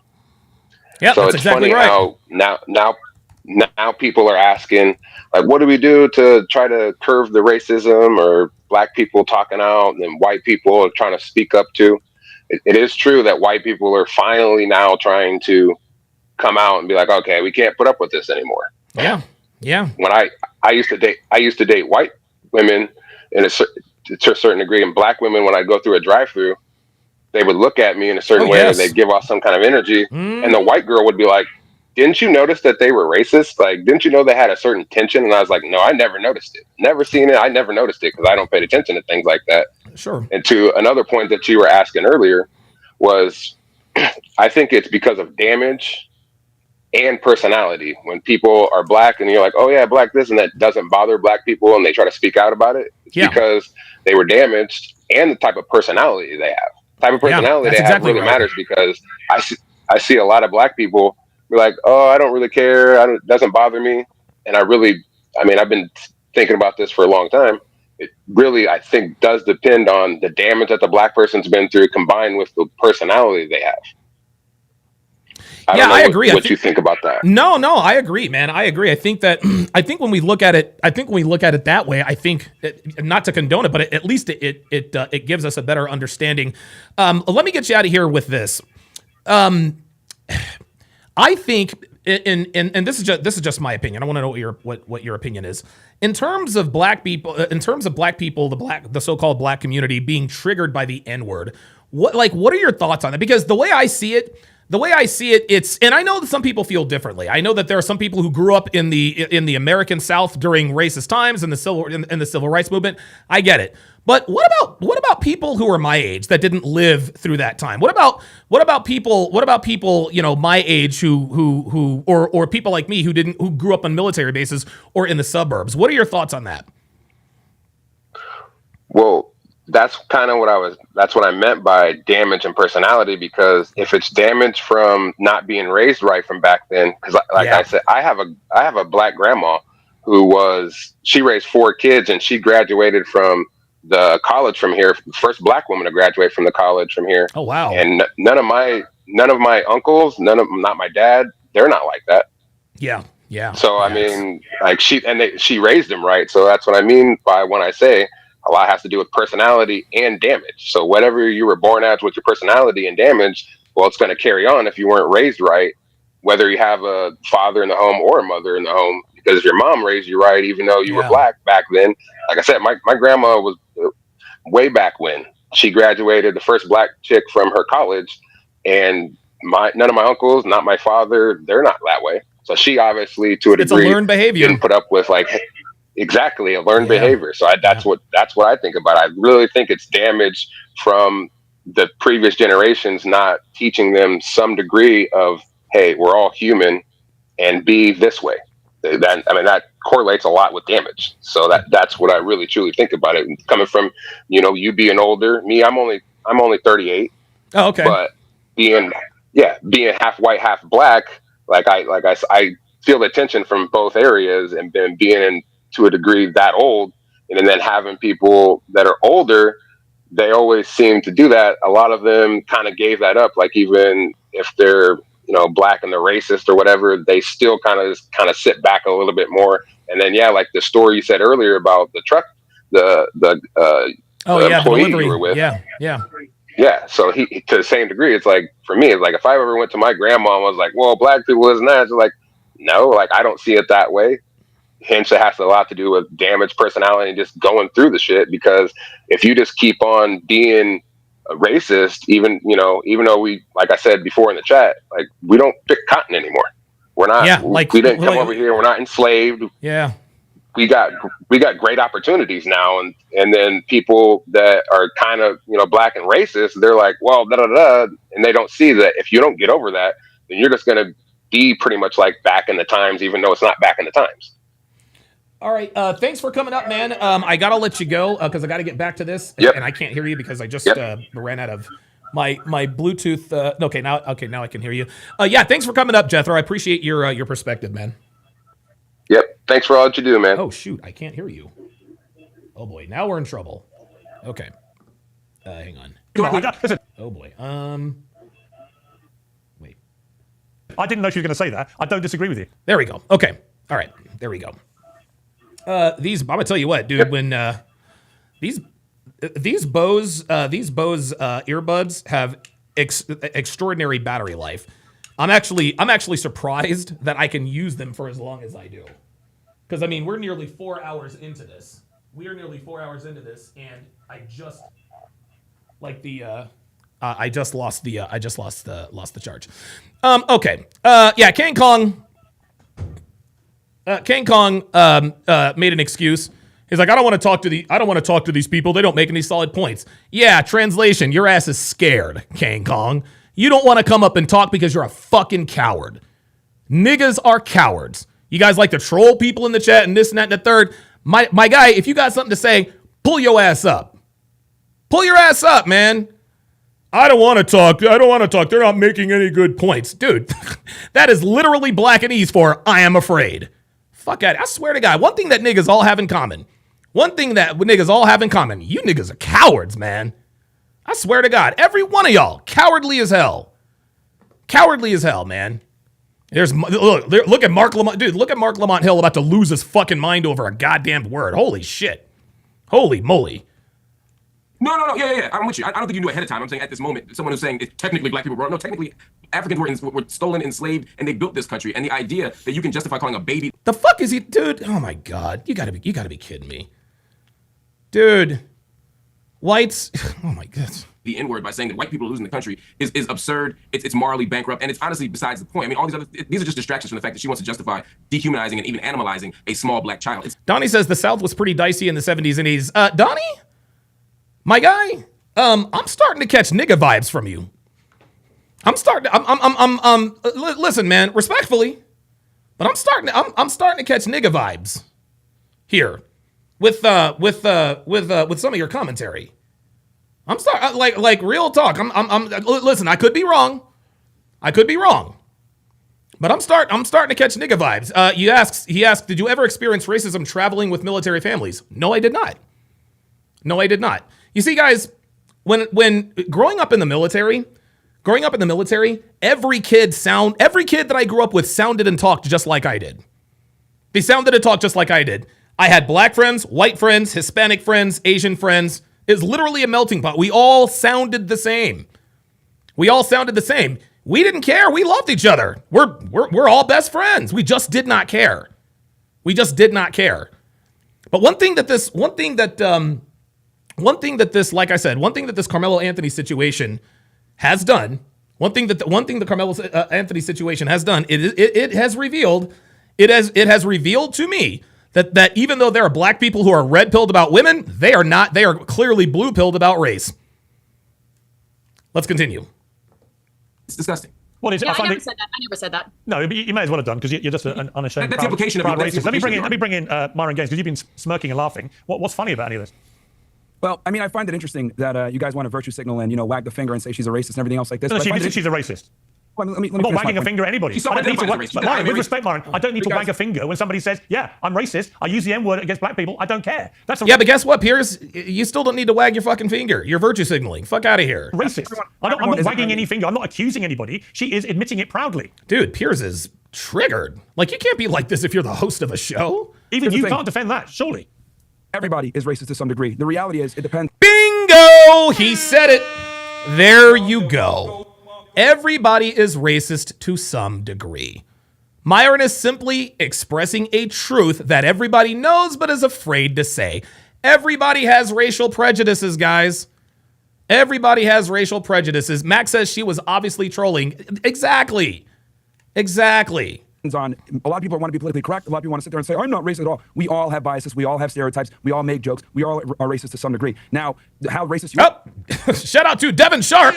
Yeah, so that's it's exactly funny right. how now people are asking, like, what do we do to try to curb the racism, or black people talking out and white people are trying to speak up to. It is true that white people are finally now trying to come out and be like, okay, we can't put up with this anymore. Yeah. Yeah. When I used to date white women to a certain degree, and black women, when I go through a drive-through, they would look at me in a certain way, or they'd give off some kind of energy, and the white girl would be like, "Didn't you notice that they were racist? Like, didn't you know they had a certain tension?" And I was like, "No, I never noticed it. Never seen it. I never noticed it because I don't pay attention to things like that." Sure. And to another point that you were asking earlier was, I think it's because of damage and personality. When people are black and you're like, "Oh yeah, black this," and that doesn't bother black people, and they try to speak out about it, it's because they were damaged, and the type of personality they have. The type of personality they have really matters, because I see a lot of black people be like, "Oh, I don't really care. It doesn't bother me." And I've been thinking about this for a long time. It really, I think, does depend on the damage that the black person's been through, combined with the personality they have. I agree. What you think about that? No, I agree, man. I agree. I think when we look at it, that way, I think not to condone it, but at least it gives us a better understanding. Let me get you out of here with this. I think and this is just my opinion. I want to know what your opinion is in terms of black people. The so-called black community being triggered by the N-word. What are your thoughts on that? Because the way I see it, it's, and I know that some people feel differently. I know that there are some people who grew up in the American South during racist times and the civil rights movement. I get it. But what about people who are my age that didn't live through that time? What about people, you know, my age or people like me who grew up on military bases or in the suburbs? What are your thoughts on that? Well, that's kind of that's what I meant by damage and personality, because if it's damage from not being raised right from back then, because I said, I have a black grandma she raised 4 kids, and she graduated from the college from here, first black woman to graduate from the college from here. Oh, wow. And none of my uncles, not my dad, they're not like that. Yeah. Yeah. So, I mean, like she raised them right. So that's what I mean by when I say a lot has to do with personality and damage. So whatever you were born as with your personality and damage, well, it's going to carry on if you weren't raised right, whether you have a father in the home or a mother in the home, because if your mom raised you right, even though you were black back then, like I said, my grandma was way back when she graduated, the first black chick from her college, and none of my uncles, not my father, they're not that way. So she obviously, to a degree, it's a learned behavior. Didn't put up with exactly a learned behavior. So that's what I think about. I really think it's damage from the previous generations not teaching them some degree of, hey, we're all human and be this way. That correlates a lot with damage. So that's what I really truly think about it. Coming from, you know, you being older, me, I'm only 38. Oh, okay. But being half white, half black, I feel the tension from both areas, and then being to a degree that old, and then having people that are older, they always seem to do that. A lot of them kind of gave that up. Like, even if they're, you know, black and they're racist or whatever, they still kind of sit back a little bit more. And then, like the story you said earlier about the truck, the employee you were with. Yeah. So he, to the same degree, it's like, for me, it's like, if I ever went to my grandma and was like, well, black people isn't that, it's like, no, like, I don't see it that way. Hence, it has a lot to do with damaged personality and just going through the shit. Because if you just keep on being a racist, even though we, like I said before in the chat, like, we don't pick cotton anymore. We're not. We didn't come over here. We're not enslaved. Yeah. We got great opportunities now, and then people that are kind of, you know, black and racist, they're like, well, and they don't see that if you don't get over that, then you're just going to be pretty much like back in the times, even though it's not back in the times. All right. Thanks for coming up, man. I got to let you go because I got to get back to this. And I can't hear you because I just ran out of my Bluetooth. Now I can hear you. Thanks for coming up, Jethro. I appreciate your perspective, man. Yep. Thanks for all that you do, man. Oh, shoot. I can't hear you. Oh, boy. Now we're in trouble. Okay. Hang on. Oh, boy. Wait. I didn't know she was going to say that. I don't disagree with you. There we go. Okay. All right. There we go. I'm gonna tell you what, dude. When these Bose earbuds have extraordinary battery life, I'm actually surprised that I can use them for as long as I do. Because, I mean, we're nearly 4 hours into this. And I just lost the charge. Okay. King Kong. King Kong made an excuse. He's like, I don't want to talk to these people. They don't make any solid points. Yeah, translation, your ass is scared, King Kong. You don't want to come up and talk because you're a fucking coward. Niggas are cowards. You guys like to troll people in the chat and this and that and the third. My guy, if you got something to say, pull your ass up. Pull your ass up, man. I don't want to talk. They're not making any good points. Dude, that is literally Blackenese for I am afraid. Fuck out. I swear to God, one thing that niggas all have in common. You niggas are cowards, man. I swear to God, every one of y'all, cowardly as hell. Cowardly as hell, man. Look at Mark Lamont. Dude, look at Mark Lamont Hill about to lose his fucking mind over a goddamn word. Holy shit. Holy moly. No. Yeah. I'm with you. I don't think you knew ahead of time. I'm saying at this moment, someone who's saying it's technically black people were wrong. No, technically Africans were stolen, enslaved, and they built this country. And the idea that you can justify calling a baby. The fuck is he, dude? Oh my God. You gotta be kidding me. Dude. Whites. Oh my God. The N-word by saying that white people are losing the country is absurd. It's morally bankrupt, and it's honestly besides the point. I mean, all these are just distractions from the fact that she wants to justify dehumanizing and even animalizing a small black child. Donnie says the South was pretty dicey in the 70s and 80s. Donnie, my guy, I'm starting to catch nigga vibes from you. Listen, man, respectfully, but I'm starting to catch nigga vibes here with some of your commentary. I'm sorry, like real talk. Listen, I could be wrong, but I'm starting to catch nigga vibes. He asked, did you ever experience racism traveling with military families? No, I did not. You see, guys, when growing up in the military, every kid that I grew up with sounded and talked just like I did. They sounded and talked just like I did. I had black friends, white friends, Hispanic friends, Asian friends. It's literally a melting pot. We all sounded the same. We didn't care. We loved each other. We're all best friends. We just did not care. But one thing that this, like I said, one thing that this Carmelo Anthony situation has done, the Carmelo Anthony situation has done, it has revealed to me that even though there are black people who are red-pilled about women, they are clearly blue-pilled about race. Let's continue. It's disgusting. Well, I never said that. No, you may as well have done because you're just an unashamed. That's the implication of racist. Let me bring in Myron Gaines because you've been smirking and laughing. What's funny about any of this? Well, I mean, I find it interesting that you guys want to virtue signal and wag the finger and say she's a racist and everything else like this. No, she's a racist. Well, let me I'm not wagging a finger at anybody. Myron, with respect, Myron, I don't need to wag a finger when somebody says, yeah, I'm racist. I use the N-word against black people. I don't care. But guess what, Piers? You still don't need to wag your fucking finger. You're virtue signaling. Fuck out of here. Racist. I'm not wagging any finger. I'm not accusing anybody. She is admitting it proudly. Dude, Piers is triggered. Like, you can't be like this if you're the host of a show. Even you can't defend that, surely. Everybody is racist to some degree. The reality is, it depends. Bingo! He said it. There you go. Everybody is racist to some degree. Myron is simply expressing a truth that everybody knows but is afraid to say. Everybody has racial prejudices, guys. Everybody has racial prejudices. Max says she was obviously trolling. Exactly. On a lot of people want to be politically correct. A lot of people want to sit there and say, I'm not racist at all. We all have biases. We all have stereotypes. We all make jokes. We all are racist to some degree. Now, how racist you are. Shout out to Devin Sharp.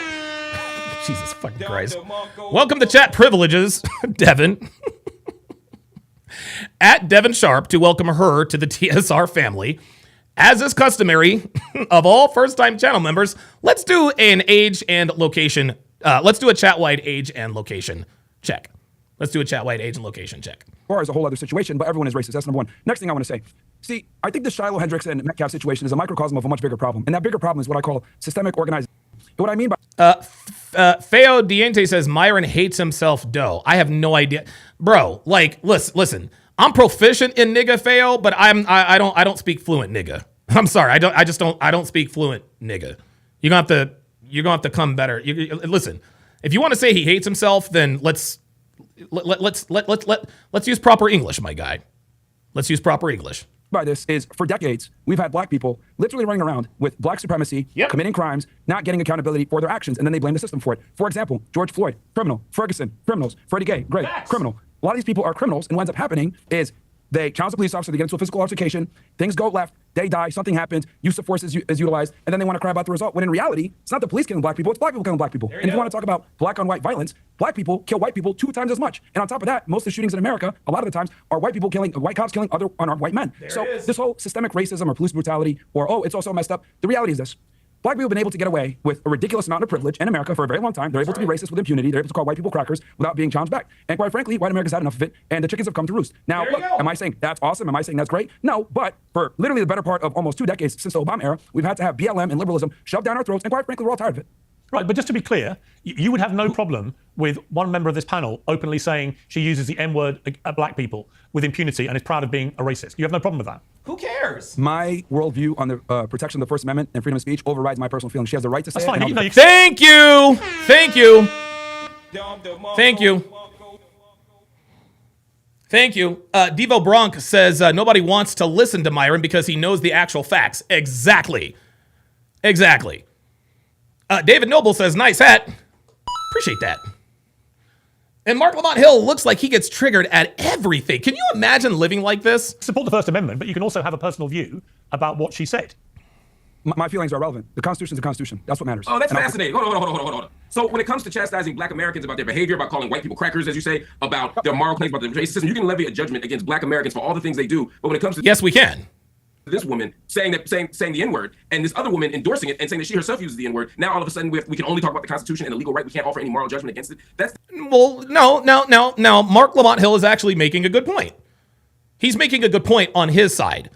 Jesus fucking Christ. Welcome to chat privileges, Devin. At Devin Sharp to welcome her to the TSR family. As is customary of all first-time channel members, let's do an age and location. Let's do a chat-wide age and location check. As far as a whole other situation, but everyone is racist. That's number one. Next thing I want to say. See, I think the Shiloh, Hendricks, and Metcalf situation is a microcosm of a much bigger problem. And that bigger problem is what I call systemic organizing. What I mean by Feo Diente says Myron hates himself dough. I have no idea. Bro, like, listen. I'm proficient in nigga, Feo, but I don't speak fluent nigga. I'm sorry. I don't speak fluent nigga. You're gonna have to come better. Listen, if you want to say he hates himself, then let's use proper English, my guy. Let's use proper English. By this is for decades, we've had black people literally running around with black supremacy, committing crimes, not getting accountability for their actions, and then they blame the system for it. For example, George Floyd, criminal. Ferguson, criminals. Freddie Gray, criminal. A lot of these people are criminals, and what ends up happening is they challenge the police officer, they get into a physical altercation, things go left, they die, something happens, use of force is utilized, and then they want to cry about the result, when in reality, it's not the police killing black people, it's black people killing black people. And if you want to talk about black on white violence, black people kill white people 2 times as much. And on top of that, most of the shootings in America, a lot of the times, are white cops killing other unarmed white men. So this whole systemic racism or police brutality, or it's also messed up, the reality is this. Black people have been able to get away with a ridiculous amount of privilege in America for a very long time. They're able to be racist with impunity. They're able to call white people crackers without being challenged back. And quite frankly, white America's had enough of it, and the chickens have come to roost. Now, look, am I saying that's awesome? Am I saying that's great? No, but for literally the better part of almost 2 decades since the Obama era, we've had to have BLM and liberalism shoved down our throats, and quite frankly, we're all tired of it. Right, but just to be clear, you would have no problem with one member of this panel openly saying she uses the N-word at black people with impunity and is proud of being a racist. You have no problem with that? Who cares? My worldview on the protection of the First Amendment and freedom of speech overrides my personal feelings. She has the right to say it. Thank you. Thank you. Thank you. Thank you. Devo Bronk says nobody wants to listen to Myron because he knows the actual facts. Exactly. Exactly. David Noble says, nice hat. Appreciate that. And Mark Lamont Hill looks like he gets triggered at everything. Can you imagine living like this? Support the First Amendment, but you can also have a personal view about what she said. My feelings are relevant. The Constitution is the Constitution. That's what matters. Oh, that's fascinating. Hold on. So when it comes to chastising Black Americans about their behavior, about calling white people crackers, as you say, about their moral claims, about the racism, you can levy a judgment against Black Americans for all the things they do. But when it comes to yes, we can. This woman saying the N-word, and this other woman endorsing it and saying that she herself uses the N-word, now all of a sudden we can only talk about the Constitution and the legal right. We can't offer any moral judgment against it. That's well, no. Mark Lamont Hill is actually making a good point. He's making a good point on his side.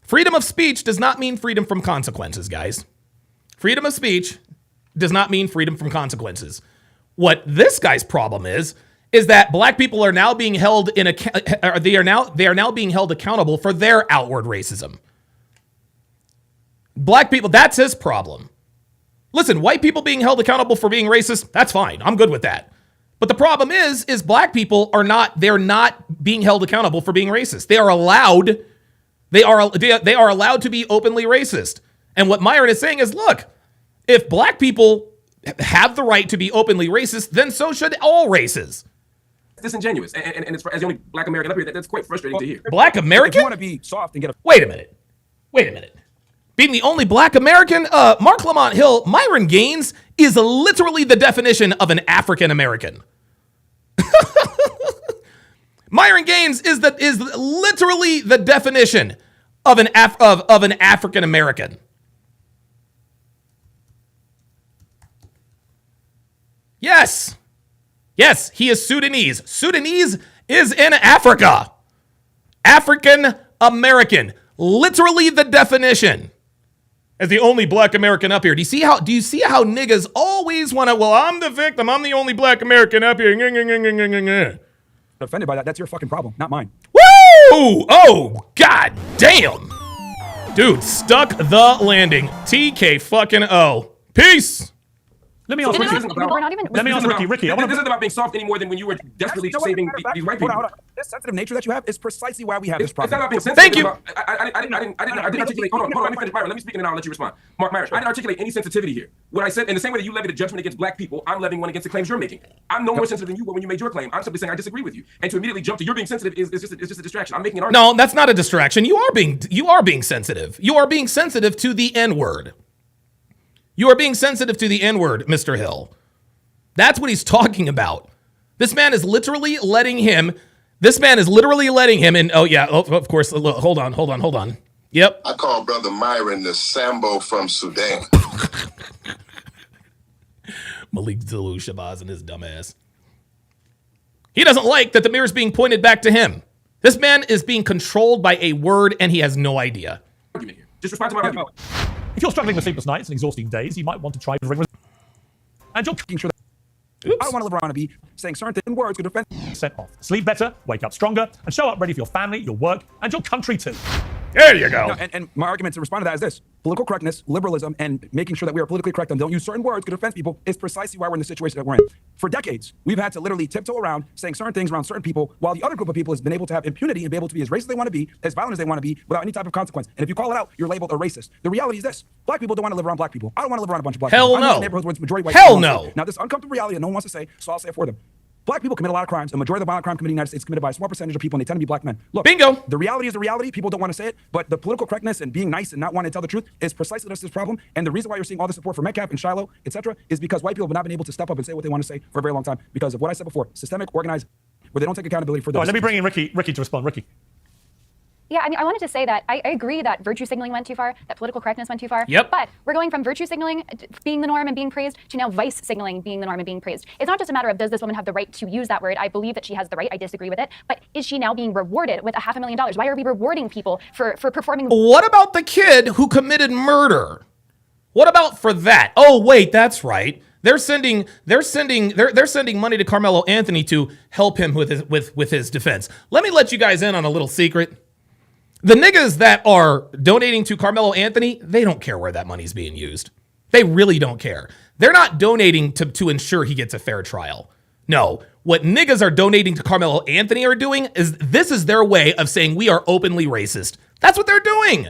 Freedom of speech does not mean freedom from consequences, guys. Freedom of speech does not mean freedom from consequences. What this guy's problem is that Black people are now being held they are now being held accountable for their outward racism. Black people, that's his problem. Listen, white people being held accountable for being racist, that's fine. I'm good with that. But the problem is Black people they're not being held accountable for being racist. They are allowed to be openly racist. And what Myron is saying is, look, if Black people have the right to be openly racist, then so should all races. disingenuous, and it's as the only Black American up here, that's quite frustrating to hear. Black American? If you want to be soft and get a Wait a minute. Being the only Black American, Mark Lamont Hill, Myron Gaines is literally the definition of an African American. Myron Gaines is literally the definition of an African American. Yes, he is Sudanese. Sudanese is in Africa. African American, literally the definition. As the only Black American up here. Do you see how niggas always want to, well, I'm the victim, I'm the only Black American up here. offended by that, that's your fucking problem, not mine. Woo! Oh, god damn. Dude, stuck the landing. TK fucking O. Peace. Let me ask Ricky. Ricky. This isn't about being soft any more than when you were desperately saving these white people. This sensitive nature that you have is precisely why we have this problem. It's not about being sensitive. Thank you. I didn't articulate. Hold on. Let me finish. Myron, let me speak and then I'll let you respond. Mark Myron, I didn't articulate any sensitivity here. What I said, in the same way that you levied a judgment against Black people, I'm levying one against the claims you're making. I'm no more sensitive than you were when you made your claim. I'm simply saying I disagree with you. And to immediately jump to you're being sensitive is just a distraction. I'm making an argument. No, that's not a distraction. You are being sensitive. You are being sensitive to the N-word. You are being sensitive to the N-word, Mr. Hill. That's what he's talking about. This man is literally letting him, and oh yeah, of course, hold on. Yep. I call Brother Myron the Sambo from Sudan. Malik Zulu Shabazz and his dumbass. He doesn't like that the mirror is being pointed back to him. This man is being controlled by a word and he has no idea. Just respond to my argument. If you're struggling with sleepless nights and exhausting days, you might want to try the ring. And you're making sure that I don't want to live around and be saying certain words could offend. Set off. Sleep better, wake up stronger, and show up ready for your family, your work, and your country too. There you go. No, and my argument to respond to that is this. Political correctness, liberalism, and making sure that we are politically correct and don't use certain words could offend people is precisely why we're in the situation that we're in. For decades, we've had to literally tiptoe around saying certain things around certain people, while the other group of people has been able to have impunity and be able to be as racist as they want to be, as violent as they want to be, without any type of consequence. And if you call it out, you're labeled a racist. The reality is this. Black people don't want to live around Black people. I don't want to live around a bunch of Black people. Hell no. I'm in neighborhoods where it's majority white Hell people. no. Now, this uncomfortable reality that no one wants to say, so I'll say it for them. Black people commit a lot of crimes. A majority of the violent crime committed in the United States is committed by a small percentage of people, and they tend to be Black men. Look, bingo. The reality is the reality. People don't want to say it, but the political correctness and being nice and not wanting to tell the truth is precisely this problem. And the reason why you're seeing all the support for Metcalf and Shiloh, etc., is because white people have not been able to step up and say what they want to say for a very long time because of what I said before: systemic, organized, where they don't take accountability for. All right, let me bring in Ricky to respond. Ricky. Yeah, I mean, I wanted to say that I agree that virtue signaling went too far, that political correctness went too far. Yep. But we're going from virtue signaling being the norm and being praised to now vice signaling being the norm and being praised. It's not just a matter of does this woman have the right to use that word? I believe that she has the right. I disagree with it. But is she now being rewarded with $500,000? Why are we rewarding people for performing? What about the kid who committed murder? What about for that? Oh, wait, that's right. They're sending money to Carmelo Anthony to help him with his defense. Let me let you guys in on a little secret. The niggas that are donating to Carmelo Anthony, they don't care where that money's being used. They really don't care. They're not donating to ensure he gets a fair trial. No, what niggas are donating to Carmelo Anthony are doing is this is their way of saying we are openly racist. That's what they're doing.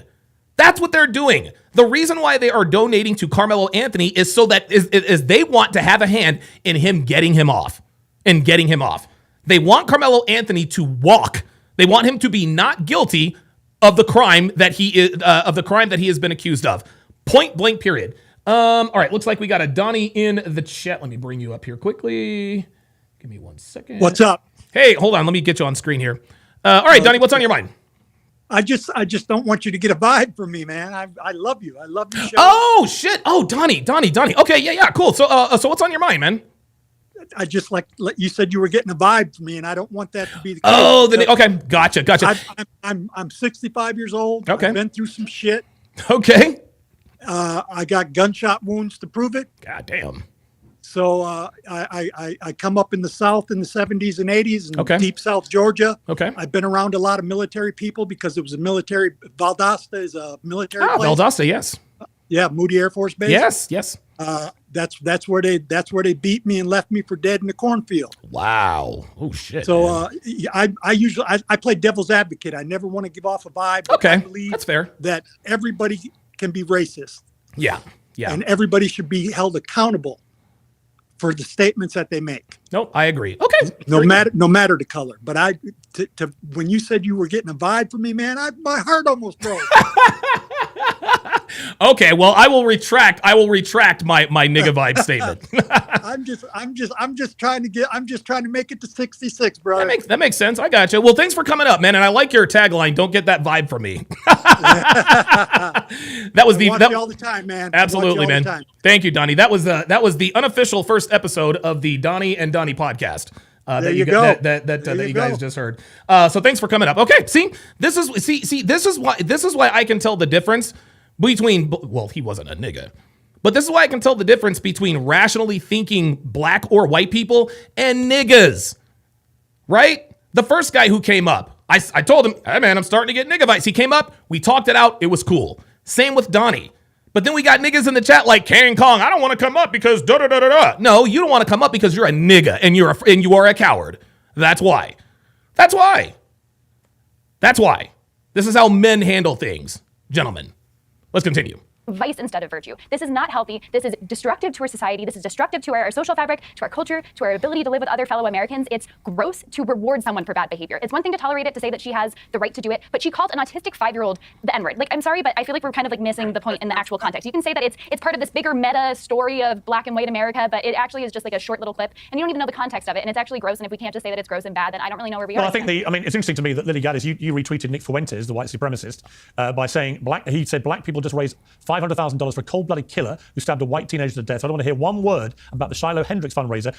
That's what they're doing. The reason why they are donating to Carmelo Anthony is so that is they want to have a hand in him getting him off and getting him off. They want Carmelo Anthony to walk. They want him to be not guilty of the crime that he has been accused of. Point blank, period. All right, looks like we got a Donnie in the chat. Let me bring you up here quickly. Give me 1 second. What's up? Hey, hold on. Let me get you on screen here. All right, Donnie, what's on your mind? I just don't want you to get a vibe from me, man. I love you. I love your show. Oh shit. Oh, Donnie. Okay, yeah, cool. So what's on your mind, man? I just you said you were getting a vibe from me, and I don't want that to be the case. Oh, okay, gotcha. I'm 65 years old. Okay. I've been through some shit. Okay. I got gunshot wounds to prove it. God damn. So I come up in the South in the 70s and 80s in deep South Georgia. Okay. I've been around a lot of military people because it was a military. Valdosta is a military place. Valdosta, yes. Yeah, Moody Air Force Base. Yes. That's where they beat me and left me for dead in the cornfield. Wow. Oh shit. So I usually play devil's advocate. I never want to give off a vibe. Okay, I believe that's fair. That everybody can be racist. Yeah. And everybody should be held accountable for the statements that they make. No, I agree. Okay. No matter the color. But when you said you were getting a vibe from me, man, my heart almost broke. Okay, well, I will retract my nigga vibe statement. I'm just trying to make it to 66, bro. That makes sense. I got you. Well, thanks for coming up, man. And I like your tagline. Don't get that vibe from me. That was I watch you all the time, man. Absolutely, man. Thank you, Donnie. That was the unofficial first episode of the Donnie and Donnie podcast. That you guys just heard. So thanks for coming up. Okay, this is why I can tell the difference between, well, he wasn't a nigga, but this is why I can tell the difference between rationally thinking black or white people and niggas, right? The first guy who came up, I told him, hey man, I'm starting to get nigga vibes. He came up, we talked it out, it was cool. Same with Donnie. But then we got niggas in the chat like King Kong. I don't want to come up because da da da da da. No, you don't want to come up because you're a nigga and you are a coward. That's why. This is how men handle things, gentlemen. Let's continue. Vice instead of virtue. This is not healthy. This is destructive to our society. This is destructive to our social fabric, to our culture, to our ability to live with other fellow Americans. It's gross to reward someone for bad behavior. It's one thing to tolerate it, to say that she has the right to do it, but she called an autistic 5-year-old the N-word. Like, I'm sorry, but I feel like we're kind of missing the point in the actual context. You can say that it's part of this bigger meta story of black and white America, but it actually is just like a short little clip, and you don't even know the context of it, and it's actually gross, and if we can't just say that it's gross and bad, then I don't really know where we are. Well, I think it's interesting to me that Lily Gaddis, you retweeted Nick Fuentes, the white supremacist, by saying he said black people just raised $500,000 for a cold-blooded killer who stabbed a white teenager to death. I don't want to hear one word about the Shiloh Hendricks fundraiser.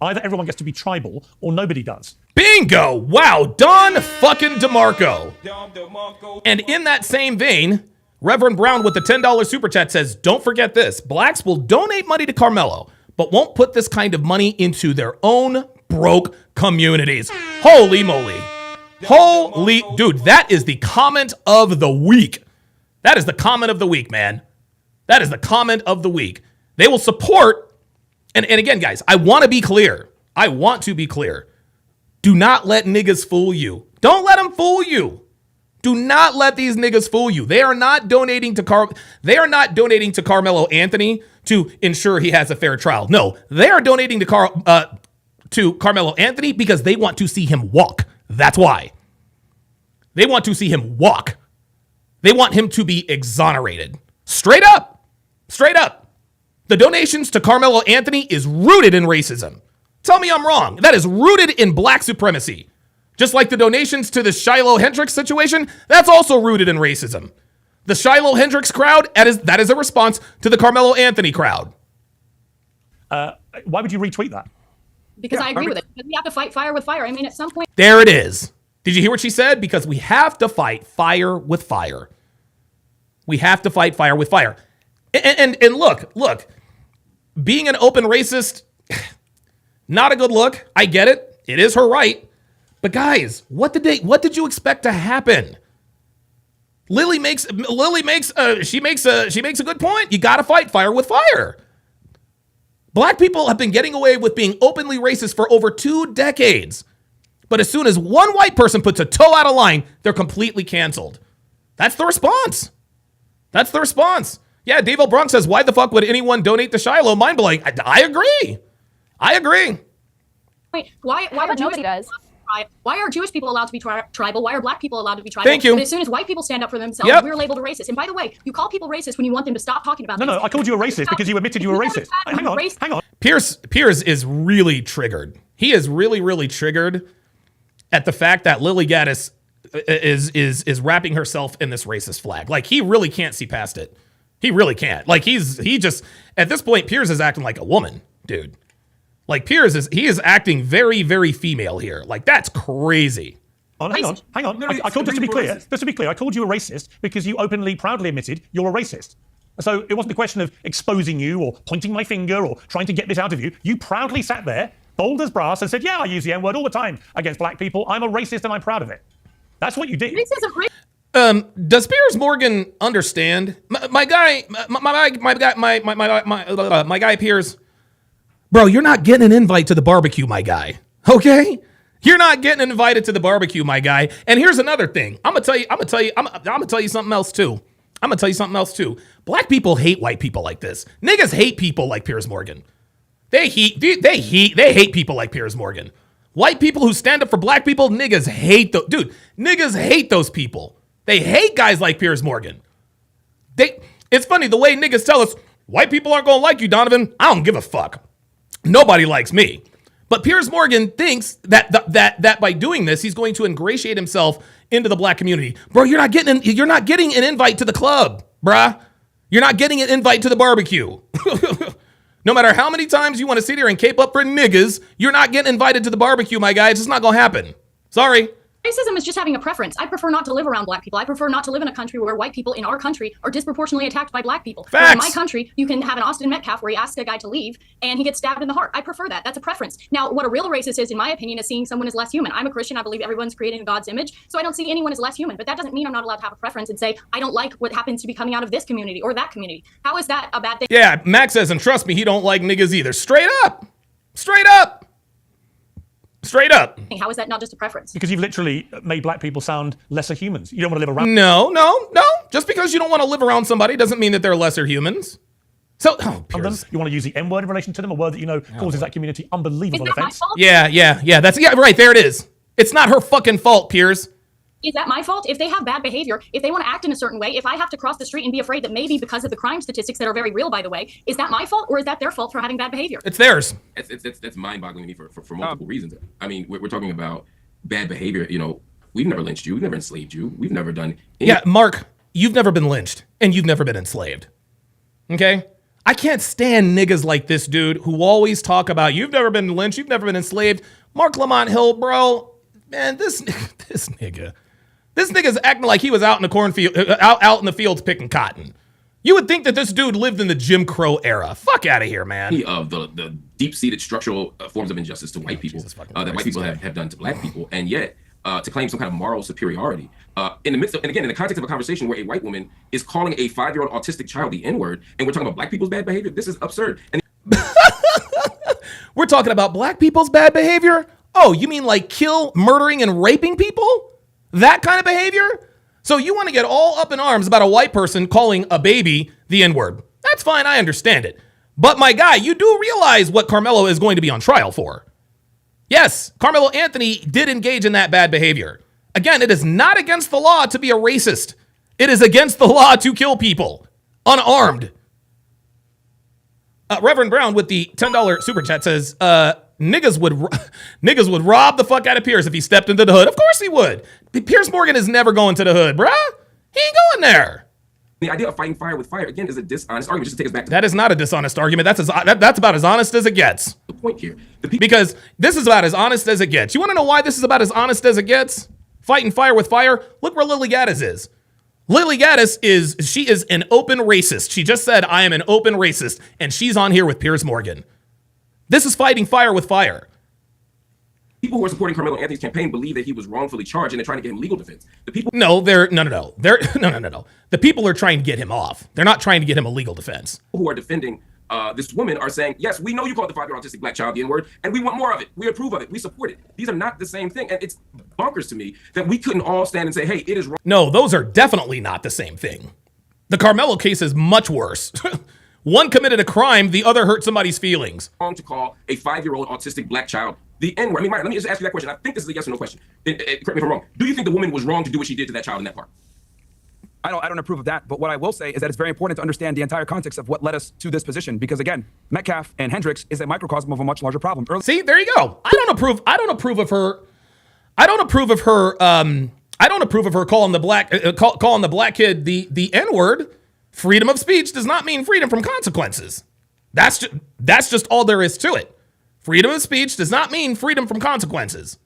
Either everyone gets to be tribal or nobody does. Bingo! Wow, Don fucking DeMarco. And in that same vein, Reverend Brown with the $10 super chat says, don't forget this. Blacks will donate money to Carmelo, but won't put this kind of money into their own broke communities. Holy moly. Dude, that is the comment of the week. That is the comment of the week, man. That is the comment of the week. They will support, and again, guys, I want to be clear. Do not let niggas fool you. Don't let them fool you. Do not let these niggas fool you. They are not donating to Carmelo Anthony to ensure he has a fair trial. No, they are donating to Carmelo Anthony because they want to see him walk. That's why. They want to see him walk. They want him to be exonerated. Straight up. The donations to Carmelo Anthony is rooted in racism. Tell me I'm wrong. That is rooted in black supremacy. Just like the donations to the Shiloh Hendricks situation, that's also rooted in racism. The Shiloh Hendricks crowd, that is a response to the Carmelo Anthony crowd. Why would you retweet that? Because I agree with it. We have to fight fire with fire. I mean, at some point. There it is. Did you hear what she said? Because we have to fight fire with fire. We have to fight fire with fire. And look, being an open racist, not a good look. I get it. It is her right. But guys, what did you expect to happen? Lily makes a good point. You got to fight fire with fire. Black people have been getting away with being openly racist for over 2 decades. But as soon as one white person puts a toe out of line, they're completely canceled. That's the response. That's the response. Yeah, Dave O'Bronx says, why the fuck would anyone donate to Shiloh? Mind-blowing. I agree. I agree. Wait, why nobody does? Why are Jewish people allowed to be tribal? Why are black people allowed to be tribal? Thank you. But as soon as white people stand up for themselves, we're labeled a racist. And by the way, you call people racist when you want them to stop talking about No, I called you a racist because you admitted you were racist. Hang on. Piers is really triggered. He is really, really triggered at the fact that Lily Gaddis is wrapping herself in this racist flag. Like, he really can't see past it. He really can't. Like, he just, at this point, Piers is acting like a woman, dude. Like, Piers is acting very, very female here. Like, that's crazy. Oh, hang on. I called, just to be clear, I called you a racist because you openly, proudly admitted you're a racist. So it wasn't a question of exposing you or pointing my finger or trying to get this out of you. You proudly sat there, bold as brass, and said, yeah, I use the N-word all the time against black people. I'm a racist and I'm proud of it. That's what you did. Does Piers Morgan understand? My guy Piers, bro, you're not getting an invite to the barbecue, my guy. Okay? You're not getting invited to the barbecue, my guy. And here's another thing. I'm gonna tell you something else too. Black people hate white people like this. Niggas hate people like Piers Morgan. They hate people like Piers Morgan. White people who stand up for black people, niggas hate niggas hate those people. They hate guys like Piers Morgan. It's funny, the way niggas tell us, white people aren't gonna like you, Donovan. I don't give a fuck. Nobody likes me. But Piers Morgan thinks that by doing this, he's going to ingratiate himself into the black community. Bro, you're not getting an invite to the club, bruh. You're not getting an invite to the barbecue. No matter how many times you want to sit here and cape up for niggas, you're not getting invited to the barbecue, my guy. It's just not gonna happen. Sorry. Racism is just having a preference. I prefer not to live around black people. I prefer not to live in a country where white people in our country are disproportionately attacked by black people. Facts. In my country, you can have an Austin Metcalf where he asks a guy to leave and he gets stabbed in the heart. I prefer that. That's a preference. Now, what a real racist is, in my opinion, is seeing someone as less human. I'm a Christian. I believe everyone's created in God's image. So I don't see anyone as less human. But that doesn't mean I'm not allowed to have a preference and say, I don't like what happens to be coming out of this community or that community. How is that a bad thing? Yeah, Max says, and trust me, he don't like niggas either. Straight up. Straight up. Straight up. How is that not just a preference? Because you've literally made black people sound lesser humans. You don't want to live around. No. Just because you don't want to live around somebody doesn't mean that they're lesser humans. So, Piers. You want to use the N-word in relation to them, a word that you know causes that community unbelievable offense. Yeah. That's right. There it is. It's not her fucking fault, Piers. Is that my fault? If they have bad behavior, if they want to act in a certain way, if I have to cross the street and be afraid that maybe because of the crime statistics that are very real, by the way, is that my fault or is that their fault for having bad behavior? It's theirs. That's mind-boggling to me for multiple reasons. I mean, we're talking about bad behavior. You know, we've never lynched you. We've never enslaved you. We've never done anything. Yeah, Mark, you've never been lynched and you've never been enslaved. Okay? I can't stand niggas like this dude who always talk about you've never been lynched, you've never been enslaved. Mark Lamont Hill, bro, man, this nigga's acting like he was out in the cornfield, out in the fields picking cotton. You would think that this dude lived in the Jim Crow era. Fuck out of here, man. Of the deep-seated structural forms of injustice to white people that white people have done to black people, and yet to claim some kind of moral superiority in the midst of, and again, in the context of a conversation where a white woman is calling a 5-year-old autistic child the N-word, and we're talking about black people's bad behavior. This is absurd. And we're talking about black people's bad behavior? Oh, you mean like murdering, and raping people? That kind of behavior? So you want to get all up in arms about a white person calling a baby the N-word. That's fine, I understand it. But my guy, you do realize what Carmelo is going to be on trial for. Yes, Carmelo Anthony did engage in that bad behavior. Again, it is not against the law to be a racist. It is against the law to kill people unarmed. Reverend Brown with the $10 super chat says, niggas would rob the fuck out of Piers if he stepped into the hood. Of course he would. Piers Morgan is never going to the hood, bruh. He ain't going there. The idea of fighting fire with fire, again, is a dishonest argument. Just to take us back to that is not a dishonest argument. That's about as honest as it gets. The point here. Because this is about as honest as it gets. You want to know why this is about as honest as it gets? Fighting fire with fire? Look where Lily Gaddis is. Lily Gaddis is an open racist. She just said, I am an open racist. And she's on here with Piers Morgan. This is fighting fire with fire. People who are supporting Carmelo Anthony's campaign believe that he was wrongfully charged and they're trying to get him legal defense. The people No, they're no. They're no. The people are trying to get him off. They're not trying to get him a legal defense. who are defending this woman are saying, yes, we know you called the 5-year-old autistic black child the N-word, and we want more of it. We approve of it. We support it. These are not the same thing. And it's bonkers to me that we couldn't all stand and say, hey, it is wrong. No, those are definitely not the same thing. The Carmelo case is much worse. One committed a crime, the other hurt somebody's feelings. Wrong to call a 5-year-old autistic black child the N-word. I mean, Myron, let me just ask you that question. I think this is a yes or no question. Correct me if I'm wrong. Do you think the woman was wrong to do what she did to that child in that park? I don't approve of that, but what I will say is that it's very important to understand the entire context of what led us to this position, because again, Metcalf and Hendricks is a microcosm of a much larger problem. See, there you go. I don't approve of her calling the black kid the N-word. Freedom of speech does not mean freedom from consequences. That's just all there is to it. Freedom of speech does not mean freedom from consequences.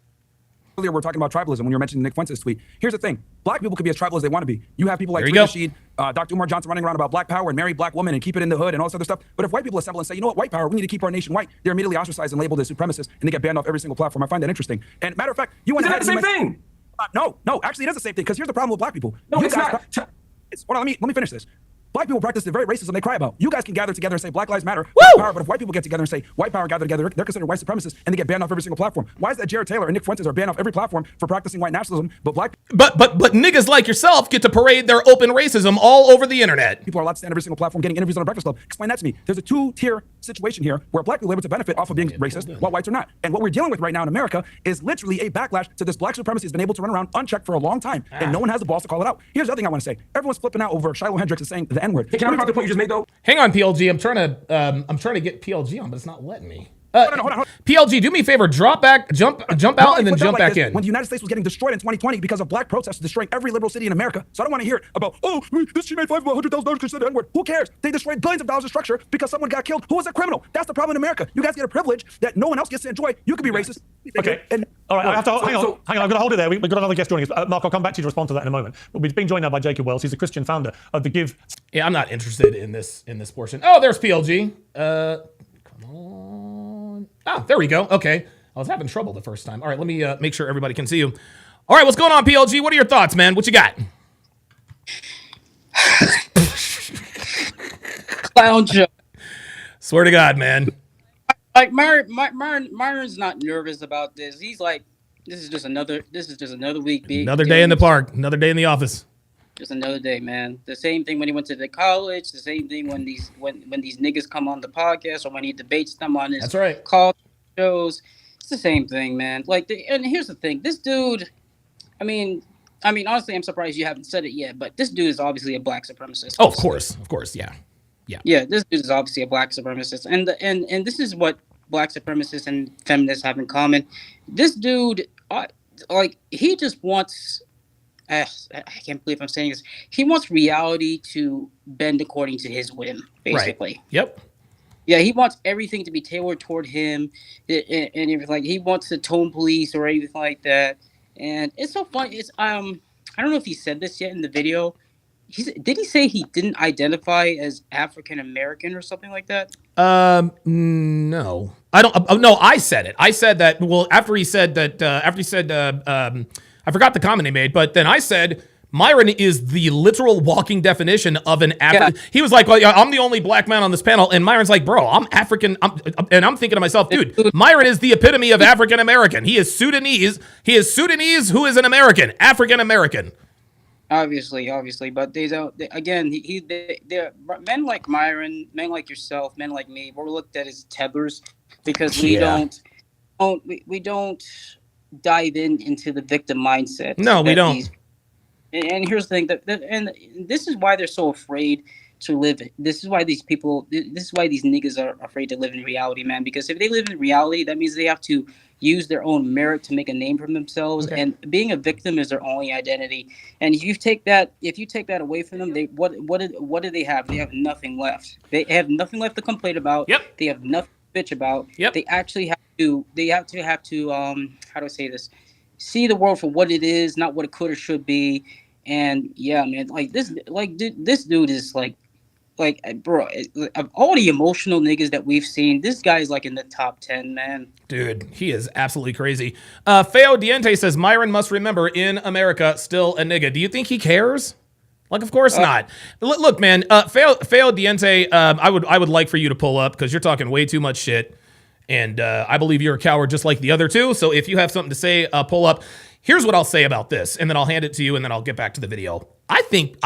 Earlier, we're talking about tribalism when you were mentioning Nick Fuentes' tweet. Here's the thing. Black people can be as tribal as they want to be. You have people like Rashid, Dr. Umar Johnson running around about black power and marry black women and keep it in the hood and all this other stuff. But if white people assemble and say, you know what, white power, we need to keep our nation white, they're immediately ostracized and labeled as supremacists, and they get banned off every single platform. I find that interesting. And matter of fact, you want to the same thing. No, actually, it is the same thing, because here's the problem with black people. No, it's not. Hold on, let me finish this. Black people practice the very racism they cry about. You guys can gather together and say Black Lives Matter, white power, but if white people get together and say white power, gather together, they're considered white supremacists and they get banned off every single platform. Why is that Jared Taylor and Nick Fuentes are banned off every platform for practicing white nationalism, but black But niggas like yourself get to parade their open racism all over the internet. people are allowed to stand every single platform getting interviews on a Breakfast Club? Explain that to me. There's a two-tier situation here where black people are able to benefit off of being racist while whites are not. And what we're dealing with right now in America is literally a backlash to this black supremacy has been able to run around unchecked for a long time, and no one has the balls to call it out. Here's the other thing I want to say. Everyone's flipping out over Shiloh Hendricks is saying the N-word. Hey, can I talk about the point you just made, though? Hang on, PLG. I'm trying to get PLG on, but it's not letting me. Hold on. PLG, do me a favor. Jump out, and then jump back in. When the United States was getting destroyed in 2020 because of black protests destroying every liberal city in America. So I don't want to hear about, she made $500,000 because she said the N-word. Who cares? They destroyed billions of dollars of structure because someone got killed. Who was a criminal? That's the problem in America. You guys get a privilege that no one else gets to enjoy. You could be racist. Okay. All right, I have to hang on. I've got to hold it there. We've got another guest joining us. Mark, I'll come back to you to respond to that in a moment. But we've been joined now by Jacob Wells. He's the Christian founder of the Give. Yeah, I'm not interested in this portion. Oh, there's PLG. Come on. Ah, there we go. Okay. I was having trouble the first time. All right, let me make sure everybody can see you. All right, what's going on, PLG? What are your thoughts, man? What you got? Clown joke. Swear to God, man. Like Myron's not nervous about this. He's like, this is just another week. Another day in the park. Another day in the office. Just another day, man. The same thing when he went to the college. The same thing when these niggas come on the podcast or when he debates them on his call shows. It's the same thing, man. And here's the thing. This dude, I mean, honestly, I'm surprised you haven't said it yet. But this dude is obviously a black supremacist. Oh, of course, yeah. Yeah, this dude is obviously a black supremacist, and this is what black supremacists and feminists have in common. This dude, he just wants. I can't believe I'm saying this. He wants reality to bend according to his whim, basically. Right. Yep. Yeah, he wants everything to be tailored toward him, and everything. Like he wants the tone police or anything like that. And it's so funny. It's I don't know if he said this yet in the video. Did he say he didn't identify as African American or something like that? No. I don't. No, I said it. I said that. Well, after he said, I forgot the comment he made, but then I said Myron is the literal walking definition of an African. Yeah. He was like, well, I'm the only black man on this panel, and Myron's like, bro, I'm African. And I'm thinking to myself, dude, Myron is the epitome of African American. He is Sudanese. He is Sudanese who is an American, African American. Obviously, but they don't. They're men like Myron, men like yourself, men like me. We're looked at as tetherers because we don't dive into the victim mindset. No, we don't. And here's the thing and this is why they're so afraid to live. This is why these niggas are afraid to live in reality, man. Because if they live in reality, that means they have to use their own merit to make a name for themselves, and being a victim is their only identity. And if you take that away from them, what do they have? They have nothing left. They have nothing left to complain about. Yep. They have nothing to bitch about. Yep. They actually have to how do I say this? See the world for what it is, not what it could or should be. And yeah, man, this dude is like like, bro, of all the emotional niggas that we've seen, this guy's like in the top 10, man. Dude, he is absolutely crazy. Feo Diente says, Myron must remember, in America, still a nigga. Do you think he cares? Like, of course not. Look, man, Feo Diente, I would like for you to pull up, because you're talking way too much shit. And I believe you're a coward just like the other two. So if you have something to say, pull up. Here's what I'll say about this, and then I'll hand it to you, and then I'll get back to the video. I think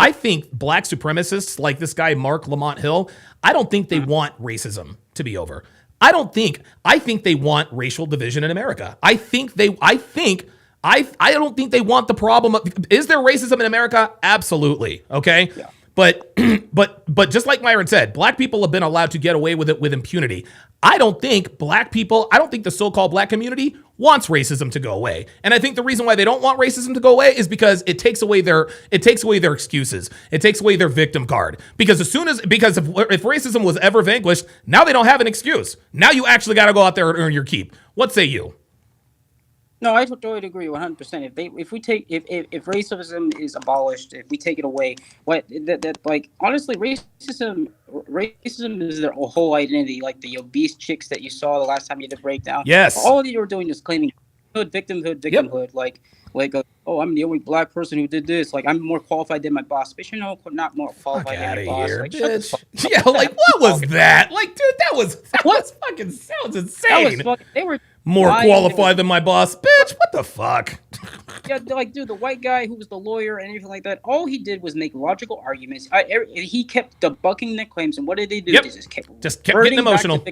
black supremacists like this guy, Mark Lamont Hill, I don't think they want racism to be over. I think they want racial division in America. I don't think they want the problem. Is there racism in America? Absolutely. Okay. Yeah. But just like Myron said, black people have been allowed to get away with it with impunity. I don't think the so-called black community wants racism to go away. And I think the reason why they don't want racism to go away is because it takes away their excuses. It takes away their victim card. Because if racism was ever vanquished, now they don't have an excuse. Now you actually got to go out there and earn your keep. What say you? No, I totally agree 100%. If racism is abolished, if we take it away, honestly, racism is their whole identity. Like the obese chicks that you saw the last time you did a breakdown. Yes. All you were doing is claiming victimhood. Yep. I'm the only black person who did this. Like, I'm more qualified than my boss. But you're not more qualified than my boss. Here, like, bitch. Yeah, like, what was that? Like, dude, that fucking sounds insane. They were more qualified than my boss. Bitch, what the fuck? Yeah, like, dude, the white guy who was the lawyer and everything like that, all he did was make logical arguments. He kept debunking their claims, and what did they do? Yep. They just kept getting emotional.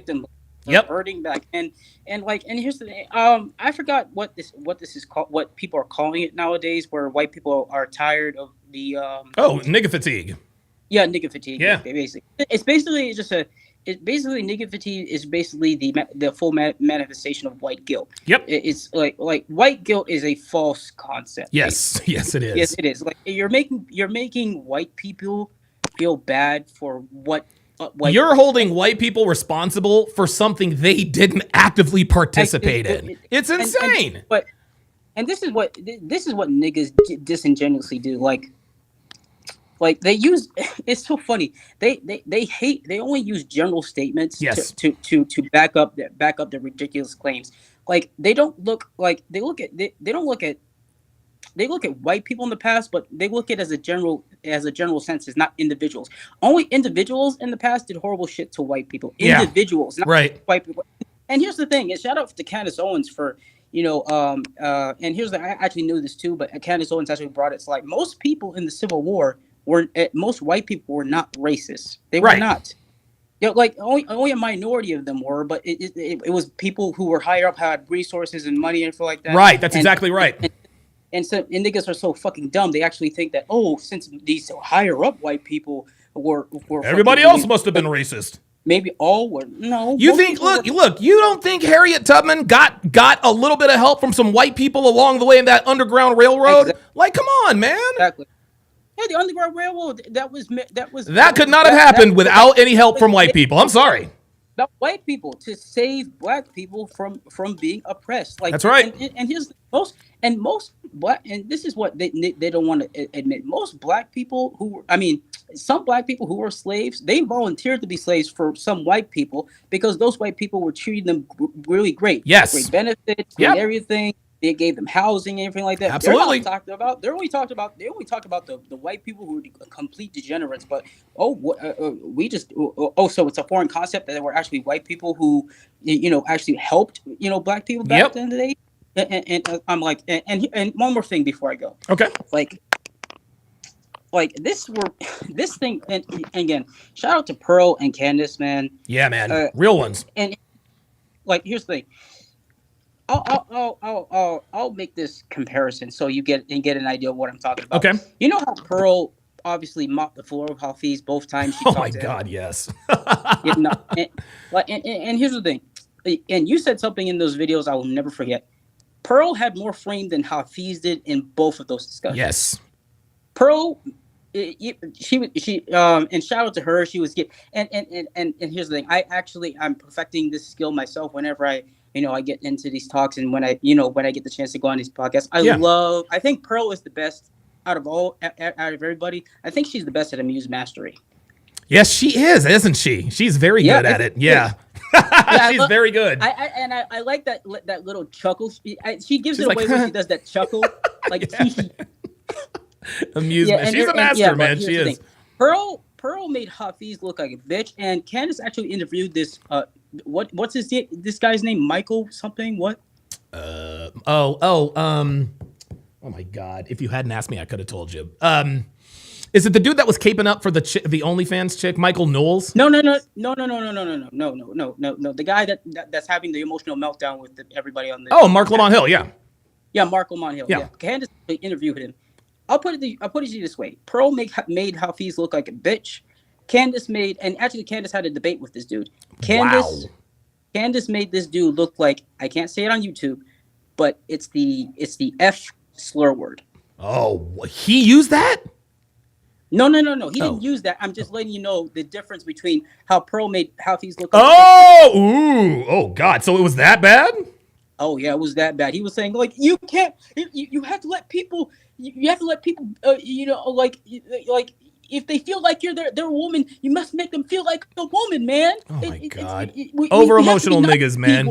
Hurting back. And here's the thing. I forgot what this is called, what people are calling it nowadays, where white people are tired of the nigga fatigue. Yeah, nigga fatigue. Yeah. Basically. It's basically nigga fatigue is basically the full manifestation of white guilt. Yep. It's like white guilt is a false concept. Yes, yes, it is. Yes, it is. Like, you're making white people feel bad for what. You're holding white people responsible for something they didn't actively participate in. It's insane. And this is what niggas disingenuously do. Like they use, it's so funny. They only use general statements to back up their ridiculous claims. Like, they look at white people in the past, but they look at it as a general sense, as not individuals. Only individuals in the past did horrible shit to white people. Individuals, not white people. And here's the thing, and shout out to Candace Owens for, and I actually knew this too, but Candace Owens actually brought it to light. Most people in the Civil War most white people were not racist. They were not. Like, only a minority of them were, but it was people who were higher up, had resources and money and stuff like that. Right, that's exactly right. And niggas are so fucking dumb. They actually think that, since these higher up white people were everybody else must have been racist. Maybe all were. No. You think? Look. You don't think Harriet Tubman got a little bit of help from some white people along the way in that Underground Railroad? Exactly. Like, come on, man. Exactly. Yeah, the Underground Railroad. That could not have happened without any help from white people. I'm sorry. About white people to save black people from being oppressed. Like, that's right. And here's most black, and this is what they don't want to admit. Most black people some black people who were slaves, they volunteered to be slaves for some white people because those white people were treating them really great. Yes. Great benefits, great everything. They gave them housing and everything like that. Absolutely. They only talk about the white people who were complete degenerates. But so it's a foreign concept that there were actually white people who actually helped black people back at the end of the day. And I'm like, and one more thing before I go. Okay. Like this thing, and again, shout out to Pearl and Candace, man. Yeah, man, real ones. And like, here's the thing. I'll make this comparison so you get an idea of what I'm talking about. Okay. You know how Pearl obviously mopped the floor with Hafiz both times she talked to him? Oh my God, yes. And here's the thing. And you said something in those videos I will never forget. Pearl had more frame than Hafiz did in both of those discussions. Yes. Pearl, she and shout out to her. She was and here's the thing. I'm perfecting this skill myself whenever I get into these talks, and when I get the chance to go on these podcasts. I think Pearl is the best out of everybody. I think she's the best at amuse mastery. Yes, she is, isn't she? She's very good at it. Yeah. She's very good. I like that little chuckle. She gives She's it away like, when she does that chuckle. Like amusement. She's a master, man. She is. Pearl made Hafiz look like a bitch, and Candace actually interviewed this. What's this guy's name? Michael something. What? Oh my God! If you hadn't asked me, I could have told you. Is it the dude that was caping up for the OnlyFans chick, Michael Knowles? No. The guy that's having the emotional meltdown with everybody on the. Oh, Mark Lamont Hill, yeah. Yeah, Mark Lamont Hill. Yeah. Candace interviewed him. I'll put it to you this way: Pearl made Hafiz look like a bitch. Candace had a debate with this dude. Candace made this dude look like, I can't say it on YouTube, but it's the F slur word. Oh, he used that? No. He didn't use that. I'm just letting you know the difference between how Pearl made Hafiz look. Oh God! So it was that bad? Oh yeah, it was that bad. He was saying like, you can't. You have to let people. You have to let people. Like if they feel like they're a woman, you must make them feel like a woman, man. Oh my God! Over emotional niggas, man.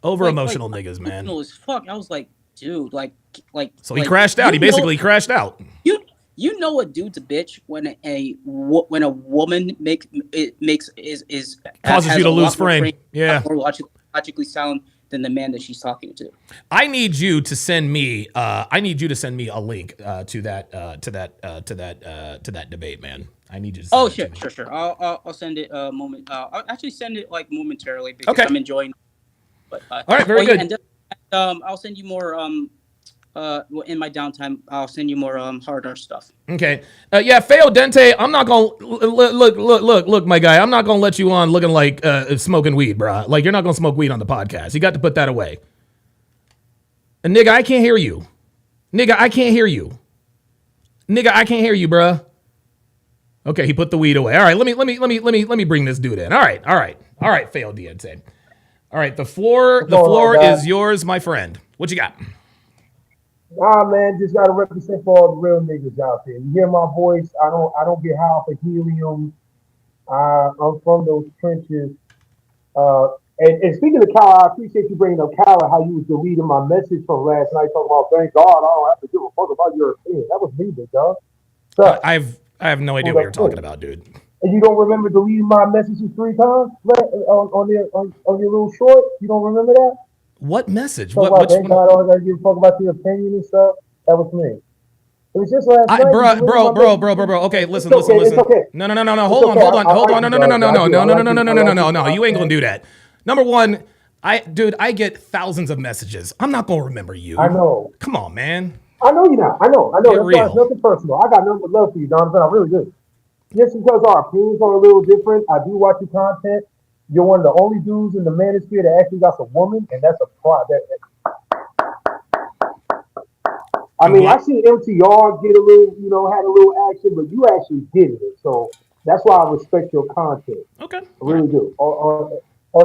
Over emotional niggas, man. Emotional as fuck. I was like, dude, like. So he crashed out. He basically crashed out. You know a dude's a bitch when a woman causes you to lose frame. Yeah. More logically sound than the man that she's talking to. I need you to send me. I need you to send me a link to that debate, man. I need you to. Sure. I'll send it moment. I'll actually send it like momentarily because I'm enjoying. But all right, very good. And I'll send you more. In my downtime, I'll send you more hard R stuff. Okay. Feo Dente, I'm not gonna look, my guy. I'm not gonna let you on looking like smoking weed, bro. Like you're not gonna smoke weed on the podcast. You got to put that away. And nigga, I can't hear you. Nigga, I can't hear you, bro. Okay, he put the weed away. All right, let me bring this dude in. All right, Feo Dente. All right, the floor is yours, my friend. What you got? Nah, man, just gotta represent for all the real niggas out there. You hear my voice? I don't get high off of helium. I'm from those trenches. And speaking of Cal, I appreciate you bringing up Cal and how you was deleting my message from last night talking about thank God I don't have to give a fuck about your opinion. That was me, big dog. So, I have no idea what you're talking about, dude. And you don't remember deleting my messages 3 times on your little short? You don't remember that? What message? Thank God I don't gotta give a fuck about your opinion and stuff. That was me. It was just last night. Bro. Okay, listen. No. Hold on. No. You ain't gonna do that. Number one, I get thousands of messages. I'm not gonna remember you. I know. Come on, man. I know you're not. I know. That's why it's nothing personal. I got nothing but love for you, Donovan. I really do. Just because our opinions are a little different, I do watch your content. You're one of the only dudes in the manosphere that actually got a woman, and that's a pride. I mean, I see MTR get a little, had a little action, but you actually did it. So that's why I respect your content. Okay. I really do. All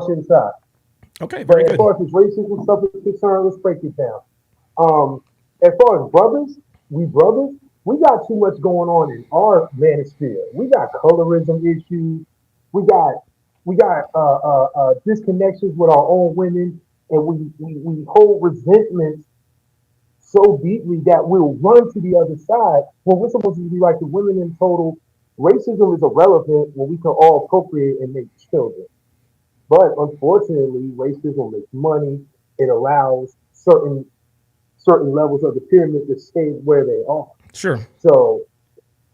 shit aside. Okay, very good. As far as this racism stuff is concerned, let's break it down. As far as brothers, we got too much going on in our manosphere. We got colorism issues. We got disconnections with our own women, and we hold resentments so deeply that we'll run to the other side when we're supposed to be like the women in total. Racism is irrelevant when we can all procreate and make children. But unfortunately, racism makes money. It allows certain levels of the pyramid to stay where they are. Sure. So,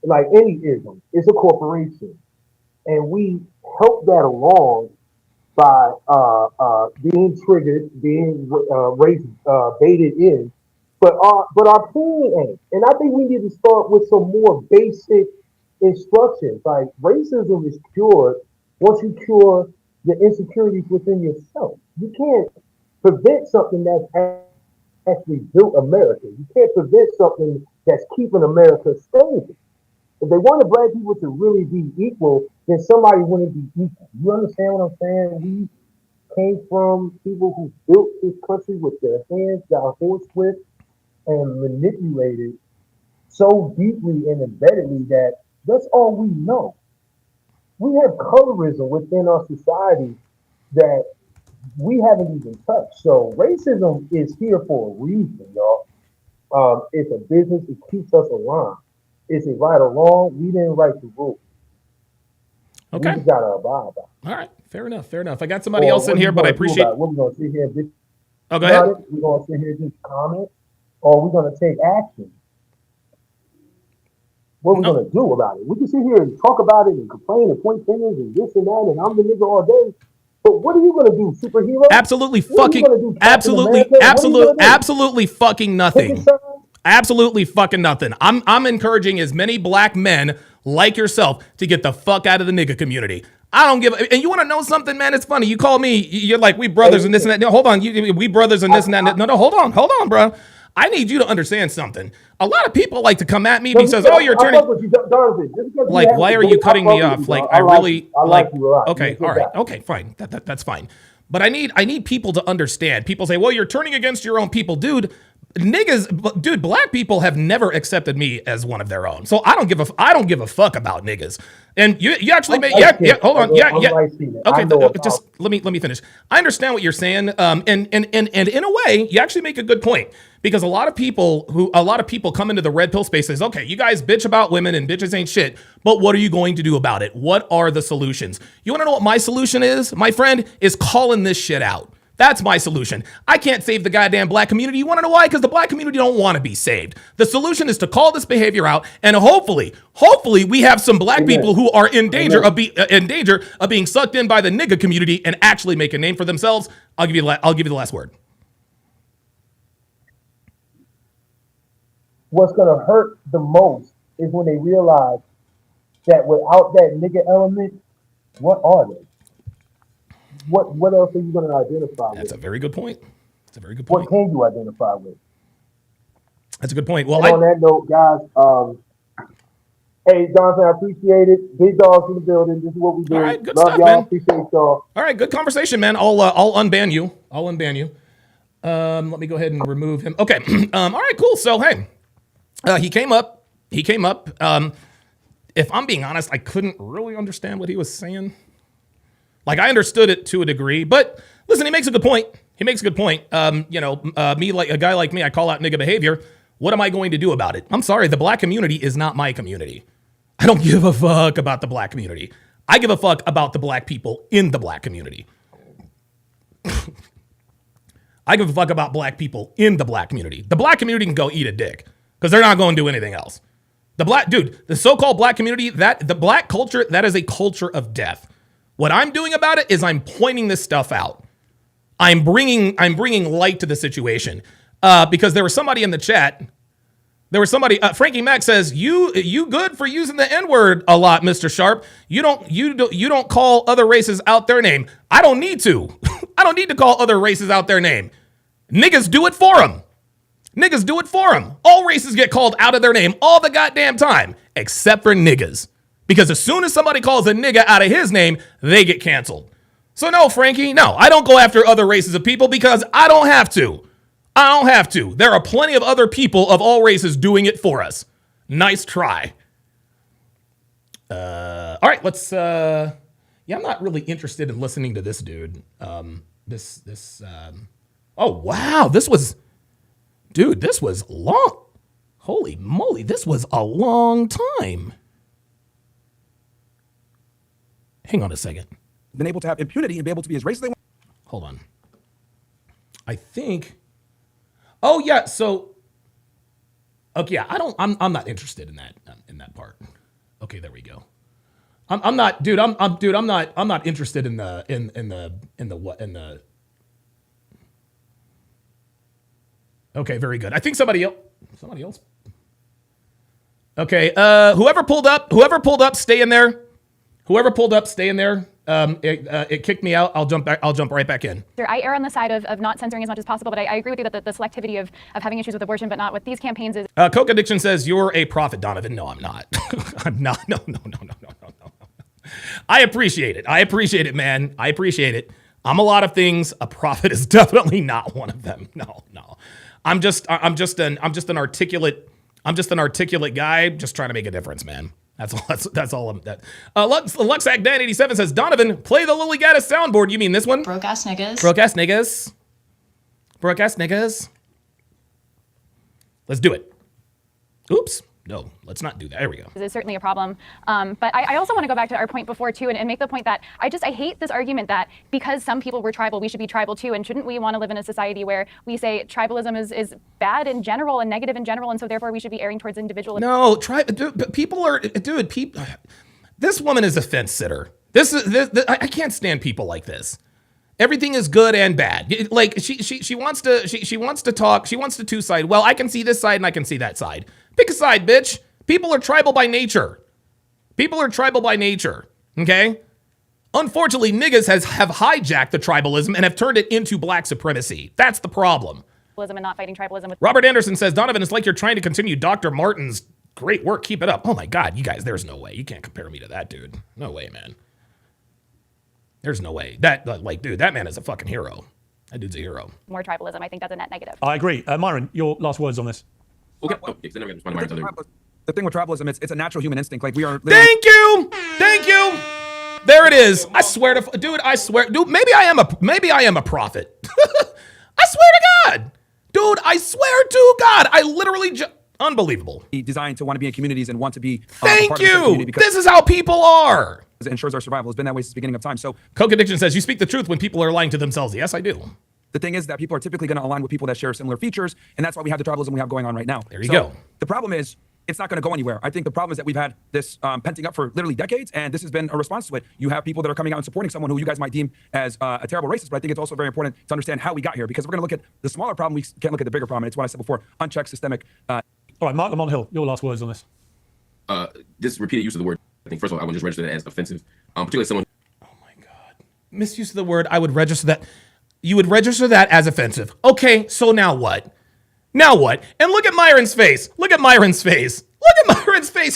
like any ism, it's a corporation. And we help that along by being triggered, being baited in. But our plan ain't. And I think we need to start with some more basic instructions. Like racism is cured once you cure the insecurities within yourself. You can't prevent something that's actually built America. You can't prevent something that's keeping America stable. If they wanted black people to really be equal, then somebody wouldn't be equal. You understand what I'm saying? We came from people who built this country with their hands, got horsewhipped, and manipulated so deeply and embeddedly that that's all we know. We have colorism within our society that we haven't even touched. So racism is here for a reason, y'all. It's a business. It keeps us aligned. Is it right or wrong? We didn't write the rules. Okay. We just gotta abide by it. All right. Fair enough. Fair enough. I got somebody else in here, but I appreciate. What we gonna sit here? Oh, go ahead. We gonna sit here and just comment, or we gonna take action? What we gonna do about it? We can sit here and talk about it and complain and point fingers and this and that, and I'm the nigga all day. But what are you gonna do, superhero? Absolutely fucking, absolutely fucking nothing. Absolutely fucking nothing. I'm encouraging as many black men like yourself to get the fuck out of the nigga community. I don't give a, and you want to know something, man? It's funny. You call me, you're like, we brothers and this and that. No, hold on. We brothers and this and that. No, hold on, bro. I need you to understand something. A lot of people like to come at me because, oh, you're turning. Like, why are you cutting me off? Like, I really like. Okay, all right, okay, fine. That's fine. But I need people to understand. People say, well, you're turning against your own people, dude. Dude, black people have never accepted me as one of their own. So I don't give a fuck about niggas. And you actually made, hold on. Okay, just let me finish. I understand what you're saying. And in a way, you actually make a good point. Because a lot of people come into the red pill space and says, okay, you guys bitch about women and bitches ain't shit, but what are you going to do about it? What are the solutions? You want to know what my solution is, my friend? Is calling this shit out. That's my solution. I can't save the goddamn black community. You want to know why? Because the black community don't want to be saved. The solution is to call this behavior out, and hopefully we have some black people who are in danger of being sucked in by the nigga community and actually make a name for themselves. I'll give you the last word. What's gonna hurt the most is when they realize that without that nigga element, what are they? What else are you going to identify with? That's a very good point. It's a very good point. What can you identify with? That's a good point. Well, on that note, guys, hey, Jonathan, I appreciate it. Big dogs in the building. This is what we do. All right, good Love stuff, y'all. man. Appreciate y'all. All right, good conversation, man. I'll unban you. Let me go ahead and remove him. Okay. All right, cool. So, hey, he came up. If I'm being honest, I couldn't really understand what he was saying. Like, I understood it to a degree, but listen, he makes a good point. Me, like a guy like me, I call out nigga behavior. What am I going to do about it? I'm sorry, the black community is not my community. I don't give a fuck about the black community. I give a fuck about the black people in the black community. I give a fuck about black people in the black community. The black community can go eat a dick because they're not going to do anything else. The so-called black community, the black culture, that is a culture of death. What I'm doing about it is I'm pointing this stuff out. I'm bringing light to the situation because there was somebody in the chat. Frankie Mack says, you good for using the N-word a lot, Mr. Sharp. You don't call other races out their name. I don't need to. I don't need to call other races out their name. Niggas do it for them. All races get called out of their name all the goddamn time, except for niggas. Because as soon as somebody calls a nigga out of his name, they get canceled. So no, Frankie, no, I don't go after other races of people because I don't have to. There are plenty of other people of all races doing it for us. Nice try. All right, let's, I'm not really interested in listening to this dude. Oh, wow, this was long. Holy moly, this was a long time. Hang on a second. Been able to have impunity and be able to be as racist as they want. Hold on. I think. Oh yeah. So. Okay. Yeah. I'm not interested in that part. Okay. There we go. I'm not interested in the. Okay. Very good. I think somebody else. Okay. Whoever pulled up, stay in there. It kicked me out. I'll jump right back in. I err on the side of not censoring as much as possible, but I agree with you that the selectivity of having issues with abortion, but not with these campaigns is. Coke Addiction says, you're a prophet, Donovan. No, I'm not. I'm not. No. I appreciate it, man. I appreciate it. I'm a lot of things. A prophet is definitely not one of them. No. I'm just an articulate guy just trying to make a difference, man. That's all. Luxac Dan 87 says, Donovan, play the Lily Gaddis soundboard. You mean this one? Broke ass niggas. Broke ass niggas. Broke ass niggas. Let's do it. Oops. No, let's not do that. There we go. Is certainly a problem. But I also want to go back to our point before too, and make the point that I hate this argument that because some people were tribal, we should be tribal too. And shouldn't we want to live in a society where we say tribalism is bad in general and negative in general, and so therefore we should be erring towards individualism? No, people are, people. This woman is a fence sitter. I can't stand people like this. Everything is good and bad. Like she wants to talk. She wants to two-side. Well, I can see this side and I can see that side. Pick a side, bitch. People are tribal by nature. People are tribal by nature. Okay? Unfortunately, niggas have hijacked the tribalism and have turned it into black supremacy. That's the problem. And not fighting tribalism. Robert Anderson says, Donovan, it's like you're trying to continue Dr. Martin's great work. Keep it up. Oh my God, you guys, there's no way. You can't compare me to that dude. No way, man. There's no way. Dude, that man is a fucking hero. That dude's a hero. More tribalism. I think that's a net negative. I agree. Myron, your last words on this. Okay. The thing with tribalism, it's a natural human instinct. Like we are. Thank you. There it is. I swear to, dude. Maybe I am a prophet. I swear to God, dude. I swear to God. I literally unbelievable. Designed to want to be in communities and want to be. Thank you. This is how people are. It ensures our survival. It's been that way since the beginning of time. So, Coke Addiction says you speak the truth when people are lying to themselves. Yes, I do. The thing is that people are typically going to align with people that share similar features, and that's why we have the tribalism we have going on right now. There you go. The problem is, it's not going to go anywhere. I think the problem is that we've had this penting up for literally decades, and this has been a response to it. You have people that are coming out and supporting someone who you guys might deem as a terrible racist, but I think it's also very important to understand how we got here, because if we're going to look at the smaller problem, we can't look at the bigger problem. And it's what I said before, unchecked, systemic. All right, Mark Lamont Hill, your last words on this. This repeated use of the word, I think, first of all, I would just register that as offensive, particularly someone. Misuse of the word, I would register that. You would register that as offensive. Okay, so now what? Now what? And look at Myron's face. Look at Myron's face.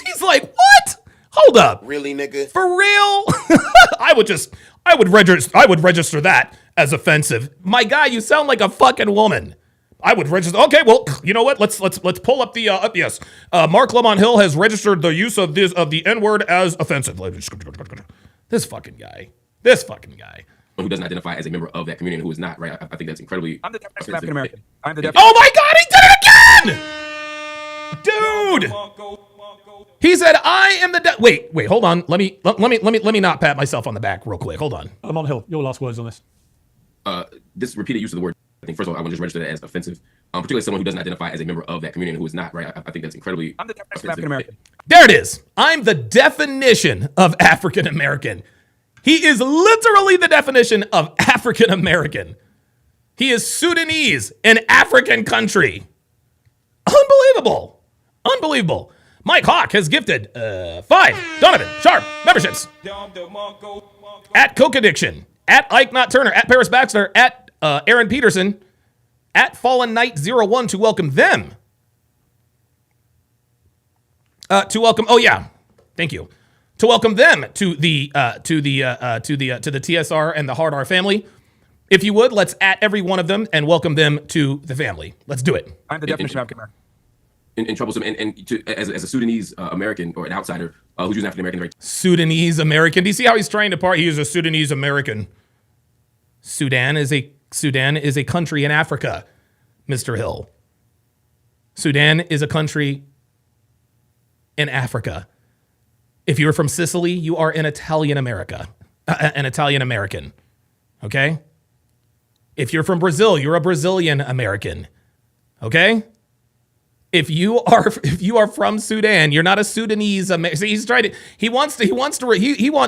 He's like, what? Hold up. Really, nigga? For real? I would register that as offensive. My guy, you sound like a fucking woman. I would register. Okay, well, you know what? Let's pull up the yes. Mark Lamont Hill has registered the use of the N-word as offensive. This fucking guy. Who doesn't identify as a member of that community and who is not, right? I think that's incredibly. I'm the definition of African American. Oh my God, he did it again! Dude! He said, I am the wait, hold on. Let me not pat myself on the back real quick. Hold on. Lamont Hill, your last words on this. This repeated use of the word, I think, first of all, I would just register that as offensive. Particularly someone who doesn't identify as a member of that community and who is not, right? I think that's incredibly. I'm the definition of African American. There it is. I'm the definition of African American. He is literally the definition of African American. He is Sudanese, an African country. Unbelievable. Mike Hawk has gifted 5 Donovan Sharp memberships. At Coke Addiction, at Ike Not Turner, at Paris Baxter, at Aaron Peterson, at Fallen Knight 01 to welcome them. Thank you. To welcome them to the TSR and the Hard R family. If you would, let's at every one of them and welcome them to the family. Let's do it. I'm the definition of African American. In troublesome as a Sudanese American or an outsider who's using African American, right? Sudanese American. Do you see how he's trying to he is a Sudanese American. Sudan is a country in Africa, Mr. Hill. Sudan is a country in Africa. If you're from Sicily, you are an Italian American. Okay? If you're from Brazil, you're a Brazilian American. Okay? If you are from Sudan, you're not a Sudanese American. He wants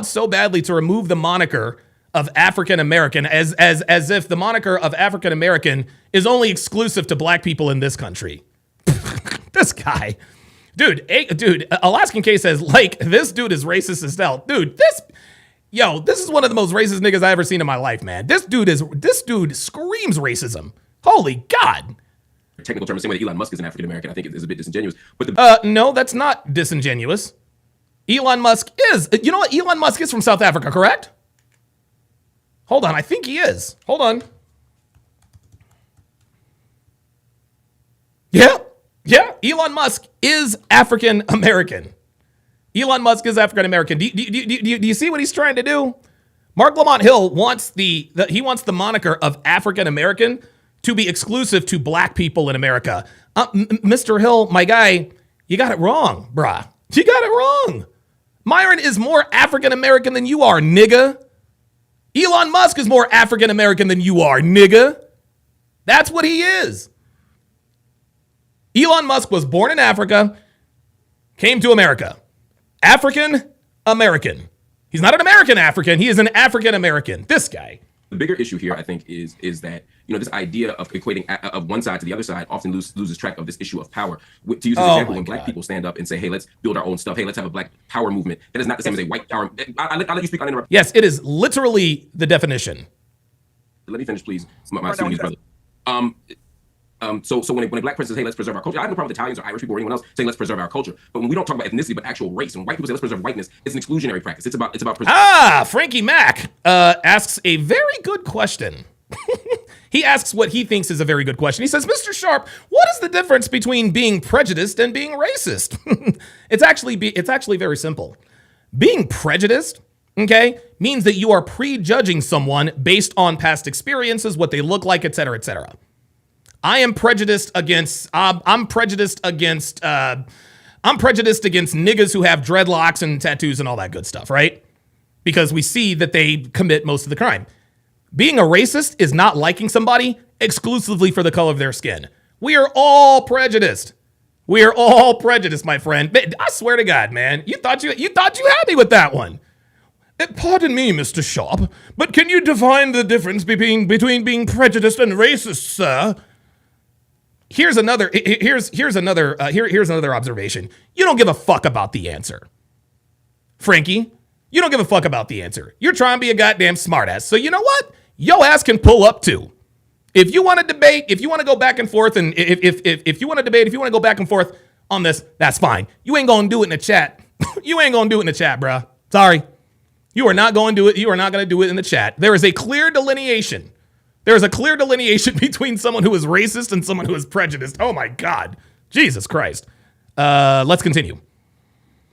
so badly to remove the moniker of African American as if the moniker of African American is only exclusive to black people in this country. This guy. Dude, Alaskan K says, like, this dude is racist as hell. Dude, this is one of the most racist niggas I ever seen in my life, man. This dude screams racism. Holy God. Technical term, the same way that Elon Musk is an African American, I think is a bit disingenuous. But no, that's not disingenuous. Elon Musk is. You know what? Elon Musk is from South Africa, correct? Hold on, I think he is. Hold on. Yeah, Elon Musk is African American. Elon Musk is African American. Do you see what he's trying to do? Mark Lamont Hill wants the moniker of African American to be exclusive to black people in America. Mr. Hill, my guy, you got it wrong, bruh. You got it wrong. Myron is more African American than you are, nigga. Elon Musk is more African American than you are, nigga. That's what he is. Elon Musk was born in Africa, came to America. African American. He's not an American African. He is an African American. This guy. The bigger issue here, I think, is that this idea of equating of one side to the other side often loses track of this issue of power. To use this example, when black people stand up and say, "Hey, let's build our own stuff. Hey, let's have a black power movement," that is not the same as a white power. I'll let you speak. Uninterrupted. Yes, it is literally the definition. Let me finish, please. My Sudanese brother. So when a black person says, "Hey, let's preserve our culture," I have no problem with Italians or Irish people or anyone else saying, "Let's preserve our culture." But when we don't talk about ethnicity, but actual race, and white people say, "Let's preserve whiteness," it's an exclusionary practice. It's about Frankie Mack asks a very good question. He asks what he thinks is a very good question. He says, "Mr. Sharp, what is the difference between being prejudiced and being racist?" It's actually very simple. Being prejudiced, okay, means that you are prejudging someone based on past experiences, what they look like, et cetera, et cetera. I'm prejudiced against niggas who have dreadlocks and tattoos and all that good stuff, right? Because we see that they commit most of the crime. Being a racist is not liking somebody exclusively for the color of their skin. We are all prejudiced. We are all prejudiced, my friend. I swear to God, man. You thought you had me with that one. Pardon me, Mr. Sharp, but can you define the difference between being prejudiced and racist, sir? Here's another observation. You don't give a fuck about the answer. Frankie, you don't give a fuck about the answer. You're trying to be a goddamn smartass. So you know what? Yo ass can pull up too. If you want to debate, if you want to go back and forth, and if you want to debate, if you want to go back and forth on this, that's fine. You ain't gonna do it in the chat. You ain't gonna do it in the chat, bruh. Sorry. You are not going to do it. You are not gonna do it in the chat. There is a clear delineation. There is a clear delineation between someone who is racist and someone who is prejudiced. Oh my God. Jesus Christ. Let's continue.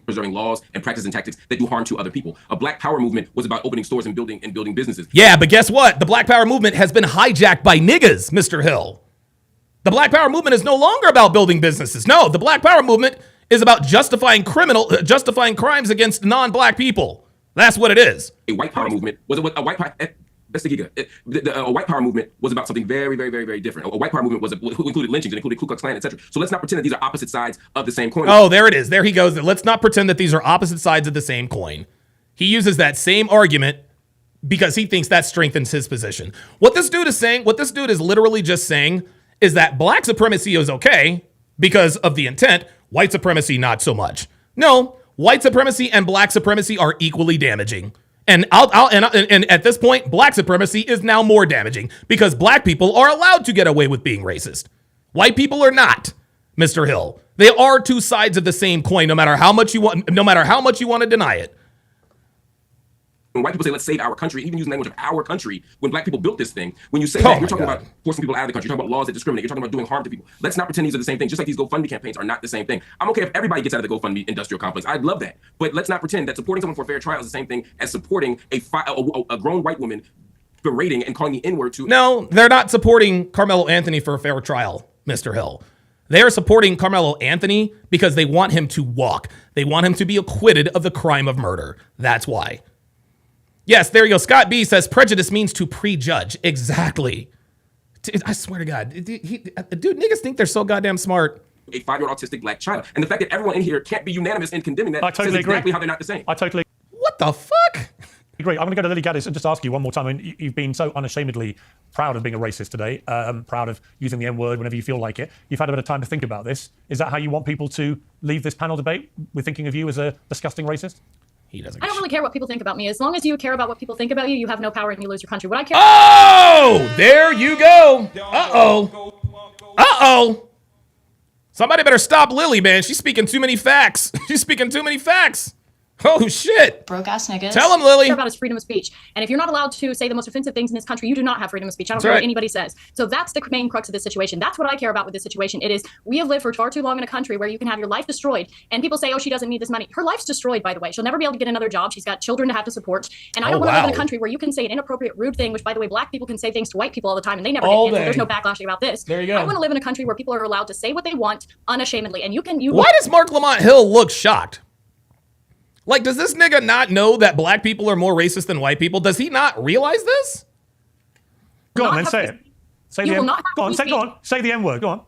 Preserving laws and practices and tactics that do harm to other people. A Black Power movement was about opening stores and building businesses. Yeah, but guess what? The Black Power movement has been hijacked by niggas, Mr. Hill. The Black Power movement is no longer about building businesses. No, the Black Power movement is about justifying crimes against non-black people. That's what it is. A white power movement was a white power. A white power movement was about something very, very, very, very different. A white power movement who included lynchings and included Ku Klux Klan, etc. So let's not pretend that these are opposite sides of the same coin. Oh, there it is. There he goes. Let's not pretend that these are opposite sides of the same coin. He uses that same argument because he thinks that strengthens his position. What this dude is saying, what this dude is literally just saying, is that black supremacy is okay because of the intent. White supremacy, not so much. No, white supremacy and black supremacy are equally damaging. And and at this point, black supremacy is now more damaging because black people are allowed to get away with being racist. White people are not, Mr. Hill. They are two sides of the same coin, no matter how much you want to deny it. When white people say, "Let's save our country," even using language of our country, when black people built this thing, when you say that, you're talking about forcing people out of the country, you're talking about laws that discriminate, you're talking about doing harm to people. Let's not pretend these are the same thing, just like these GoFundMe campaigns are not the same thing. I'm okay if everybody gets out of the GoFundMe industrial complex. I'd love that. But let's not pretend that supporting someone for a fair trial is the same thing as supporting a grown white woman berating and calling the N-word to... No, they're not supporting Carmelo Anthony for a fair trial, Mr. Hill. They are supporting Carmelo Anthony because they want him to walk. They want him to be acquitted of the crime of murder. That's why. Yes, there you go. Scott B says prejudice means to prejudge. Exactly. I swear to God. Dude, niggas think they're so goddamn smart. A 5-year-old autistic black child. And the fact that everyone in here can't be unanimous in condemning that I totally says agree. exactly how they're not the same. I totally What the fuck? agree. I'm going to go to Lily Gaddis and just ask you one more time. I mean, you've been so unashamedly proud of being a racist today, proud of using the N-word whenever you feel like it. You've had a bit of time to think about this. Is that how you want people to leave this panel debate? We're thinking of you as a disgusting racist? He doesn't. I don't really care what people think about me. As long as you care about what people think about you, you have no power and you lose your country. What I care. Oh, there you go. Uh-oh. Somebody better stop Lily, man. She's speaking too many facts. She's speaking too many facts. Oh, shit. Broke ass niggas. Tell him, Lily. About his freedom of speech. And if you're not allowed to say the most offensive things in this country, you do not have freedom of speech. I don't That's care right. what anybody says. So that's the main crux of this situation. That's what I care about with this situation. It is, we have lived for far too long in a country where you can have your life destroyed. And people say, oh, she doesn't need this money. Her life's destroyed, by the way. She'll never be able to get another job. She's got children to have to support. And I don't want to live in a country where you can say an inappropriate, rude thing, which, by the way, black people can say things to white people all the time and they never get canceled. There's no backlashing about this. There you go. I want to live in a country where people are allowed to say what they want unashamedly. And Why does Mark Lamont Hill look shocked? Like, does this nigga not know that black people are more racist than white people? Does he not realize this? Go on, then say it. Say the N. Go on, say the N word. Go on.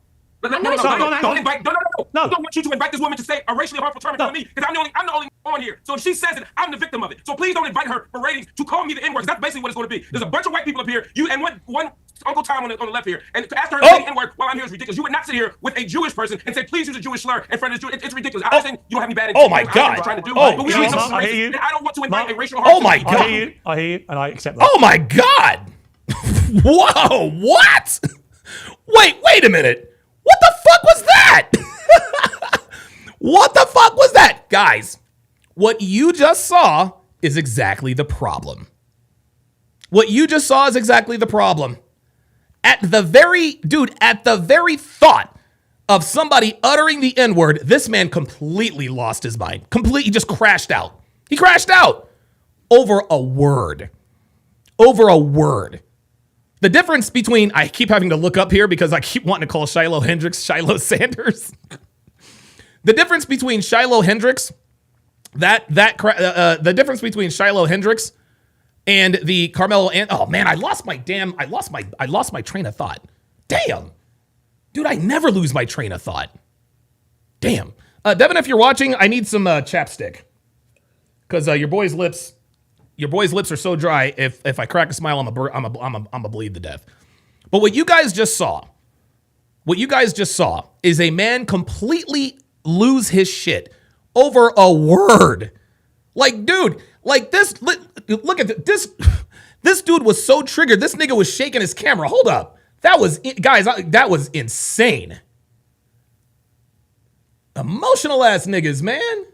No, I don't want you to invite this woman to say a racially harmful term in front of me because I'm the only on here. So if she says it, I'm the victim of it. So please don't invite her for ratings to call me the N-word because that's basically what it's going to be. There's a bunch of white people up here, you and one Uncle Tom on the left here, and to ask her to say the N-word while I'm here is ridiculous. You would not sit here with a Jewish person and say, please use a Jewish slur in front of this Jewish. It's ridiculous. I understand you don't have any bad intentions. Oh my God. Trying to do, Oh, but we Jesus. I hear you. I don't want to invite a racial Oh my God. I hear you, and I accept that. Oh my God. Whoa, what? Wait a minute. What the fuck was that? What the fuck was that? Guys, what you just saw is exactly the problem. What you just saw is exactly the problem. At the very thought of somebody uttering the N-word, this man completely lost his mind. Completely just crashed out. He crashed out over a word. Over a word. The difference between, I keep having to look up here because I keep wanting to call Shiloh Hendricks Shiloh Sanders. The difference between Shiloh Hendricks, the difference between Shiloh Hendricks and the Carmelo, oh man, I lost my train of thought. Damn. Dude, I never lose my train of thought. Damn. Devin, if you're watching, I need some chapstick. Because your boy's lips are so dry. If I crack a smile, I'm a bleed to death. But what you guys just saw is a man completely lose his shit over a word. Like, dude, like this. Look at this. This dude was so triggered. This nigga was shaking his camera. Hold up, that was insane. Emotional ass niggas, man.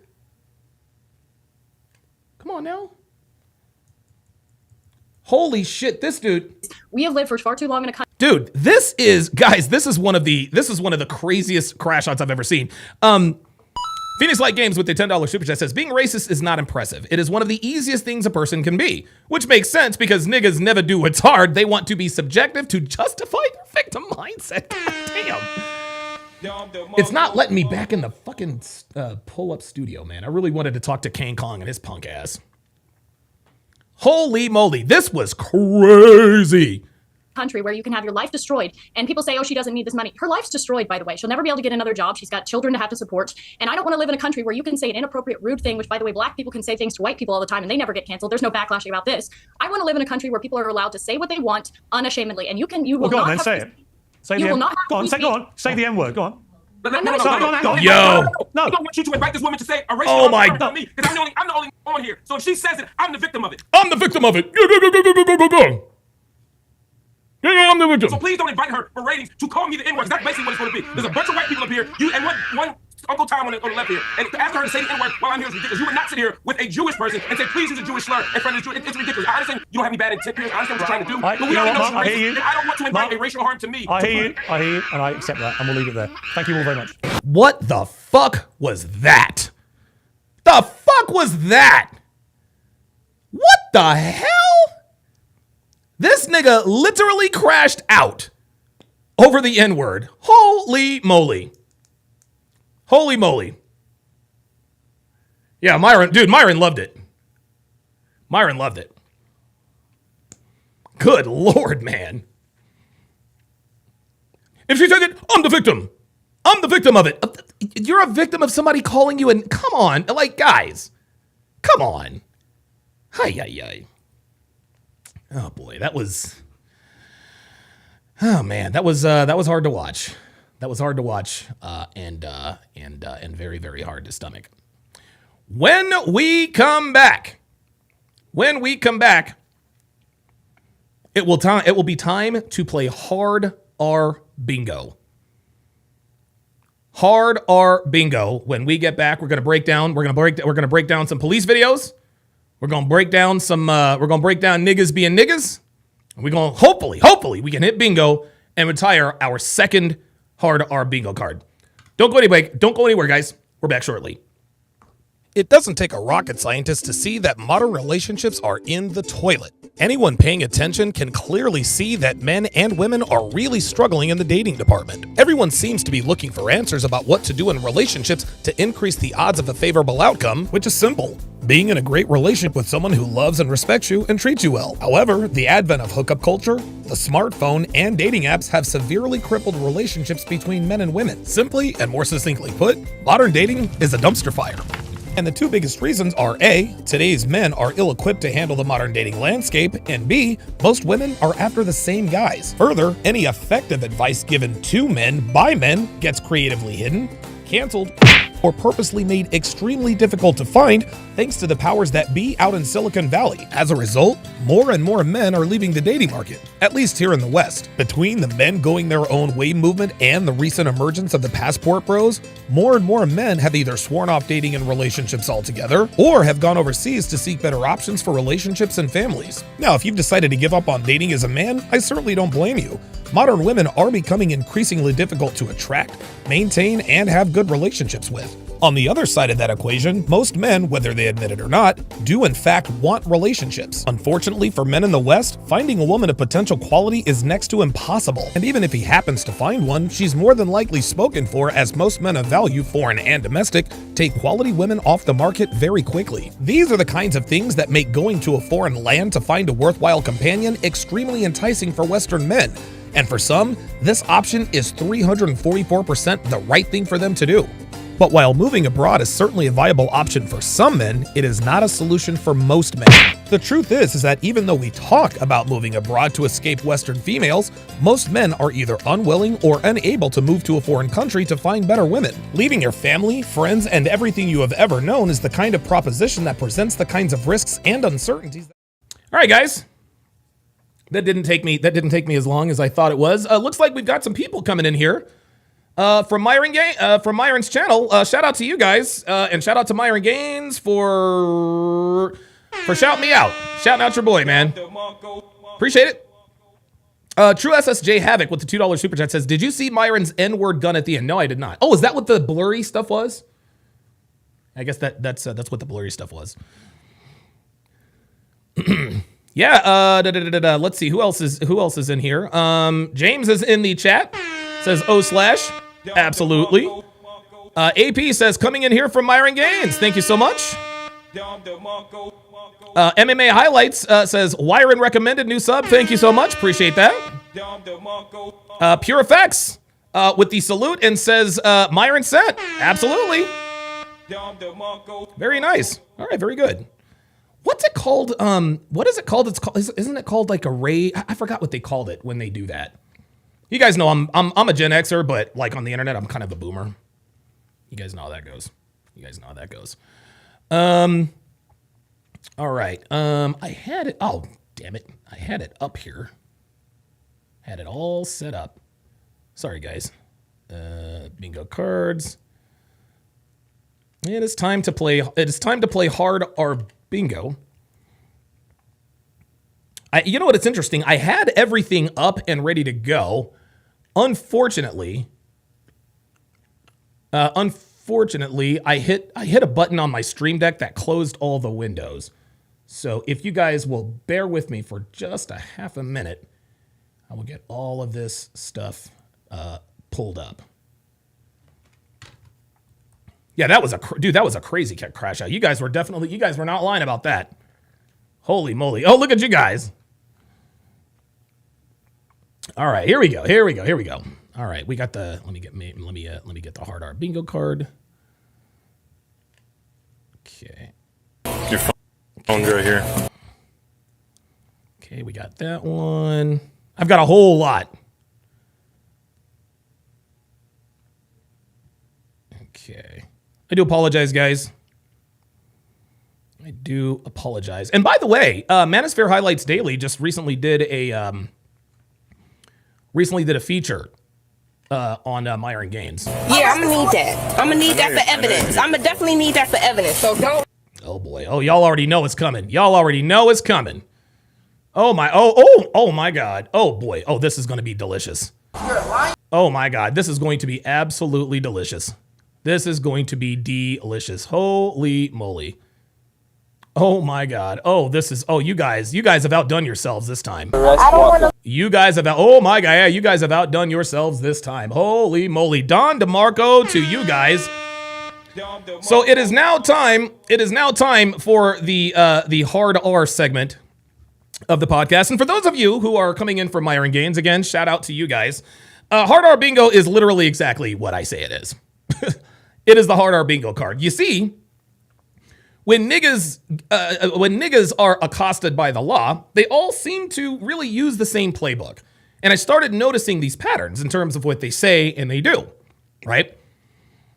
Come on now. Holy shit, this dude. We have lived for far too long in a country. Dude, this is one of the craziest crash outs I've ever seen. Phoenix Light Games with the $10 super chat says, being racist is not impressive. It is one of the easiest things a person can be, which makes sense because niggas never do what's hard. They want to be subjective to justify their victim mindset. Damn. It's not letting me back in the fucking pull-up studio, man. I really wanted to talk to Kang Kong and his punk ass. Holy moly, this was crazy. Country where you can have your life destroyed and people say, oh, she doesn't need this money. Her life's destroyed, by the way. She'll never be able to get another job. She's got children to have to support. And I don't want to live in a country where you can say an inappropriate, rude thing, which, by the way, black people can say things to white people all the time and they never get canceled. There's no backlashing about this. I want to live in a country where people are allowed to say what they want unashamedly. And you will go on, not then have say it. Go on. Say the N-word. Go on. No, Yo. I don't want you to invite this woman to say a racial Oh my term on me because I'm the only on here. So if she says it, I'm the victim of it. I'm the victim of it. Go. Yeah, I'm the victim. So please don't invite her for ratings to call me the N-word. That's basically what it's going to be. There's a bunch of white people up here, you and one Uncle Tom on the left here, and to ask her to say the N-word while I'm here is ridiculous. You would not sit here with a Jewish person and say, please use a Jewish slur in front of this Jewish. It's ridiculous. I understand you don't have any bad intent, Piers. I understand what you're trying to do. But we already know you're racist, and I don't want to invite a racial harm to me. I hear you, and I accept that, and we'll leave it there. Thank you all very much. What the fuck was that? The fuck was that? What the hell? This nigga literally crashed out over the N-word. Holy moly. Holy moly. Yeah, Myron loved it. Myron loved it. Good Lord, man. If she said it, I'm the victim. I'm the victim of it. You're a victim of somebody calling you and come on, like, guys. Come on. Hi. Oh boy, that was. Oh man, that was hard to watch. That was hard to watch, and very, very hard to stomach. When we come back, it will be time to play Hard R Bingo. hard R bingo. When we get back, we're gonna break down some police videos. We're gonna break down niggas being niggas. And we're gonna hopefully we can hit bingo and retire our second hard R bingo card. Don't go anywhere, guys. We're back shortly. It doesn't take a rocket scientist to see that modern relationships are in the toilet. Anyone paying attention can clearly see that men and women are really struggling in the dating department. Everyone seems to be looking for answers about what to do in relationships to increase the odds of a favorable outcome, which is simple: being in a great relationship with someone who loves and respects you and treats you well. However, the advent of hookup culture, the smartphone, and dating apps have severely crippled relationships between men and women. Simply and more succinctly put, modern dating is a dumpster fire. And the two biggest reasons are A, today's men are ill-equipped to handle the modern dating landscape, and B, most women are after the same guys. Further, any effective advice given to men by men gets creatively hidden, canceled, or purposely made extremely difficult to find thanks to the powers that be out in Silicon Valley. As a result, more and more men are leaving the dating market, at least here in the West. Between the men going their own way movement and the recent emergence of the passport bros, more and more men have either sworn off dating and relationships altogether, or have gone overseas to seek better options for relationships and families. Now, if you've decided to give up on dating as a man, I certainly don't blame you. Modern women are becoming increasingly difficult to attract, maintain, and have good relationships with. On the other side of that equation, most men, whether they admit it or not, do in fact want relationships. Unfortunately for men in the West, finding a woman of potential quality is next to impossible. And even if he happens to find one, she's more than likely spoken for, as most men of value, foreign and domestic, take quality women off the market very quickly. These are the kinds of things that make going to a foreign land to find a worthwhile companion extremely enticing for Western men. And for some, this option is 344% the right thing for them to do. But while moving abroad is certainly a viable option for some men, it is not a solution for most men. The truth is that even though we talk about moving abroad to escape Western females, most men are either unwilling or unable to move to a foreign country to find better women. Leaving your family, friends, and everything you have ever known is the kind of proposition that presents the kinds of risks and uncertainties. All right, guys. That didn't take me as long as I thought it was. Looks like we've got some people coming in here. From Myron's channel. Shout out to you guys, and shout out to Myron Gaines for shouting me out. Shouting out your boy, man. Appreciate it. True SSJ Havoc with the $2 super chat says, "Did you see Myron's N-word gun at the end?" No, I did not. Oh, is that what the blurry stuff was? I guess that's what the blurry stuff was. Yeah. Let's see who else is in here. James is in the chat. Says / absolutely. AP says, coming in here from Myron Gaines. Thank you so much. MMA Highlights says, Wyron recommended new sub. Thank you so much. Appreciate that. Pure Effects with the salute and says, Myron sent. Absolutely. Very nice. All right, very good. What's it called? What is it called? Isn't it called like a ray? I forgot what they called it when they do that. You guys know I'm a Gen Xer, but like on the internet, I'm kind of a boomer. You guys know how that goes. All right. I had it. Oh, damn it. I had it up here. Had it all set up. Sorry, guys. Bingo cards. It is time to play hard R bingo. You know what? It's interesting. I had everything up and ready to go. Unfortunately, I hit a button on my Stream Deck that closed all the windows. So if you guys will bear with me for just a half a minute, I will get all of this stuff pulled up. Yeah, that was a crazy crash out. You guys were not lying about that. Holy moly! Oh, look at you guys. All right, here we go. All right, we got the. Let me get the hard R bingo card. Okay. Your phone's right here. Okay, we got that one. I've got a whole lot. Okay. I do apologize, guys. I do apologize. And by the way, Manosphere Highlights Daily just recently did a feature on Myron Gaines. Yeah, I'm gonna need that. I'm gonna need that for evidence. I'm gonna definitely need that for evidence. So don't. Oh boy. Oh, y'all already know it's coming. Y'all already know it's coming. Oh my. Oh my God. Oh boy. Oh, this is going to be delicious. Oh my God. This is going to be absolutely delicious. This is going to be delicious. Holy moly. Oh my God. Oh, this is, oh, you guys have outdone yourselves this time. You guys have, oh my God. Yeah, you guys have outdone yourselves this time. Holy moly. Don DeMarco to you guys. So it is now time for the hard R segment of the podcast. And for those of you who are coming in from Myron Gaines, again, shout out to you guys. Hard R bingo is literally exactly what I say it is. It is the hard R bingo card. You see, when niggas are accosted by the law, they all seem to really use the same playbook. And I started noticing these patterns in terms of what they say and they do, right?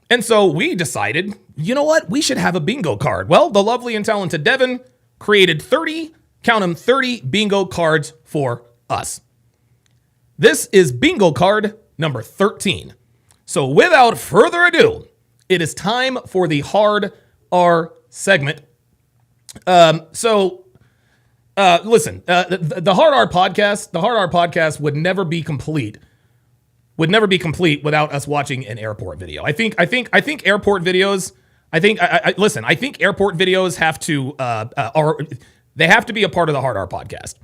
And so we decided, you know what? We should have a bingo card. Well, the lovely and talented Devin created 30, count them, 30 bingo cards for us. This is bingo card number 13. So without further ado, it is time for the hard R segment. Listen, the hard R podcast would never be complete without us watching an airport video. I think airport videos, I think airport videos have to, they have to be a part of the hard R podcast.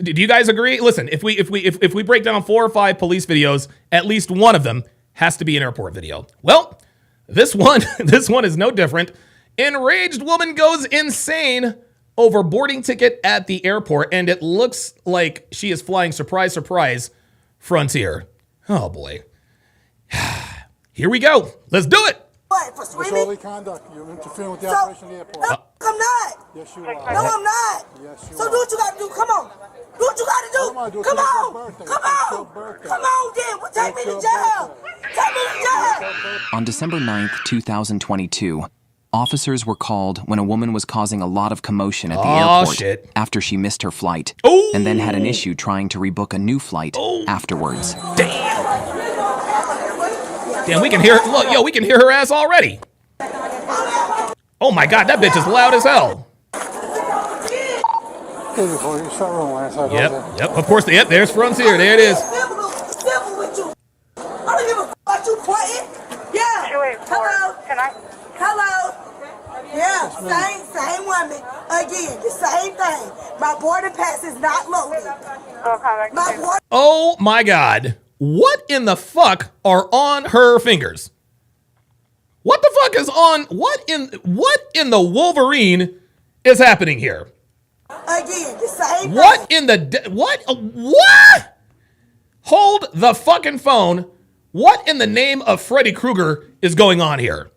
Do you guys agree? Listen, if we break down 4 or 5 police videos, at least one of them has to be an airport video. Well, this one is no different. Enraged woman goes insane over boarding ticket at the airport, and it looks like she is flying, surprise, surprise, Frontier. Oh boy. Here we go. Let's do it. What, for swimming? Disorderly conduct. You're interfering with the operation of the airport. No, I'm not. Yes, you are. No, I'm not. Yes, you are. So do what you got to do. Come on. Do what you got to do. Come on. Come on. Come on, then. Take me to jail. Take me to jail. On December 9th, 2022, officers were called when a woman was causing a lot of commotion at the airport after she missed her flight and then had an issue trying to rebook a new flight afterwards. Damn, we can hear her. Look, we can hear her ass already. Oh my God, that bitch is loud as hell. Yep, of course, there's Frontier. There it is. Hello. Yeah, same woman. Again, the same thing. My boarding pass is not loaded. Oh my God. What in the fuck are on her fingers? What the fuck is on? What in the Wolverine is happening here? Again, the same. What in the what? Hold the fucking phone. What in the name of Freddy Krueger is going on here?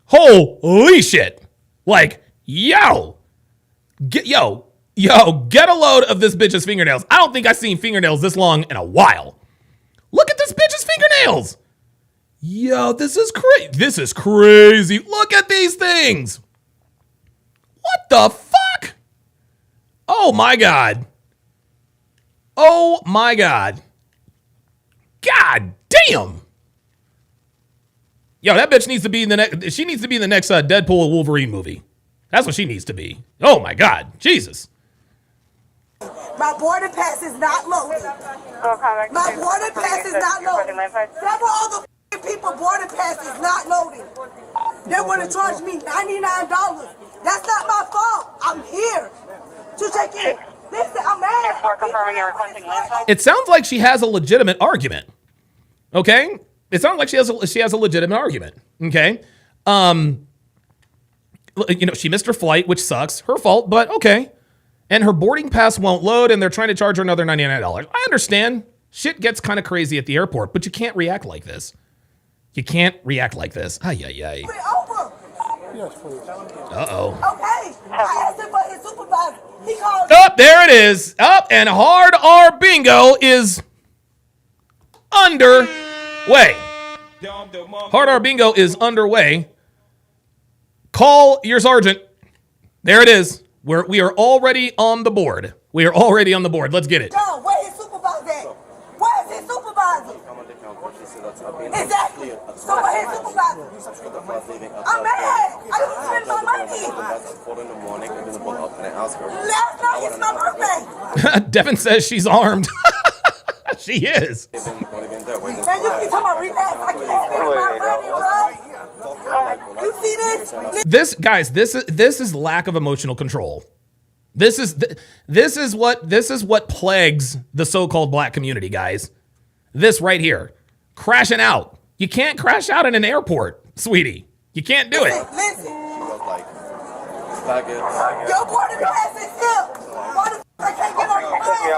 Holy shit. Like, get a load of this bitch's fingernails. I don't think I've seen fingernails this long in a while. Look at this bitch's fingernails. Yo, this is crazy. This is crazy. Look at these things. What the fuck? Oh my God. Oh my God. God damn. Yo, that bitch needs to be in the next. She needs to be in the next Deadpool Wolverine movie. That's what she needs to be. Oh my God, Jesus. My boarding pass is not loaded. My boarding pass is not loaded. Several other people boarding pass is not loaded. They want to charge me $99. That's not my fault. I'm here to take it. Listen, I'm mad. It sounds like she has a legitimate argument. Okay. It sounds like she has a legitimate argument. Okay. She missed her flight, which sucks. Her fault, but okay. And her boarding pass won't load, and they're trying to charge her another $99. I understand. Shit gets kind of crazy at the airport, but you can't react like this. You can't react like this. Ay. Yes, please. Uh-oh. Okay. I asked him for his supervisor. He called. Up, there it is. Up, and Hard R Bingo is underway. Hard R Bingo is underway. Call your sergeant. There it is. We are already on the board. We are already on the board. Let's get it. Where's his supervisor at? Where's his supervisor? Exactly. So what his supervisor? I'm mad. I didn't spend my money. Last night is my birthday. Devin says she's armed. She is. Man, you keep talking about relax. I can't spend my money, bro. You see this? This, guys, this is lack of emotional control. This is what plagues the so-called black community, guys. This right here, crashing out. You can't crash out in an airport, sweetie. You can't do it. Listen. Your border pass is here. Why the f*** I can't get on the plane?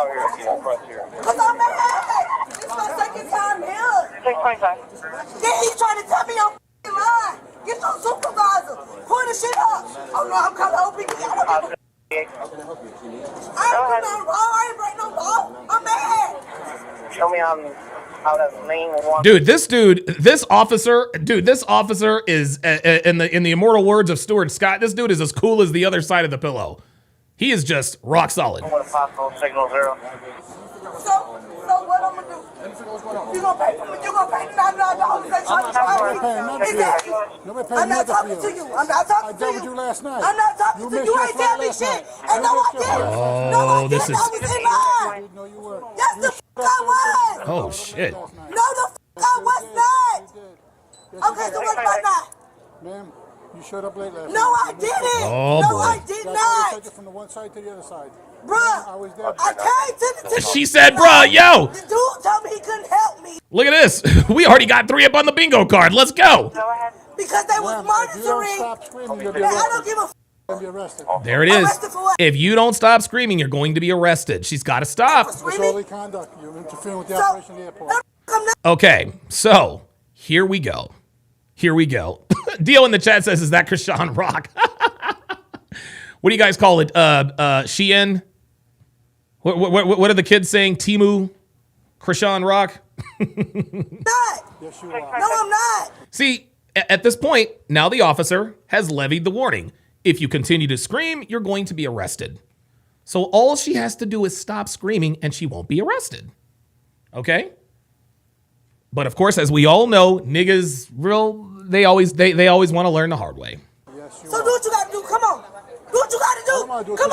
Because I'm mad. This is my second time here. Then he's trying to tell me I'm f***ing lying. Get your supervisor. Pull the shit up. Oh no, I'm calling OPD. I don't give a I ain't do nothing wrong. I ain't break no law. I'm mad. Show me how that lane one. Dude, this officer is in the immortal words of Stuart Scott. This dude is as cool as the other side of the pillow. He is just rock solid. I'm gonna possible signal 0. So what I'm gonna do? You gonna pay for me? You gonna pay me $9 because they trying to try me? Exactly. I'm not talking to you. I'm not talking to you. Last night. I'm not talking to you. You ain't tell me shit. And no, I didn't. No, I didn't. I was in line. No, you weren't. Yes, the f*** I was. Oh shit. No, the f*** I was not. Okay, so what's my not? Ma'am, you showed up late last night. No, I didn't. Oh, no, boy. I did not. Take it from the one side to the other side. Bruh, I came to the She said, bruh, yo. The dude told me he couldn't help me. Look at this. We already got 3 up on the bingo card. Let's go. Because they was monitoring. I don't give a f***. Be arrested. There it is. If you don't stop screaming, you're going to be arrested. She's got to stop. Disorderly conduct. You're interfering with the operation of the airport. Okay, so here we go. Dio in the chat says, is that Krishan Rock? What do you guys call it? Shein? What are the kids saying? Timu? Krishan Rock? Yes, you are. No, I'm not. See, at this point, now the officer has levied the warning. If you continue to scream, you're going to be arrested. So all she has to do is stop screaming and she won't be arrested. Okay? But of course, as we all know, niggas they always want to learn the hard way. Yes, you So are. do what you gotta do. Come on. Do what you gotta do. Come on. Come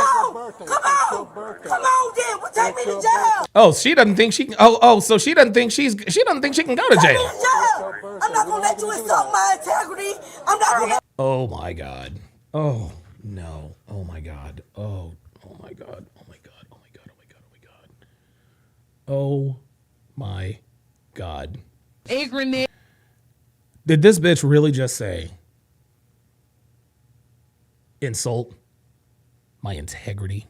on, then. Well, take me to jail. Oh, she doesn't think she. So she doesn't think she can go to Take me jail. to jail. I'm not gonna let you insult my integrity. I'm not gonna. Oh my God. Oh no. Oh my God. Oh my God. Oh my God. Oh my God. Oh my God. Oh my God. Did this bitch really just say insult my integrity?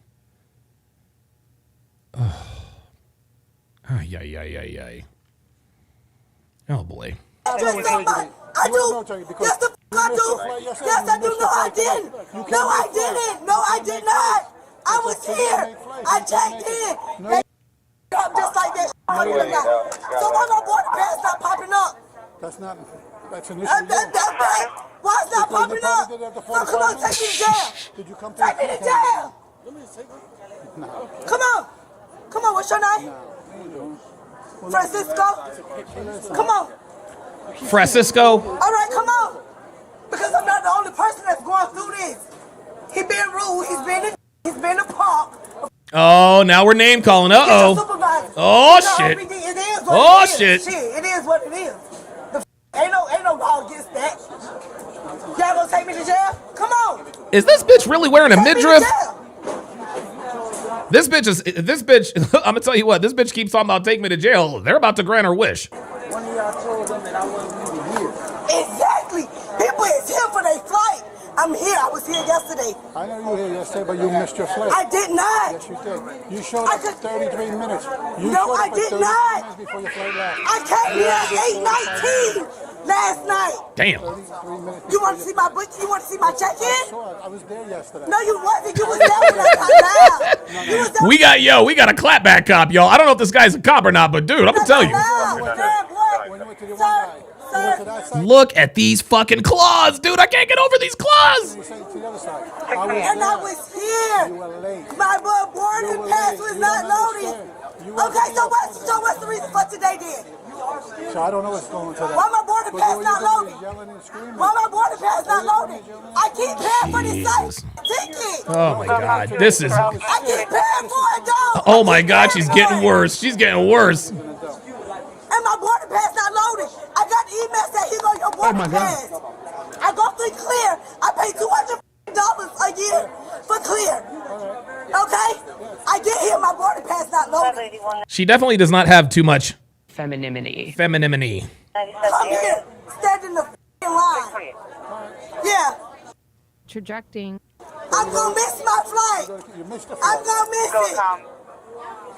Oh. Ay. Oh boy. I do. Yes, the f*** I do. Yes, I do. No, I didn't. No, I didn't. No, I did not. I was here. I checked in. They up just like that popping up. So why my border pass not popping up? That's an issue. Why it's not popping up? So come on, take me to jail. Did you come Take me to jail. No. Come on, what's your name? Francisco? Come on. Francisco? All right, come on. Because I'm not the only person that's going through this. He been rude. He's been a punk. Oh, now we're name calling. Uh-oh. Oh, shit. It is what Oh, it is. shit. It is what it is. Ain't no law against that. Y'all gonna take me to jail? Come on. Is this bitch really wearing a midriff? This bitch, I'm gonna tell you what, this bitch keeps talking about take me to jail. They're about to grant her wish. One of y'all told them that I wasn't even here. Exactly. People is here for their flight. I'm here. I was here yesterday. I know you were here yesterday, but you missed your flight. I did not. Yes, you did. You showed up at 33 minutes. No, I did not. Minutes before your flight left. I came here at 8:19 last night. Damn. You want to see my book? You want to see my check-in? I was there yesterday. No, you wasn't. You was there when I got loud. You was there. We got a clapback cop, y'all. I don't know if this guy's a cop or not, but dude, I'm gonna tell you. Look at these fucking claws, dude. I can't get over these claws. And I was here. My boarding pass was not loaded. Okay, so what's the reason for today then? So I don't know what's going on today. Why my border pass not loaded? Why my border pass not loaded? I keep paying for this ticket. Oh my God, this is. I keep paying for it though. Oh my God, she's getting worse. She's getting worse. And my border pass not loaded. I got the email saying here go your border pass. I go through Clear. I pay $200 a year for Clear. Okay? I get here, my border pass not loaded. She definitely does not have too much femininity. Femininity. Come here, stand in the line. Yeah. Trajecting. I'm gonna miss my flight. I'm gonna miss it.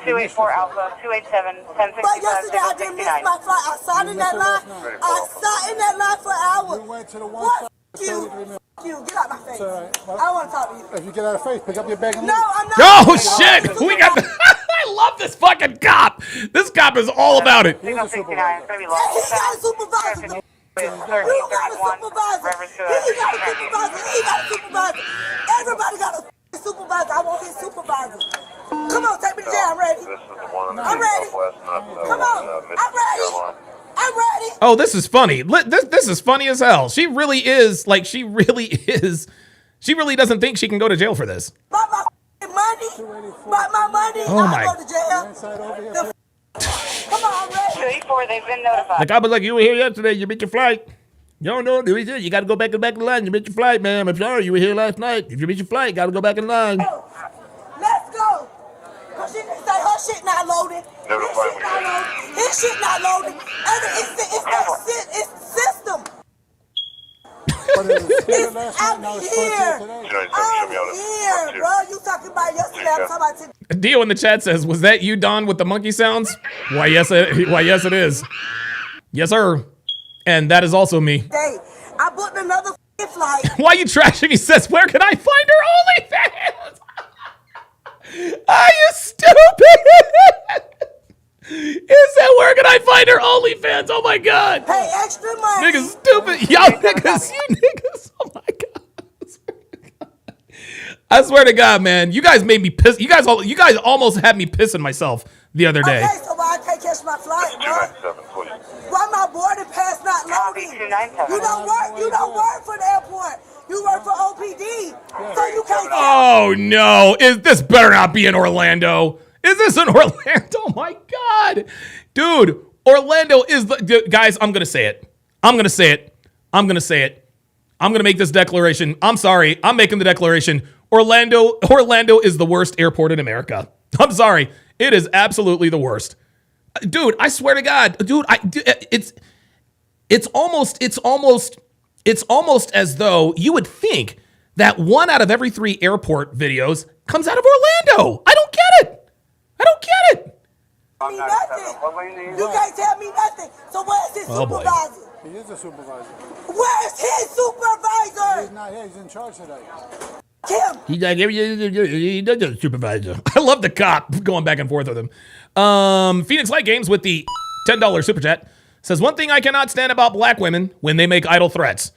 284 Alpha, 287, 1065. But yesterday I didn't miss my flight. I sat in that line. I sat in that line for hours. What? You. Get out my face. I don't want to talk to you. If you get out of face, pick up your bag and No, I'm not. Oh shit! We got. I love this fucking cop. This cop is all about it. He's got a supervisor. You got a supervisor. He got a supervisor. Everybody got a supervisor. I want his supervisor. Come on, take me to jail. I'm ready. I'm ready. Come on. I'm ready. I'm ready. Oh, this is funny. This is funny as hell. She really is. Like, she really is. She really doesn't think she can go to jail for this. My money. My money. Oh my. I'll go to jail. Come on, I'm ready. 284, they've been notified. The cop was like, you were here yesterday. You missed your flight. No, you got to go back in the line. You missed your flight, man. I'm sorry. You were here last night. If you missed your flight, you got to go back in line. Let's go. Cause she didn't say her shit not loaded. His shit not loaded. It's system. It's out here. I'm here, bro. You talking about yesterday? I'm talking about today. Dio in the chat says, "Was that you, Don, with the monkey sounds?" Why, yes, it is. Yes, sir. And that is also me. Hey, I booked another flight. Why are you trashing? He says, "Where can I find her OnlyFans?" Are you stupid? He said, "Where can I find her OnlyFans?" Oh my God. Pay extra money. Niggas stupid. Y'all niggas, you niggas. Oh my God. I swear to God, man. You guys made me piss. You guys almost had me pissing myself the other day. Okay, so why I can't catch my flight, bro? Why my boarding pass not loading? You don't work for the airport. You work for OPD. So you can't. Oh no. This better not be in Orlando. Is this in Orlando? Oh my God. Dude, Orlando is the guys, I'm gonna say it. I'm gonna make this declaration. I'm sorry. I'm making the declaration. Orlando is the worst airport in America. I'm sorry. It is absolutely the worst. Dude, I swear to God. Dude, it's almost as though you would think that 1 out of every 3 airport videos comes out of Orlando. I don't get it. Me nothing. You can't tell me nothing. So where's his supervisor? He is a supervisor. Where's his supervisor? He's not here. He's in charge today. Kim. He's like, he does a supervisor. I love the cop going back and forth with him. Phoenix Light Games with the $10 super chat says, "One thing I cannot stand about black women when they make idle threats.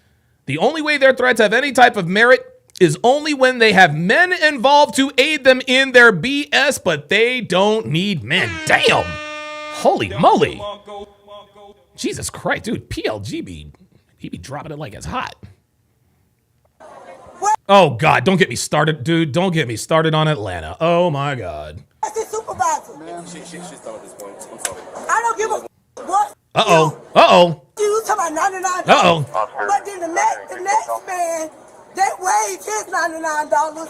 The only way their threats have any type of merit is only when they have men involved to aid them in their BS, but they don't need men." Damn. Holy moly. Jesus Christ, dude. PLG he be dropping it like it's hot. Oh God, don't get me started, dude. Don't get me started on Atlanta. Oh my God. Where's his supervisor? She's still at this point. I'm sorry. I don't give a what. Uh-oh. You talking about $99. Uh-oh. But then the next man, they waived his $99.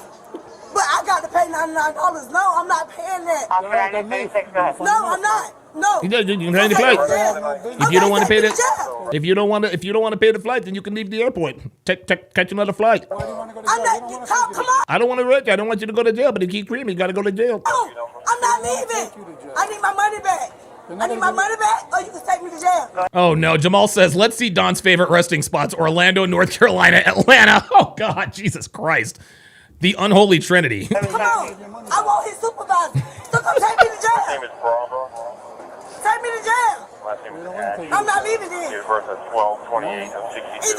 But I got to pay $99. No, I'm not paying that. No, I'm not. No. You can pay the flight. If you don't want to pay if you don't want to pay the flight, then you can leave the airport. Catch another flight. I'm not. Come on. I don't want to work. I don't want you to go to jail, but if you keep screaming, you got to go to jail. No, I'm not leaving. I need my money back. I need my money back, or you can take me to jail. Oh no, Jamal says, "Let's see Don's favorite resting spots: Orlando, North Carolina, Atlanta." Oh God, Jesus Christ. The unholy trinity. Come on. I want his supervisor. So come take me to jail. Take me to jail. I'm not leaving then. Either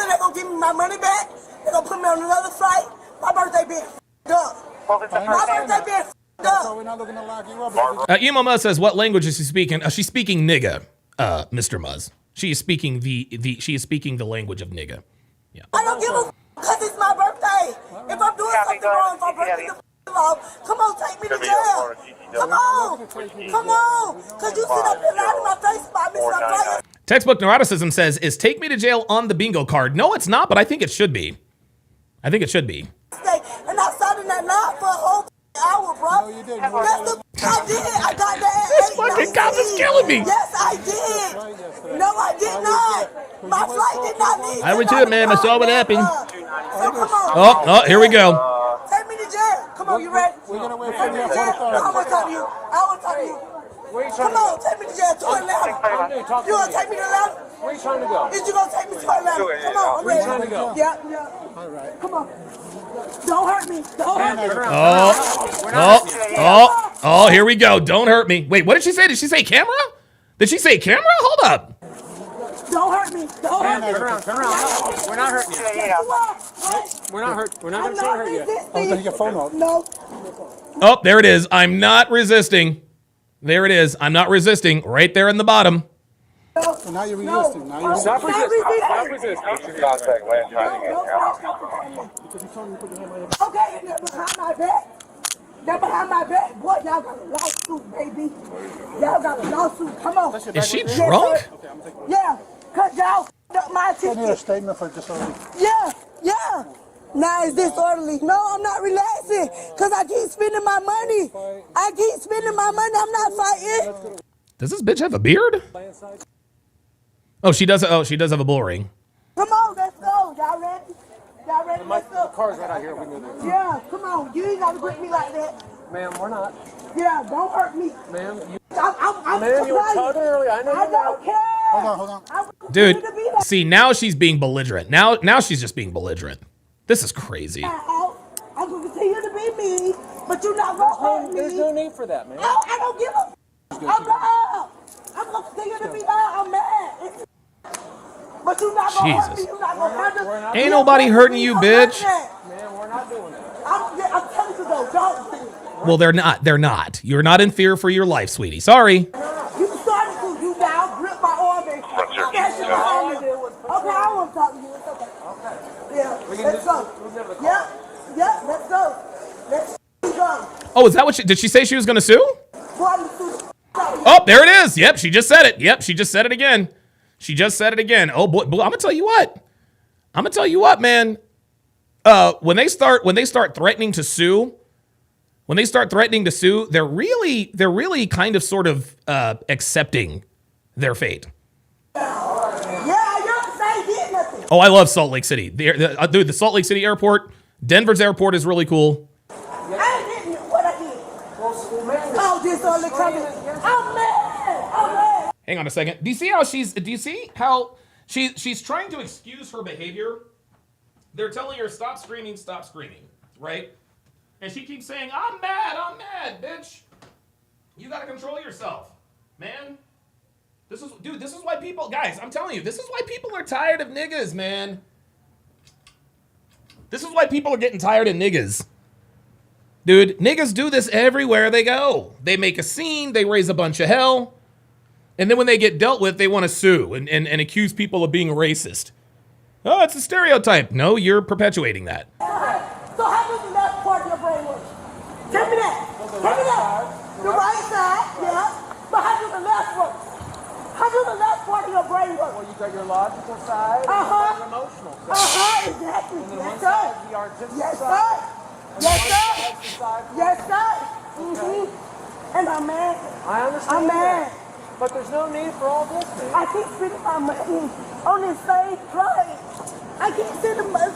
they're going to give me my money back, they're going to put me on another flight. My birthday being up. My birthday being up. So we're not looking to lock you up. Emo Muzz says, what language is she speaking? She's speaking nigga, Mr. Muzz. She is speaking she is speaking the language of nigga. Yeah. I don't give a because it's my birthday. If I'm doing something wrong, if I'm breaking the law, come on, take me to jail. Come on. Because you sit up there lying in my face about me. Textbook Neuroticism says, is take me to jail on the bingo card? No, it's not, but I think it should be. I think it should be. And I sat in that line for a whole hour, bro. No, you didn't. That's the I did. I got that. This fucking cop is killing me. Yes, I did. No, I did not. My flight did not leave. I went to it, man. I saw what happened. So come on. Oh, here we go. Take me to jail. Come on, you ready? We're going to wait for you. I want to talk to you. Come on, take me to jail. To Atlanta. You want to take me to Atlanta? Where are you trying to go? Is you going to take me to Atlanta? Come on, I'm ready. Where are you trying to go? Yeah. All right. Come on. Don't hurt me. Don't hurt me. Oh, here we go. Don't hurt me. Wait, what did she say? Did she say camera? Did she say camera? Hold up. Don't hurt me. Don't hurt me. Turn around. We're not hurting you. We're not hurt. We're not going to try to hurt you. Oh, then you get phone out. No. Oh, there it is. I'm not resisting. There it is. I'm not resisting. Right there in the bottom. So now you're resisting. Now you're Stop resisting. Stop resisting. Okay, and they're behind my back. They're behind my back. Boy, y'all got a lawsuit, baby. Y'all got a lawsuit. Come on. Is she drunk? Yeah, because y'all up my I ticket. need a statement for disorderly. Yeah. Now it's disorderly. No, I'm not relaxing because I keep spending my money. I'm not fighting. Does this bitch have a beard? Oh, she does. Oh, she does have a bull ring. Come on, let's go. Y'all ready? Let's go. The car's right out here. We can go there. Yeah, come on. You ain't got to grip me like that. Ma'am, we're not. Yeah, don't hurt me. Ma'am, I'm ma'am, you were tugging earlier. I know I don't care. Hold on. Dude, see, now she's being belligerent. Now she's just being belligerent. This is crazy. I'm going to continue to be me, but you're not going to hurt me. There's no need for that, man. I don't give a I'm loud. I'm going to continue to be loud. I'm mad. But you're not going to hurt me. You're not going to hurt me. Ain't nobody hurting you, bitch. Man, we're not doing that. I'm telling you, though, don't. Well, they're not. They're not. You're not in fear for your life, sweetie. Sorry. You started to. You now grip my arm and catch your arm. Okay, I want to talk to you. It's okay. Yeah, let's go. Yeah, let's go. Let's go. Oh, is that what did she say she was going to sue? Oh, there it is. Yep, she just said it. Yep, she just said it again. Oh boy, I'm gonna tell you what, man. When they start threatening to sue, they're really kind of sort of accepting their fate. Oh, I love Salt Lake City. Dude, the Salt Lake City airport, Denver's airport is really cool. Hang on a second. Do you see how she's trying to excuse her behavior? They're telling her, stop screaming, right? And she keeps saying, I'm mad, bitch. You gotta control yourself, man. This is why people, guys, I'm telling you, this is why people are tired of niggas, man. This is why people are getting tired of niggas. Dude, niggas do this everywhere they go. They make a scene, they raise a bunch of hell, and then when they get dealt with, they want to sue and accuse people of being racist. Oh, it's a stereotype. No, you're perpetuating that. So how does the left part of your brain work? Tell me that. The right side, yeah. But how does the left work? How does the left part of your brain work? Well, you got your logical side, and your emotional side. Exactly. And then one side is the artistic side. Yes, sir. Mm-hmm. And I'm mad. I understand. I'm mad. But there's no need for all this, man. I keep spending my money on this same flight. I keep spending my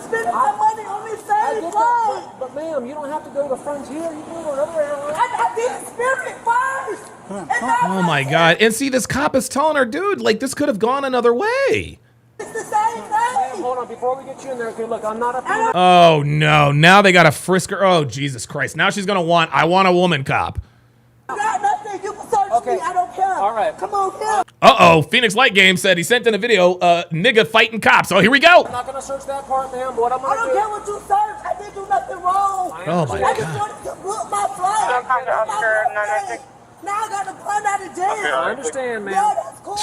money on this same flight. But ma'am, you don't have to go to the frontier. You can go to another airline. I did Spirit first. Oh my God. And see, this cop is telling her, dude, like this could have gone another way. It's the same thing. Hold on, before we get you in there, okay, look, I'm not up. Oh no, now they got to frisk her. Oh, Jesus Christ. Now she's going to I want a woman cop. I got nothing. You can start me. I don't care. All right. Come on, here. Uh-oh, Phoenix Light Game said he sent in a video, nigga fighting cops. Oh, here we go. I'm not gonna search that part, ma'am. What I'm gonna do? I don't care what you search. I didn't do nothing wrong. Oh, my I just God. wanted to book my flight. Now I got to run out of jail. I understand, ma'am. Yeah, that's cool.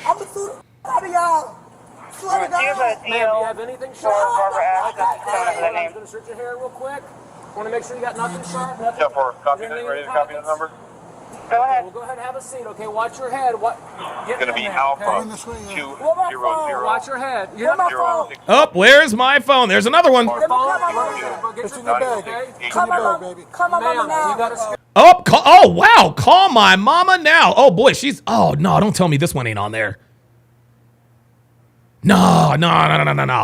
I'm gonna sue the out of y'all. Swear to God. Ma'am, do you have anything sharp? I'm gonna search your hair real quick. Want to make sure you got nothing sharp? Yeah, for copy. Ready to copy the number? Go ahead. Well, go ahead and have a seat, okay? Watch your head. What? It's going to be Alpha 200. Watch your head. Oh, where's my phone? There's another one. Get your bag, okay? Come on, baby. Come on, mama, now. Oh, wow. Call my mama now. Oh, boy, she's... Oh, no, don't tell me this one ain't on there. No.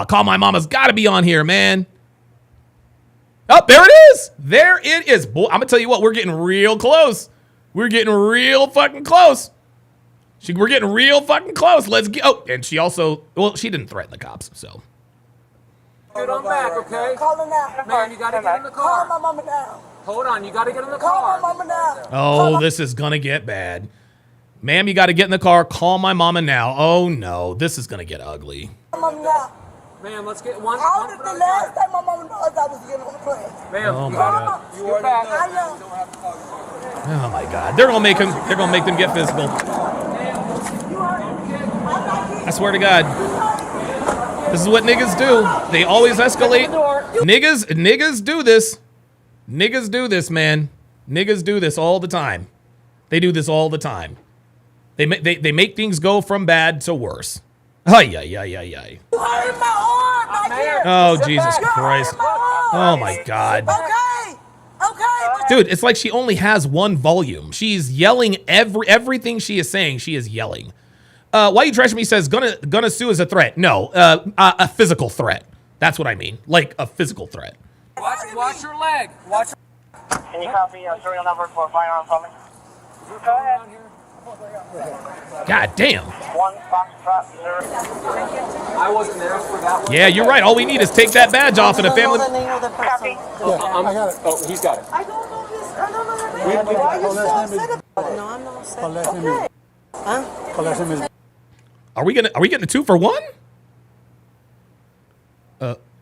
Call my mama's got to be on here, man. Oh, there it is. There it is. Boy, I'm going to tell you what. We're getting real close. We're getting real fucking close. We're getting real fucking close. Let's get... Oh, and she also... Well, she didn't threaten the cops, so... Get on back, okay? Call her now. Man, you gotta get in the car. Call my mama now. Hold on, you gotta get in the Call car. my mama now. Oh, this is gonna get bad. Ma'am, you gotta get in the car. Call my mama now. Oh, no. This is gonna get ugly. Call my mama now. Man, let's get one. How did the last time my mama knows I was getting on the plane? Ma'am, Oh, my God. You're back. Oh, my God. They're gonna make them get physical. I swear to God. This is what niggas do. They always escalate. Niggas do this. Niggas do this, man. Niggas do this all the time. They do this all the time. They make things go from bad to worse. Ay. Oh, Jesus Christ. Oh, my God. Okay. Dude, it's like she only has one volume. She's yelling everything she is saying. She is yelling. Why you trash me says gonna sue as a threat. No, a physical threat. That's what I mean. Like a physical threat. Watch your leg. Can you copy a serial number for firearm plumbing? Go ahead. God damn. 1 Foxtrot 0. I wasn't there for that one. Yeah, you're right. All we need is take that badge off and a family. Copy. I got it. Oh, he's got it. I don't know this. I don't know. Why are you so upset about it? No, I'm not upset. Okay. Huh? Are we getting a 2 for 1?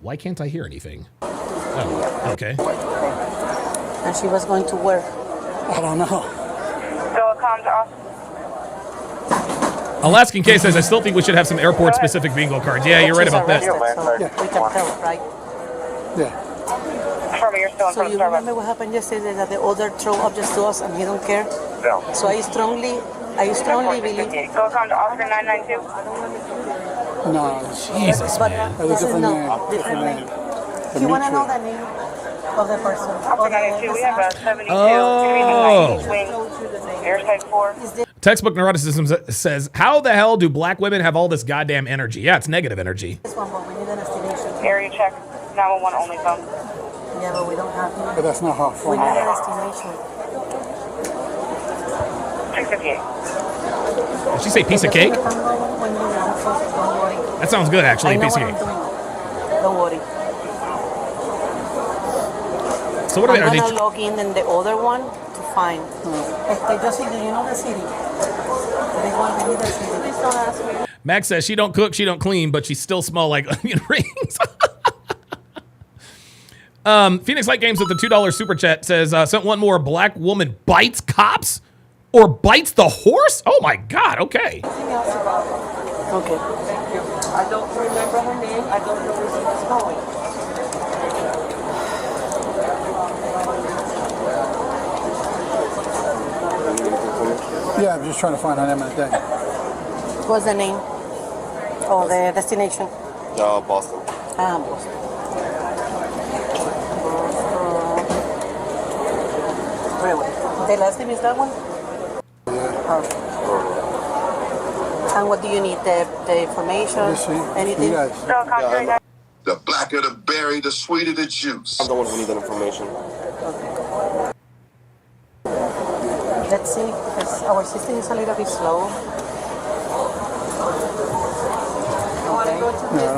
Why can't I hear anything? Oh, okay. And she was going to where? I don't know. So come to us. Alaskan K says, I still think we should have some airport-specific bingo cards. Yeah, you're right about that. So we can tell, right? Yeah. From you're still in So front you of Starbucks. remember what happened yesterday, that the other throw objects to us and he don't care? No. So I strongly believe. So come to Oscar 992. No. Jesus, man. That was a different name. Different name. Do you want to know the name of the person? Oscar 992, we have a 72 Oh. between the 90 wing, Airside 4. Textbook Neuroticism says, how the hell do black women have all this goddamn energy? Yeah, it's negative energy. This one, but we need an estimation. Area check, 911 only phone. Yeah, but we don't have him. But that's not how far. We need an estimation. 658. Did she say piece of cake? When you want, so don't worry. That sounds good, actually, I know piece of what cake. I'm doing. Don't worry. So what are I'm they? gonna log in the other one to find. Just do you know the city? This one, we need the city. Please don't ask me. Max says she don't cook, she don't clean, but she still smell like onion rings. Phoenix Light Games with the $2 super chat says, sent one more. Black woman bites cops or bites the horse? Oh my God, okay. Okay. I don't remember her name. I don't know where she was going. Yeah, I'm just trying to find her name of the day. What's the name? Oh, the destination? Boston. Boston. Really? The last name is that one? Yeah. And what do you need? The information? Anything? The blacker the berry, the sweeter the juice. I'm the one who needs that information. Let's see, because our system is a little bit slow. Okay.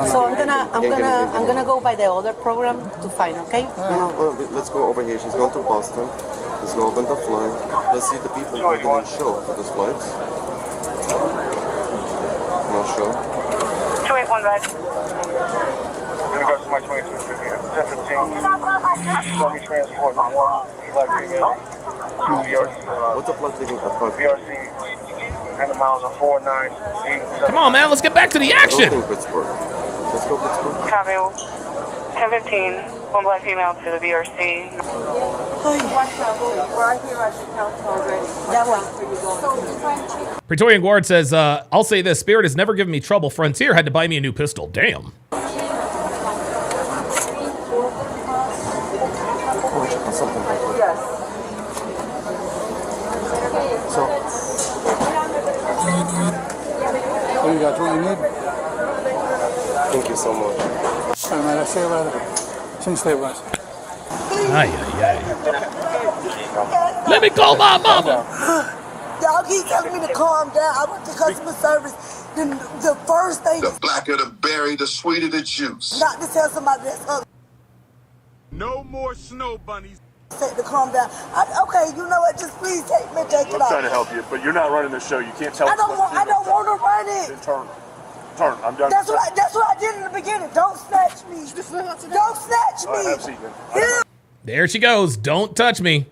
So I'm gonna go by the other program to find. Okay. Let's go over here. She's going to Boston. Let's go open the flight. Let's see the people who didn't show for this flight. No show. 281 back. In regards to my 2250, 1015, let me transport flight female. What's the flight leaving at 5? VRC, and the miles are 4987. Come on, man. Let's get back to the action. Let's go Pittsburgh. Copy. 1015. One black female to the VRC. Praetorian Guard says, I'll say this. Spirit has never given me trouble. Frontier had to buy me a new pistol. Damn. So you got what you need? Thank you so much. All right, man. I'll see you later. See you stabilize. Ay. Let me call my mama. Y'all keep telling me to calm down. I went to customer service. The first thing The blacker the berry, the sweeter the juice. not to tell somebody that's ugly. No more snow bunnies. Say to calm down. Okay, you know what? Just please take it I'm off. trying to help you, but you're not running the show. You can't tell I us don't want to run it. Then turn. I'm done. That's what I did in the beginning. Don't snatch me. Don't snatch me. Have a seat, then. There she goes. Don't touch me.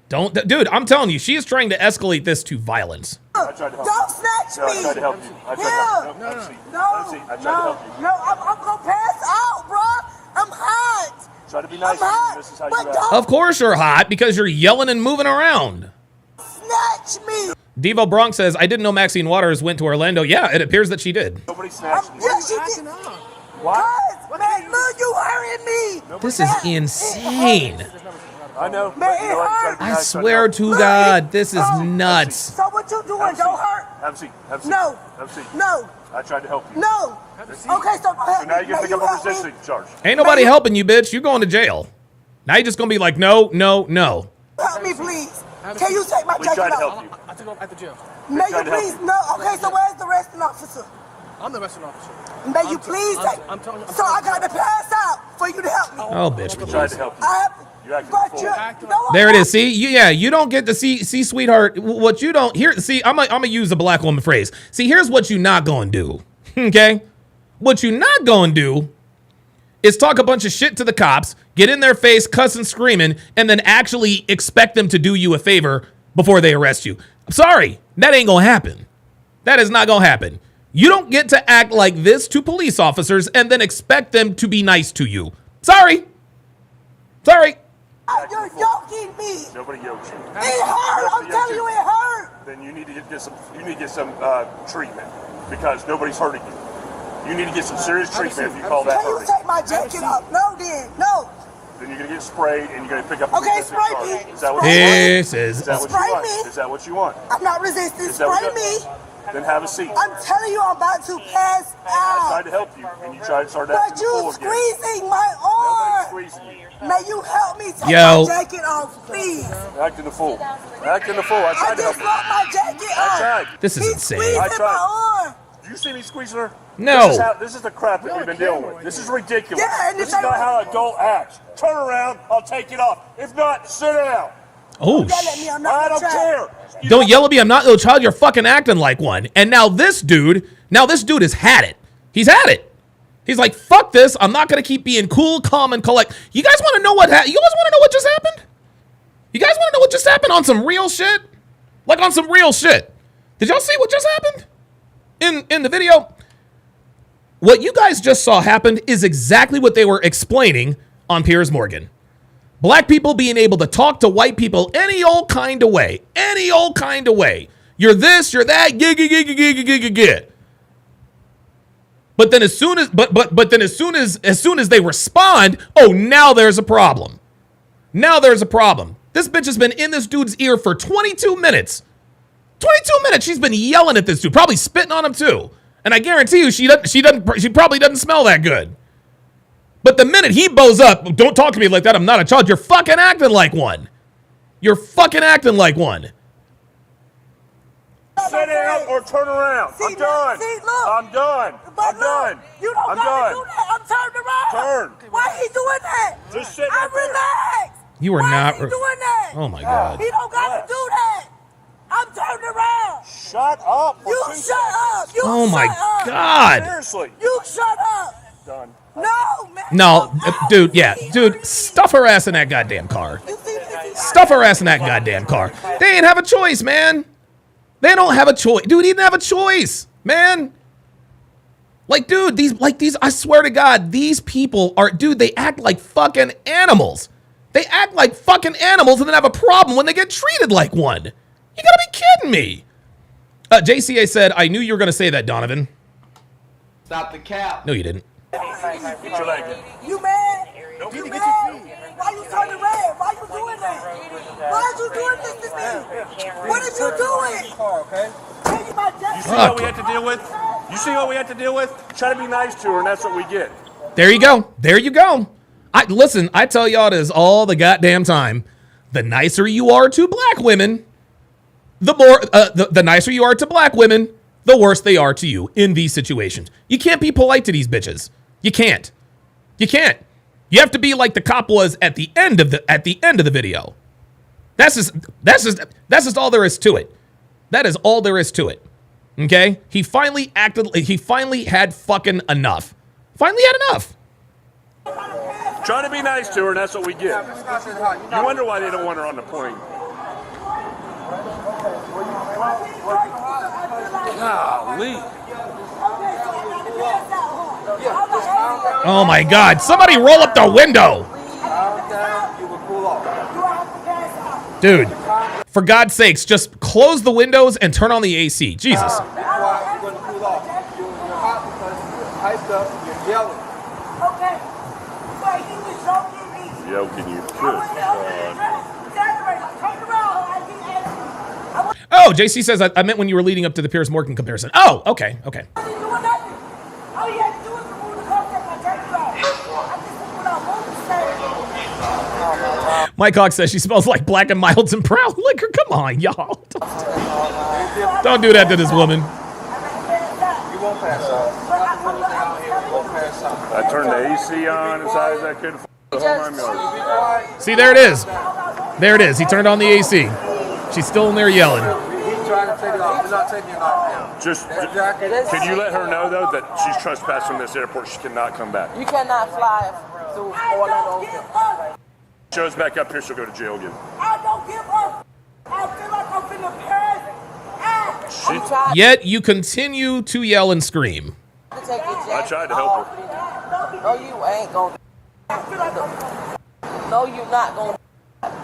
Dude, I'm telling you, she is trying to escalate this to violence. I tried to help Don't snatch you. me. I tried to help you. I tried to help you. Have a seat. Have a seat. I tried to help you. No, I'm gonna pass out, bro. I'm hot. Try to be nice. This is how you act. Of course you're hot because you're yelling and moving around. Snatch me. Devo Bronx says, I didn't know Maxine Waters went to Orlando. Yeah, it appears that she did. Nobody snatched me. Yes, she did. What? Man, look, you hurting me. This is insane. I know. Man, it hurts. I swear to God, this is nuts. So what you doing? Don't hurt. Have a seat. Have a seat. No. Have a seat. No. I tried to help you. No. Okay, so help So now me. you can pick up a resisting charge. Ain't nobody helping you, bitch. You're going to jail. Now you're just going to be like, no. Help me, please. Can you take my We jacket tried to off? help you. I took him at the jail. May you tried to help please? you. No. Okay, so where's the arresting officer? I'm the arresting officer. May you please take? So I got to pass out for you to help me. Oh, bitch, We tried to please. help you. I have. You acted But full. you. No, There it is. See, you don't get to see, sweetheart. What you don't here. See, I'm gonna use a black woman phrase. See, here's what you not gonna do. Okay, what you not gonna do is talk a bunch of shit to the cops, get in their face, cussing, screaming, and then actually expect them to do you a favor before they arrest you. I'm sorry, that ain't gonna happen. That is not gonna happen. You don't get to act like this to police officers and then expect them to be nice to you. Sorry. you're yoking me. Nobody yoked you. It hurt. I'm telling you, it hurt. Then you need to get some. You need to get some treatment because nobody's hurting you. You need to get some serious treatment if you call that Can you hurting. take my jacket off? No, then. No. Then you're gonna get sprayed and you're gonna pick up. a Okay, resisting spray charge. me. Is that what Spray you want? This is. Is that what Spray you want? me. Is that what you want? I'm not resisting. Is that what Spray you me. want? Then have a seat. I'm telling you, I'm about to pass I tried out. to help you, and you tried to start But acting the you fool again. squeezing my Nobody's arm. squeezing you. May you help me take Yo. my jacket off, please? Acting the fool. Acting the fool. I I tried to help just you. want my jacket I off. tried. This is He's insane. squeezing I my tried. arm. Do you see me squeezing her? No. This is the crap that we've been dealing with. This is ridiculous. Yeah, and this if is they- not how an adult acts. Turn around, I'll take it off. If not, sit down. Oh, Yell at me, I'm I not don't gonna care. don't yell at me. I'm not no child. You're fucking acting like one. And now this dude has had it. He's had it. He's like, fuck this. I'm not gonna keep being cool, calm, and collect. You guys want to know what? You guys want to know what just happened? You guys want to know what just happened on some real shit? Like on some real shit. Did y'all see what just happened in the video? What you guys just saw happened is exactly what they were explaining on Piers Morgan. Black people being able to talk to white people any old kind of way. Any old kind of way. You're this, you're that, gig. But then as soon as they respond, oh, now there's a problem. Now there's a problem. This bitch has been in this dude's ear for 22 minutes. 22 minutes. She's been yelling at this dude, probably spitting on him too. And I guarantee you, she probably doesn't smell that good. But the minute he bows up, don't talk to me like that. I'm not a child. You're fucking acting like one. You're fucking acting like one. Sit down or turn around. See, I'm done. See, look. I'm done. But I'm look, done. You don't I'm gotta done. do that. I'm turned around. Turn. Why he doing that? Just sit I'm right there. relaxed. You are not. Doing that? Oh my God. He don't got to do that. I'm turning around. Shut up. You shut up. You Oh my shut up. God. Seriously. You shut up. Done. No, man. No, dude, yeah. Dude, stuff her ass in that goddamn car. Stuff her ass in that goddamn car. They ain't have a choice, man. They don't have a choice. Dude, he didn't have a choice, man. Like, dude, these, I swear to God, these people are, dude, they act like fucking animals. They act like fucking animals and then have a problem when they get treated like one. You gotta be kidding me. JCA said, I knew you were gonna say that, Donovan. Stop the cap. No, you didn't. Get your leg. You mad? You mad? Why you turning red? Why you doing that? Why you doing this to me? What are you doing? Okay. You see what we had to deal with? You see what we had to deal with? Try to be nice to her, and that's what we get. There you go. There you go. Listen, I tell y'all this all the goddamn time. The nicer you are to black women, the more, the nicer you are to black women, the worse they are to you in these situations. You can't be polite to these bitches. You can't. You can't. You have to be like the cop was at the end of the video. That's just all there is to it. That is all there is to it. Okay? He finally had fucking enough. Finally had enough. Try to be nice to her, and that's what we get. You wonder why they don't want her on the plane. Golly. Oh my God. Somebody roll up the window. Dude, for God's sakes, just close the windows and turn on the AC. Jesus. Joking, you could. Oh, JC says I meant when you were leading up to the Piers Morgan comparison. Oh, okay, okay. Mike Hawk says she smells like black and milds and brown liquor. Come on, y'all. Don't do that to this woman. I turned the AC on as high as I could. See, there it is. There it is. He turned on the AC. She's still in there yelling. Just, can you let her know, though, that she's trespassing this airport? She cannot come back. You cannot fly through Orlando. Shows back up here, she'll go to jail again. I don't give up. I feel like I'm finna pass. Yet you continue to yell and scream. I tried to help her. No, you ain't gonna. No, you're not gonna.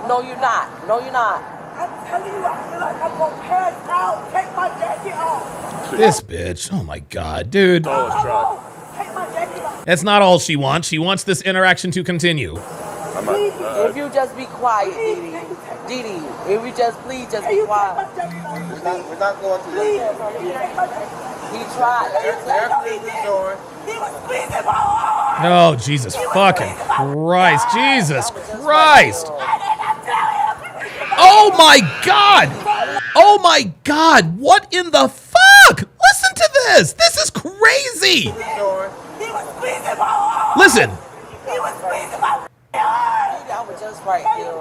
No, you're not. No, you're not. I'm telling you, I feel like I'm gonna pass out. Take my jacket off. This bitch. Oh my God, dude. Take my jacket off. That's not all she wants. She wants this interaction to continue. If you just be quiet, Dee Dee. If you just please be quiet. We're not going to He tried. Oh, Jesus fucking Christ. Jesus Christ. Oh my God. Oh my God. What in the fuck? Listen to this. This is crazy. Listen. I was just right here.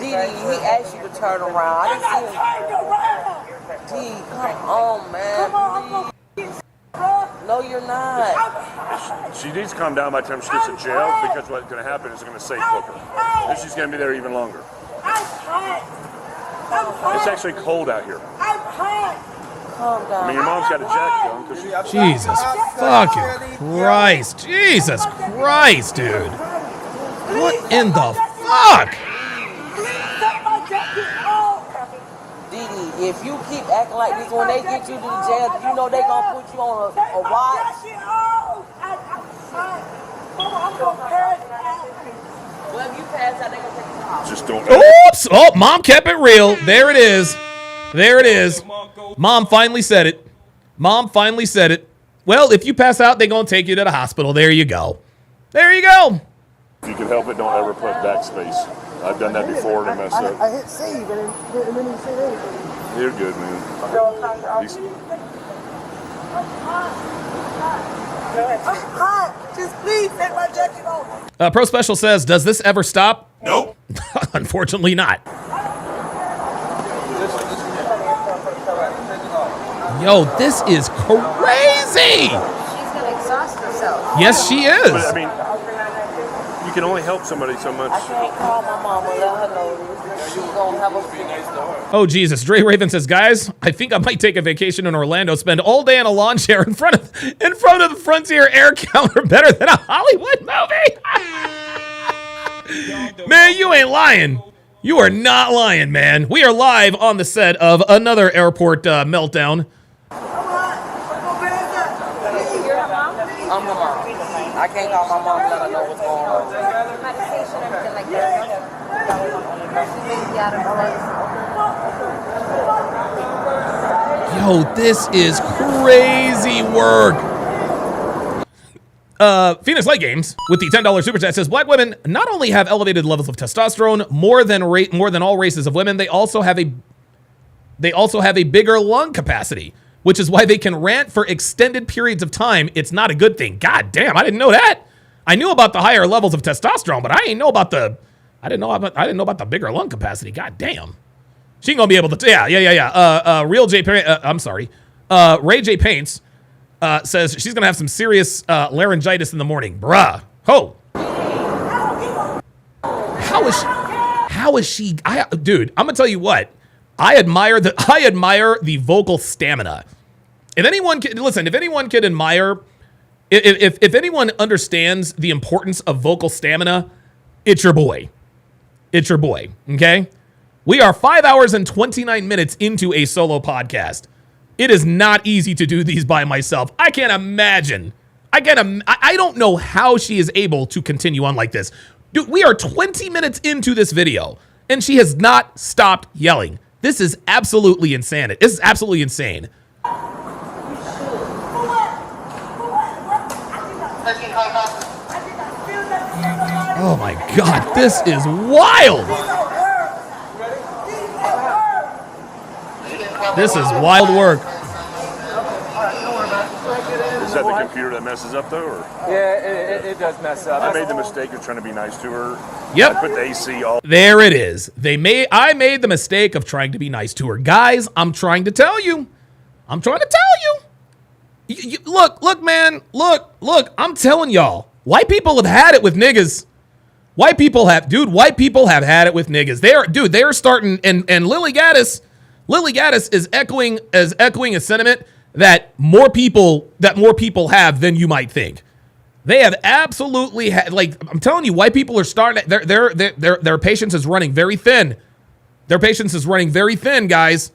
Dee Dee, he asked you to turn around. I didn't see him. Dee, come on, man. No, you're not. She needs to calm down by the time she gets to jail, because what's going to happen is going to safe book her. And she's going to be there even longer. It's actually cold out here. Calm down. I mean, your mom's got a jacket on. Jesus fucking Christ. Jesus Christ, dude. What in the fuck? Dee Dee, if you keep acting like this when they get you to the jail, you know they gonna put you on a watch. Well, if you pass out, they gonna take you to the hospital. Just don't. Oops. Oh, Mom kept it real. There it is. There it is. Mom finally said it. Mom finally said it. Well, if you pass out, they're going to take you to the hospital. There you go. There you go. If you can help it, don't ever put backspace. I've done that before and I messed up. I hit save and then didn't say anything. You're good, man. I'm hot. Just please take my jacket off. Pro Special says, does this ever stop? Nope. Unfortunately not. Yo, this is crazy. She's gonna exhaust herself. Yes, she is. But, I mean, you can only help somebody so much. I can't call my mama and let her know this. She's gonna have a Oh, Jesus. Dre Raven says, guys, I think I might take a vacation in Orlando, spend all day in a lawn chair in front of the Frontier air counter better than a Hollywood movie. Man, you ain't lying. You are not lying, man. We are live on the set of another airport meltdown. I'm her mom. I can't call my mom and let her know what's going on. Medication, everything like that. Yo, this is crazy work. Phoenix Light Games with the $10 super chat says black women not only have elevated levels of testosterone more than all races of women, they also have a bigger lung capacity, which is why they can rant for extended periods of time. It's not a good thing. God damn, I didn't know that. I knew about the higher levels of testosterone, but I didn't know about the bigger lung capacity. God damn. She ain't gonna be able to. Yeah. Real J. I'm sorry. Ray J. Paints says she's gonna have some serious laryngitis in the morning. Bruh. Ho. How is she? Dude, I'm gonna tell you what. I admire the vocal stamina. If anyone can admire, if anyone understands the importance of vocal stamina, it's your boy. It's your boy. Okay. We are 5 hours and 29 minutes into a solo podcast. It is not easy to do these by myself. I can't imagine. I don't know how she is able to continue on like this. Dude, we are 20 minutes into this video and she has not stopped yelling. This is absolutely insane. This is absolutely insane. Oh my God, this is wild. This is wild work. Is that the computer that messes up though? Or? Yeah, it does mess up. I made the mistake of trying to be nice to her. Yep. I put the AC all. There it is. I made the mistake of trying to be nice to her. Guys, I'm trying to tell you. Look, man. Look. I'm telling y'all. White people have had it with niggas. White people have had it with niggas. They are starting, and Lily Gaddis is echoing a sentiment that more people have than you might think. They have absolutely I'm telling you, white people are starting. Their patience is running very thin. Their patience is running very thin, guys.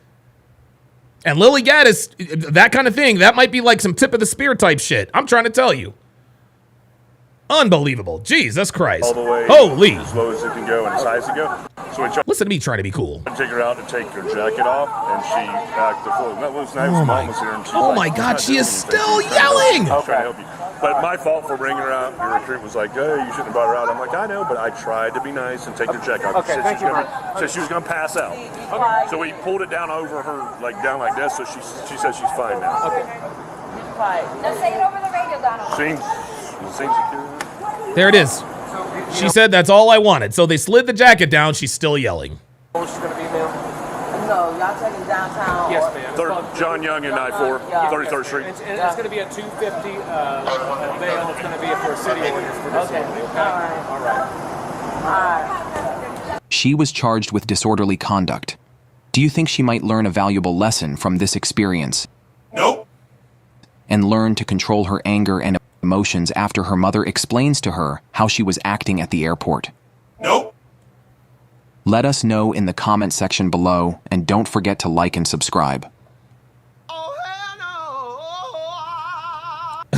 And Lily Gaddis, that kind of thing, that might be like some tip of the spear type shit. I'm trying to tell you. Unbelievable. Jesus Christ. All the way holy. As low as it can go and as high as it go. So listen to me trying to be cool. I take her out to take her jacket off, and she acted full. That was nice. Mom was here, and she's my God, she is still yelling. I'll try to help you. But my fault for bringing her out. Your recruit was like, "Hey, you shouldn't have brought her out." I'm like, "I know, but I tried to be nice and take her jacket off." Okay, thank you. Said she was gonna pass out. Okay. So we pulled it down over her, down like this. So she says she's fine now. Okay. Now say it over the radio, Donald. Seems secure. There it is. She said that's all I wanted. So they slid the jacket down. She's still yelling. Where's she gonna be, ma'am? No, y'all taking downtown. Yes, ma'am. John Young and I-4, 33rd Street. It's going to be a 250 bail. It's going to be for a city ordinance for this one. All right. She was charged with disorderly conduct. Do you think she might learn a valuable lesson from this experience? Nope. And learn to control her anger and emotions after her mother explains to her how she was acting at the airport? Nope. Let us know in the comment section below, and don't forget to like and subscribe.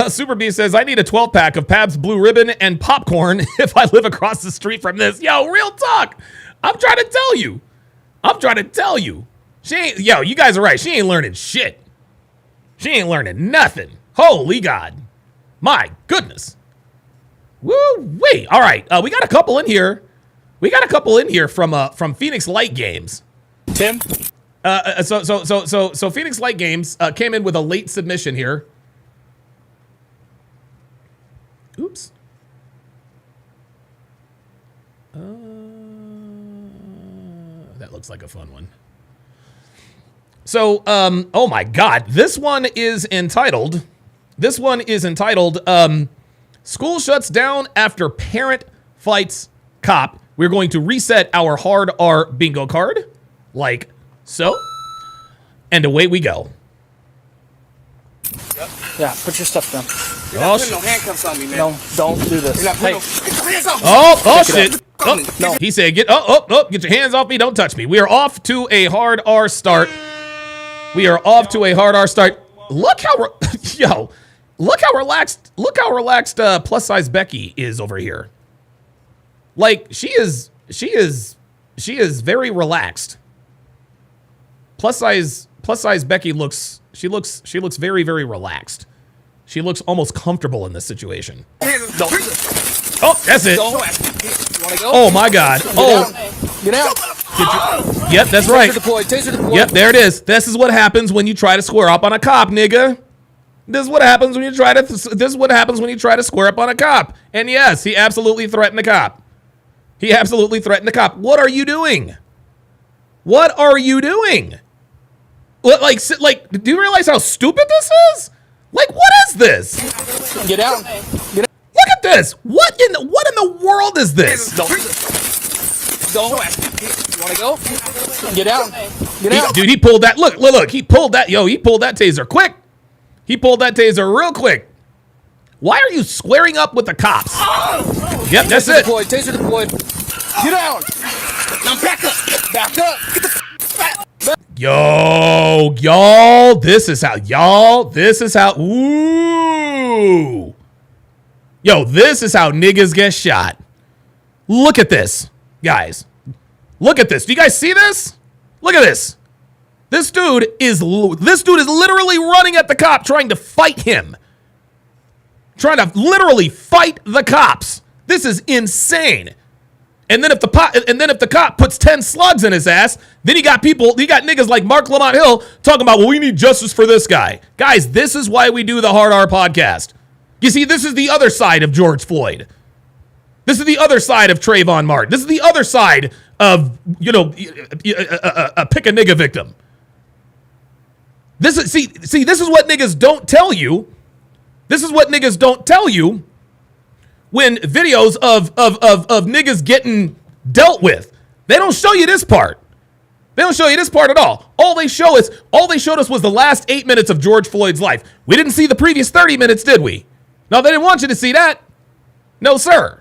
Super B says, I need a 12-pack of Pabst Blue Ribbon and popcorn if I live across the street from this. Yo, real talk. I'm trying to tell you. You guys are right. She ain't learning shit. She ain't learning nothing. Holy God. My goodness. Woo-wee. All right. We got a couple in here. From Phoenix Light Games. Tim? So Phoenix Light Games came in with a late submission here. Oops. That looks like a fun one. So, oh my God, this one is entitled, School Shuts Down After Parent Fights Cop. We're going to reset our hard R bingo card, like so, and away we go. Yeah, put your stuff down. You're not putting no handcuffs on me, man. No, don't do this. You're not putting Shit. Oh, no. He said, get your hands off me. Don't touch me. We are off to a hard R start. Look how, look how relaxed plus size Becky is over here. Like, she is very relaxed. Plus size Becky looks very, very relaxed. She looks almost comfortable in this situation. Oh, that's it. Oh my God. Get out. Yep, that's right. Taser deployed. Yep, there it is. This is what happens when you try to square up on a cop, nigga. This is what happens when you try to square up on a cop. And yes, he absolutely threatened the cop. What are you doing? Like, do you realize how stupid this is? Like, what is this? Get out. Look at this. What in the world is this? Don't. You want to go? Get out. Dude, he pulled that. Look. He pulled that. He pulled that taser quick. He pulled that taser real quick. Why are you squaring up with the cops? Yep, that's it. Taser deployed. Get out. Now back up. Back up. Get the back. Y'all, this is how, ooh. Yo, this is how niggas get shot. Look at this, guys. Look at this. Do you guys see this? Look at this. This dude is literally running at the cop, trying to fight him. Trying to literally fight the cops. This is insane. And then if the cop puts 10 slugs in his ass, then you got niggas like Mark Lamont Hill talking about, well, we need justice for this guy. Guys, this is why we do the Hard R podcast. You see, this is the other side of George Floyd. This is the other side of Trayvon Martin. This is the other side of, a pick a nigga victim. This is what niggas don't tell you. This is what niggas don't tell you when videos of niggas getting dealt with. They don't show you this part. They don't show you this part at all. All they showed us was the last 8 minutes of George Floyd's life. We didn't see the previous 30 minutes, did we? No, they didn't want you to see that. No, sir.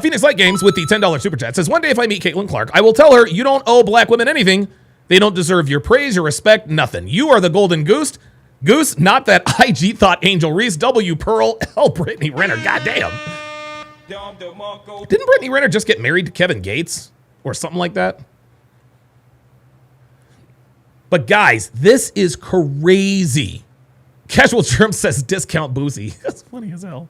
Phoenix Light Games with the $10 super chat says, one day if I meet Caitlin Clark, I will tell her you don't owe black women anything. They don't deserve your praise, your respect, nothing. You are the golden goose. Not that IG thought Angel Reese, W Pearl, L Brittany Renner. Goddamn. Didn't Brittany Renner just get married to Kevin Gates or something like that? But guys, this is crazy. Casual Germ says discount Boozy. That's funny as hell.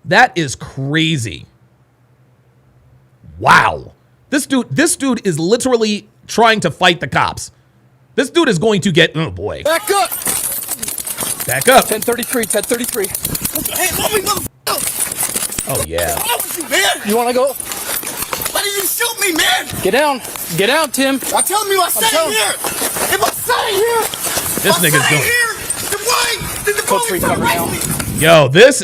That is crazy. Wow. This dude is literally trying to fight the cops. This dude is going to get, oh boy. Back up. 1033, 1033. Hey, let me go. Oh yeah. You want to go? Why did you shoot me, man? Get down. Get out, Tim. I tell you, I sat here. If I sat here, this nigga's doing. Then why did the police arrest me? Yo, this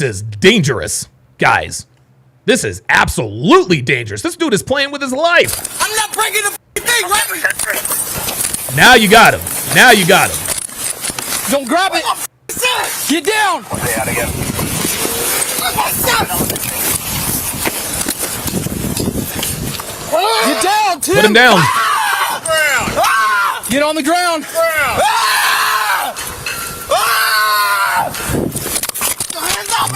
is dangerous, guys. This is absolutely dangerous. This dude is playing with his life. I'm not breaking the thing, right? Now you got him. Don't grab it. Get down. Stay out again. Get down, Tim. Put him down. Get on the ground.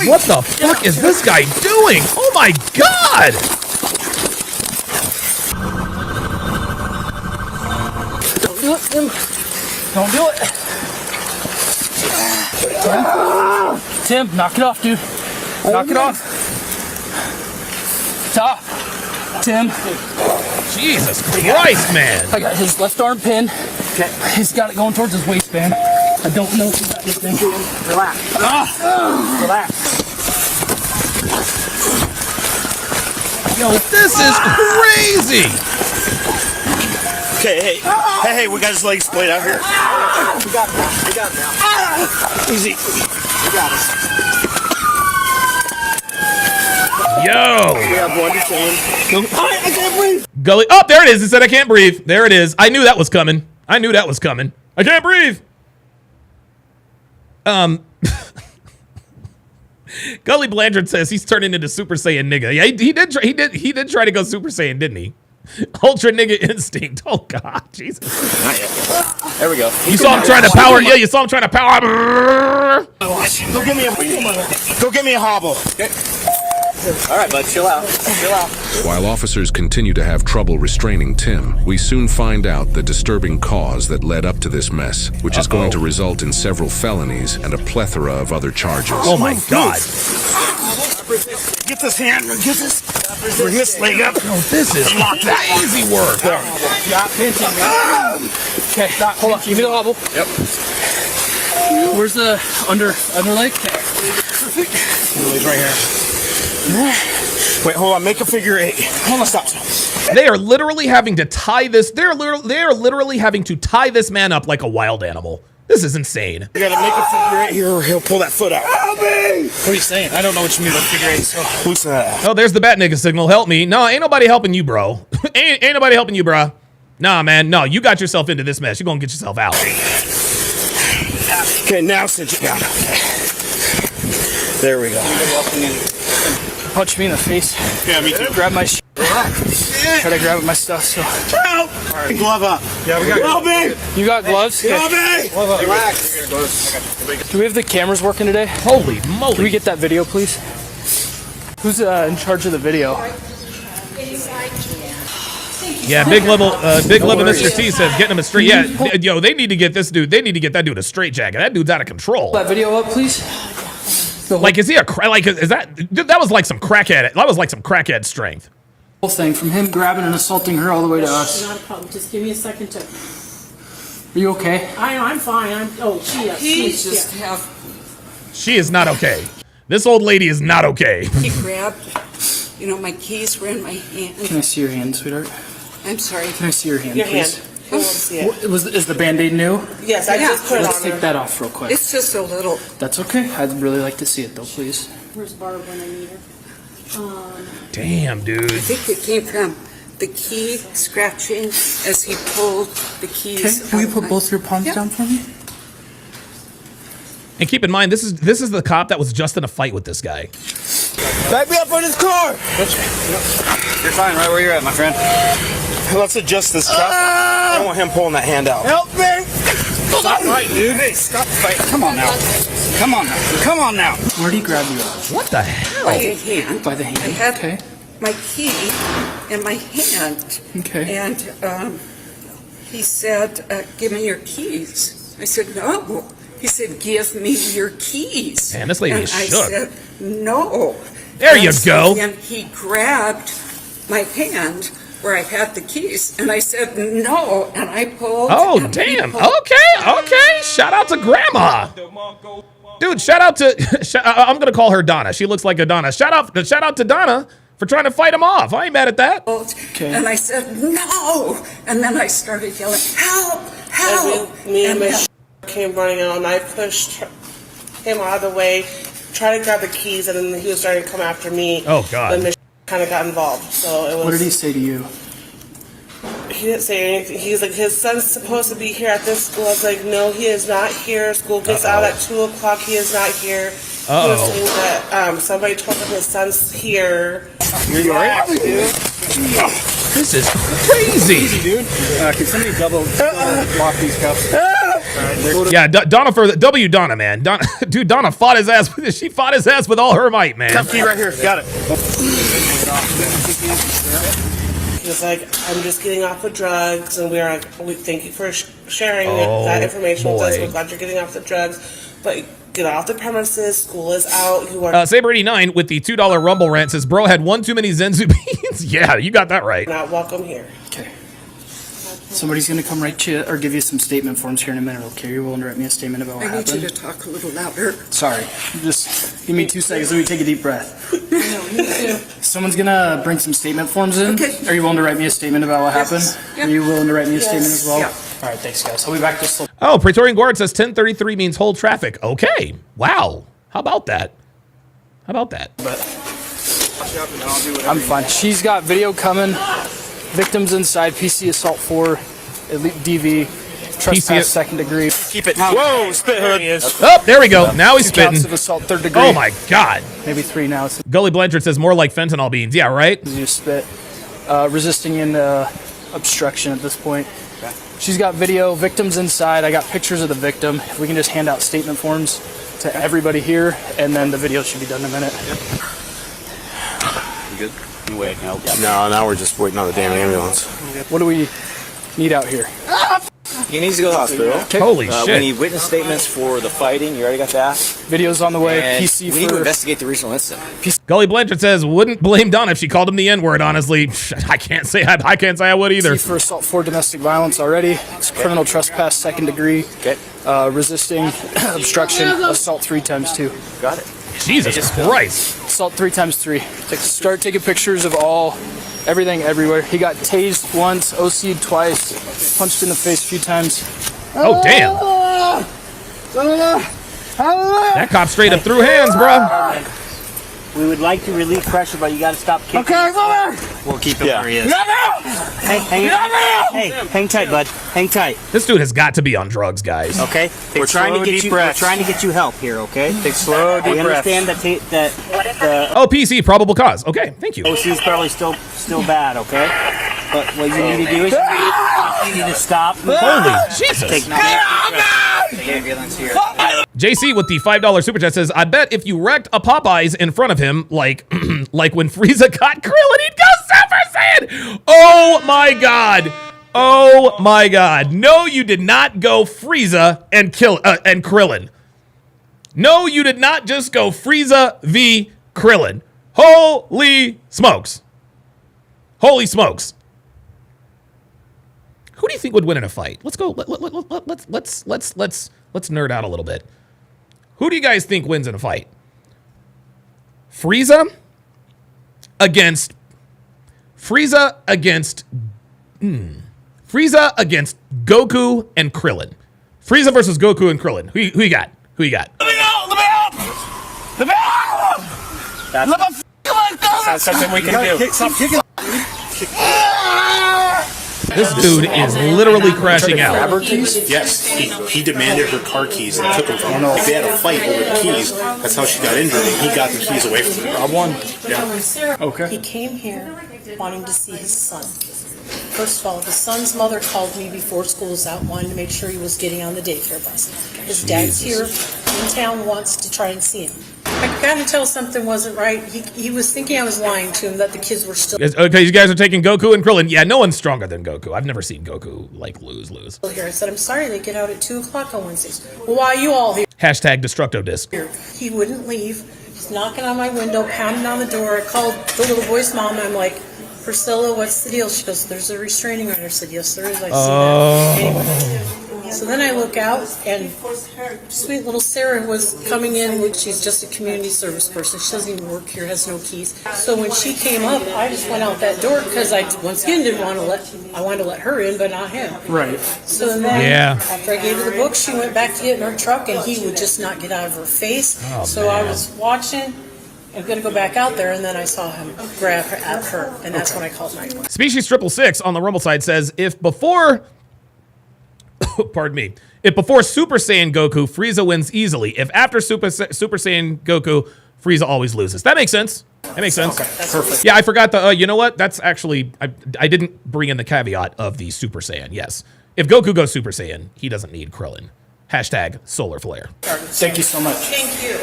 What the fuck is this guy doing? Oh my God! Don't do it, Tim. Don't do it. Tim, knock it off, dude. Knock it off. Stop. Tim. Jesus Christ, man. I got his left arm pinned. Okay. He's got it going towards his waistband. I don't know if you got anything. Relax. Relax. Yo, this is crazy. Okay, hey, we got his legs splayed out here. We got him now. We got him now. Easy. We got him. Yo. We have one detained. I can't breathe. Gully. Oh, there it is. It said I can't breathe. There it is. I knew that was coming. I knew that was coming. I can't breathe. Gully Blanchard says he's turning into Super Saiyan nigga. Yeah, he did try to go Super Saiyan, didn't he? Ultra nigga instinct. Oh God, Jesus. Not yet. There we go. You saw him trying to power. Yeah, you saw him trying to power. Go get me a hobble. Okay. All right, bud, chill out. Chill out. While officers continue to have trouble restraining Tim, we soon find out the disturbing cause that led up to this mess, which is going to result in several felonies and a plethora of other charges. Oh my God. Get this hand, get this. Bring this leg up. Oh, this is easy work. Yeah, pinching me. Okay, stop. Hold on. Give me the hobble. Yep. Where's the underleg? He's right here. Wait, hold on. Make a figure 8. Hold on, stop. They are literally having to tie this. They are literally having to tie this man up like a wild animal. This is insane. You gotta make a figure 8 here, or he'll pull that foot out. Help me! What are you saying? I don't know what you mean by figure 8. So loosen that. Oh, there's the bat nigga signal. Help me. No, ain't nobody helping you, bro. ain't nobody helping you, bro. Nah, man. No, you got yourself into this mess. You're gonna get yourself out. Okay, now cinch it down. There we go. punch me in the face. Yeah, me too. Grab my shit. Try to grab my stuff. So. Help! Right. Glove up. Yeah, we got gloves. You got gloves? Glove up. Relax. Do we have the cameras working today? Holy moly. Can we get that video, please? Who's in charge of the video? Yeah, big level Mr. T says getting him a straight. Yeah, yo, they need to get this dude. They need to get that dude a straight jacket. That dude's out of control. That video up, please. Like, is he a like? Is that? Dude, that was like some crackhead. That was like some crackhead strength. Whole thing from him grabbing and assaulting her all the way to us. Not a problem. Just give me a second to. Are you okay? I'm fine. She is not okay. This old lady is not okay. He grabbed, my keys were in my hand. Can I see your hand, sweetheart? I'm sorry. Can I see your hand, Your please? hand. I want to see it. Is the Band-Aid new? Yes, I just put it on. Let's take that off real quick. It's just a little. That's okay. I'd really like to see it, though, please. Where's Barb when I need her? Damn, dude. I think it came from the key scratching as he pulled the keys. Okay, will you put both your palms down for me? And keep in mind, this is the cop that was just in a fight with this guy. Back me up on his car. You're fine right where you're at, my friend. Let's adjust this stuff. I don't want him pulling that hand out. Help me! Stop fighting, dude. Hey, stop fighting. Come on now. Come on now. Come on now. Where did he grab you at? What the hell? By the hand. By the hand. I had okay. my key in my hand. Okay. And he said, give me your keys. I said, no. He said, give me your keys. Man, this lady and is I shook. said, no. There you go. And he grabbed my hand where I had the keys, and I said, no, and I pulled. Oh, damn. Okay. Shout out to Grandma. Dude, shout out to, I'm going to call her Donna. She looks like a Donna. Shout out to Donna for trying to fight him off. I ain't mad at that. Okay. And I said, no. And then I started yelling, help, help. And me and my came running out, and I pushed him out of the way, tried to grab the keys, and then he was starting to come after me. Oh, God. Then kind of got involved. So it was. What did he say to you? He didn't say anything. He's like, his son's supposed to be here at this school. I was like, no, he is not here. School gets out at 2 o'clock. He is not here. He was saying that somebody told him his son's here. You're right, dude. This is crazy. Easy, dude. Can somebody double lock these cuffs? Yeah, Donna for the W. Donna, man. Donna fought his ass. She fought his ass with all her might, man. Cuff key right here. Got it. He was like, I'm just getting off of drugs, and we thank you for sharing that information with us. We're glad you're getting off the drugs, but get off the premises. School is out. You are Saber89 with the $2 Rumble rant says, bro had one too many Zenzu beans. Yeah, you got that right. Not welcome here. Okay. Somebody's going to come write you or give you some statement forms here in a minute, okay? You're willing to write me a statement about what I need happened? you to talk a little louder. Sorry. Just give me 2 seconds. Let me take a deep breath. Me too. Someone's going to bring some statement forms in. Okay. Are you willing to write me a statement about what happened? Yep. Are you willing to write me a statement as well? Yeah. All right, thanks, guys. I'll be back just a little. Oh, Praetorian Guard says 1033 means hold traffic. Okay. Wow. How about that? How about that? I'm fine. She's got video coming. Victims inside. PC assault 4. Elite DV. Trespass second degree. Keep it. Whoa, spit hood. Oh, there we go. Now he's 2 counts spitting. of assault third degree. Oh my God. Maybe 3 now. So Gully Blanchard says more like fentanyl beans. Yeah, right? you spit. Resisting in obstruction at this point. She's got video. Victims inside. I got pictures of the victim. If we can just hand out statement forms to everybody here, and then the video should be done in a minute. You good? You wait, can help. No, now we're just waiting on the damn ambulance. What do we need out here? He needs to go to the hospital. Okay. Holy We shit. need witness statements for the fighting. You already got that? Video's on the way. And PC we need to for investigate the regional incident. Gully Blanchard says wouldn't blame Donna if she called him the N-word. Honestly, I can't say I would either. PC for assault 4 domestic violence already. It's criminal trespass second degree. Okay. Resisting obstruction. Assault 3 times 2. Got it. Jesus Christ. Assault 3 times 3. Start taking pictures of everything everywhere. He got tased once, OC'd twice, punched in the face a few times. Oh, damn. That cop straight up threw hands, bro. We would like to relieve pressure, but you got to stop kicking. Okay, we'll keep him where he is. Hey, hang tight, bud. Hang tight. This dude has got to be on drugs, guys. Okay, we're trying to get you. We're trying to get you help here. Okay, take slow deep breaths. We understand that Oh, PC, probable cause. Okay, thank you. OC is probably still bad. Okay, but what you need to do is you need to stop. Holy Jesus. Take ambulance here. JC with the $5 super chat says, I bet if you wrecked a Popeyes in front of him, like like when Frieza caught Krillin, he'd go Super Saiyan. Oh my God. Oh my God. No, you did not go Frieza and Krillin. No, you did not just go Frieza v Krillin. Holy smokes. Holy smokes. Who do you think would win in a fight? Let's go. Let's nerd out a little bit. Who do you guys think wins in a fight? Frieza against Goku and Krillin. Frieza versus Goku and Krillin. Who you got? Who you got? Let me out! That's something we can do. Stop kicking. This dude is literally crashing out. Yes, he demanded her car keys and took them from her. If they had a fight over the keys, that's how she got injured, and he got the keys away from her. I won. Yeah. Okay. He came here wanting to see his son. First of all, the son's mother called me before school was out, wanting to make sure he was getting on the daycare bus. His dad's here in town, wants to try and see him. I got to tell something wasn't right. He was thinking I was lying to him, that the kids were still Okay, you guys are taking Goku and Krillin. Yeah, no one's stronger than Goku. I've never seen Goku, like, lose. here. I said, I'm sorry, they get out at 2 o'clock on Wednesdays. Well, why are you all here? Hashtag Destructo Disc. He wouldn't leave. He's knocking on my window, pounding on the door. I called the little boy's mom. I'm like, Priscilla, what's the deal? She goes, there's a restraining order. I said, yes, there is. I see that. Anyway. So then I look out, and sweet little Sarah was coming in. She's just a community service person. She doesn't even work here, has no keys. So when she came up, I just went out that door because I, once again, I wanted to let her in, but not him. Right. So then after I gave her the book, she went back to get in her truck, and he would just not get out of her face. So I was watching. I'm going to go back out there, and then I saw him grab her at her, and that's when I called 911. Species 666 on the Rumble side says, if before Super Saiyan Goku, Frieza wins easily. If after Super Saiyan Goku, Frieza always loses. That makes sense. That makes sense. Okay, perfect. Yeah, I forgot the, you know what? That's actually, I didn't bring in the caveat of the Super Saiyan. Yes. If Goku goes Super Saiyan, he doesn't need Krillin. Hashtag solar flare. Thank you so much. Thank you.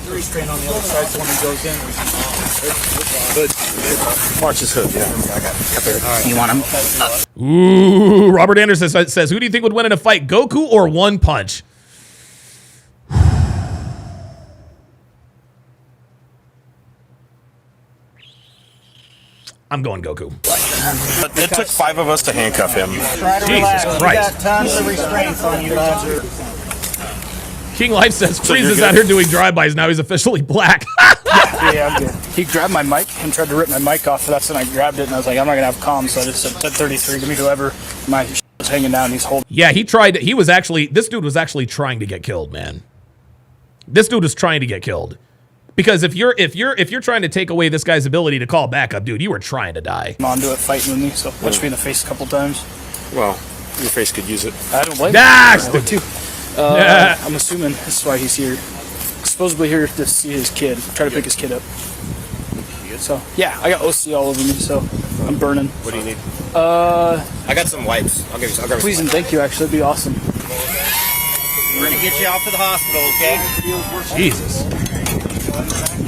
The restraint on the other side, so when he goes in. March his hood. Yeah, I got it. All right. You want him? Ooh, Robert Anderson says, who do you think would win in a fight, Goku or One Punch? I'm going Goku. It took 5 of us to handcuff him. Try to relax. Jesus You Christ. got tons of restraints on you, lads. King Life says So Freeze you're is good? out here doing drive-bys. Now he's officially black. Yeah, I'm good. He grabbed my mic and tried to rip my mic off, so that's when I grabbed it, and I was like, I'm not going to have comms, so I just said 1033, give me whoever. My shit was hanging down, he's holding. Yeah, this dude was actually trying to get killed, man. This dude was trying to get killed. Because if you're trying to take away this guy's ability to call backup, dude, you were trying to die. Onto it, fighting with me, so punched me in the face a couple times. Well, your face could use it. I don't blame him. Too. I'm assuming this is why he's here. Supposedly here to see his kid, try to pick his kid up. So, yeah, I got OC all over me, so I'm burning. What do you need? I got some wipes. I'll grab some Please and thank you, actually, that'd be awesome. We're going to get you out to the hospital, okay? Jesus.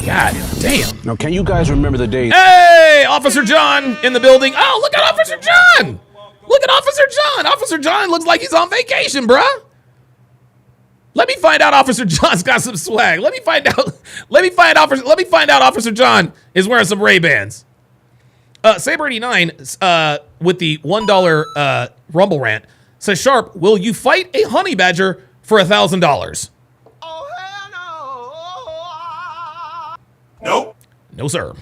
God damn. Now, can you guys remember the days? Hey, Officer John in the building. Oh, look at Officer John. Look at Officer John. Officer John looks like he's on vacation, bruh. Let me find out Officer John's got some swag. Let me find out Officer John is wearing some Ray-Bans. Saber89 with the $1 Rumble rant says, Sharp, will you fight a honey badger for $1,000? Nope. No, sir.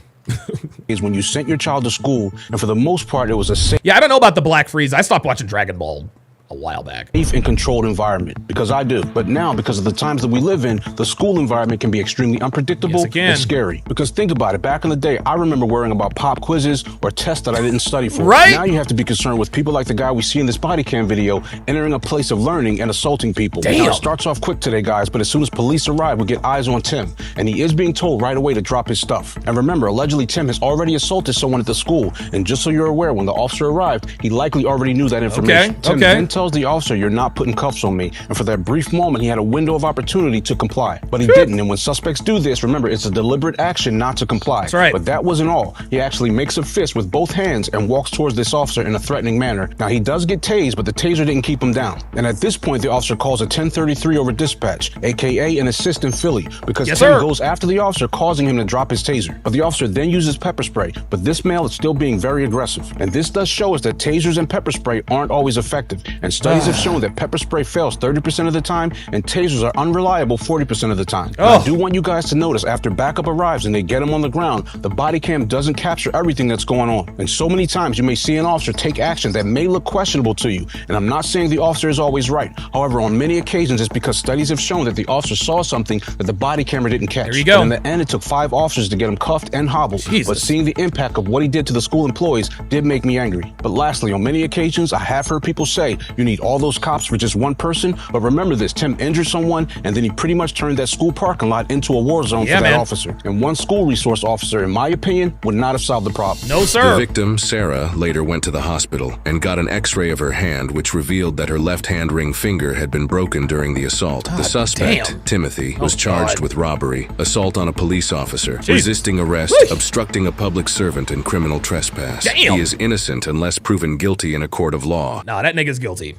Is when you sent your child to school, and for the most part, it was a safe. Yeah, I don't know about the Black Freeze. I stopped watching Dragon Ball a while back. Safe and controlled environment, because I do. But now, because of the times that we live in, the school environment can be extremely unpredictable Yes, it can. and scary. Because think about it, back in the day, I remember worrying about pop quizzes or tests that I didn't study for. Right? Now you have to be concerned with people like the guy we see in this body cam video entering a place of learning and assaulting people. Damn. Now, it starts off quick today, guys, but as soon as police arrive, we get eyes on Tim, and he is being told right away to drop his stuff. And remember, allegedly Tim has already assaulted someone at the school, and just so you're aware, when the officer arrived, he likely already knew that information. Tim then tells the officer, you're not putting cuffs on me, and for that brief moment, he had a window of opportunity to comply, but he didn't. And when suspects do this, remember, it's a deliberate action not to comply. That's right. But that wasn't all. He actually makes a fist with both hands and walks towards this officer in a threatening manner. Now, he does get tased, but the taser didn't keep him down. And at this point, the officer calls a 1033 over dispatch, aka an assist in Philly, because Tim goes after the officer, causing him to drop his taser. But the officer then uses pepper spray, but this male is still being very aggressive. And this does show us that tasers and pepper spray aren't always effective. And studies have shown that pepper spray fails 30% of the time, and tasers are unreliable 40% of the time. Now, I do want you guys to notice, after backup arrives and they get him on the ground, the body cam doesn't capture everything that's going on. And so many times you may see an officer take action that may look questionable to you. And I'm not saying the officer is always right. However, on many occasions, it's because studies have shown that the officer saw something that the body camera didn't catch. There you go. And in the end, it took 5 officers to get him cuffed and hobbled. Jesus. But seeing the impact of what he did to the school employees did make me angry. But lastly, on many occasions, I have heard people say you need all those cops for just one person. But remember this, Tim injured someone, and then he pretty much turned that school parking lot into a war zone for that officer. And one school resource officer, in my opinion, would not have solved the problem. No, sir. The victim, Sarah, later went to the hospital and got an x-ray of her hand, which revealed that her left-hand ring finger had been broken during the assault. The suspect, Timothy, was charged with robbery, assault on a police officer, resisting arrest, obstructing a public servant, and criminal trespass. Damn. He is innocent unless proven guilty in a court of law. Nah, that nigga's guilty.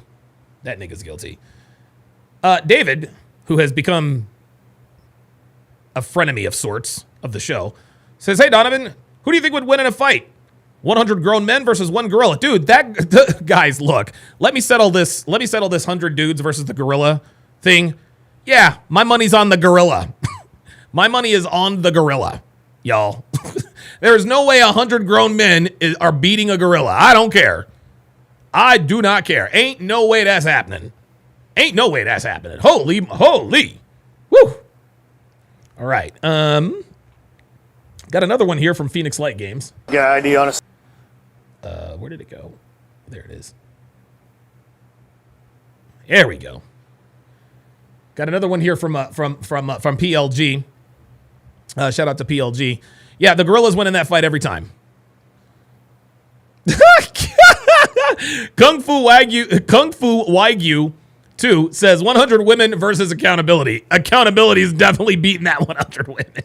That nigga's guilty. David, who has become a frenemy of sorts of the show, says, hey, Donovan, who do you think would win in a fight? 100 grown men versus one gorilla. Dude, guys, look, let me settle this 100 dudes versus the gorilla thing. Yeah, my money's on the gorilla. My money is on the gorilla, y'all. There is no way 100 grown men are beating a gorilla. I don't care. I do not care. Ain't no way that's happening. Ain't no way that's happening. Holy. Woo. All right. Got another one here from Phoenix Light Games. Yeah, ID on us. Where did it go? There it is. There we go. Got another one here from PLG. Shout out to PLG. Yeah, the gorillas win in that fight every time. Kung Fu Wagyu 2 says 100 women versus accountability. Accountability is definitely beating that 100 women.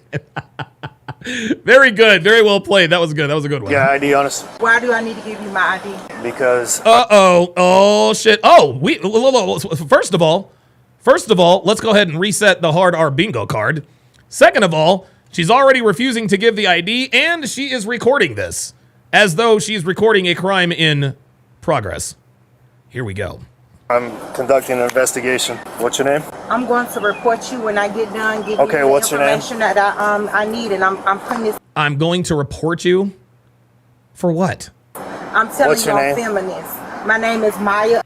Very good. Very well played. That was good. That was a good one. Yeah, ID on us. Why do I need to give you my ID? Because. Oh shit. Oh, first of all, let's go ahead and reset the hard R bingo card. Second of all, she's already refusing to give the ID, and she is recording this. as though she's recording a crime in progress. Here we go. I'm conducting an investigation. What's your name? I'm going to report you when I get done giving Okay, you the what's your name? information that I need, and I'm putting this. I'm going to report you for what? I'm telling What's you your I'm name? filming this. My name is Maya.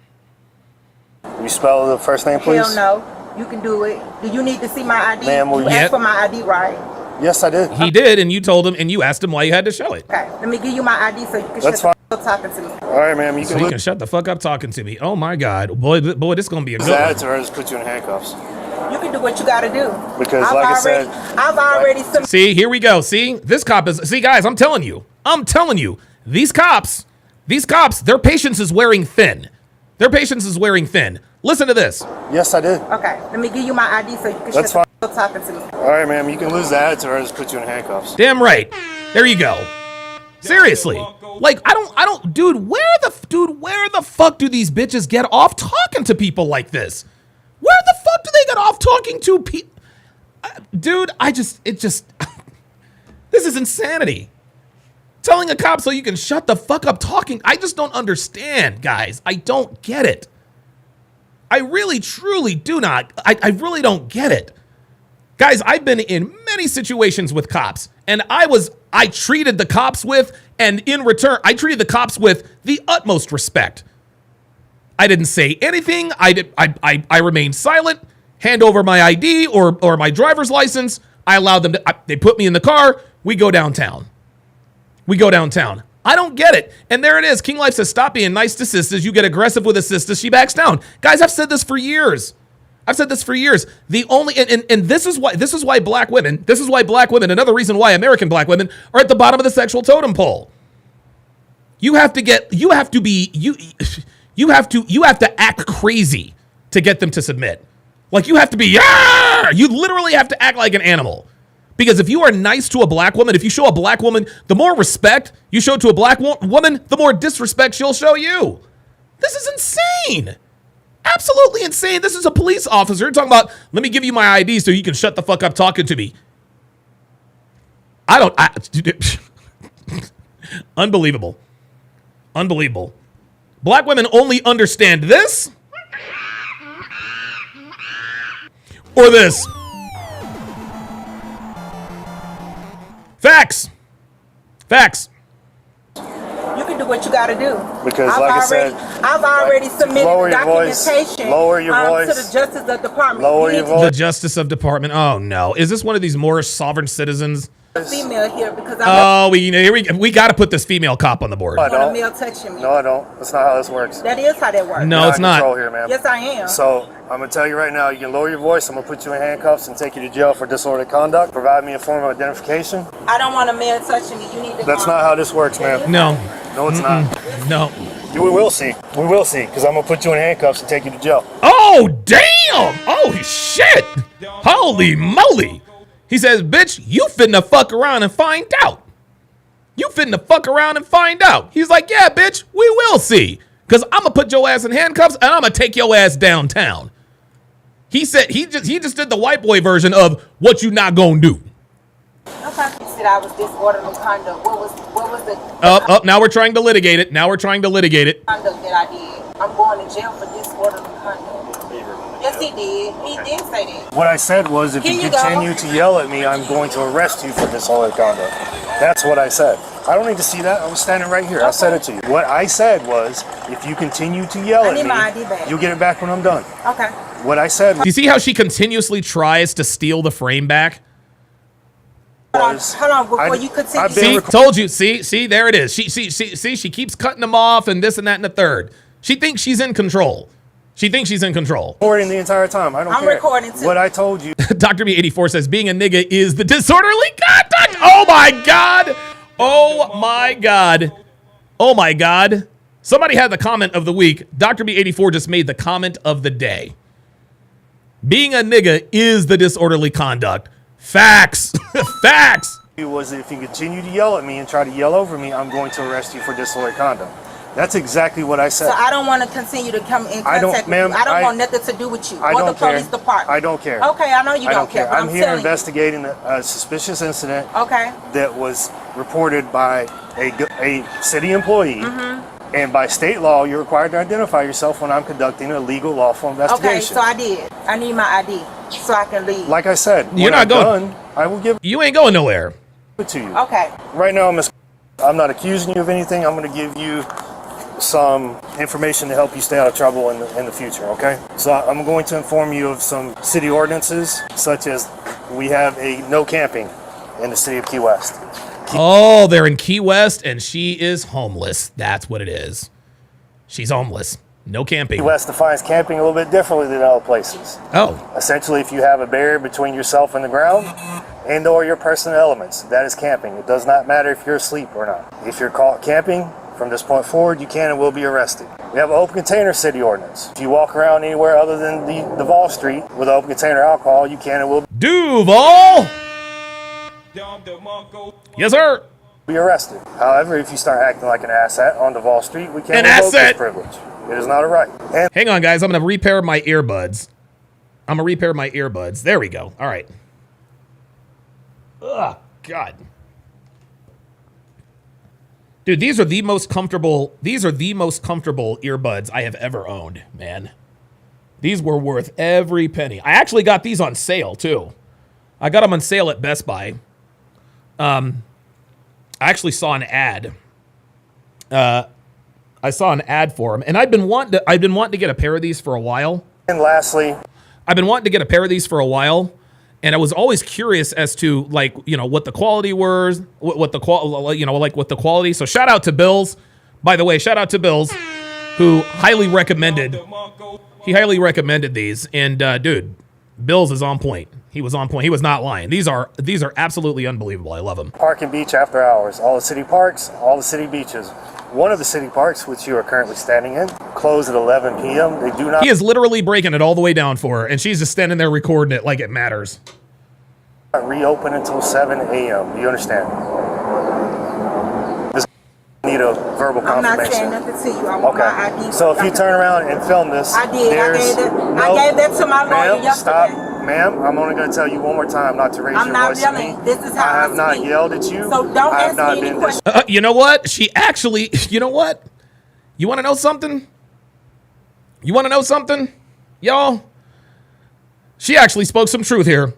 Can you spell the first name, please? Hell no. You can do it. Do you need to see my ID? Ma'am, will you you- asked for my ID, right? Yes, I did. He did, and you told him, and you asked him why you had to show it. Okay. Let me give you my ID so you can That's shut the fuck up talking to me. All right, ma'am. You So can you can shut the fuck up talking to me. Oh my God, boy, this is gonna be a good that one. to her, just put you in handcuffs. You can do what you gotta do. Because, I've like I already, said, I've already submitted. See, here we go. See, this cop is. See, guys, I'm telling you, these cops, their patience is wearing thin. Their patience is wearing thin. Listen to this. Yes, I did. Okay. Let me give you my ID so you can That's shut the fuck up talking to me. All right, ma'am. You can lose the attitude or just put you in handcuffs. Damn right. There you go. Seriously. Like, I don't, dude, where the fuck do these bitches get off talking to people like this? Where the fuck do they get off talking to people? Dude, this is insanity. Telling a cop so you can shut the fuck up talking. I just don't understand, guys. I don't get it. I really, truly do not. I really don't get it. Guys, I've been in many situations with cops, and I treated the cops with, and in return, I treated the cops with the utmost respect. I didn't say anything. I remained silent, hand over my ID or my driver's license. I allowed them to, they put me in the car. We go downtown. I don't get it. And there it is. King Life says, stop being nice to sisters. You get aggressive with a sister. She backs down. Guys, I've said this for years. The only, and this is why black women, another reason why American black women are at the bottom of the sexual totem pole. You have to act crazy to get them to submit. Like you have to be, you literally have to act like an animal. Because if you are nice to a black woman, if you show a black woman, the more respect you show to a black woman, the more disrespect she'll show you. This is insane. Absolutely insane. This is a police officer talking about, let me give you my ID so you can shut the fuck up talking to me. Unbelievable. Black women only understand this or this. Facts. You can do what you gotta do. Because, like I said, I've already submitted lower your voice. documentation Lower your voice. to the Justice of the Department. Lower your voice. The Justice of Department. Oh no. Is this one of these Moorish sovereign citizens? Female here because We got to put this female cop on the board. I don't. a male touching me. No, I don't. That's not how this works. That is how that works. No, You're it's in not. control here, ma'am. Yes, I am. So I'm gonna tell you right now. You can lower your voice. I'm gonna put you in handcuffs and take you to jail for disorderly conduct. Provide me a form of identification. I don't want a male touching me. You need to. That's not how this works, ma'am. No. No, it's not. No. We will see. We will see. Because I'm gonna put you in handcuffs and take you to jail. Oh, damn. Oh, shit. Holy moly. He says, bitch, you finna fuck around and find out. He's like, yeah, bitch, we will see. Because I'm going to put your ass in handcuffs and I'm going to take your ass downtown. He said he just did the white boy version of what you not going to do. Okay. You said I was disorderly conduct. What was the Now we're trying to litigate it. conduct that I did? I'm going to jail for disorderly conduct. Yes, he did. He did say that. What I said was, if you continue to yell at me, I'm going to arrest you for disorderly conduct. That's what I said. I don't need to see that. I was standing right here. I said it to you. What I said was, if you continue to yell at me, you'll get it back when I'm done. Okay. What I said. Do you see how she continuously tries to steal the frame back? Hold on, before you continue. See, told you. See, there it is. She keeps cutting them off and this and that and the third. She thinks she's in control. Recording the entire time. I don't care. I'm recording too. What I told you. Dr. B84 says being a nigga is the disorderly conduct. Oh my God. Oh my God. Somebody had the comment of the week. Dr. B84 just made the comment of the day. Being a nigga is the disorderly conduct. Facts. Facts. Was if you continue to yell at me and try to yell over me, I'm going to arrest you for disorderly conduct. That's exactly what I said. So I don't want to continue to come in contact with you. I don't want nothing to do with you or the police department. I don't care. Okay, I know you don't care. But I'm here investigating a suspicious incident. Okay. That was reported by a city employee. And by state law, you're required to identify yourself when I'm conducting a legal, lawful investigation. Okay, so I did. I need my ID so I can leave. Like I said, you're not going. Done, I will give. You ain't going nowhere. It to you. Okay. Right now, I'm not accusing you of anything. I'm going to give you some information to help you stay out of trouble in the future, okay? So I'm going to inform you of some city ordinances, such as we have a no camping in the city of Key West. Oh, they're in Key West, and she is homeless. That's what it is. She's homeless. No camping. Key West defines camping a little bit differently than other places. Oh. Essentially, if you have a barrier between yourself and the ground and or your personal elements, that is camping. It does not matter if you're asleep or not. If you're caught camping, from this point forward, you can and will be arrested. We have an open container city ordinance. If you walk around anywhere other than the Duval Street with open container alcohol, you can and will Duval! Yes, sir. Be arrested. However, if you start acting like an asset on Duval Street, we can revoke this privilege. It is not a right. And hang on, guys. I'm going to repair my earbuds. There we go. All right. Ugh, God. Dude, these are the most comfortable earbuds I have ever owned, man. These were worth every penny. I actually got these on sale, too. I got them on sale at Best Buy. I actually saw an ad. I saw an ad for them, and I've been wanting to get a pair of these for a while. And lastly, I've been wanting to get a pair of these for a while, and I was always curious as to what the quality was, what the quality. So shout out to Bills. By the way, shout out to Bills, who highly recommended. He highly recommended these, and dude, Bills is on point. He was on point. He was not lying. These are absolutely unbelievable. I love them. Park and beach after hours. All the city parks, all the city beaches. One of the city parks, which you are currently standing in, closed at 11 p.m. They do not. He is literally breaking it all the way down for her, and she's just standing there recording it like it matters. Reopen until 7 a.m. Do you understand? This need a verbal confirmation. I'm not saying nothing to you. I want my ID. So if you turn around and film this, I did. I gave that to my lawyer yesterday. Stop. Ma'am, I'm only going to tell you one more time not to raise your voice at me. This is how I have not yelled at you. So don't ask me any questions. You know what? She actually, you know what? You want to know something? Y'all? She actually spoke some truth here.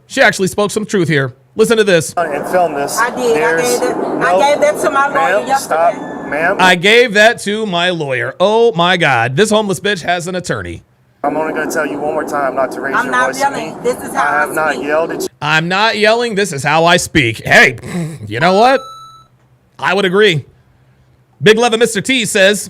Listen to this. And film this. I did. I gave that to my lawyer yesterday. Stop, ma'am. I gave that to my lawyer. Oh my God. This homeless bitch has an attorney. I'm only going to tell you one more time not to raise your voice at me. I'm not yelling. This is how I have not yelled at you. I'm not yelling. This is how I speak. Hey, you know what? I would agree. Big Love Mr. T says.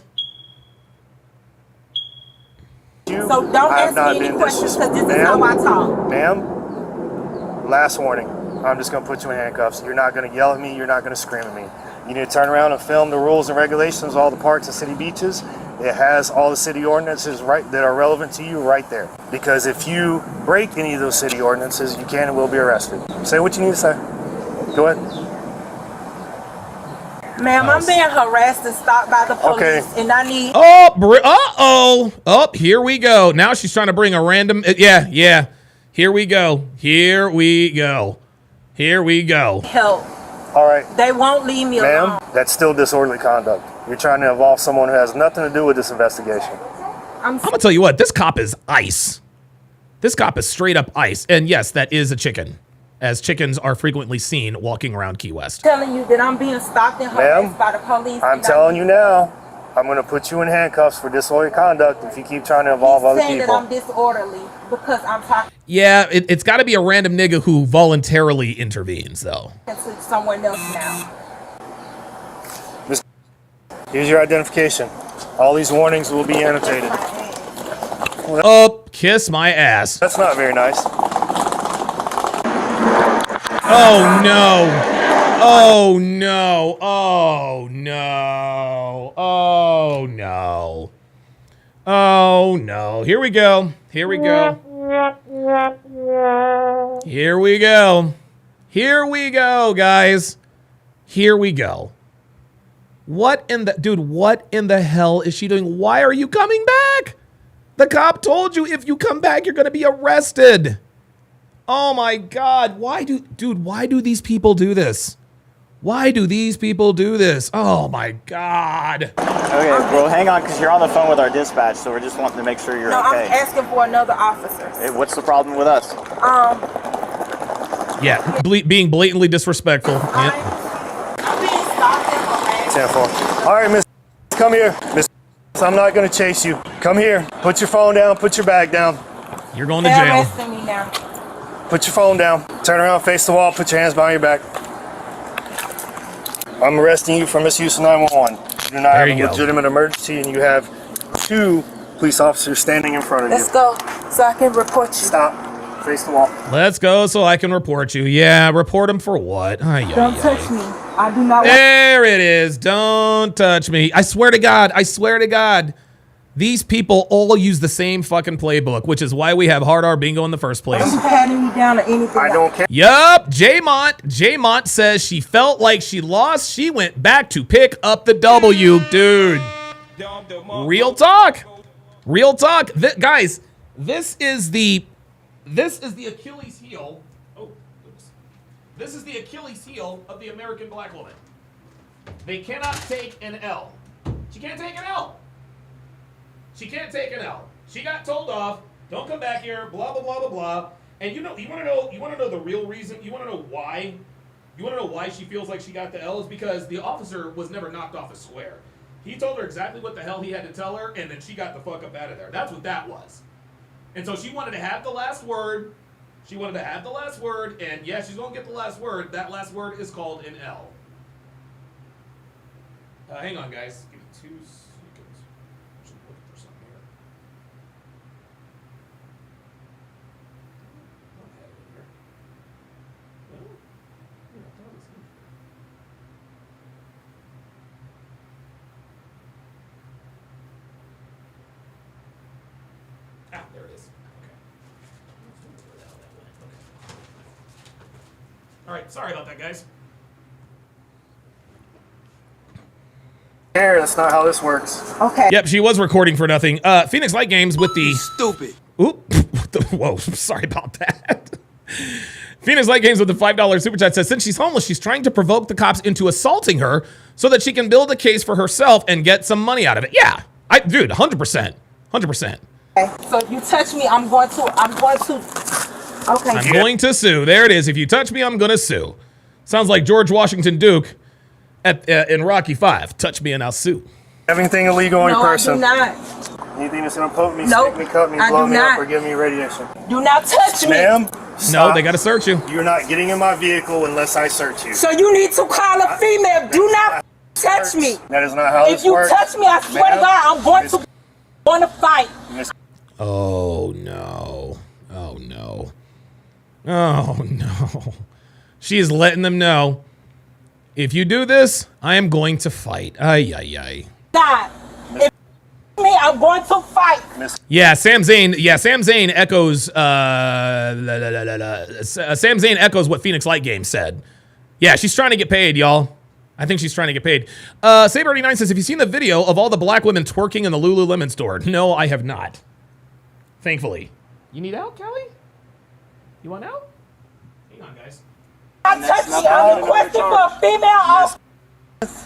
So don't ask me any questions because this is how I talk. Ma'am, last warning. I'm just going to put you in handcuffs. You're not going to yell at me. You're not going to scream at me. You need to turn around and film the rules and regulations of all the parks and city beaches. It has all the city ordinances right that are relevant to you right there. Because if you break any of those city ordinances, you can and will be arrested. Say what you need to say. Go ahead. Ma'am, I'm being harassed and stopped by the police, and I need. Oh, here we go. Now she's trying to bring a random. Yeah. Here we go. Help. All right. They won't leave me alone. Ma'am, that's still disorderly conduct. You're trying to involve someone who has nothing to do with this investigation. I'm going to tell you what, this cop is ice. This cop is straight up ice. And yes, that is a chicken, as chickens are frequently seen walking around Key West. I'm telling you that I'm being stopped and harassed by the police. I'm telling you now, I'm going to put you in handcuffs for disorderly conduct if you keep trying to involve other people. Saying that I'm disorderly because I'm talking. Yeah, it's got to be a random nigga who voluntarily intervenes, though. To someone else now. Here's your identification. All these warnings will be annotated. Oh, kiss my ass. That's not very nice. Oh, no. Oh, no. Oh, no. Oh, no. Oh, no. Here we go. Here we go. Here we go. Here we go, guys. Here we go. What in the, dude, what in the hell is she doing? Why are you coming back? The cop told you if you come back, you're going to be arrested. Oh my God. Why do these people do this? Why do these people do this? Oh my God. Okay, well, hang on, because you're on the phone with our dispatch, so we're just wanting to make sure you're okay. I'm asking for another officer. Hey, what's the problem with us? Yeah, being blatantly disrespectful. Yep. I'm being stopped and harassed. All right, Miss, come here. Miss, I'm not going to chase you. Come here. Put your phone down. Put your bag down. You're going to They're jail. arresting me now. Put your phone down. Turn around, face the wall. Put your hands behind your back. I'm arresting you for misuse of 911. You do not have a legitimate emergency, and you have 2 police officers standing in front of you. Let's go so I can report you. Stop. Face the wall. Let's go so I can report you. Yeah, report him for what? Don't touch me. I do not want. There it is. Don't touch me. I swear to God. I swear to God. These people all use the same fucking playbook, which is why we have hard R bingo in the first place. I'm patting you down or anything. I don't care. Yup. J-Mont says she felt like she lost. She went back to pick up the W, dude. Real talk. Real talk. Guys, this is the Achilles heel. Oh, oops. This is the Achilles heel of the American black woman. They cannot take an L. She can't take an L. She can't take an L. She got told off. Don't come back here. Blah blah blah blah blah. And you want to know the real reason. You want to know why. You want to know why she feels like she got the L is because the officer was never knocked off a square. He told her exactly what the hell he had to tell her, and then she got the fuck up out of there. That's what that was. And so she wanted to have the last word. She wanted to have the last word, and yeah, she's gonna get the last word. That last word is called an L. Hang on, guys. Give me 2 seconds. I'm just looking for something here. Don't have it in here. No? Yeah, I thought it was in here. Ah, there it is. Okay. Where the hell that went? Okay. All right, sorry about that, guys. That's not how this works. Okay. Yep, she was recording for nothing. Phoenix Light Games with the stupid. Oop. Whoa, sorry about that. Phoenix Light Games with the $5 super chat says, since she's homeless, she's trying to provoke the cops into assaulting her so that she can build a case for herself and get some money out of it. Yeah, dude, 100%, 100%. Okay. So if you touch me, I'm going to. Okay. I'm going to sue. There it is. If you touch me, I'm going to sue. Sounds like George Washington Duke in Rocky 5. Touch me and I'll sue. Everything illegal on your person. No, I do not. Anything that's gonna poke me, Nope, stick me, cut me, I blow do me not. up, or give me radiation. Do not touch me. Ma'am, no, they gotta search you. You're not getting in my vehicle unless I search you. So you need to call a female. Do not touch me. That is not how If this you works. touch me, I swear to God, I'm going to fight. Oh no. Oh no. Oh no. She is letting them know. If you do this, I am going to fight. Ay, ay, ay. God, if me, I'm going to fight. Yeah, Sam Zane echoes Sam Zane echoes what Phoenix Light Games said. Yeah, she's trying to get paid, y'all. I think she's trying to get paid. Saber89 says, have you seen the video of all the black women twerking in the Lululemon store? No, I have not. Thankfully. You need out, Kelly? You want out? Hang on, guys. I touch me. I'm requesting for a female officer.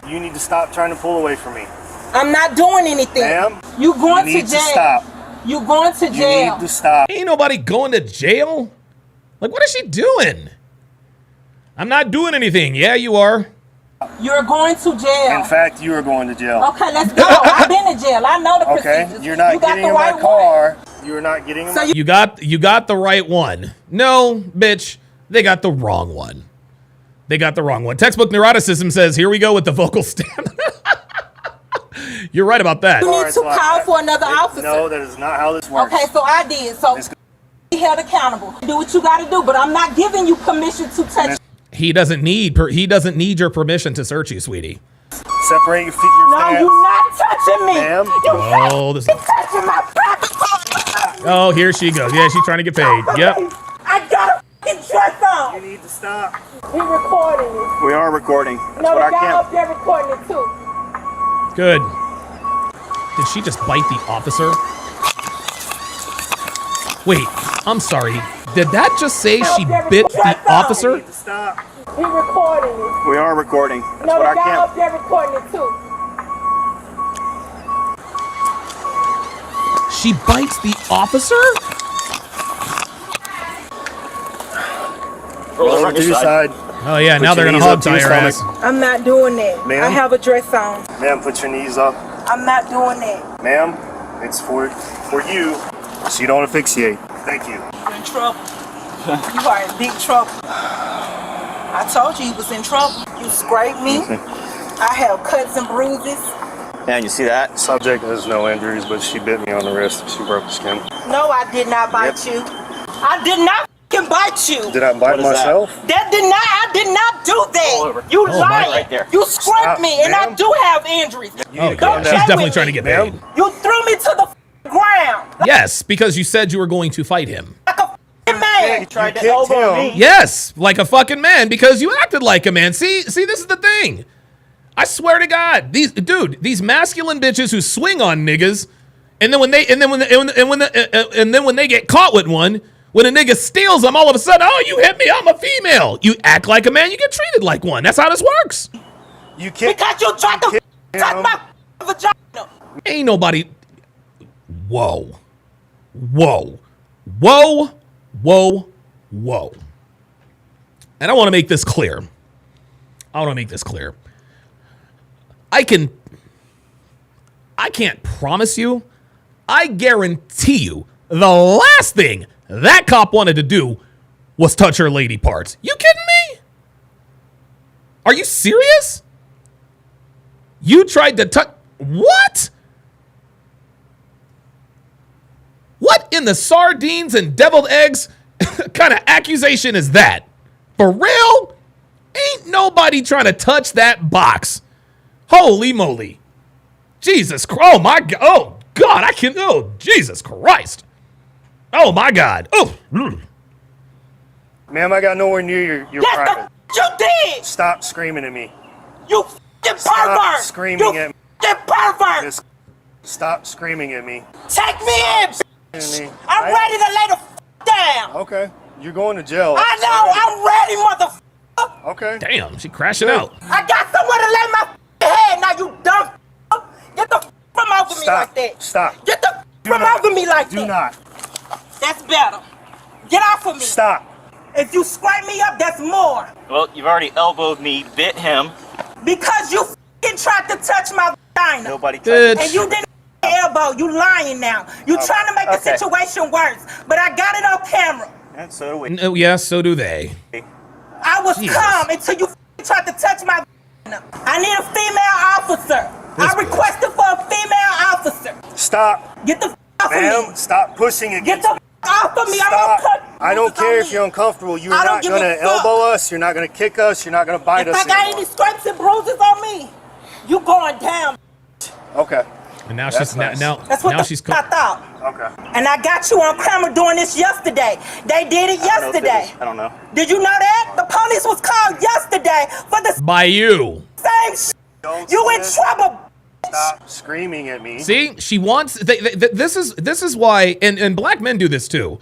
You need to stop trying to pull away from me. I'm not doing anything. Ma'am, you going you need to jail. To stop. You going to jail. You need to stop. Ain't nobody going to jail. Like, what is she doing? I'm not doing anything. Yeah, you are. You're going to jail. In fact, you are going to jail. Okay, let's go. I've been to jail. I know the procedures. Okay, you're not getting in my car. You're not getting in my You got the right one. No, bitch. They got the wrong one. They got the wrong one. Textbook neuroticism says, here we go with the vocal stand. You're right about that. You need to call for another officer. No, that is not how this works. Okay, so I did. So be held accountable. Do what you got to do, but I'm not giving you permission to touch. He doesn't need your permission to search you, sweetie. Separate your feet. Your no, you're not touching me. Ma'am. You're touching my property. Oh, here she goes. Yeah, she's trying to get paid. Yep. I got a dress on. You need to stop. He recording it. We are recording. That's No, what the our guy up there recording it too. Good. Did she just bite the officer? Wait, I'm sorry. Did that just say she bit the officer? Stop. He recording it. We are recording. That's No, what the our guy camera. up there recording it too. She bites the officer? Roll to your side. Oh yeah, Put now they're your gonna knees hog up to tie your her stomach. ass. I'm not doing that. Ma'am? I have a dress on. Ma'am, put your knees up. I'm not doing that. Ma'am, it's for you, so you don't asphyxiate. Thank you. You're in trouble. You are in big trouble. I told you you was in trouble. You scraped me. I have cuts and bruises. And you see that? Subject has no injuries, but she bit me on the wrist. She broke the skin. No, I did not bite you. I did not fucking bite you. Did I bite myself? I did not do that. You lied. Right there. You scraped Stop, me, and I ma'am. do have injuries. Oh, Don't yeah. She's play definitely with trying to me. get paid. You threw me to the ground. Yes, because you said you were going to fight him. Man. You tried to elbow me. Yes, like a fucking man, because you acted like a man. See, this is the thing. I swear to God, these masculine bitches who swing on niggas, and then when they get caught with one, when a nigga steals them, all of a sudden, oh, you hit me, I'm a female. You act like a man, you get treated like one. That's how this works. You can't. Because you tried to touch my vagina. Ain't nobody. Whoa, whoa, whoa, whoa, whoa. And I want to make this clear. I can't promise you. I guarantee you the last thing that cop wanted to do was touch her lady parts. You kidding me? Are you serious? You tried to touch... What? What in the sardines and deviled eggs kind of accusation is that? For real? Ain't nobody trying to touch that box. Holy moly. Jesus Christ. Oh my God. Oh God. Oh, Jesus Christ. Oh my God. Oh. Ma'am, I got nowhere near your private. You did. Stop screaming at me. You f***ing Stop pervert. screaming at me. You pervert. Just stop screaming at me. Take me in. I'm ready to lay the f*** down. Okay. You're going to jail. I know. I'm ready, motherfucker. Okay. Damn, she crashing out. I got somewhere to lay my head. Now you dumb. Get the f from over me like that. Stop. Get the f from over me like that. Do not. That's better. Get off of me. Stop. If you scrape me up, that's more. Well, you've already elbowed me, bit him. Because you f***ing tried to touch my vagina. Nobody tried. And you didn't elbow. You lying now. You trying to make the situation worse. But I got it on camera. And so do we. No, yes, so do they. I was calm until you f***ing tried to touch my vagina. I need a female officer. I requested for a female officer. Stop. Get the f off of Ma'am, me. stop pushing Get against the me. f off of me. I'm Stop. gonna cut. I don't care if you're uncomfortable. You're I don't not give going a to fuck. elbow us. You're not going to kick us. You're not going to bite If us I got anymore. any scrapes and bruises on me, you going down. Okay. And now That's she's nice. now That's what now the she's f I thought. Okay. And I got you on camera doing this yesterday. They did it yesterday. I don't know. Did you know that? The police was called yesterday for the by you. same shit. You in trouble. Stop screaming at me. See, she wants. This is why, and black men do this too.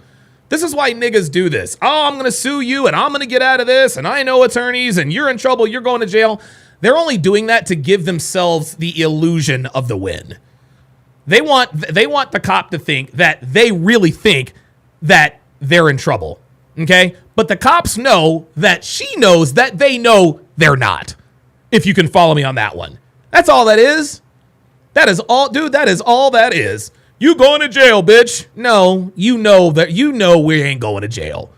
This is why niggas do this. Oh, I'm gonna sue you, and I'm gonna get out of this, and I know attorneys, and you're in trouble. You're going to jail. They're only doing that to give themselves the illusion of the win. They want the cop to think that they really think that they're in trouble. Okay, but the cops know that she knows that they know they're not. If you can follow me on that one, that's all that is. That is all, dude. That is all that is. You going to jail, bitch. No, you know we ain't going to jail.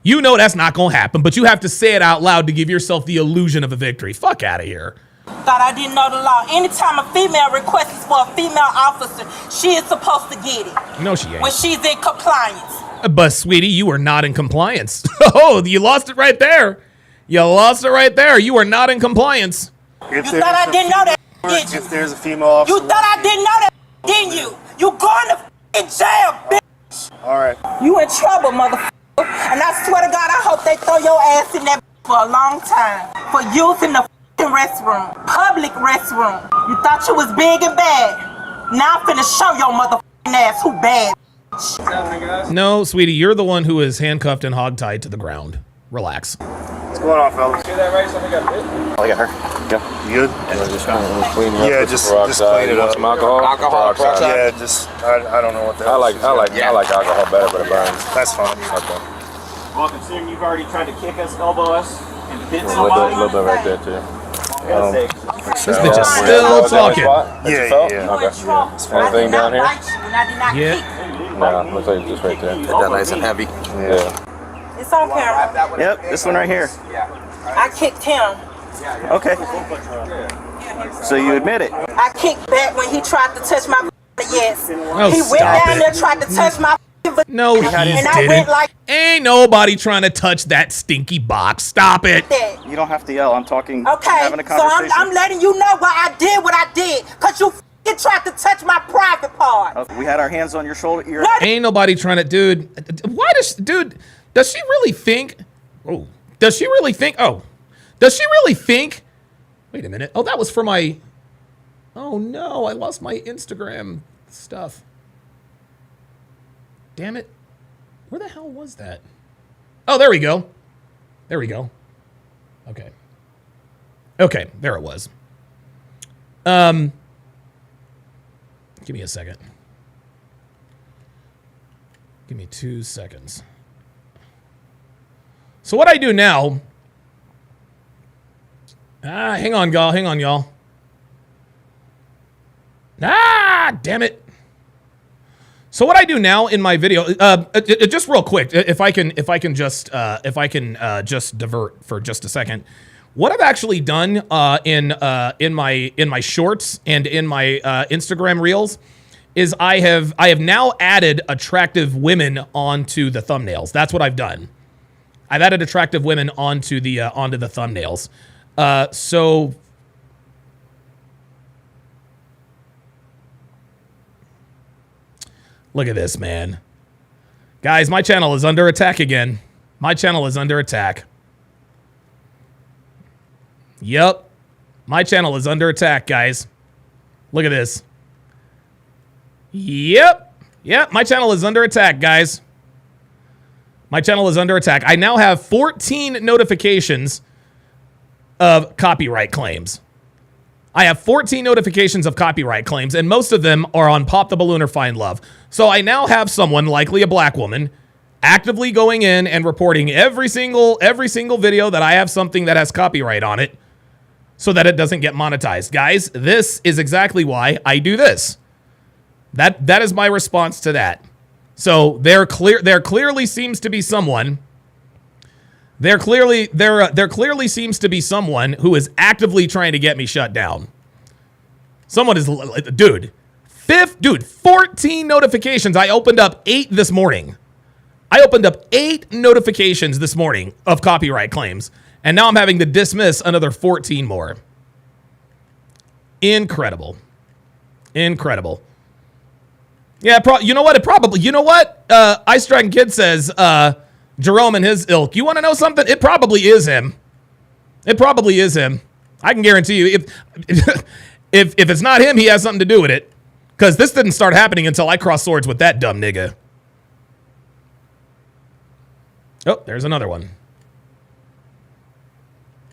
You know that's not going to happen, but you have to say it out loud to give yourself the illusion of a victory. Fuck out of here. Thought I didn't know the law. Anytime a female requests for a female officer, she is supposed to get it. No, she ain't. When she's in compliance. But, sweetie, you are not in compliance. Oh, you lost it right there. You lost it right there. You are not in compliance. You thought I didn't know that, did you? If there's a female officer. You thought I didn't know that, didn't you? You going to f***ing jail, bitch. All right. You in trouble, motherfucker. And I swear to God, I hope they throw your ass in that for a long time. For using the f***ing fucking restroom. Public restroom. You thought you was big and bad. Now I'm finna show your motherfucking ass who bad. No, sweetie, you're the one who is handcuffed and hogtied to the ground. Relax. What's going on, fellas? See that right? Somebody got bit. Oh, I got her. Go. You good? Just clean it up. Yeah, with just peroxide. clean it You want up. some alcohol? Peroxide. Yeah, just I don't know what that is. I like alcohol better, but it burns. That's fine. Okay. Well, considering you've already tried to kick us, elbow us, and hit A somebody. little bit right there too. This bitch is still talking. Yeah. Okay. Anything down here? Yeah. No, looks like just right there. That nice and heavy. Yeah. It's on camera. Yep, this one right here. I kicked him. Okay. So you admit it? I kicked back when he tried to touch my yes. Oh, he went stop down it. there, tried to touch my No, he and I didn't. went like Ain't nobody trying to touch that stinky box. Stop it. that. You don't have to yell. I'm talking. Okay, Having a so conversation. I'm letting you know why I did what I did. Because you tried to touch my private part. We had our hands on your shoulder. Ain't nobody trying to, dude. Why does, dude? Does she really think? Oh, does she really think? Oh, does she really think? Wait a minute. Oh, that was for my. Oh no, I lost my Instagram stuff. Damn it. Where the hell was that? Oh, there we go. There we go. Okay. Okay, there it was. Give me a second. Give me 2 seconds. So what I do now... hang on, y'all. Hang on, y'all. Damn it. So what I do now in my video, just real quick, if I can just divert for just a second. What I've actually done in my shorts and in my Instagram reels is I have now added attractive women onto the thumbnails. That's what I've done. I've added attractive women onto the thumbnails. So look at this, man. Guys, my channel is under attack again. My channel is under attack. Yep. My channel is under attack, guys. Look at this. Yep. Yep, my channel is under attack, guys. My channel is under attack. I now have 14 notifications of copyright claims. I have 14 notifications of copyright claims, and most of them are on Pop the Balloon or Find Love. So I now have someone, likely a black woman, actively going in and reporting every single video that I have something that has copyright on it so that it doesn't get monetized. Guys, this is exactly why I do this. That is my response to that. So there clearly seems to be someone. There clearly seems to be someone who is actively trying to get me shut down. Someone is, dude, 14 notifications. I opened up 8 this morning. I opened up 8 notifications this morning of copyright claims, and now I'm having to dismiss another 14 more. Incredible. Incredible. Yeah, you know what? Ice Dragon Kid says, Jerome and his ilk. You want to know something? It probably is him. It probably is him. I can guarantee you, if it's not him, he has something to do with it. Because this didn't start happening until I crossed swords with that dumb nigga. Oh, there's another one.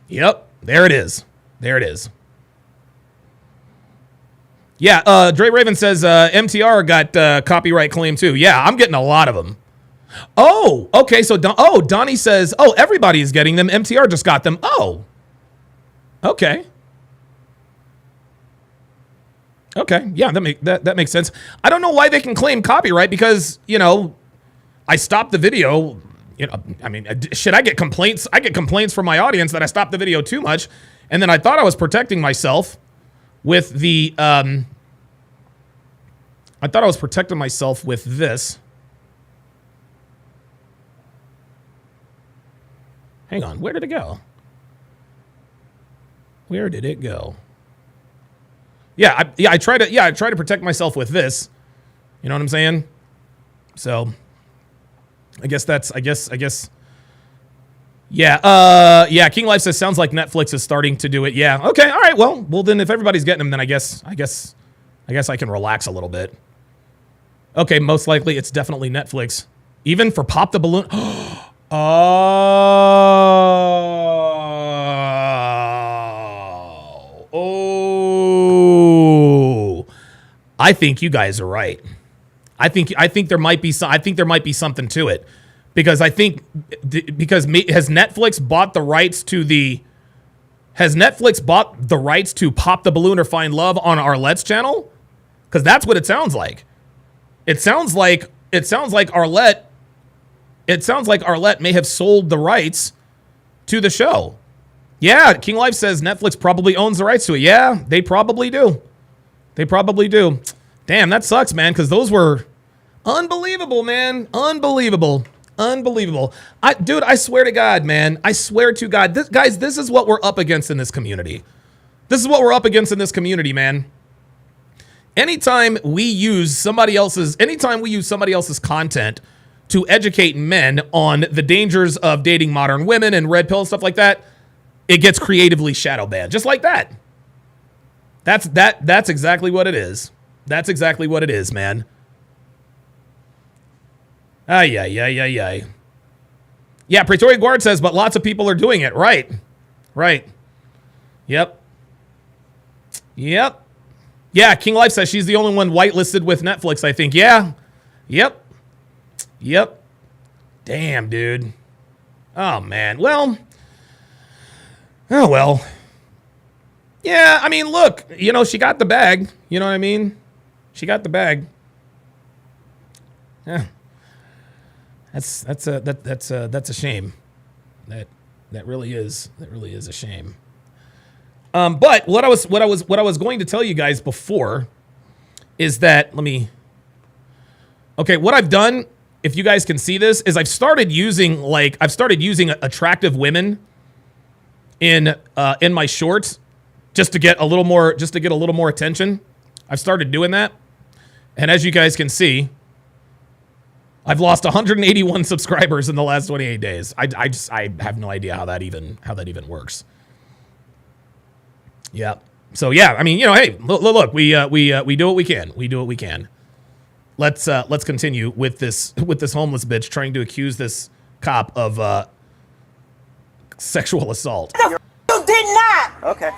Yep, there it is. There it is. Yeah, Dre Raven says MTR got copyright claim too. Yeah, I'm getting a lot of them. Oh, okay. So, Donnie says, oh, everybody is getting them. MTR just got them. Oh, okay. Okay. Yeah, that makes sense. I don't know why they can claim copyright because, you know, I stopped the video. You know, I mean, shit, I get complaints. I get complaints from my audience that I stopped the video too much. And then I thought I was protecting myself with the, I thought I was protecting myself with this. Hang on, where did it go? Where did it go? Yeah, I try to protect myself with this. You know what I'm saying? So I guess Yeah, yeah. King Life says sounds like Netflix is starting to do it. Yeah. Okay. All right. Well, then if everybody's getting them, then I guess I can relax a little bit. Okay. Most likely, it's definitely Netflix. Even for Pop the Balloon. Oh. I think you guys are right. I think there might be something to it. Because has Netflix bought the rights to Pop the Balloon or Find Love on Arlette's channel? Because that's what it sounds like. It sounds like Arlette may have sold the rights to the show. Yeah, King Life says Netflix probably owns the rights to it. Yeah, they probably do. Damn, that sucks, man, because those were unbelievable, man. Unbelievable. Dude, I swear to God, man. I swear to God. This is what we're up against in this community. Man. Anytime we use somebody else's content to educate men on the dangers of dating modern women and red pill and stuff like that, it gets creatively shadow banned. Just like that. That's exactly what it is. That's exactly what it is, man. Yeah, Pretoria Guard says, but lots of people are doing it. Right. Yep. Yeah, King Life says she's the only one whitelisted with Netflix, I think. Yeah. Yep. Damn, dude. Oh, man. Well. Yeah, I mean, look, she got the bag. You know what I mean? She got the bag. Yeah. That's a shame. That really is a shame. But what I was going to tell you guys before is that what I've done, if you guys can see this, is I've started using attractive women in my shorts just to get a little more attention. I've started doing that. And as you guys can see, I've lost 181 subscribers in the last 28 days. I have no idea how that even works. Yeah. So yeah, I mean, hey, look, we do what we can. Let's continue with this homeless bitch trying to accuse this cop of sexual assault. You did not. Okay.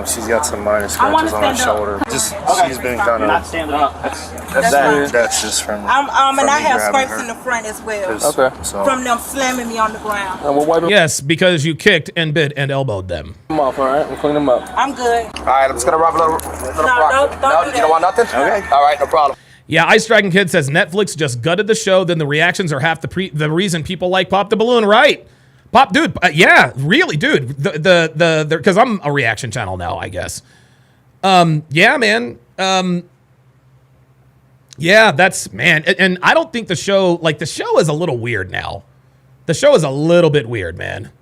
She's got some minor scratches on her shoulder. She's been kind of. Not standing up. That's just from. And I have scrapes in the front as well. Okay. So. From them slamming me on the ground. Yes, because you kicked and bit and elbowed them. Them off, all right? We'll clean them up. I'm good. All right, I'm just gonna rub a little. Don't do that. You don't want nothing? Okay. All right, no problem. Yeah, Ice Dragon Kid says Netflix just gutted the show. Then the reactions are half the reason people like Pop the Balloon. Right. Pop, dude, yeah, really, dude. The because I'm a reaction channel now, I guess. Yeah, man. Yeah, that's, man. And I don't think the show is a little weird now. The show is a little bit weird, man.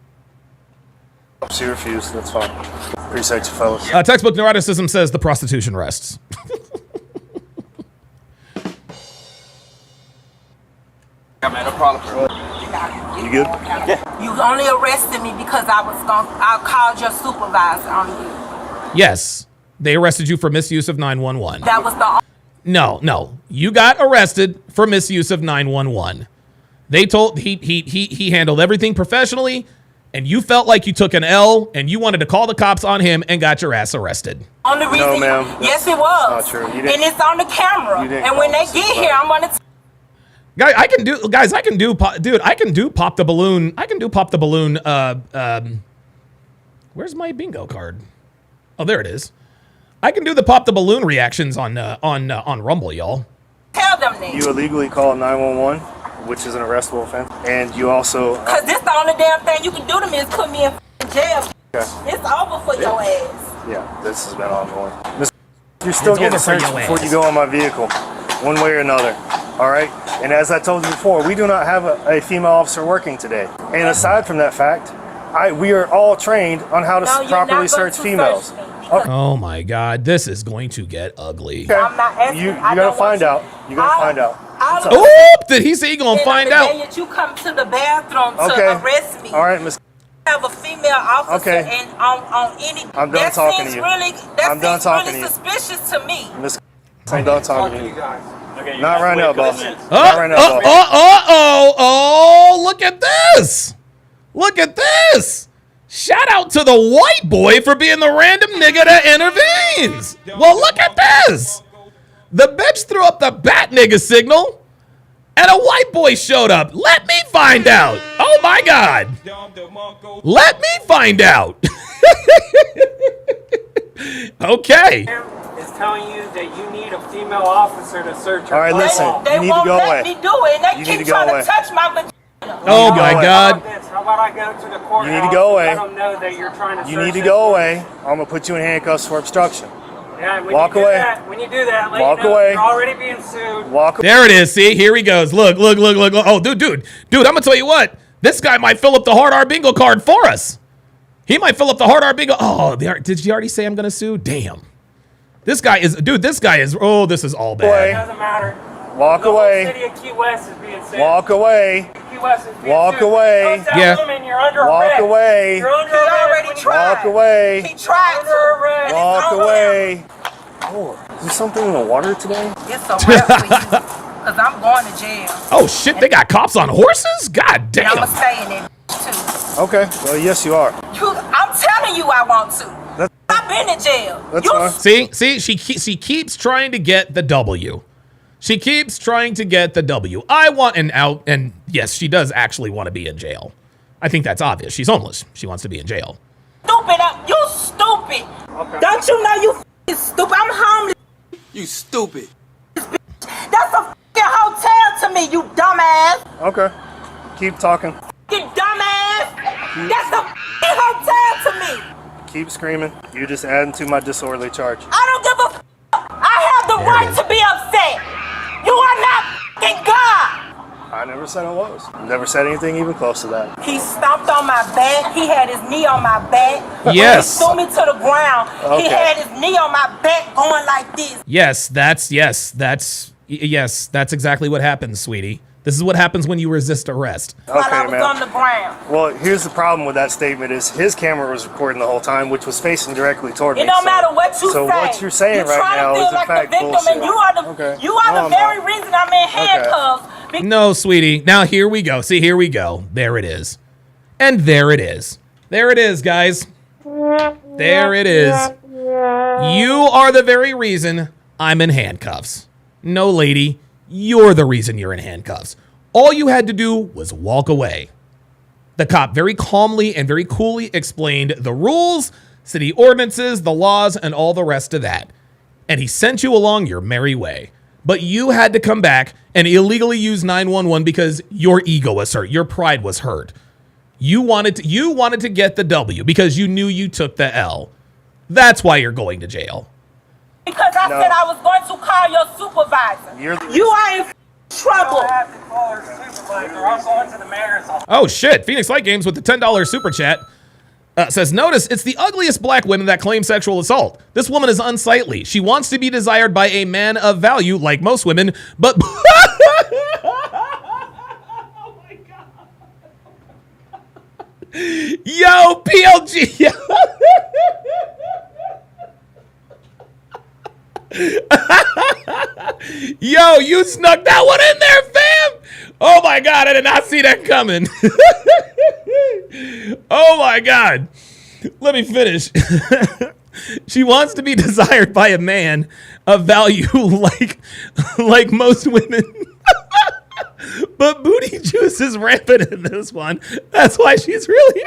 She refused. That's fine. Pretty sexy fellas. Textbook neuroticism says the prostitution rests. Yeah, man, no problem. You good? Yeah. You only arrested me because I called your supervisor on you. Yes, they arrested you for misuse of 911. That was the. No, you got arrested for misuse of 911. They told he handled everything professionally, and you felt like you took an L, and you wanted to call the cops on him and got your ass arrested. On the reason, no, ma'am. Yes, it was. Not true. And it's on the camera. And when they get here, I'm gonna. I can do Pop the Balloon. I can do Pop the Balloon. Where's my bingo card? Oh, there it is. I can do the Pop the Balloon reactions on Rumble, y'all. Tell them that. You illegally called 911, which is an arrestable offense, and you also. Cause this the only damn thing you can do to me is put me in jail. Okay. It's over for your ass. Yeah, this has been ongoing. You're still getting searched before you go on my vehicle, one way or another. All right, and as I told you before, we do not have a female officer working today. And aside from that fact, we are all trained on how to properly search females. Okay. Oh my God, this is going to get ugly. Okay. I'm not asking, you gotta find out. You gotta find out. Oh, did he say he gonna find out? That you come to the bathroom to arrest me. All right, Miss. have a female officer and on any. I'm done talking to you. I'm done talking to you. Suspicious to me. Miss, I'm done talking to you. Okay, Not right now, boss. Oh, Not right now, boss. oh, look at this. Look at this. Shout out to the white boy for being the random nigga that intervenes. Well, look at this. The bench threw up the bat nigga signal, and a white boy showed up. Let me find out. Oh, my God. Let me find out. Okay. Is telling you that you need a female officer to search your All right, listen. They You need to won't go let away. me do it, and they You need keep to go trying away. to touch my vagina. Oh, my God. How about I go to the courthouse? You need to go away. Let them know that you're trying to You search need to this go place. away. I'm gonna put you in handcuffs for obstruction. Yeah, when Walk you do away. That, when you do that, let Walk you know away. you're already being sued. Walk. There it is. See, here he goes. Look. Oh, dude, I'm gonna tell you what. This guy might fill up the hard R bingo card for us. He might fill up the hard R bingo. Oh, did she already say I'm gonna sue? Damn. This guy is. Oh, this is all It bad. doesn't matter. Walk The whole away. city of Key West is being sued. Walk away. Key West is being Walk sued. away. Don't tell Yeah. women you're under Walk arrest. away. You're under He arrest already when you- tried. Walk away. He tried Under to. arrest. Walk on away. Oh, is there something in the water today? It's a wrap for you, because I'm going to jail. Oh shit, they got cops on horses? God And I'm damn. going to stay in it, too. Okay. Well, yes, you are. I'm telling you I want to. That's, I've been to jail. that's fine. See, she keeps trying to get the W. She keeps trying to get the W. I want an out, and yes, she does actually want to be in jail. I think that's obvious. She's homeless. She wants to be in jail. Stupid. You stupid. Okay. Don't you know you f***ing stupid? I'm homeless. You stupid. That's a f***ing hotel to me, you dumbass. Okay. Keep talking. You dumbass. That's a f***ing hotel to me. Keep screaming. You're just adding to my disorderly charge. I don't give a f***. I have the right to be upset. You are not f***ing God. I never said I was. Never said anything even close to that. He stomped on my back. He had his knee on my back. Yes. He threw me to the ground. Okay. He had his knee on my back going like this. Yes, that's exactly what happens, sweetie. This is what happens when you resist arrest. While I was man. on the ground. Well, here's the problem with that statement is his camera was recording the whole time, which was facing directly toward me. It don't matter what you so say. what you're saying You're right trying now to feel is in like fact the victim, bullshit. and you are the Okay. you are No, the I'm very not. reason I'm in handcuffs. No, sweetie. Now here we go. See, here we go. There it is. And there it is. There it is, guys. There it is. You are the very reason I'm in handcuffs. No, lady, you're the reason you're in handcuffs. All you had to do was walk away. The cop very calmly and very coolly explained the rules, city ordinances, the laws, and all the rest of that. And he sent you along your merry way. But you had to come back and illegally use 911 because your ego was hurt. Your pride was hurt. You wanted to get the W because you knew you took the L. That's why you're going to jail. Because I said I was going to call your supervisor. You are in trouble. I have to call her supervisor. I'm going to the mayor's office. Oh shit, Phoenix Light Games with the $10 super chat. Says, notice it's the ugliest black women that claim sexual assault. This woman is unsightly. She wants to be desired by a man of value, like most women, but... Oh my God. Yo, PLG. Yo, you snuck that one in there, fam. Oh my God, I did not see that coming. Oh my God. Let me finish. She wants to be desired by a man of value like most women. But booty juice is rampant in this one. That's why she's really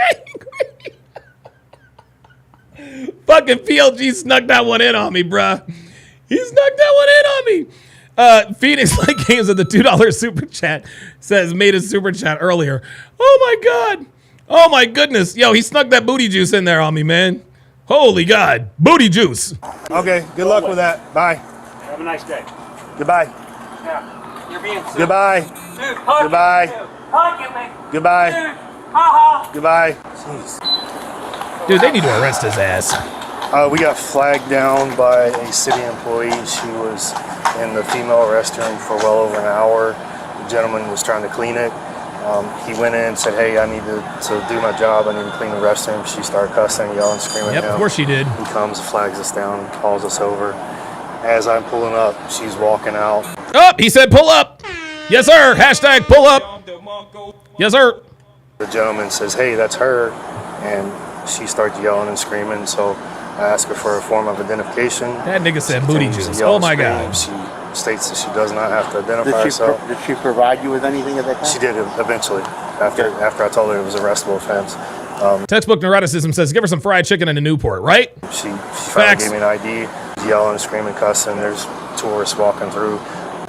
angry. Fucking PLG snuck that one in on me, bruh. He snuck that one in on me. Phoenix Light Games with the $2 super chat says, made a super chat earlier. Oh my God. Oh my goodness. Yo, he snuck that booty juice in there on me, man. Holy God. Booty juice. Okay, good luck with that. Bye. Have a nice day. Goodbye. Yeah, you're being sued. Goodbye. Dude, hug Goodbye. me. Hug me. Goodbye. Dude, ha-ha. Goodbye. Jeez. Dude, they need to arrest his ass. We got flagged down by a city employee. She was in the female restroom for well over an hour. The gentleman was trying to clean it. He went in and said, hey, I need to do my job. I need to clean the restroom. She started cussing, yelling, screaming at him. Of course she did. He comes, flags us down, calls us over. As I'm pulling up, she's walking out. Oh, he said pull up. Yes, sir. Hashtag pull up. Yes, sir. The gentleman says, hey, that's her. And she starts yelling and screaming. So I ask her for a form of identification. That nigga said booty juice. Oh, my God. She states that she does not have to identify herself. Did she provide you with anything at that time? She did eventually, after I told her it was a arrestable offense. Textbook neuroticism says give her some fried chicken in a Newport, right? She finally gave me an ID, yelling, screaming, cussing. There's tourists walking through.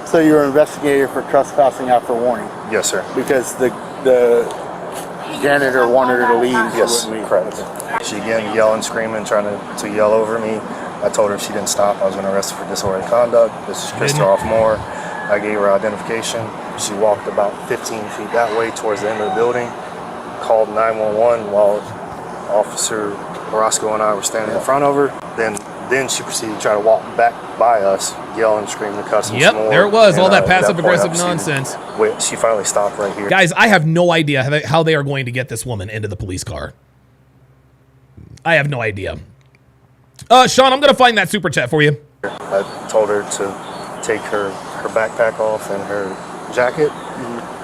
So you were investigated for trespassing after warning? Yes, sir. Because the janitor wanted her to leave. Yes, correct. She again yelling, screaming, trying to yell over me. I told her if she didn't stop, I was going to arrest her for disorderly conduct. This is Christopher Moore. I gave her identification. She walked about 15 feet that way towards the end of the building, called 911 while Officer Orozco and I were standing in front of her. Then she proceeded to try to walk back by us, yelling, screaming, cussing. Yep, some more. there it was, all that at that passive-aggressive point, nonsense. She finally stopped right here. Guys, I have no idea how they are going to get this woman into the police car. I have no idea. Sean, I'm going to find that super chat for you. I told her to take her backpack off and her jacket.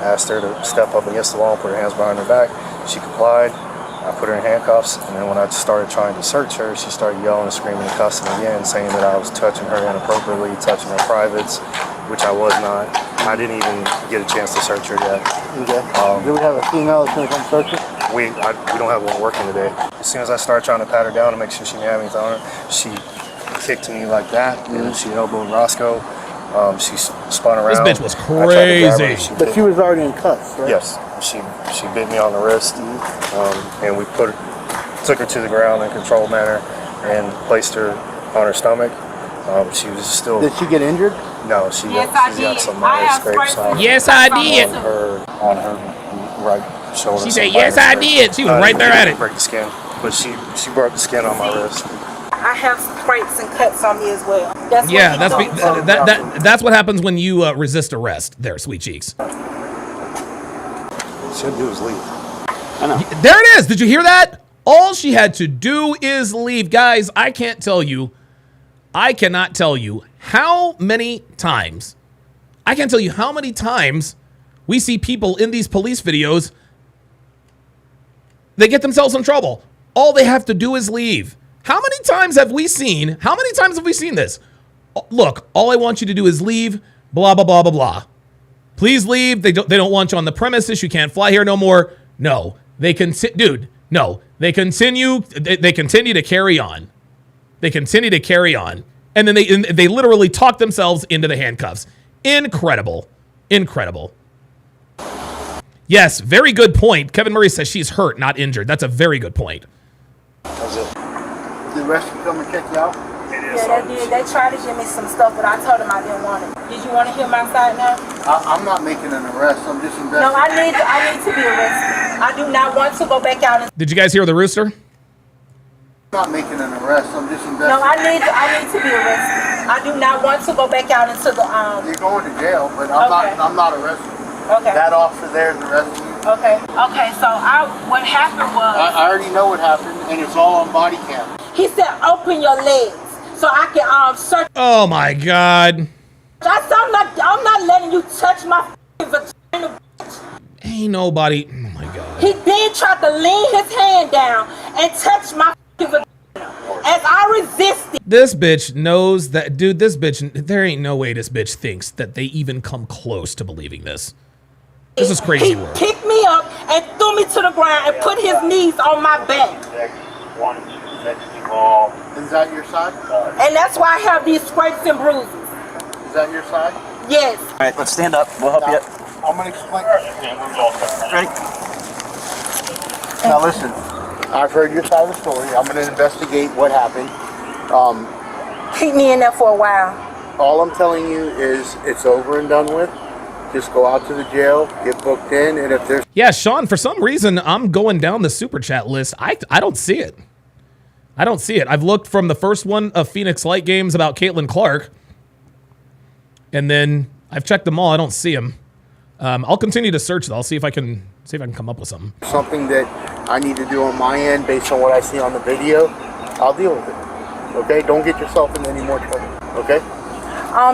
Asked her to step up against the wall, put her hands behind her back. She complied. I put her in handcuffs, and then when I started trying to search her, she started yelling and screaming and cussing again, saying that I was touching her inappropriately, touching her privates, which I was not. I didn't even get a chance to search her yet. Okay. Do we have a female that's going to come search her? We don't have one working today. As soon as I started trying to pat her down to make sure she didn't have anything on her, she kicked me like that, and she elbowed Roscoe. She spun around. This bitch was crazy. But she was already in cuffs, right? Yes. She bit me on the wrist, and we took her to the ground in a controlled manner and placed her on her stomach. She was still. Did she get injured? No, she got some scrapes on. Yes, I did. On her right shoulder. She said, "Yes, I did." She was right there at it. Break the skin, but she broke the skin on my wrist. I have scrapes and cuts on me as well. That's what happens when you resist arrest. There, sweet cheeks. Should do is leave. I know. There it is. Did you hear that? All she had to do is leave. Guys, I cannot tell you how many times we see people in these police videos. They get themselves in trouble. All they have to do is leave. How many times have we seen this? Look, all I want you to do is leave, blah, blah, blah, blah, blah. Please leave. They don't want you on the premises. You can't fly here no more. No, they continue to carry on. They continue to carry on. And then they literally talk themselves into the handcuffs. Incredible. Yes, very good point. Kevin Murray says she's hurt, not injured. That's a very good point. That's it. Did the rest of them come and check you out? Yeah, they did. They tried to give me some stuff, but I told them I didn't want it. Did you want to hear my side now? I'm not making an arrest. I'm just investigating. No, I need to be arrested. I do not want to go back out and... Did you guys hear the rooster? I'm not making an arrest. I'm just investigating. No, I need to be arrested. I do not want to go back out into the You're going to jail, but I'm not arresting you. Okay. That officer there is arresting you. Okay. So what happened was... I already know what happened, and it's all on body cam. He said, open your legs so I can search. Oh my God. I'm not letting you touch my vagina. Ain't nobody. Oh my God. He then tried to lean his hand down and touch my vagina as I resisted. This bitch knows that, dude. There ain't no way this bitch thinks that they even come close to believing this. This is crazy work. He picked me up and threw me to the ground and put his knees on my back. Is that your side? And that's why I have these scrapes and bruises. Is that your side? Yes. All right, let's stand up. We'll help you. I'm going to explain. Ready? Now listen, I've heard your side of the story. I'm going to investigate what happened. Keep me in there for a while. All I'm telling you is it's over and done with. Just go out to the jail, get booked in, and if there's... Yeah, Sean, for some reason, I'm going down the super chat list. I don't see it. I don't see it. I've looked from the first one of Phoenix Light Games about Caitlin Clark, and then I've checked them all. I don't see them. I'll continue to search though. I'll see if I can come up with something. Something that I need to do on my end based on what I see on the video, I'll deal with it. Okay? Don't get yourself in any more trouble. Okay?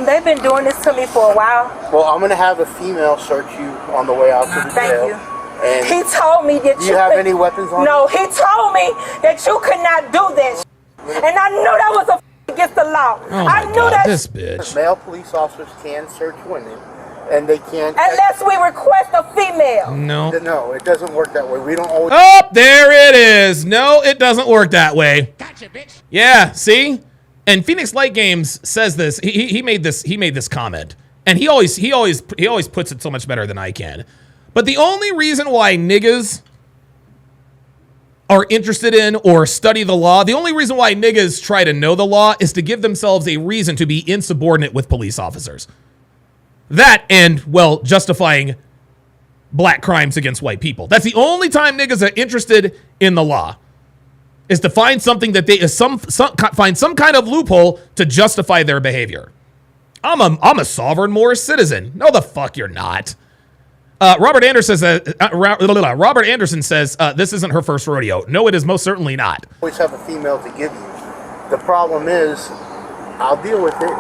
They've been doing this to me for a while. Well, I'm gonna have a female search you on the way out to the jail. Thank you. And He told me that do you have any weapons on No, you? he told me that you could not do that. And I knew that was against the law. Oh I my knew God, that. this bitch. Male police officers can search women, and they can't. Unless we request a female. No. No, it doesn't work that way. We don't always. Oh, there it is. No, it doesn't work that way. Gotcha, bitch. Yeah, see? And Phoenix Light Games says this. He made this comment. And he always puts it so much better than I can. But the only reason why niggas are interested in or study the law, the only reason why niggas try to know the law is to give themselves a reason to be insubordinate with police officers. That and, well, justifying black crimes against white people. That's the only time niggas are interested in the law, is to find something that they find some kind of loophole to justify their behavior. I'm a sovereign Moorish citizen. No, the fuck you're not. Robert Anderson says this isn't her first rodeo. No, it is most certainly not. Always have a female to give you. The problem is, I'll deal with it.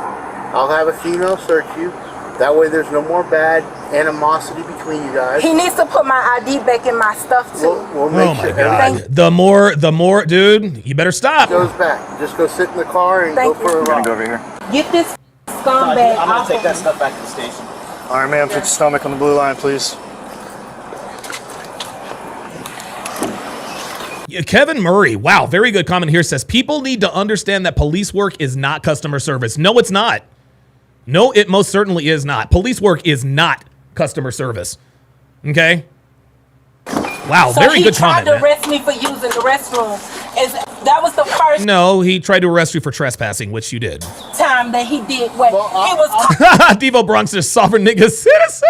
I'll have a female search you. That way there's no more bad animosity between you guys. He needs to put my ID back in my stuff too. We'll make Oh my sure God. The more, dude, you better stop. goes back. Just go sit in the car and go for a ride. Go over here. Get this scumbag I'm gonna off take of that me. stuff back to the station. Iron Man, put your stomach on the blue line, please. Yeah, Kevin Murray, wow, very good comment here, says people need to understand that police work is not customer service. No, it's not. No, it most certainly is not. Police work is not customer service. Okay? Wow, So very he good tried comment, to man. arrest me for using the restroom. That was the first No, he tried to arrest you for trespassing, which you did. time that he did what he was Devo Bronx is sovereign nigga citizen.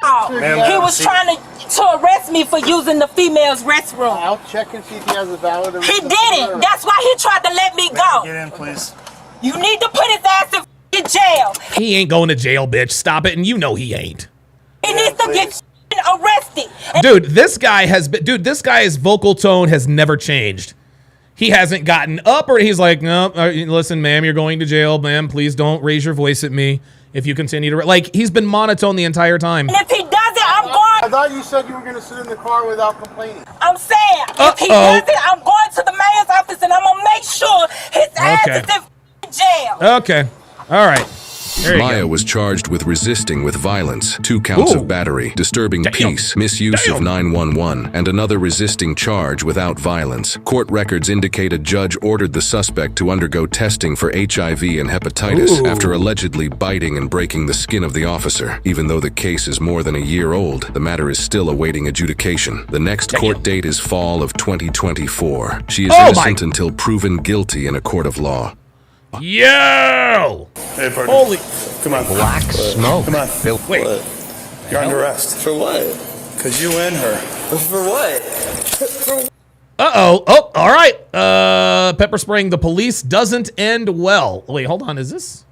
caught. He was trying to arrest me for using the female's restroom. I'll check and see if he has a valid. He didn't. That's why he tried to let me go. Get in, please. You need to put his ass in jail. He ain't going to jail, bitch. Stop it, and you know he ain't. He needs to get arrested. Dude, this guy's vocal tone has never changed. He hasn't gotten up or he's like, no, listen, ma'am, you're going to jail, ma'am. Please don't raise your voice at me if you continue to, like, he's been monotone the entire time. And if he does it, I'm going. I thought you said you were going to sit in the car without complaining. I'm saying, if he does it, I'm going to the mayor's office and I'm going to make sure his ass is in jail. Okay. All right. There you Maya go. was charged with resisting with violence, 2 counts of battery, disturbing peace, misuse of 911, and another resisting charge without violence. Court records indicate a judge ordered the suspect to undergo testing for HIV and hepatitis after allegedly biting and breaking the skin of the officer. Even though the case is more than a year old, the matter is still awaiting adjudication. The next court date is fall of 2024. She is innocent until proven guilty in a court of law. Yo! Hey, partner. Holy. Come on. Black smoke. Come on. Wait. You're under arrest. For what? Because you and her. For what? Uh-oh. Oh, all right. Pepper spraying the police doesn't end well. Wait, hold on. Is this?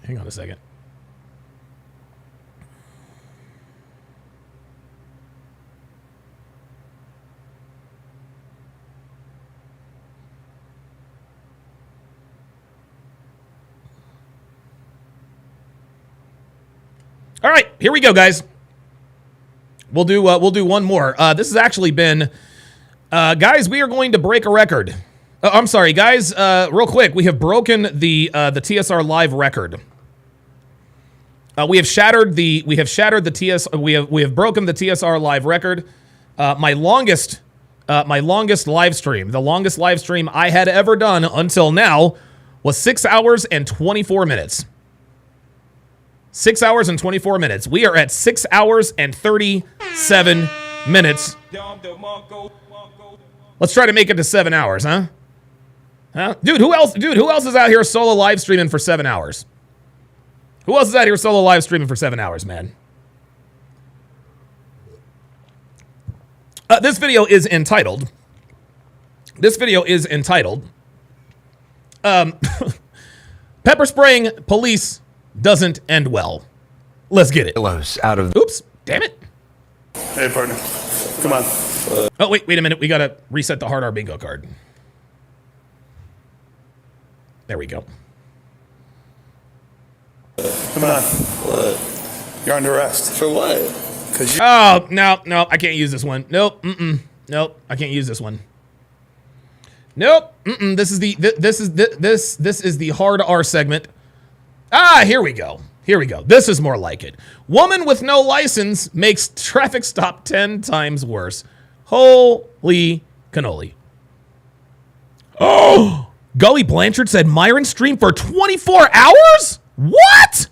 Hang on a second. All right, here we go, guys. We'll do one more. This has actually been, guys. We are going to break a record. I'm sorry, guys. Real quick, we have broken the TSR live record. We have shattered the TS. We have broken the TSR live record. My longest live stream, the longest live stream I had ever done until now, was 6 hours and 24 minutes. 6 hours and 24 minutes. We are at 6 hours and 37 minutes. Let's try to make it to 7 hours, huh? Dude, who else is out here solo live streaming for 7 hours? Who else is out here solo live streaming for 7 hours, man? This video is entitled Pepper spraying police doesn't end well. Let's get it. Out of Oops, damn it. Hey, partner. Come on. Oh, wait a minute. We got to reset the hard R bingo card. There we go. Come on. What? You're under arrest. For what? Because Oh, no, I can't use this one. Nope, nope, I can't use this one. Nope, this is the hard R segment. Here we go. This is more like it. Woman with no license makes traffic stop 10 times worse. Holy cannoli. Oh, Gully Blanchard said Myron streamed for 24 hours? What?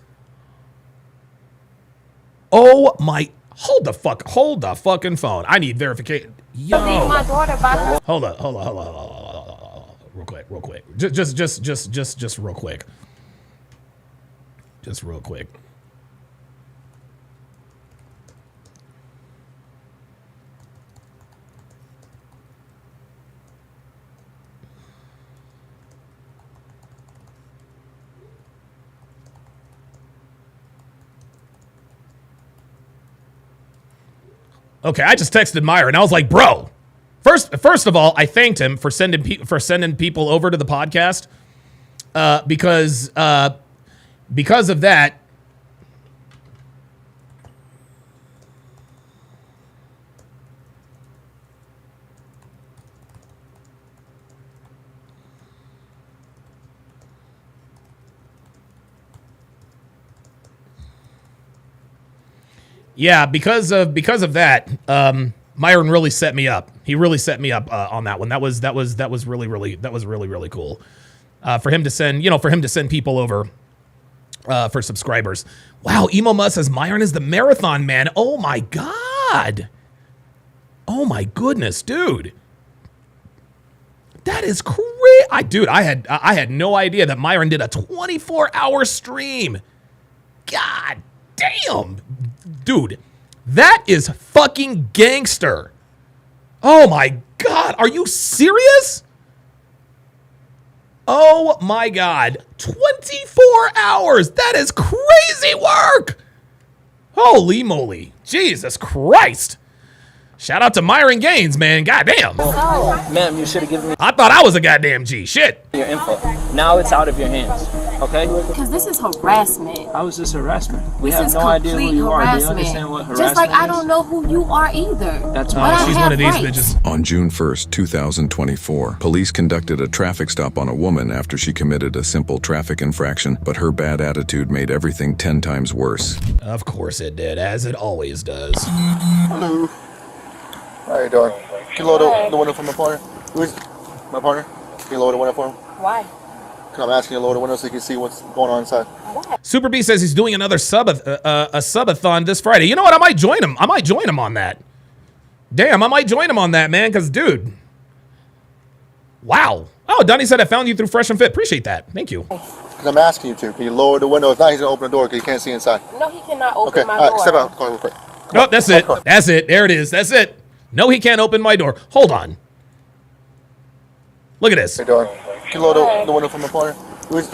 Oh my, hold the fucking phone. I need verification. Yo. Hold on. Real quick. Just real quick. Just real quick. Okay, I just texted Myron. I was like, bro. First of all, I thanked him for sending people over to the podcast because of that. Yeah, because of that, Myron really set me up. He really set me up on that one. That was really cool for him to send people over for subscribers. Wow, Emo Mus says Myron is the marathon man. Oh my god. Oh my goodness, dude. That is crazy. I had no idea that Myron did a 24-hour stream. God damn. Dude, that is fucking gangster. Oh my god, are you serious? Oh my god, 24 hours. That is crazy work. Holy moly. Jesus Christ. Shout out to Myron Gaines, man. Goddamn. Oh, ma'am, you should have given me. I thought I was a goddamn G. Shit. Your info. Now it's out of your hands. Okay? Because this is harassment. How is this harassment? We This have is no idea who complete you are. Do you harassment. understand what harassment Just like I is? don't know who you are either. That's why she's I one of have these rights. bitches. On June 1st, 2024, police conducted a traffic stop on a woman after she committed a simple traffic infraction, but her bad attitude made everything 10 times worse. Of course it did, as it always does. Hello. How you doing? Can you load the window for my partner? Who's my partner? Can you lower the window for him? Why? I'm asking you to lower the window so you can see what's going on inside. Super B says he's doing another subathon this Friday. You know what? I might join him. On that. Damn, I might join him on that, man. Because, dude. Wow. Oh, Donnie said I found you through Fresh and Fit. Appreciate that. Thank you. Because I'm asking you to. Can you lower the window? If not, he's going to open the door because he can't see inside. No, he cannot open my door. door. Step out. Call real quick. Nope, that's it. That's it. There it is. That's it. No, he can't open my door. Hold on. Look at this. How you doing? Can you lower the window for my partner? Who's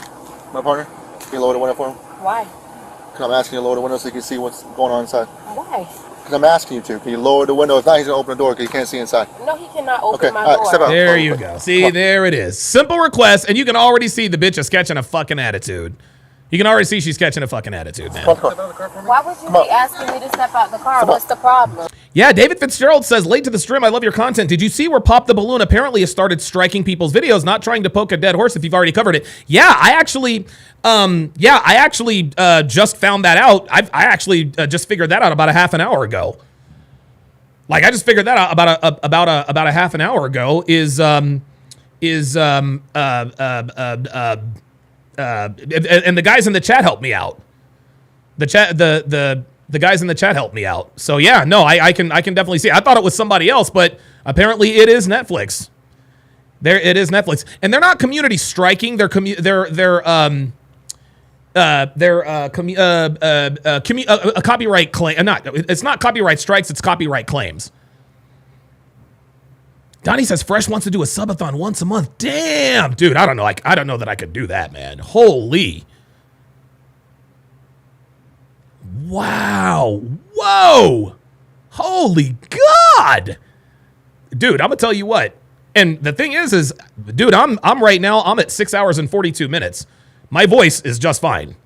my partner? Can you lower the window for him? Why? Because I'm asking you to lower the window so you can see what's going on inside. Why? Because I'm asking you to. Can you lower the window? If not, he's going to open the door because he can't see inside. No, he cannot open my door. Step out. There you go. See, there it is. Simple request, and you can already see the bitch is catching a fucking attitude. You can already see she's catching a fucking attitude, man. Why would you be asking me to step out the car? What's the problem? Yeah, David Fitzgerald says, late to the stream, I love your content. Did you see where Pop the Balloon apparently has started striking people's videos, not trying to poke a dead horse if you've already covered it? Yeah, I actually just found that out. I actually just figured that out about a half an hour ago. Like, I just figured that out about a half an hour ago and the guys in the chat helped me out. The guys in the chat helped me out. So yeah, no, I can definitely see. I thought it was somebody else, but apparently it is Netflix. It is Netflix, and they're not community striking. They're a copyright claim. It's not copyright strikes. It's copyright claims. Donnie says Fresh wants to do a subathon once a month. Damn, dude, I don't know. I don't know that I could do that, man. Holy. Wow. Whoa. Holy God. Dude, I'm gonna tell you what. And the thing is, dude, I'm right now, I'm at 6 hours and 42 minutes. My voice is just fine.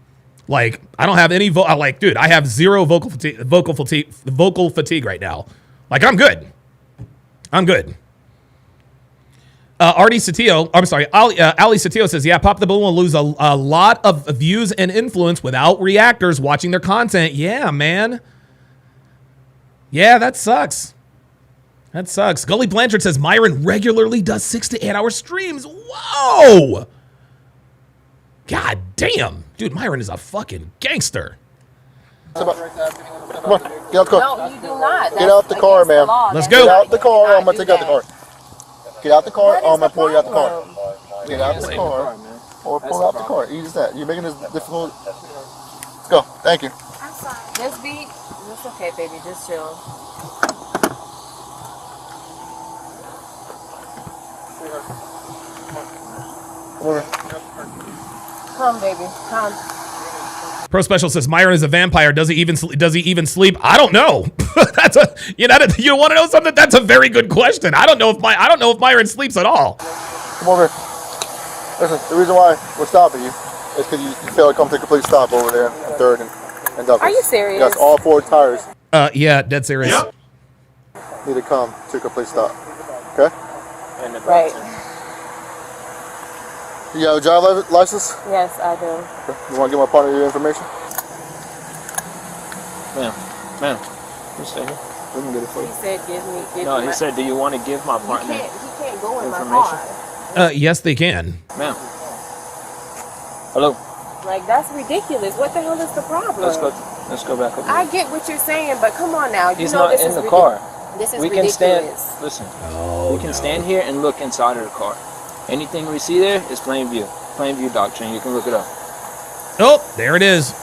Like, I don't have any dude, I have zero vocal fatigue right now. Like, I'm good. I'm good. Ali Satillo says, yeah, Pop the Balloon will lose a lot of views and influence without reactors watching their content. Yeah, man. Yeah, that sucks. That sucks. Gully Blanchard says, Myron regularly does 6 to 8 hour streams. Whoa. God damn. Dude, Myron is a fucking gangster. Come on, get out the car. No, you do not. Get out the car, ma'am. Let's go. Get out the car, I'm going to take out the car. Get out the car, or I'm going to pull you out the car. Get out the car, or pull out the car. Easy as that. You're making this difficult. Let's go. Thank you. Just be, it's okay, baby. Just chill. Come, baby. Come. Pro Special says Myron is a vampire. Does he even sleep? I don't know. You want to know something? That's a very good question. I don't know if Myron sleeps at all. Come over. Listen, the reason why we're stopping you is because you failed to come to a complete stop over there in 3rd and Douglas. Are you serious? Yes, all 4 tires. Yeah, dead serious. Yep. Need to come to a complete stop. Okay? Right. You have a driver's license? Yes, I do. Okay. You want to give my partner your information? Ma'am, you stay here. We can get it for you. He said, give No, he said, do you want to give my partner He can't go in information? my car. Yes, they can. Ma'am. Hello. Like, that's ridiculous. What the hell is the problem? Let's go back over I get what you're saying, but come on now. He's not in the car. This is we ridiculous. can stand. Listen. We can stand here and look inside of the car. Anything we see there is plain view. Plain view doctrine. You can look it up. Oh, there it is.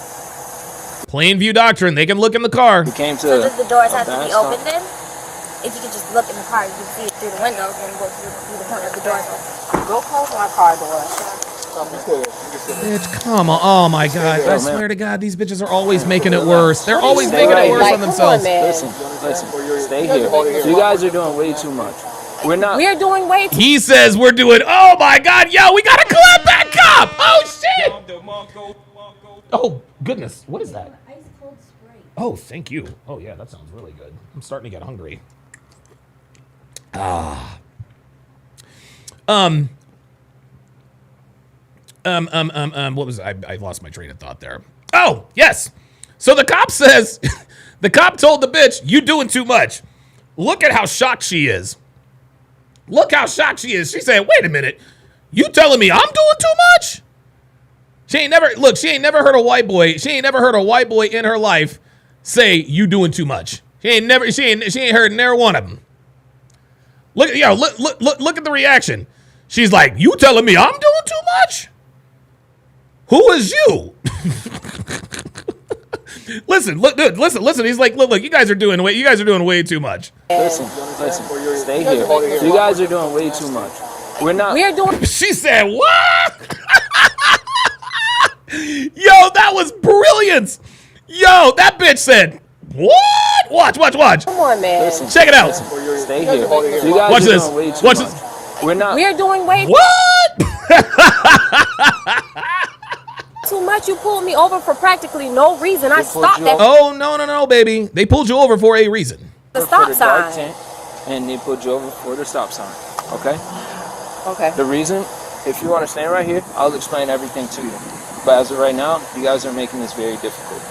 Plain view doctrine. They can look in the car. We came to. So does the doors have to be open then? If you could just look in the car, you can see it through the windows and go through the corner of the doors. Go close my car door. Bitch, come on. Oh my God. I swear to God, these bitches are always making it worse. They're always making it worse on themselves. Listen. Stay here. You guys are doing way too much. We're not. We're doing way too. He says we're doing. Oh my God, yo, we gotta clap back up. Oh shit. Oh goodness, what is that? Ice cold Sprite. Oh, thank you. Oh yeah, that sounds really good. I'm starting to get hungry. What was I lost my train of thought there. Oh, yes. So the cop says, the cop told the bitch, you doing too much. Look at how shocked she is. Look how shocked she is. She said, wait a minute. You telling me I'm doing too much? She ain't never heard a white boy. She ain't never heard a white boy in her life say you doing too much. She ain't heard never one of them. Look at the reaction. She's like, you telling me I'm doing too much? Who is you? Listen. He's like, look, you guys are doing way too much. Listen. Stay here. You guys are doing way too much. We're not. We're doing. She said, what? Yo, that was brilliant. Yo, that bitch said, what? Watch. Come on, man. Listen, check it out. Listen, stay here. You guys watch are this. doing way too Watch much. this. We're not. We're doing way What? too much. You pulled me over for practically no reason. I stopped at Oh, no, baby. They pulled you over for a reason. the stop sign. Tent, and they pulled you over for the stop sign. Okay? Okay. The reason, if you want to stand right here, I'll explain everything to you. But as of right now, you guys are making this very difficult.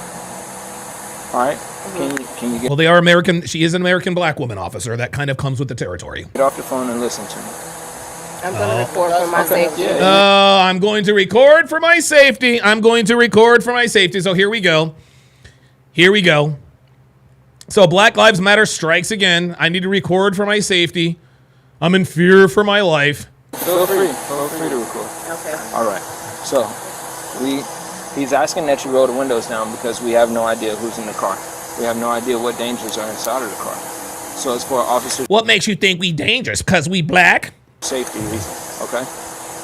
All right? Can you get Well, they are American. She is an American black woman, officer. That kind of comes with the territory. get off the phone and listen to me? I'm going to record for my safety. I'm going to record for my safety. So here we go. So Black Lives Matter strikes again. I need to record for my safety. I'm in fear for my life. Feel free to record. Okay. All right. So, he's asking that you roll the windows down because we have no idea who's in the car. We have no idea what dangers are inside of the car. So it's for officers. What makes you think we dangerous? Because we black? Safety reason, okay?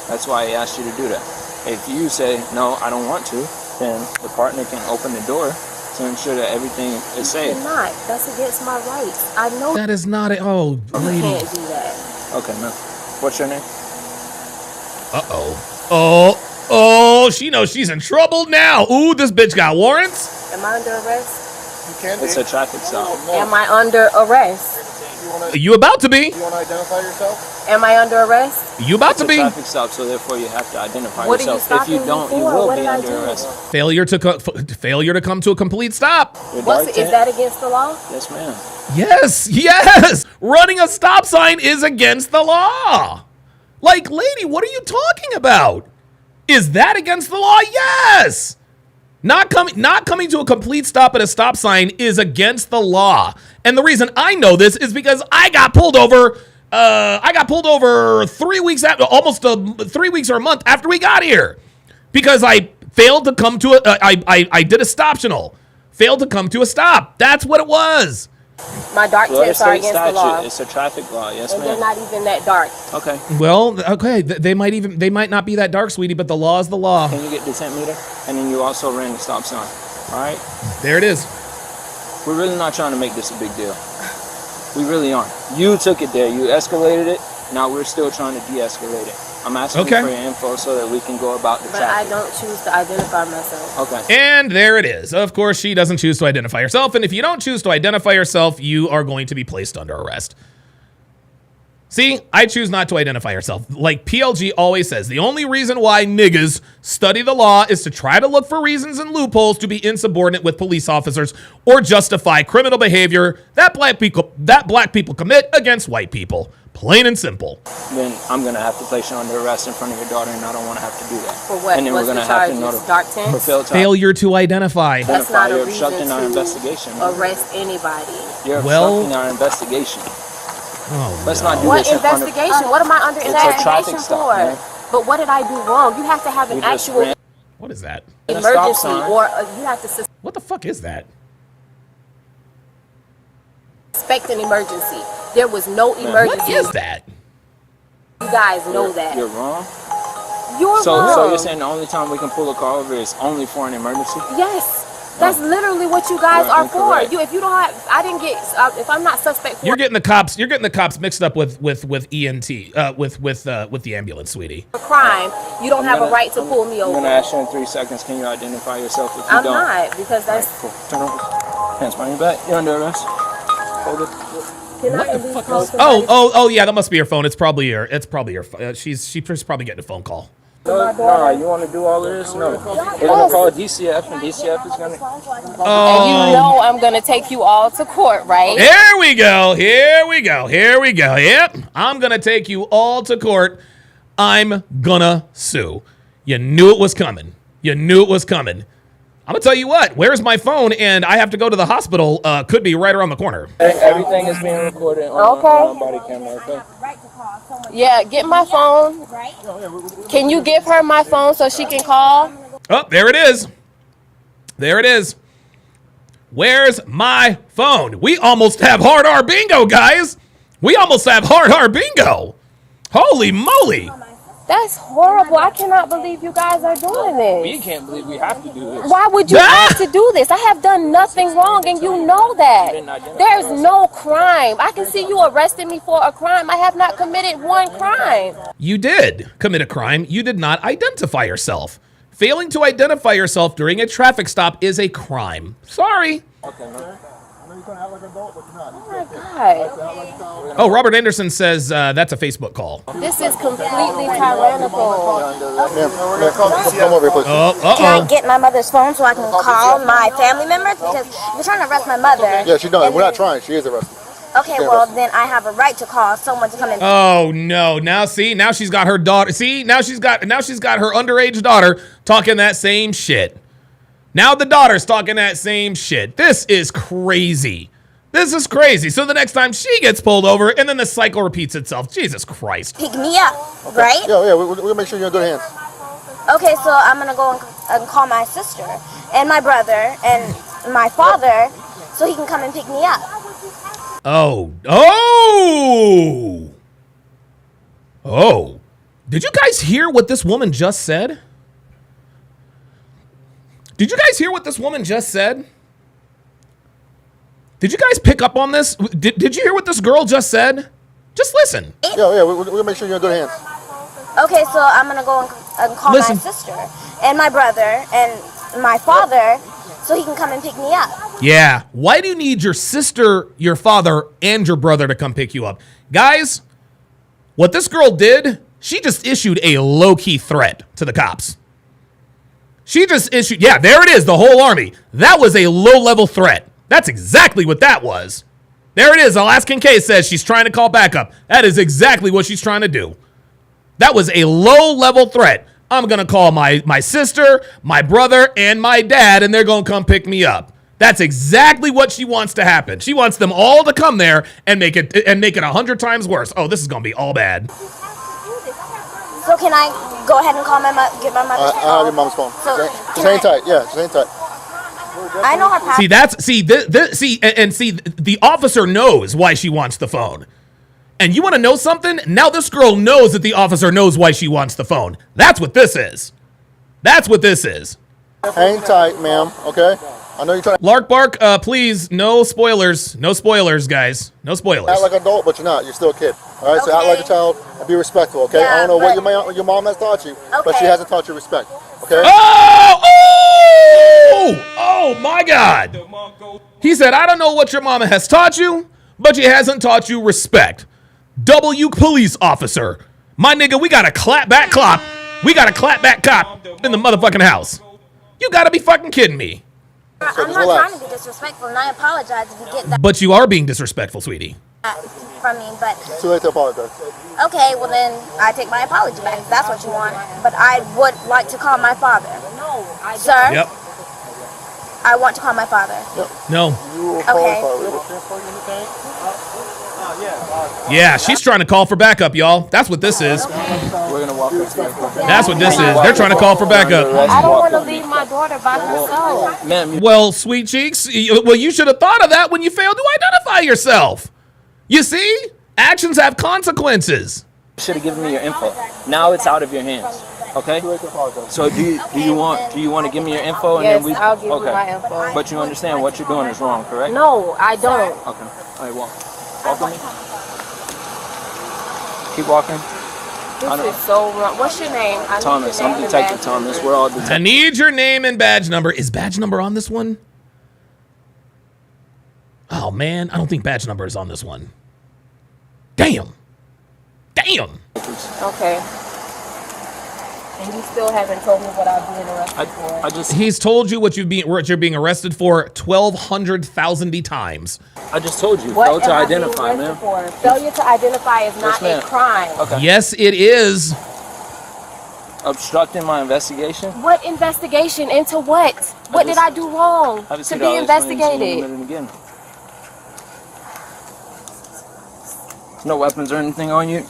That's why he asked you to do that. If you say, no, I don't want to, then the partner can open the door to ensure that everything is safe. You're not. That's against my rights. I know That is not a. Oh, you lady. can't do that. Okay, man. What's your name? Oh, she knows she's in trouble now. Ooh, this bitch got warrants. Am I under arrest? It's a traffic stop. Am I under arrest? You about to be. You want to identify yourself? Am I under arrest? You about It's to a be. traffic stop, so therefore you have to identify What are you yourself. If you stopping me don't, you for? will What be did I under do? arrest. Failure to come to a complete stop. Your What's dark is tent? that against the law? Yes, ma'am. Yes. Running a stop sign is against the law. Like, lady, what are you talking about? Is that against the law? Yes. Not coming to a complete stop at a stop sign is against the law. And the reason I know this is because I got pulled over. I got pulled over 3 weeks after, almost 3 weeks or a month after we got here, because I failed to come to I did a stoptional, failed to come to a stop. That's what it was. My dark Florida tints are state against the statute. law. It's a traffic law. Yes, And they're ma'am. not even that dark. Okay. Well, okay, they might not be that dark, sweetie, but the law is the law. Can you get the tent meter? And then you also ran the stop sign. All right. There it is. We're really not trying to make this a big deal. We really aren't. You took it there. You escalated it. Now we're still trying to de-escalate it. I'm asking Okay. for your info so that we can go about the But traffic. I don't choose to identify myself. Okay. And there it is. Of course, she doesn't choose to identify herself. And if you don't choose to identify yourself, you are going to be placed under arrest. See, I choose not to identify herself. Like PLG always says, the only reason why niggas study the law is to try to look for reasons and loopholes to be insubordinate with police officers or justify criminal behavior that black people commit against white people. Plain and simple. Then I'm gonna have to place you under arrest in front of your daughter, and I don't want to have to do that. For what? And then What's we're the gonna have to charges? notify Dark for tints? failed Failure to identify. That's not a You're reason obstructing our to investigation. arrest anybody. You're Well- obstructing our investigation. Oh, Let's not do What this in front of. investigation? What am I under It's a traffic investigation stop, for? man. But what did I do wrong? You have to have an We just actual ran What is that? a stop emergency, sign. or you have to What the fuck is that? suspect an emergency. There was no emergency. What is that? You guys know that. You're wrong. You're So wrong. you're saying the only time we can pull a car over is only for an emergency? Yes. That's literally what you guys You're are for. incorrect. If you don't have, I didn't get. If I'm not suspect for You're getting the cops mixed up with EMT, with the ambulance, sweetie. a crime, you don't have a right to pull me I'm over. gonna ask you in 3 seconds. Can you identify yourself? If you I'm don't, not, because that's. cool. Turn over. Hands behind your back. You're under arrest. Hold it. Can I at least call somebody? Oh, yeah, that must be her phone. It's probably her. She's probably getting a phone call. No, you want to do all of this? No. We're gonna call DCF, and DCF is gonna. And you know I'm gonna take you all to court, right? Here we go. Yep. I'm going to take you all to court. I'm gonna sue. You knew it was coming. I'm going to tell you what. Where's my phone? And I have to go to the hospital. Could be right around the corner. Everything is being recorded on body camera, okay? Yeah, get my phone. Can you give her my phone so she can call? Oh, there it is. Where's my phone? We almost have hard R bingo, guys. Holy moly. That's horrible. I cannot believe you guys are doing We this. can't believe we have to do this. Why would you have to do this? I have done nothing wrong, and you know that. There's no crime. I can see you arresting me for a crime. I have not committed one crime. You did commit a crime. You did not identify yourself. Failing to identify yourself during a traffic stop is a crime. Sorry. Okay, man. Oh my God. Oh, Robert Anderson says that's a Facebook call. This is completely tyrannical. Come over here, please. Can I get my mother's phone so I can call my family members? Because you're trying to arrest my mother. Yeah, she's done. We're not trying. She is arrested. Okay, well, then I have a right to call someone to come in. Oh no! Now she's got her daughter. Now she's got her underage daughter talking that same shit. Now the daughter's talking that same shit. This is crazy. So the next time she gets pulled over, and then the cycle repeats itself. Jesus Christ. Pick me up, right? Yeah. We'll make sure you're in good hands. Okay, so I'm gonna go and call my sister and my brother and my father so he can come and pick me up. Oh. Did you guys hear what this woman just said? Did you guys pick up on this? Did you hear what this girl just said? Just listen. Yeah, we'll make sure you're in good hands. Okay, so I'm gonna go and call my sister and my brother and my father so he can come and pick me up. Yeah. Why do you need your sister, your father, and your brother to come pick you up? Guys, what this girl did, she just issued a low-key threat to the cops. She just issued, yeah, there it is, the whole army. That was a low-level threat. That's exactly what that was. There it is. Alaskan K says she's trying to call backup. That is exactly what she's trying to do. That was a low-level threat. I'm going to call my sister, my brother, and my dad, and they're going to come pick me up. That's exactly what she wants to happen. She wants them all to come there and make it 100 times worse. Oh, this is going to be all bad. So can I go ahead and call my mother, get my mother? I have your mom's phone. So just hang tight. Yeah, just hang tight. I know her password. See, the officer knows why she wants the phone. And you want to know something? Now this girl knows that the officer knows why she wants the phone. That's what this is. That's what this is. Hang tight, ma'am. Okay? I know you're trying to... Lark Bark, please, no spoilers. No spoilers, guys. No spoilers. Act like an adult, but you're not. You're still a kid. All right? Okay. So act like a child and be respectful, okay? Yeah, I don't know what your mom has taught you, but she hasn't taught you respect, okay? Oh, my God. He said, I don't know what your mama has taught you, but she hasn't taught you respect. W police officer. My nigga, we got a clap back cop. We got a clap back cop in the motherfucking house. You gotta be fucking kidding me. I'm not trying to be disrespectful, and I apologize if you get that But you are being disrespectful, sweetie. from me, but... Too late to apologize. Okay, well then, I take my apology back if that's what you want. But I would like to call my father. No, I don't. Sir? Yep. I want to call my father. Yep. No. Okay. Yeah, she's trying to call for backup, y'all. That's what this is. We're gonna walk up. That's what this is. They're trying to call for backup. I don't want to leave my daughter by herself. Ma'am, well, sweet cheeks, well, you should have thought of that when you failed to identify yourself. You see? Actions have consequences. You should have given me your info. Now it's out of your hands. Okay? So do you want to give me your info and Yes, then we I'll give you my info. But you understand what you're doing is wrong, correct? No, I don't. Okay. All right, walk. Walk with me. Keep walking. This is so wrong. What's your name? I need Thomas. your name I'm and Detective badge Thomas. number. We're all detectives. I need your name and badge number. Is badge number on this one? Oh, man. I don't think badge number is on this one. Damn. Damn. Okay. And you still haven't told me what I'm being arrested for. He's told you what you're being arrested for 1,200,000 times. I just told you. What Failed to am I being identify, arrested man. for? Failure to identify is not a ma'am. crime. Okay. Yes, it is. Obstructing my investigation. What investigation? Into what? What did I do wrong Have a to seat, be I'll explain to you in a investigated? minute again. No weapons or anything on you?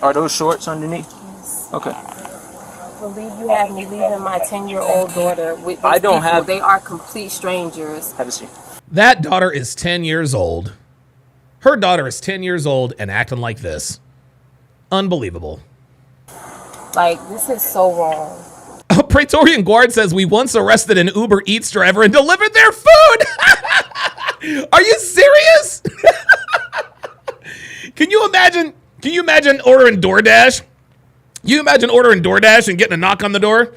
Are those shorts underneath? Yes. Okay. I believe you have me leaving my 10-year-old daughter with these I don't people. have- They are complete strangers. Have a seat. That daughter is 10 years old. Her daughter is 10 years old and acting like this. Unbelievable. Like, this is so wrong. A Praetorian Guard says we once arrested an Uber Eats driver and delivered their food. Are you serious? Can you imagine ordering DoorDash? You imagine ordering DoorDash and getting a knock on the door?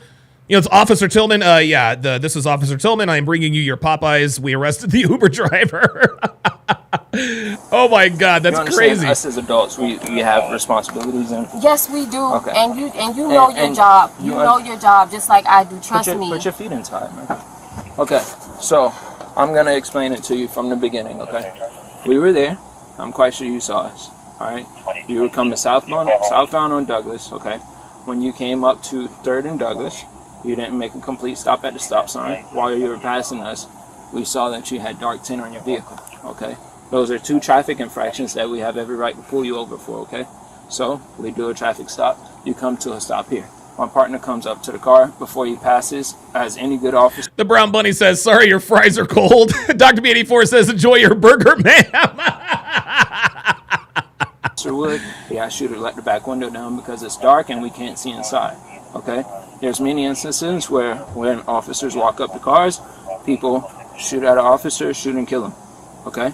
You know, it's Officer Tillman. This is Officer Tillman. I am bringing you your Popeyes. We arrested the Uber driver. Oh my God, that's You understand, crazy. us as adults, we have responsibilities and Yes, we do. Okay. And you know your and job. you You know your job just like I do. Trust me. put your feet inside, man. Okay, so I'm gonna explain it to you from the beginning. Okay, we were there. I'm quite sure you saw us. All right, you were coming southbound on Douglas. Okay, when you came up to 3rd and Douglas, you didn't make a complete stop at the stop sign. While you were passing us, we saw that you had dark tint on your vehicle. Okay, those are 2 traffic infractions that we have every right to pull you over for. Okay, so we do a traffic stop. You come to a stop here. My partner comes up to the car before he passes, as any good officer. The Brown Bunny says, sorry, your fries are cold. Dr. B84 says, enjoy your burger, ma'am. Would he asks you to let the back window down because it's dark and we can't see inside. Okay, there's many instances where when officers walk up to cars, people shoot at an officer, shoot and kill him. Okay?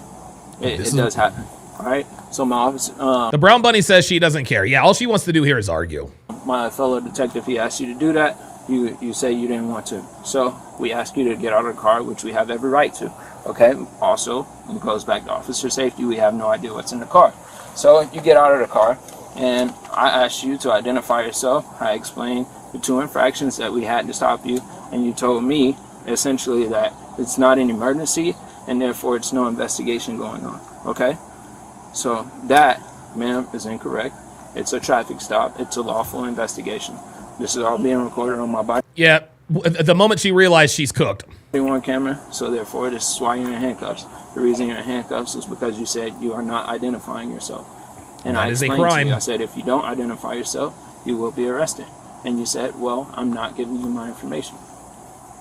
It does happen. All right? So my officer... the brown bunny says she doesn't care. Yeah, all she wants to do here is argue. My fellow detective, he asked you to do that. You say you didn't want to. So we ask you to get out of the car, which we have every right to. Okay? Also, it goes back to officer safety. We have no idea what's in the car. So you get out of the car, and I asked you to identify yourself. I explained the 2 infractions that we had to stop you, and you told me essentially that it's not an emergency, and therefore it's no investigation going on. Okay? So that, ma'am, is incorrect. It's a traffic stop. It's a lawful investigation. This is all being recorded on my body. Yeah, the moment she realized she's cooked. On camera, so therefore this is why you're in handcuffs. The reason you're in handcuffs is because you said you are not identifying yourself. And that I is a explained to crime. you, I said, if you don't identify yourself, you will be arrested. And you said, well, I'm not giving you my information.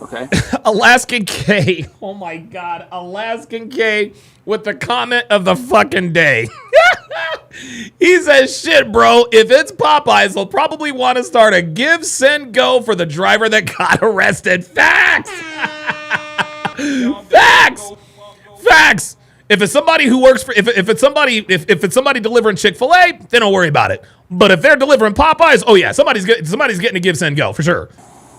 Okay? Alaskan K. Oh my God. Alaskan K with the comment of the fucking day. He says, shit, bro, if it's Popeyes, they'll probably want to start a give, send, go for the driver that got arrested. Facts! Facts! Facts! If it's somebody who works for, if it's somebody delivering Chick-fil-A, then don't worry about it. But if they're delivering Popeyes, oh yeah, somebody's getting a give, send, go for sure.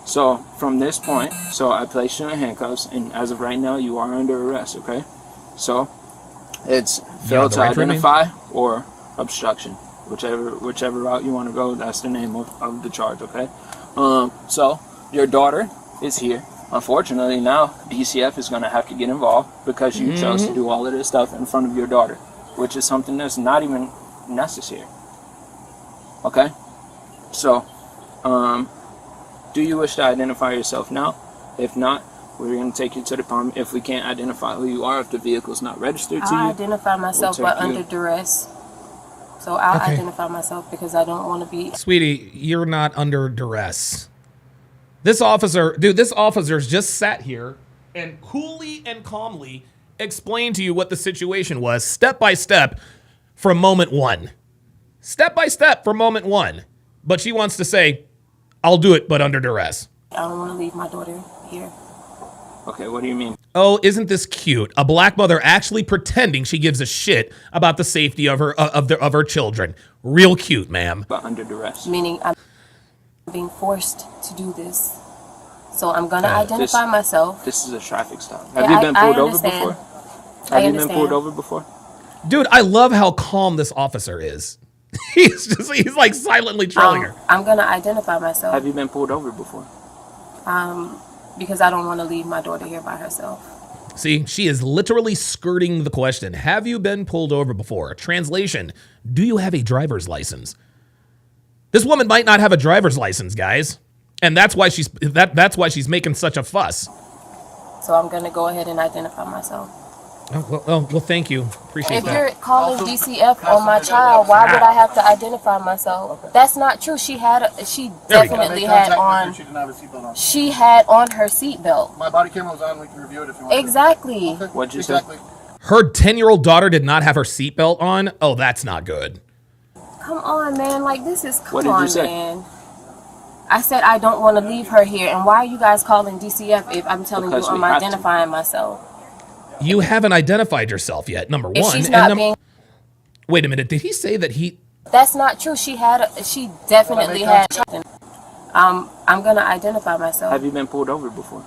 So from this point, so I placed you in handcuffs, and as of right now, you are under arrest. Okay? So it's failed to identify or obstruction, whichever route you want to go. That's the name of the charge. Okay? So your daughter is here. Unfortunately, now DCF is going to have to get involved because you chose to do all of this stuff in front of your daughter, which is something that's not even necessary. Okay? So, do you wish to identify yourself now? If not, we're going to take you to the department. If we can't identify who you are, if the vehicle's not registered to you, I'll identify myself, but under duress. So I'll identify myself because I don't want to be... Sweetie, you're not under duress. This officer's just sat here and coolly and calmly explained to you what the situation was, step by step, from moment one. Step by step from moment one. But she wants to say, I'll do it, but under duress. I don't want to leave my daughter here. Okay, what do you mean? Oh, isn't this cute? A black mother actually pretending she gives a shit about the safety of her children. Real cute, ma'am. But under duress. Meaning I'm being forced to do this. So I'm going to identify myself. This is a traffic stop. Have you been pulled over before? Have you been pulled over before? Dude, I love how calm this officer is. he's like silently trolling her. I'm going to identify myself. Have you been pulled over before? Because I don't want to leave my daughter here by herself. See, she is literally skirting the question. Have you been pulled over before? Translation, do you have a driver's license? This woman might not have a driver's license, guys. And that's why she's making such a fuss. So I'm going to go ahead and identify myself. Oh, well, thank you. Appreciate that. If you're calling DCF on my child, why would I have to identify myself? That's not true. She definitely had on. She had on her seatbelt. My body camera was on. We can review it if you want. Exactly. What'd you say? Her 10-year-old daughter did not have her seatbelt on? Oh, that's not good. Come on, man. Like, this is... What did you say? Man. I said I don't want to leave her here. And why are you guys calling DCF if I'm telling you I'm identifying myself? You haven't identified yourself yet, number If one. she's not being... Wait a minute. Did he say that he... That's not true. She definitely had... I'm going to identify myself. Have you been pulled over before?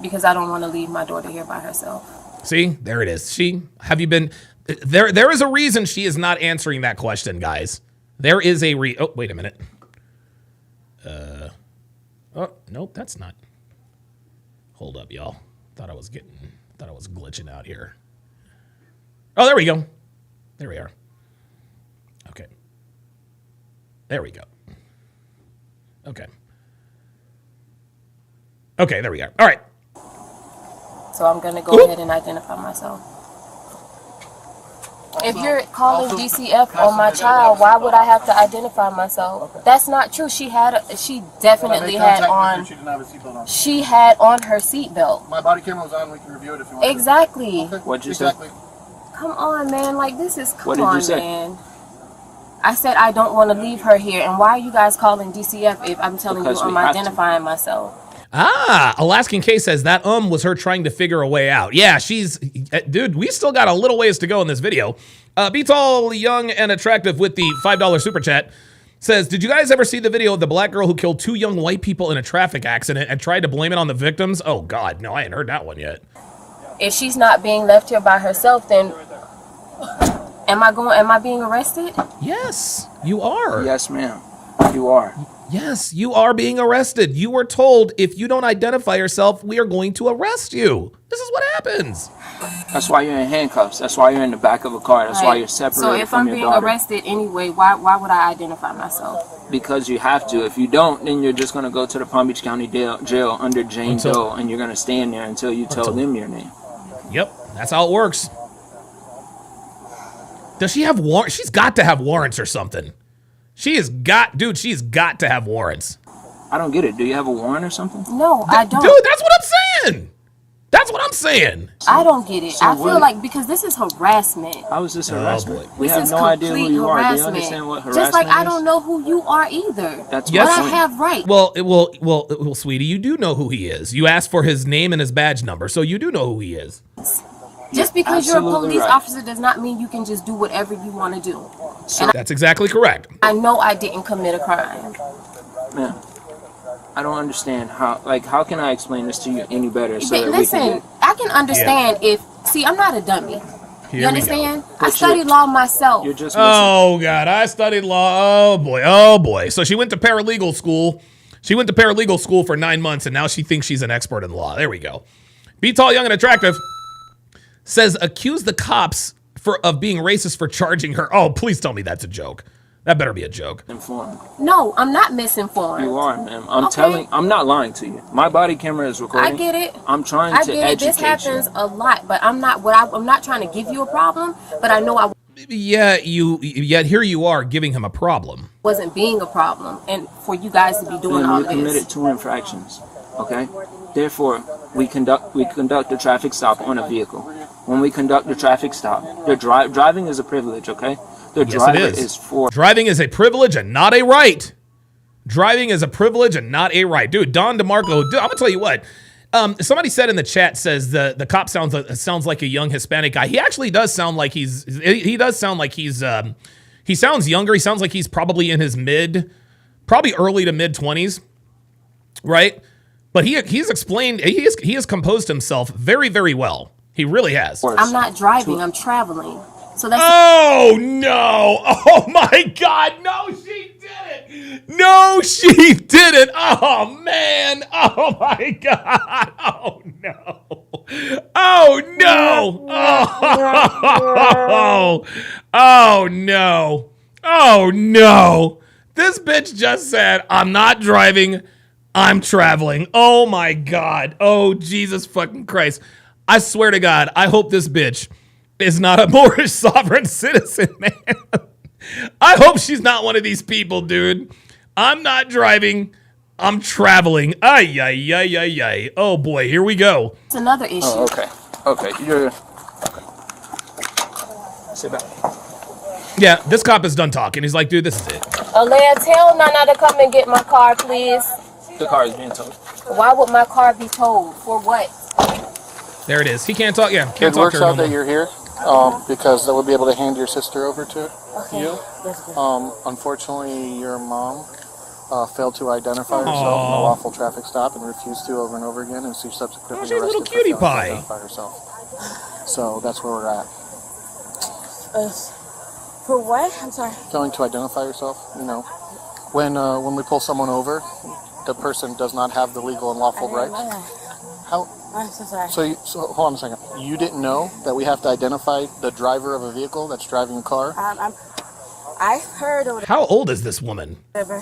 Because I don't want to leave my daughter here by herself. See, there it is. Have you been... There is a reason she is not answering that question, guys. There is a oh, wait a minute. Oh, nope, that's not. Hold up, y'all. Thought I was glitching out here. Oh, there we go. There we are. Okay. There we go. Okay. Okay, there we are. All right. So I'm going to go ahead and identify myself. If you're calling DCF on my child, why would I have to identify myself? That's not true. She definitely had on. She had on her seatbelt. My body camera was on. We can review it if you want. Exactly. What'd you say? Come on, man. Like, this is... What did you say? Man. I said I don't want to leave her here. And why are you guys calling DCF if I'm telling you I'm identifying myself? Alaskan K says that was her trying to figure a way out. Yeah, dude, we still got a little ways to go in this video. Be Tall, Young, and Attractive with the $5 super chat says, did you guys ever see the video of the black girl who killed 2 young white people in a traffic accident and tried to blame it on the victims? Oh God, no, I ain't heard that one yet. If she's not being left here by herself, then am I being arrested? Yes, you are. Yes, ma'am. You are. Yes, you are being arrested. You were told if you don't identify yourself, we are going to arrest you. This is what happens. That's why you're in handcuffs. That's why you're in the back of a car. That's why you're separated from your daughter. So if I'm being arrested anyway, why would I identify myself? Because you have to. If you don't, then you're just going to go to the Palm Beach County jail under Jane Doe, and you're going to stay in there until you tell them your name. Yep, that's how it works. Does she have warrants? She's got to have warrants or something. She's got to have warrants. I don't get it. Do you have a warrant or something? No, I don't. Dude, that's what I'm saying. That's what I'm saying. I don't get it. So I feel like because this is harassment. How is this harassment? We have no idea who you are. Do you understand what harassment is? Just like I don't know who you are either. That's what I have right. Well, sweetie, you do know who he is. You asked for his name and his badge number, so you do know who he is. Just because you're a police officer does not mean you can just do whatever you want to do. So that's exactly correct. I know I didn't commit a crime. Man, I don't understand how can I explain this to you any better? So Listen, I can understand I'm not a dummy. You understand? I studied law myself. You're just oh God, I studied law. Oh boy. So she went to paralegal school. She went to paralegal school for 9 months, and now she thinks she's an expert in law. There we go. Be Tall, Young, and Attractive says accuse the cops of being racist for charging her. Oh, please tell me that's a joke. That better be a joke. Informed. No, I'm not misinformed. You are, ma'am. I'm not lying to you. My body camera is recording. I get it. I'm trying to educate you. This happens a lot, but I'm not trying to give you a problem, but I know yet here you are giving him a problem. Wasn't being a problem, and for you guys to be doing all this. You committed 2 infractions, okay? Therefore, we conduct a traffic stop on a vehicle. When we conduct the traffic stop, driving is a privilege, okay? Driving is a privilege and not a right. Driving is a privilege and not a right. Dude, Don DeMarco, I'm gonna tell you what. Somebody said in the chat, says the cop sounds like a young Hispanic guy. He actually does sound like he sounds younger. He sounds like he's probably in his probably early to mid 20s, right? But he's explained, he has composed himself very, very well. He really has. I'm not driving, I'm traveling. So that's oh no! Oh my God! No, she didn't! No, she didn't! Oh man! Oh my God! Oh no! Oh no! Oh, oh no! Oh no! This bitch just said, "I'm not driving, I'm traveling." Oh my God! Oh Jesus fucking Christ! I swear to God, I hope this bitch is not a Moorish sovereign citizen, man. I hope she's not one of these people, dude. I'm not driving, I'm traveling. Ay, ay, ay, ay, ay. Oh boy, here we go. It's another issue. Oh, okay. Okay. Sit back. Yeah, this cop is done talking. He's like, dude, this is it. Alea, tell Nana to come and get my car, please. The car is being towed. Why would my car be towed? For what? There it is. He can't talk. Yeah, can't it talk to her works out no that more. you're here because that would be able to hand your sister over to you. Unfortunately, your mom failed to identify herself in a lawful traffic stop and refused to over and over again, and she subsequently she's a little arrested cutie for failing pie. to identify herself. So that's where we're at. For what? I'm sorry. Failing to identify yourself. You know, when we pull someone over, the person does not have the legal and lawful rights. How? I'm so sorry. So hold on a second. You didn't know that we have to identify the driver of a vehicle that's driving a car? I heard of How old is this woman? whatever,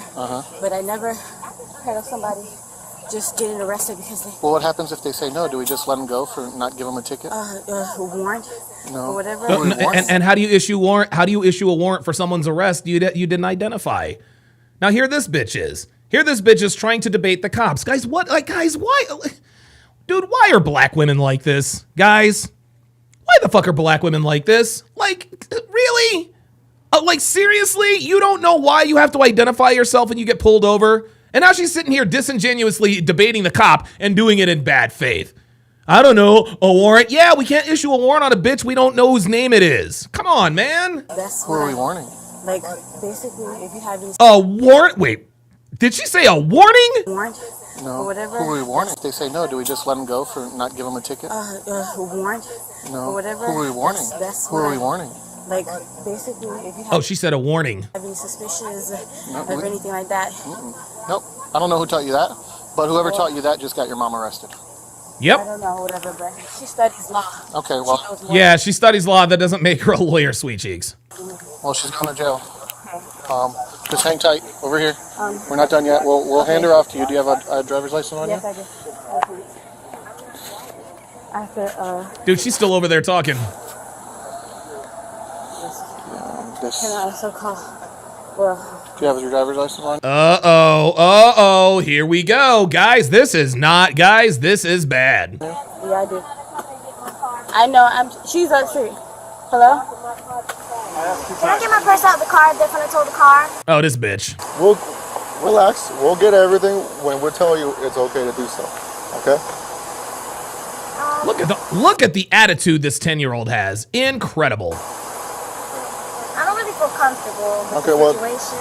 but I never heard of somebody just getting arrested because they Well, what happens if they say no? Do we just let them go for not give them a ticket? warrant No. or whatever. And how do you issue warrant? How do you issue a warrant for someone's arrest you didn't identify? Now here this bitch is. Here this bitch is trying to debate the cops. Guys, what? Like, guys, why? Dude, why are black women like this? Guys, why the fuck are black women like this? Like, really? Like, seriously? You don't know why you have to identify yourself when you get pulled over? And now she's sitting here disingenuously debating the cop and doing it in bad faith. I don't know, a warrant? Yeah, we can't issue a warrant on a bitch we don't know whose name it is. Come on, man. Who are we warning? Like, basically, if you have these... A warrant? Wait, did she say a warning? Warrant? No. Or whatever. Who are we warning? If they say no, do we just let them go for not give them a ticket? Warrant? No. Or whatever. Who are we warning? That's Who are we warning? Like, basically, if you have... Oh, she said a warning. Have any suspicions or anything like that? Nope. I don't know who taught you that, but whoever taught you that just got your mom arrested. Yep. I don't know, whatever, but she studies law. Okay, well... Yeah, she studies law. That doesn't make her a lawyer, sweet cheeks. Well, she's going to jail. Just hang tight over here. We're not done yet. We'll hand her off to you. Do you have a driver's license on you? Yes, I do. Dude, she's still over there talking. Can I also call? Well, do you have your driver's license on? Uh-oh, here we go. Guys, this is bad. yeah, I do. I know, she's upstairs. Hello? Can I get my purse out of the car? They're gonna tow the car. Oh, this bitch. We'll relax. We'll get everything when we're telling you it's okay to do so. Okay? Look at the attitude this 10-year-old has. Incredible. I don't really feel comfortable with Okay, the well, situation.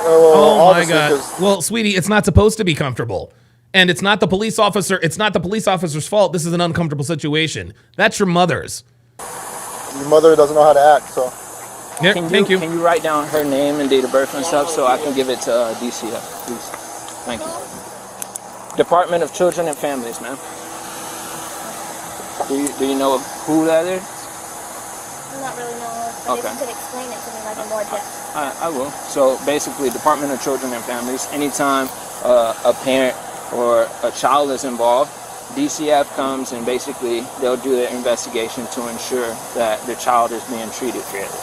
Oh my God. Well, sweetie, it's not supposed to be comfortable. And it's not the police officer's fault. This is an uncomfortable situation. That's your mother's. Your mother doesn't know how to act, so. Yeah, thank you. Can you write down her name and date of birth and stuff so I can give it to DCF, please? Thank you. Department of Children and Families, ma'am. Do you know who that is? I'm not really know. But Okay. if you could explain it to me like in more depth. I will. So basically, Department of Children and Families, anytime a parent or a child is involved, DCF comes and basically they'll do their investigation to ensure that the child is being treated fairly.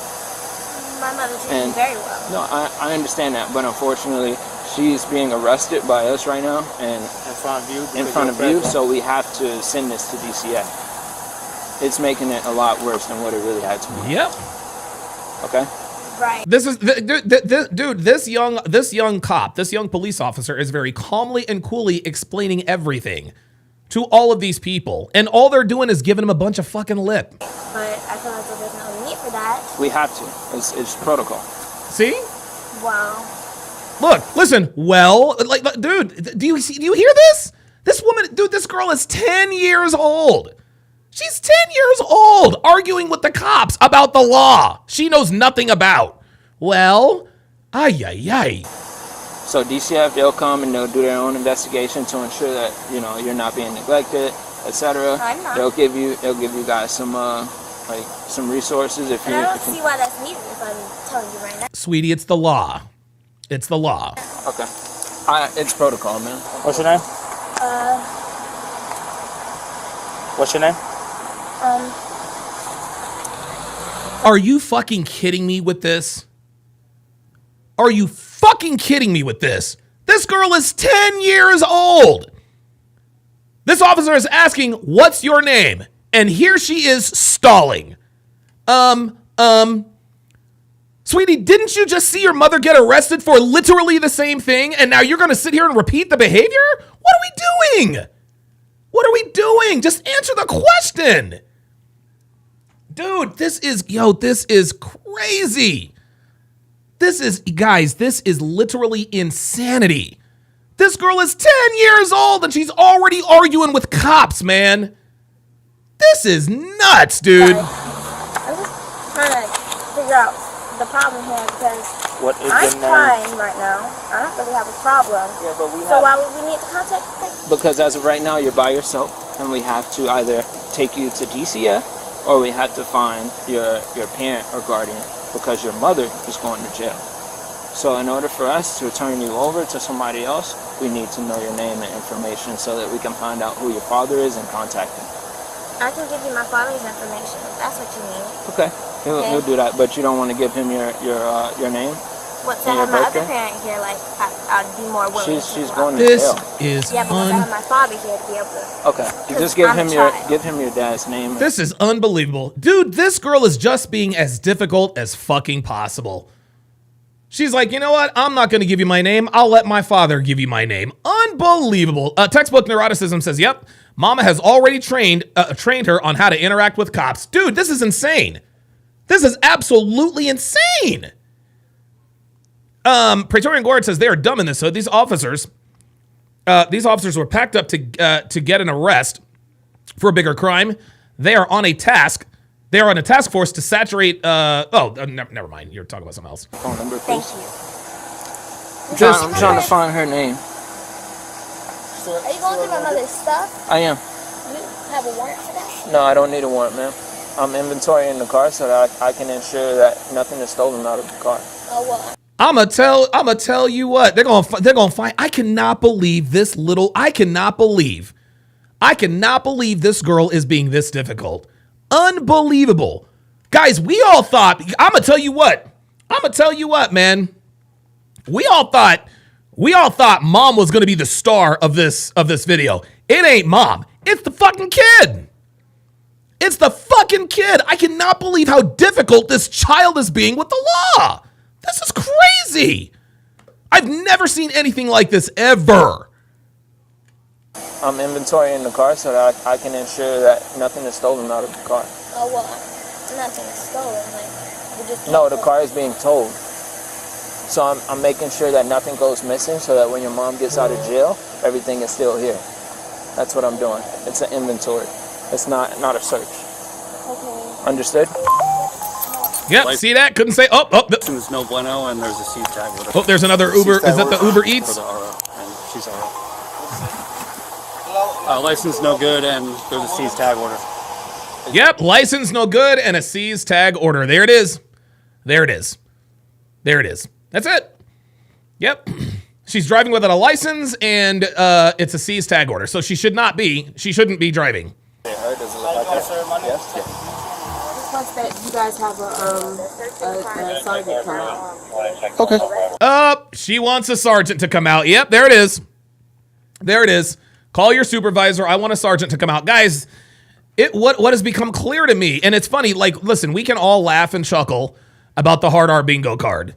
My mother treats me very well. No, I understand that, but unfortunately, she's being arrested by us right now and in front of you, so we have to send this to DCF. It's making it a lot worse than what it really had to be. Yep. Okay. Right. This is dude. This young cop, this young police officer is very calmly and coolly explaining everything to all of these people, and all they're doing is giving him a bunch of fucking lip. But I feel like there's no need for that. We have to. It's protocol. See? Wow. Look, listen. Well, like, dude, do you hear this? This woman, dude, this girl is 10 years old. She's 10 years old, arguing with the cops about the law she knows nothing about. Well, ay. So DCF, they'll come and they'll do their own investigation to ensure that you're not being neglected, etc. I'm not. They'll give you guys some some resources if And you. I don't see why that's needed if I'm telling you right now. Sweetie, it's the law. It's the law. Okay. It's protocol, man. What's your name? What's your name? Are you fucking kidding me with this? Are you fucking kidding me with this? This girl is 10 years old. This officer is asking, what's your name? And here she is stalling. Sweetie, didn't you just see your mother get arrested for literally the same thing? And now you're going to sit here and repeat the behavior? What are we doing? What are we doing? Just answer the question. Dude, this is crazy. This is literally insanity. This girl is 10 years old and she's already arguing with cops, man. This is nuts, dude. I'm just trying to figure out the problem here because I'm fine right now. I don't really have a problem. Yeah, but so why would we need to contact the police? Because as of right now, you're by yourself, and we have to either take you to DCF or we have to find your parent or guardian because your mother is going to jail. So in order for us to turn you over to somebody else, we need to know your name and information so that we can find out who your father is and contact him. I can give you my father's information if that's what you need. Okay, he'll do that, but you don't want to give him your name? Once I have my other parent here, like, I'd be more willing to. She's going to jail. Yeah, but once I have my father here to be able to. Okay, just give him your dad's name. This is unbelievable. Dude, this girl is just being as difficult as fucking possible. She's like, you know what? I'm not going to give you my name. I'll let my father give you my name. Unbelievable. Textbook neuroticism says, yep, mama has already trained her on how to interact with cops. Dude, this is insane. This is absolutely insane. Praetorian Guard says they are dumb in this hood. These officers were packed up to get an arrest for a bigger crime. They are on a task. They are on a task force to saturate. Never mind. You're talking about something else. Phone number, Thank please. you. I'm trying to find her name. Are you going through my mother's stuff? I am. You have a warrant for that? No, I don't need a warrant, ma'am. I'm inventorying the car so that I can ensure that nothing is stolen out of the car. Oh, what? I'ma tell you what. They're gonna find. I cannot believe this little. I cannot believe this girl is being this difficult. Unbelievable. Guys, we all thought, I'm gonna tell you what, man. We all thought mom was gonna be the star of this video. It ain't mom. It's the fucking kid. It's the fucking kid. I cannot believe how difficult this child is being with the law. This is crazy. I've never seen anything like this ever. I'm inventorying the car so that I can ensure that nothing is stolen out of the car. Oh, well, nothing is stolen. Like, we just No, the car is being towed. So I'm making sure that nothing goes missing so that when your mom gets out of jail, everything is still here. That's what I'm doing. It's an inventory. It's not a search. Okay. Understood? Yep, see that? Couldn't say. There's no bueno, and there's a C tag with it. Oh, there's another Uber. Is that the Uber Eats? For the RO, and she's RO. License no good, and there's a seize tag order. Yep, license no good and a seize tag order. There it is. There it is. There it is. That's it. Yep. She's driving without a license, and it's a seize tag order. So she shouldn't be driving. Yes. Plus that you guys have a sergeant come out. Okay. She wants a sergeant to come out. Yep, there it is. There it is. Call your supervisor. I want a sergeant to come out. Guys, what has become clear to me, and it's funny, like, listen, we can all laugh and chuckle about the hard R bingo card.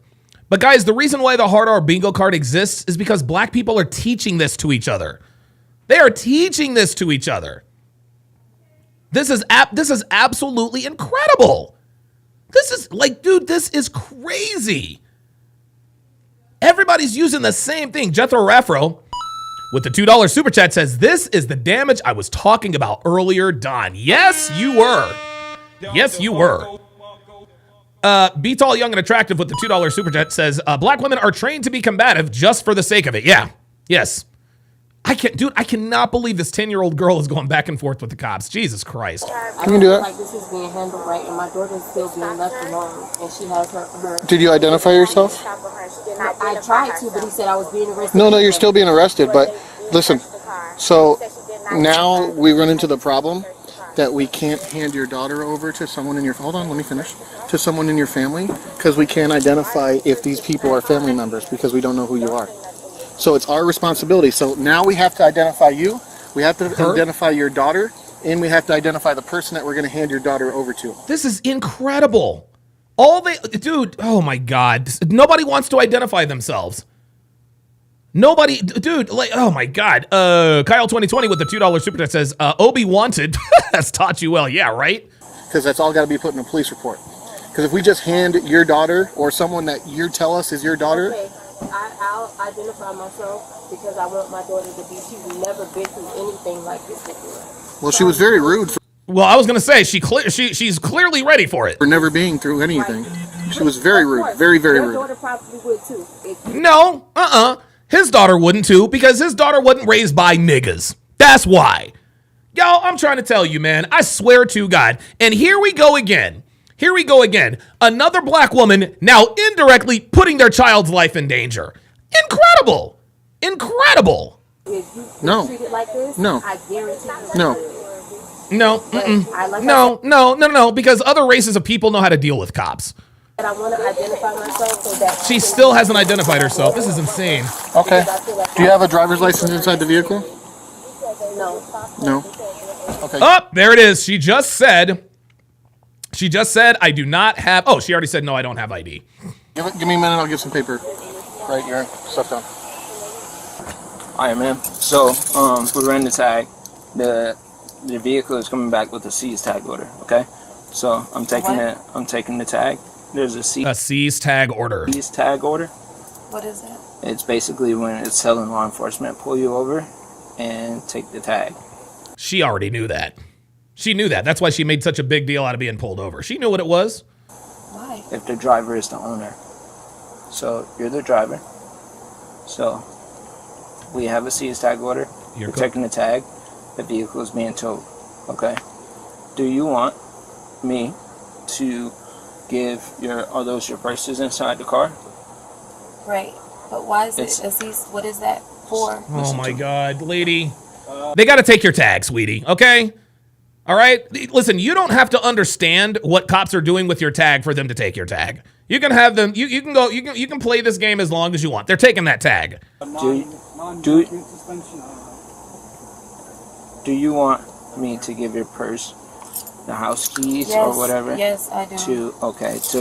But guys, the reason why the hard R bingo card exists is because black people are teaching this to each other. They are teaching this to each other. This is absolutely incredible. This is like, dude, this is crazy. Everybody's using the same thing. Jethro Raffro with the $2 super chat says, this is the damage I was talking about earlier, Don. Yes, you were. Yes, you were. Be Tall, Young, and Attractive with the $2 super chat says, black women are trained to be combative just for the sake of it. Yeah. Yes. I cannot believe this 10-year-old girl is going back and forth with the cops. Jesus Christ. Can you do that? Like, this is being handled right, and my daughter's still being left alone, and she has her. Did you identify yourself? I tried to, but he said I was being arrested. No, you're still being arrested, but listen, so now we run into the problem that we can't hand your daughter over to someone in your, hold on, let me finish, to someone in your family, because we can't identify if these people are family members, because we don't know who you are. So it's our responsibility. So now we have to identify you, we have to identify your daughter, and we have to identify the person that we're going to hand your daughter over to. This is incredible. Dude, oh my God. Nobody wants to identify themselves. Nobody, dude, like, oh my God. Kyle 2020 with the $2 super chat says, Obi wanted. That's taught you well. Yeah, right? Because that's all got to be put in a police report. Because if we just hand your daughter or someone that you tell us is your daughter. Okay, I'll identify myself because I want my daughter to be, she's never been through anything like this before. Well, she was very rude. Well, I was going to say, she's clearly ready for it. For never being through anything. She was very rude. Very, very rude. Your daughter probably would too. No, his daughter wouldn't too, because his daughter wasn't raised by niggas. That's why. Yo, I'm trying to tell you, man, I swear to God. And here we go again. Another black woman now indirectly putting their child's life in danger. Incredible. If you No. treat it like this, No. I guarantee you. No, because other races of people know how to deal with cops. And I want to identify myself so that She still hasn't identified herself. This is insane. Okay. Do you have a driver's license inside the vehicle? No. Okay. Oh, there it is. She just said, I do not have, she already said, no, I don't have ID. Give me a minute, I'll get some paper. Write your stuff down. Alright, man. So, we ran the tag. The vehicle is coming back with a seize tag order, okay? So, I'm taking the tag. There's a seize tag order. Seize tag order. What is that? It's basically when it's telling law enforcement, pull you over and take the tag. She already knew that. She knew that. That's why she made such a big deal out of being pulled over. She knew what it was. Why? If the driver is the owner. So, you're the driver. So, we have a seize tag order. You're taking the tag. The vehicle is being towed. Okay? Do you want me to give are those your purses inside the car? Right. But why is it a cease? What is that for? Oh my God, lady. They got to take your tag, sweetie, okay? All right? Listen, you don't have to understand what cops are doing with your tag for them to take your tag. You can have them, you can play this game as long as you want. They're taking that tag. Do you want me to give your purse, the house keys, or whatever? Yes, I do. To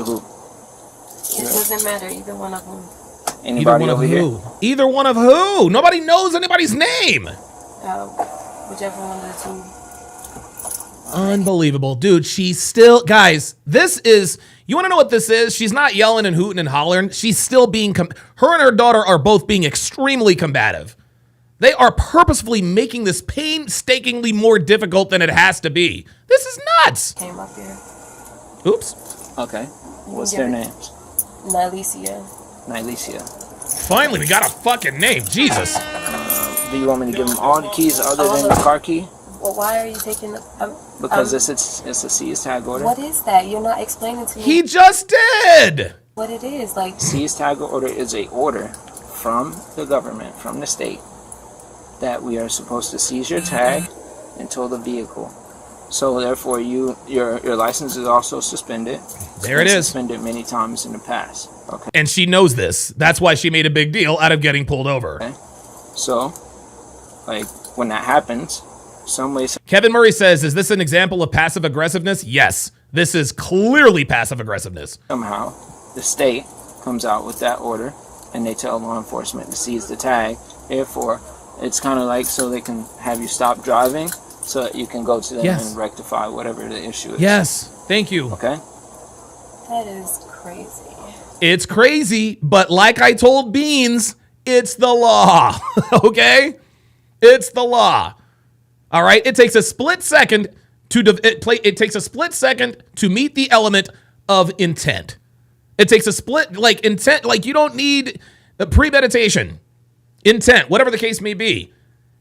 who? It doesn't matter, either one of them. Anybody over here? Either one of who? Nobody knows anybody's name. Whichever one of the two. Unbelievable. Dude, she's still... Guys, this is... You want to know what this is? She's not yelling and hooting and hollering. She's still being... Her and her daughter are both being extremely combative. They are purposefully making this painstakingly more difficult than it has to be. This is nuts. Came up here. Oops. Okay. What's their names? Nylesia. Finally, we got a fucking name. Jesus. Do you want me to give them all the keys other than the car key? Well, why are you taking the... Because it's a seize tag order. What is that? You're not explaining to me. He just did! What it is, like... Seize tag order is a order from the government, from the state, that we are supposed to seize your tag and tow the vehicle. So therefore, your license is also suspended. There it is. Suspended many times in the past. Okay. And she knows this. That's why she made a big deal out of getting pulled over. Okay. So, like, when that happens, some ways... Kevin Murray says, is this an example of passive aggressiveness? Yes. This is clearly passive aggressiveness. Somehow, the state comes out with that order, and they tell law enforcement to seize the tag. Therefore, it's kind of like so they can have you stop driving so that you can go to them and rectify whatever the issue is. Yes. Thank you. Okay? That is crazy. It's crazy, but like I told Beans, it's the law. Okay? It's the law. All right? It takes a split second it takes a split second to meet the element of intent. It takes a split, like, intent, like, you don't need the premeditation, intent, whatever the case may be.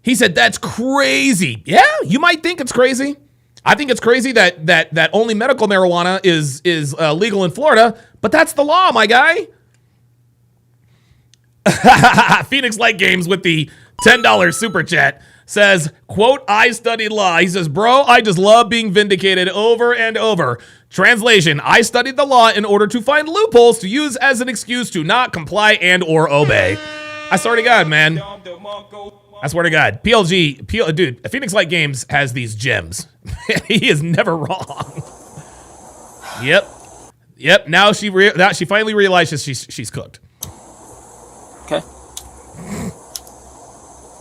He said, that's crazy. Yeah, you might think it's crazy. I think it's crazy that only medical marijuana is legal in Florida, but that's the law, my guy. Phoenix Light Games with the $10 super chat says, quote, I studied law. He says, bro, I just love being vindicated over and over. Translation, I studied the law in order to find loopholes to use as an excuse to not comply and or obey. I swear to God, man. I swear to God. Dude, Phoenix Light Games has these gems. He is never wrong. Yep. Now she finally realizes she's cooked. Okay.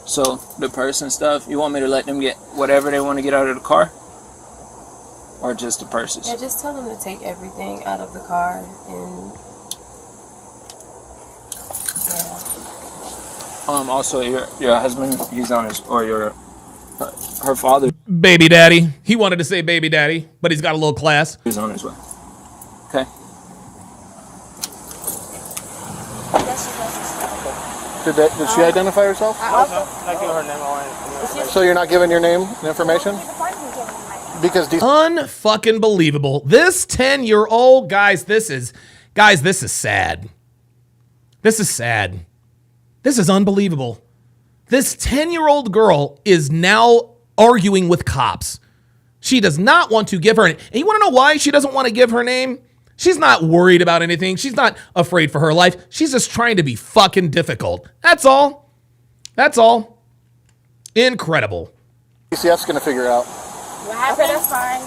So the purse and stuff, you want me to let them get whatever they want to get out of the car? Or just the purses? Yeah, just tell them to take everything out of the car and... Yeah. Also, your husband, he's on his, or her father. Baby daddy. He wanted to say baby daddy, but he's got a little class. He's on his way. Okay. Did she identify herself? Not giving her name. So you're not giving your name and information? Because unfucking believable. This 10-year-old, guys, this is sad. This is sad. This is unbelievable. This 10-year-old girl is now arguing with cops. She does not want to give her name. And you want to know why she doesn't want to give her name? She's not worried about anything. She's not afraid for her life. She's just trying to be fucking difficult. That's all. That's all. Incredible. DCF's going to figure it out. What happened? That's fine.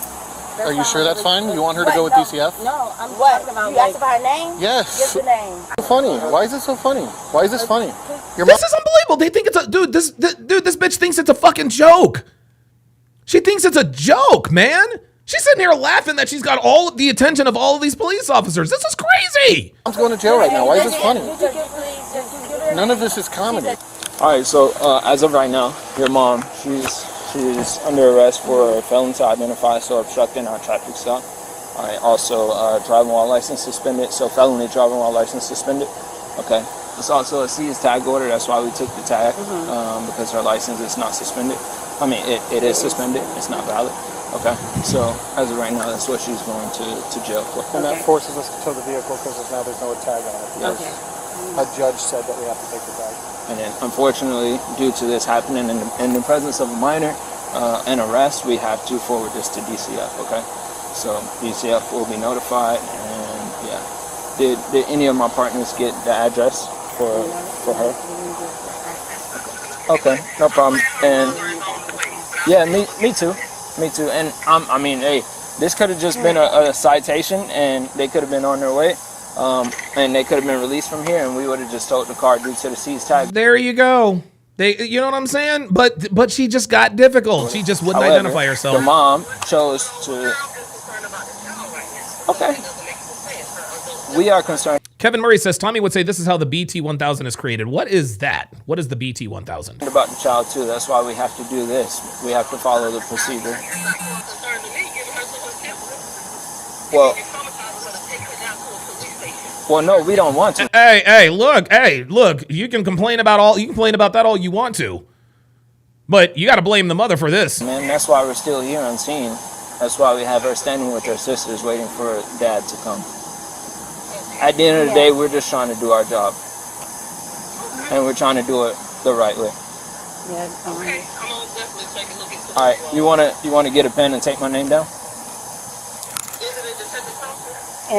Are you sure that's fine? You want her to go with DCF? No, I'm talking about. You asked about her name? Yes. Give the name. Funny. Why is it so funny? Why is this funny? This is unbelievable. They think it's a dude. This bitch thinks it's a fucking joke. She thinks it's a joke, man. She's sitting here laughing that she's got all the attention of all of these police officers. This is crazy. I'm going to jail right now. Why is this funny? None of this is comedy. All right, so as of right now, your mom, she's under arrest for felon to identify, so obstructing our traffic stop. All right, also driving while license suspended, so felony driving while license suspended. Okay, it's also a seized tag order. That's why we took the tag because her license is not suspended. I mean, it is suspended. It's not valid. Okay, so as of right now, that's what she's going to jail for. And that forces us to tow the vehicle because now there's no tag on it. Because a judge said that we have to take the tag. And then, unfortunately, due to this happening in the presence of a minor and arrest, we have to forward this to DCF. Okay, so DCF will be notified. And yeah, did any of my partners get the address for her? Okay, no problem. And yeah, me too. Me too. And I mean, hey, this could have just been a citation, and they could have been on their way, and they could have been released from here, and we would have just towed the car due to the seized tag. There you go. You know what I'm saying? But she just got difficult. She just wouldn't identify herself. The mom chose to. Okay. We are concerned. Kevin Murray says, Tommy would say this is how the BT1000 is created. What is that? What is the BT1000? About the child too. That's why we have to do this. We have to follow the procedure. Well, no, we don't want to. Hey, look. You can complain about that all you want to, but you got to blame the mother for this. Man, that's why we're still here unseen. That's why we have her standing with her sisters, waiting for Dad to come. At the end of the day, we're just trying to do our job, and we're trying to do it the right way. All right, you wanna get a pen and take my name down?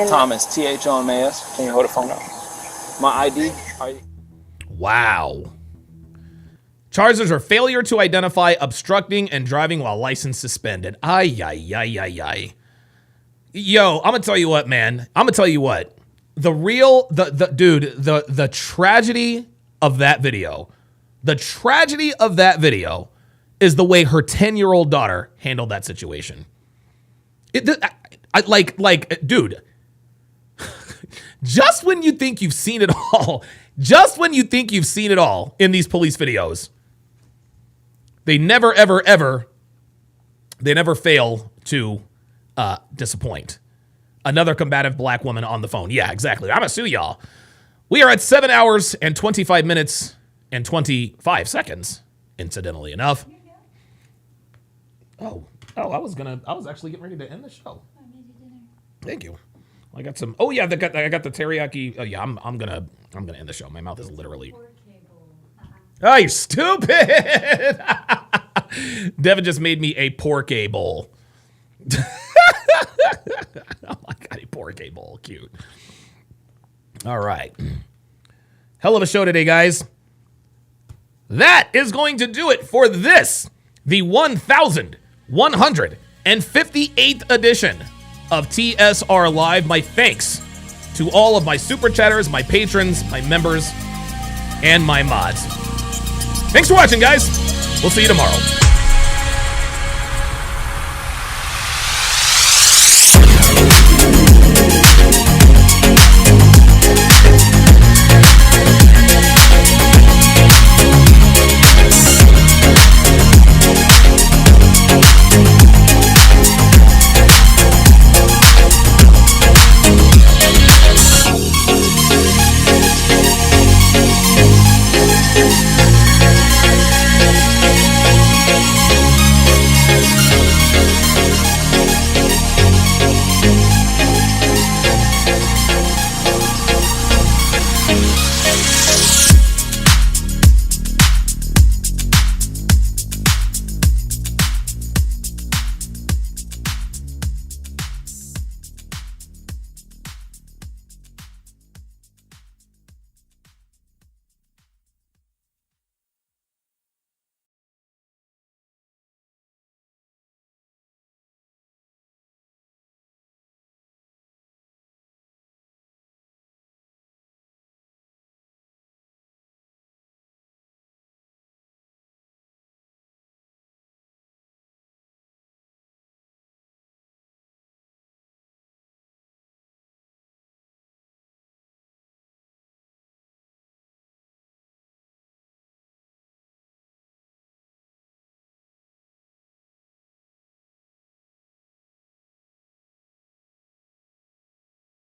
Thomas, THOMAS. Can you hold the phone up? My ID. Wow. Charges are failure to identify, obstructing, and driving while license suspended. Ay. Yo, I'm gonna tell you what, man. The tragedy of that video. The tragedy of that video is the way her 10-year-old daughter handled that situation. Dude, just when you think you've seen it all, in these police videos, they never fail to disappoint. Another combative black woman on the phone. Yeah, exactly. I'm gonna sue y'all. We are at 7 hours and 25 minutes and 25 seconds, incidentally enough. Oh, I was actually getting ready to end the show. Thank you. I got some. Oh yeah, I got the teriyaki. Oh yeah, I'm gonna end the show. My mouth is literally. Oh, you're stupid. Devin just made me a pork bowl. Oh my God, a pork bowl. Cute. All right. Hell of a show today, guys. That is going to do it for this, the 1,158th edition of TSR Live. My thanks to all of my super chatters, my patrons, my members, and my mods. Thanks for watching, guys. We'll see you tomorrow.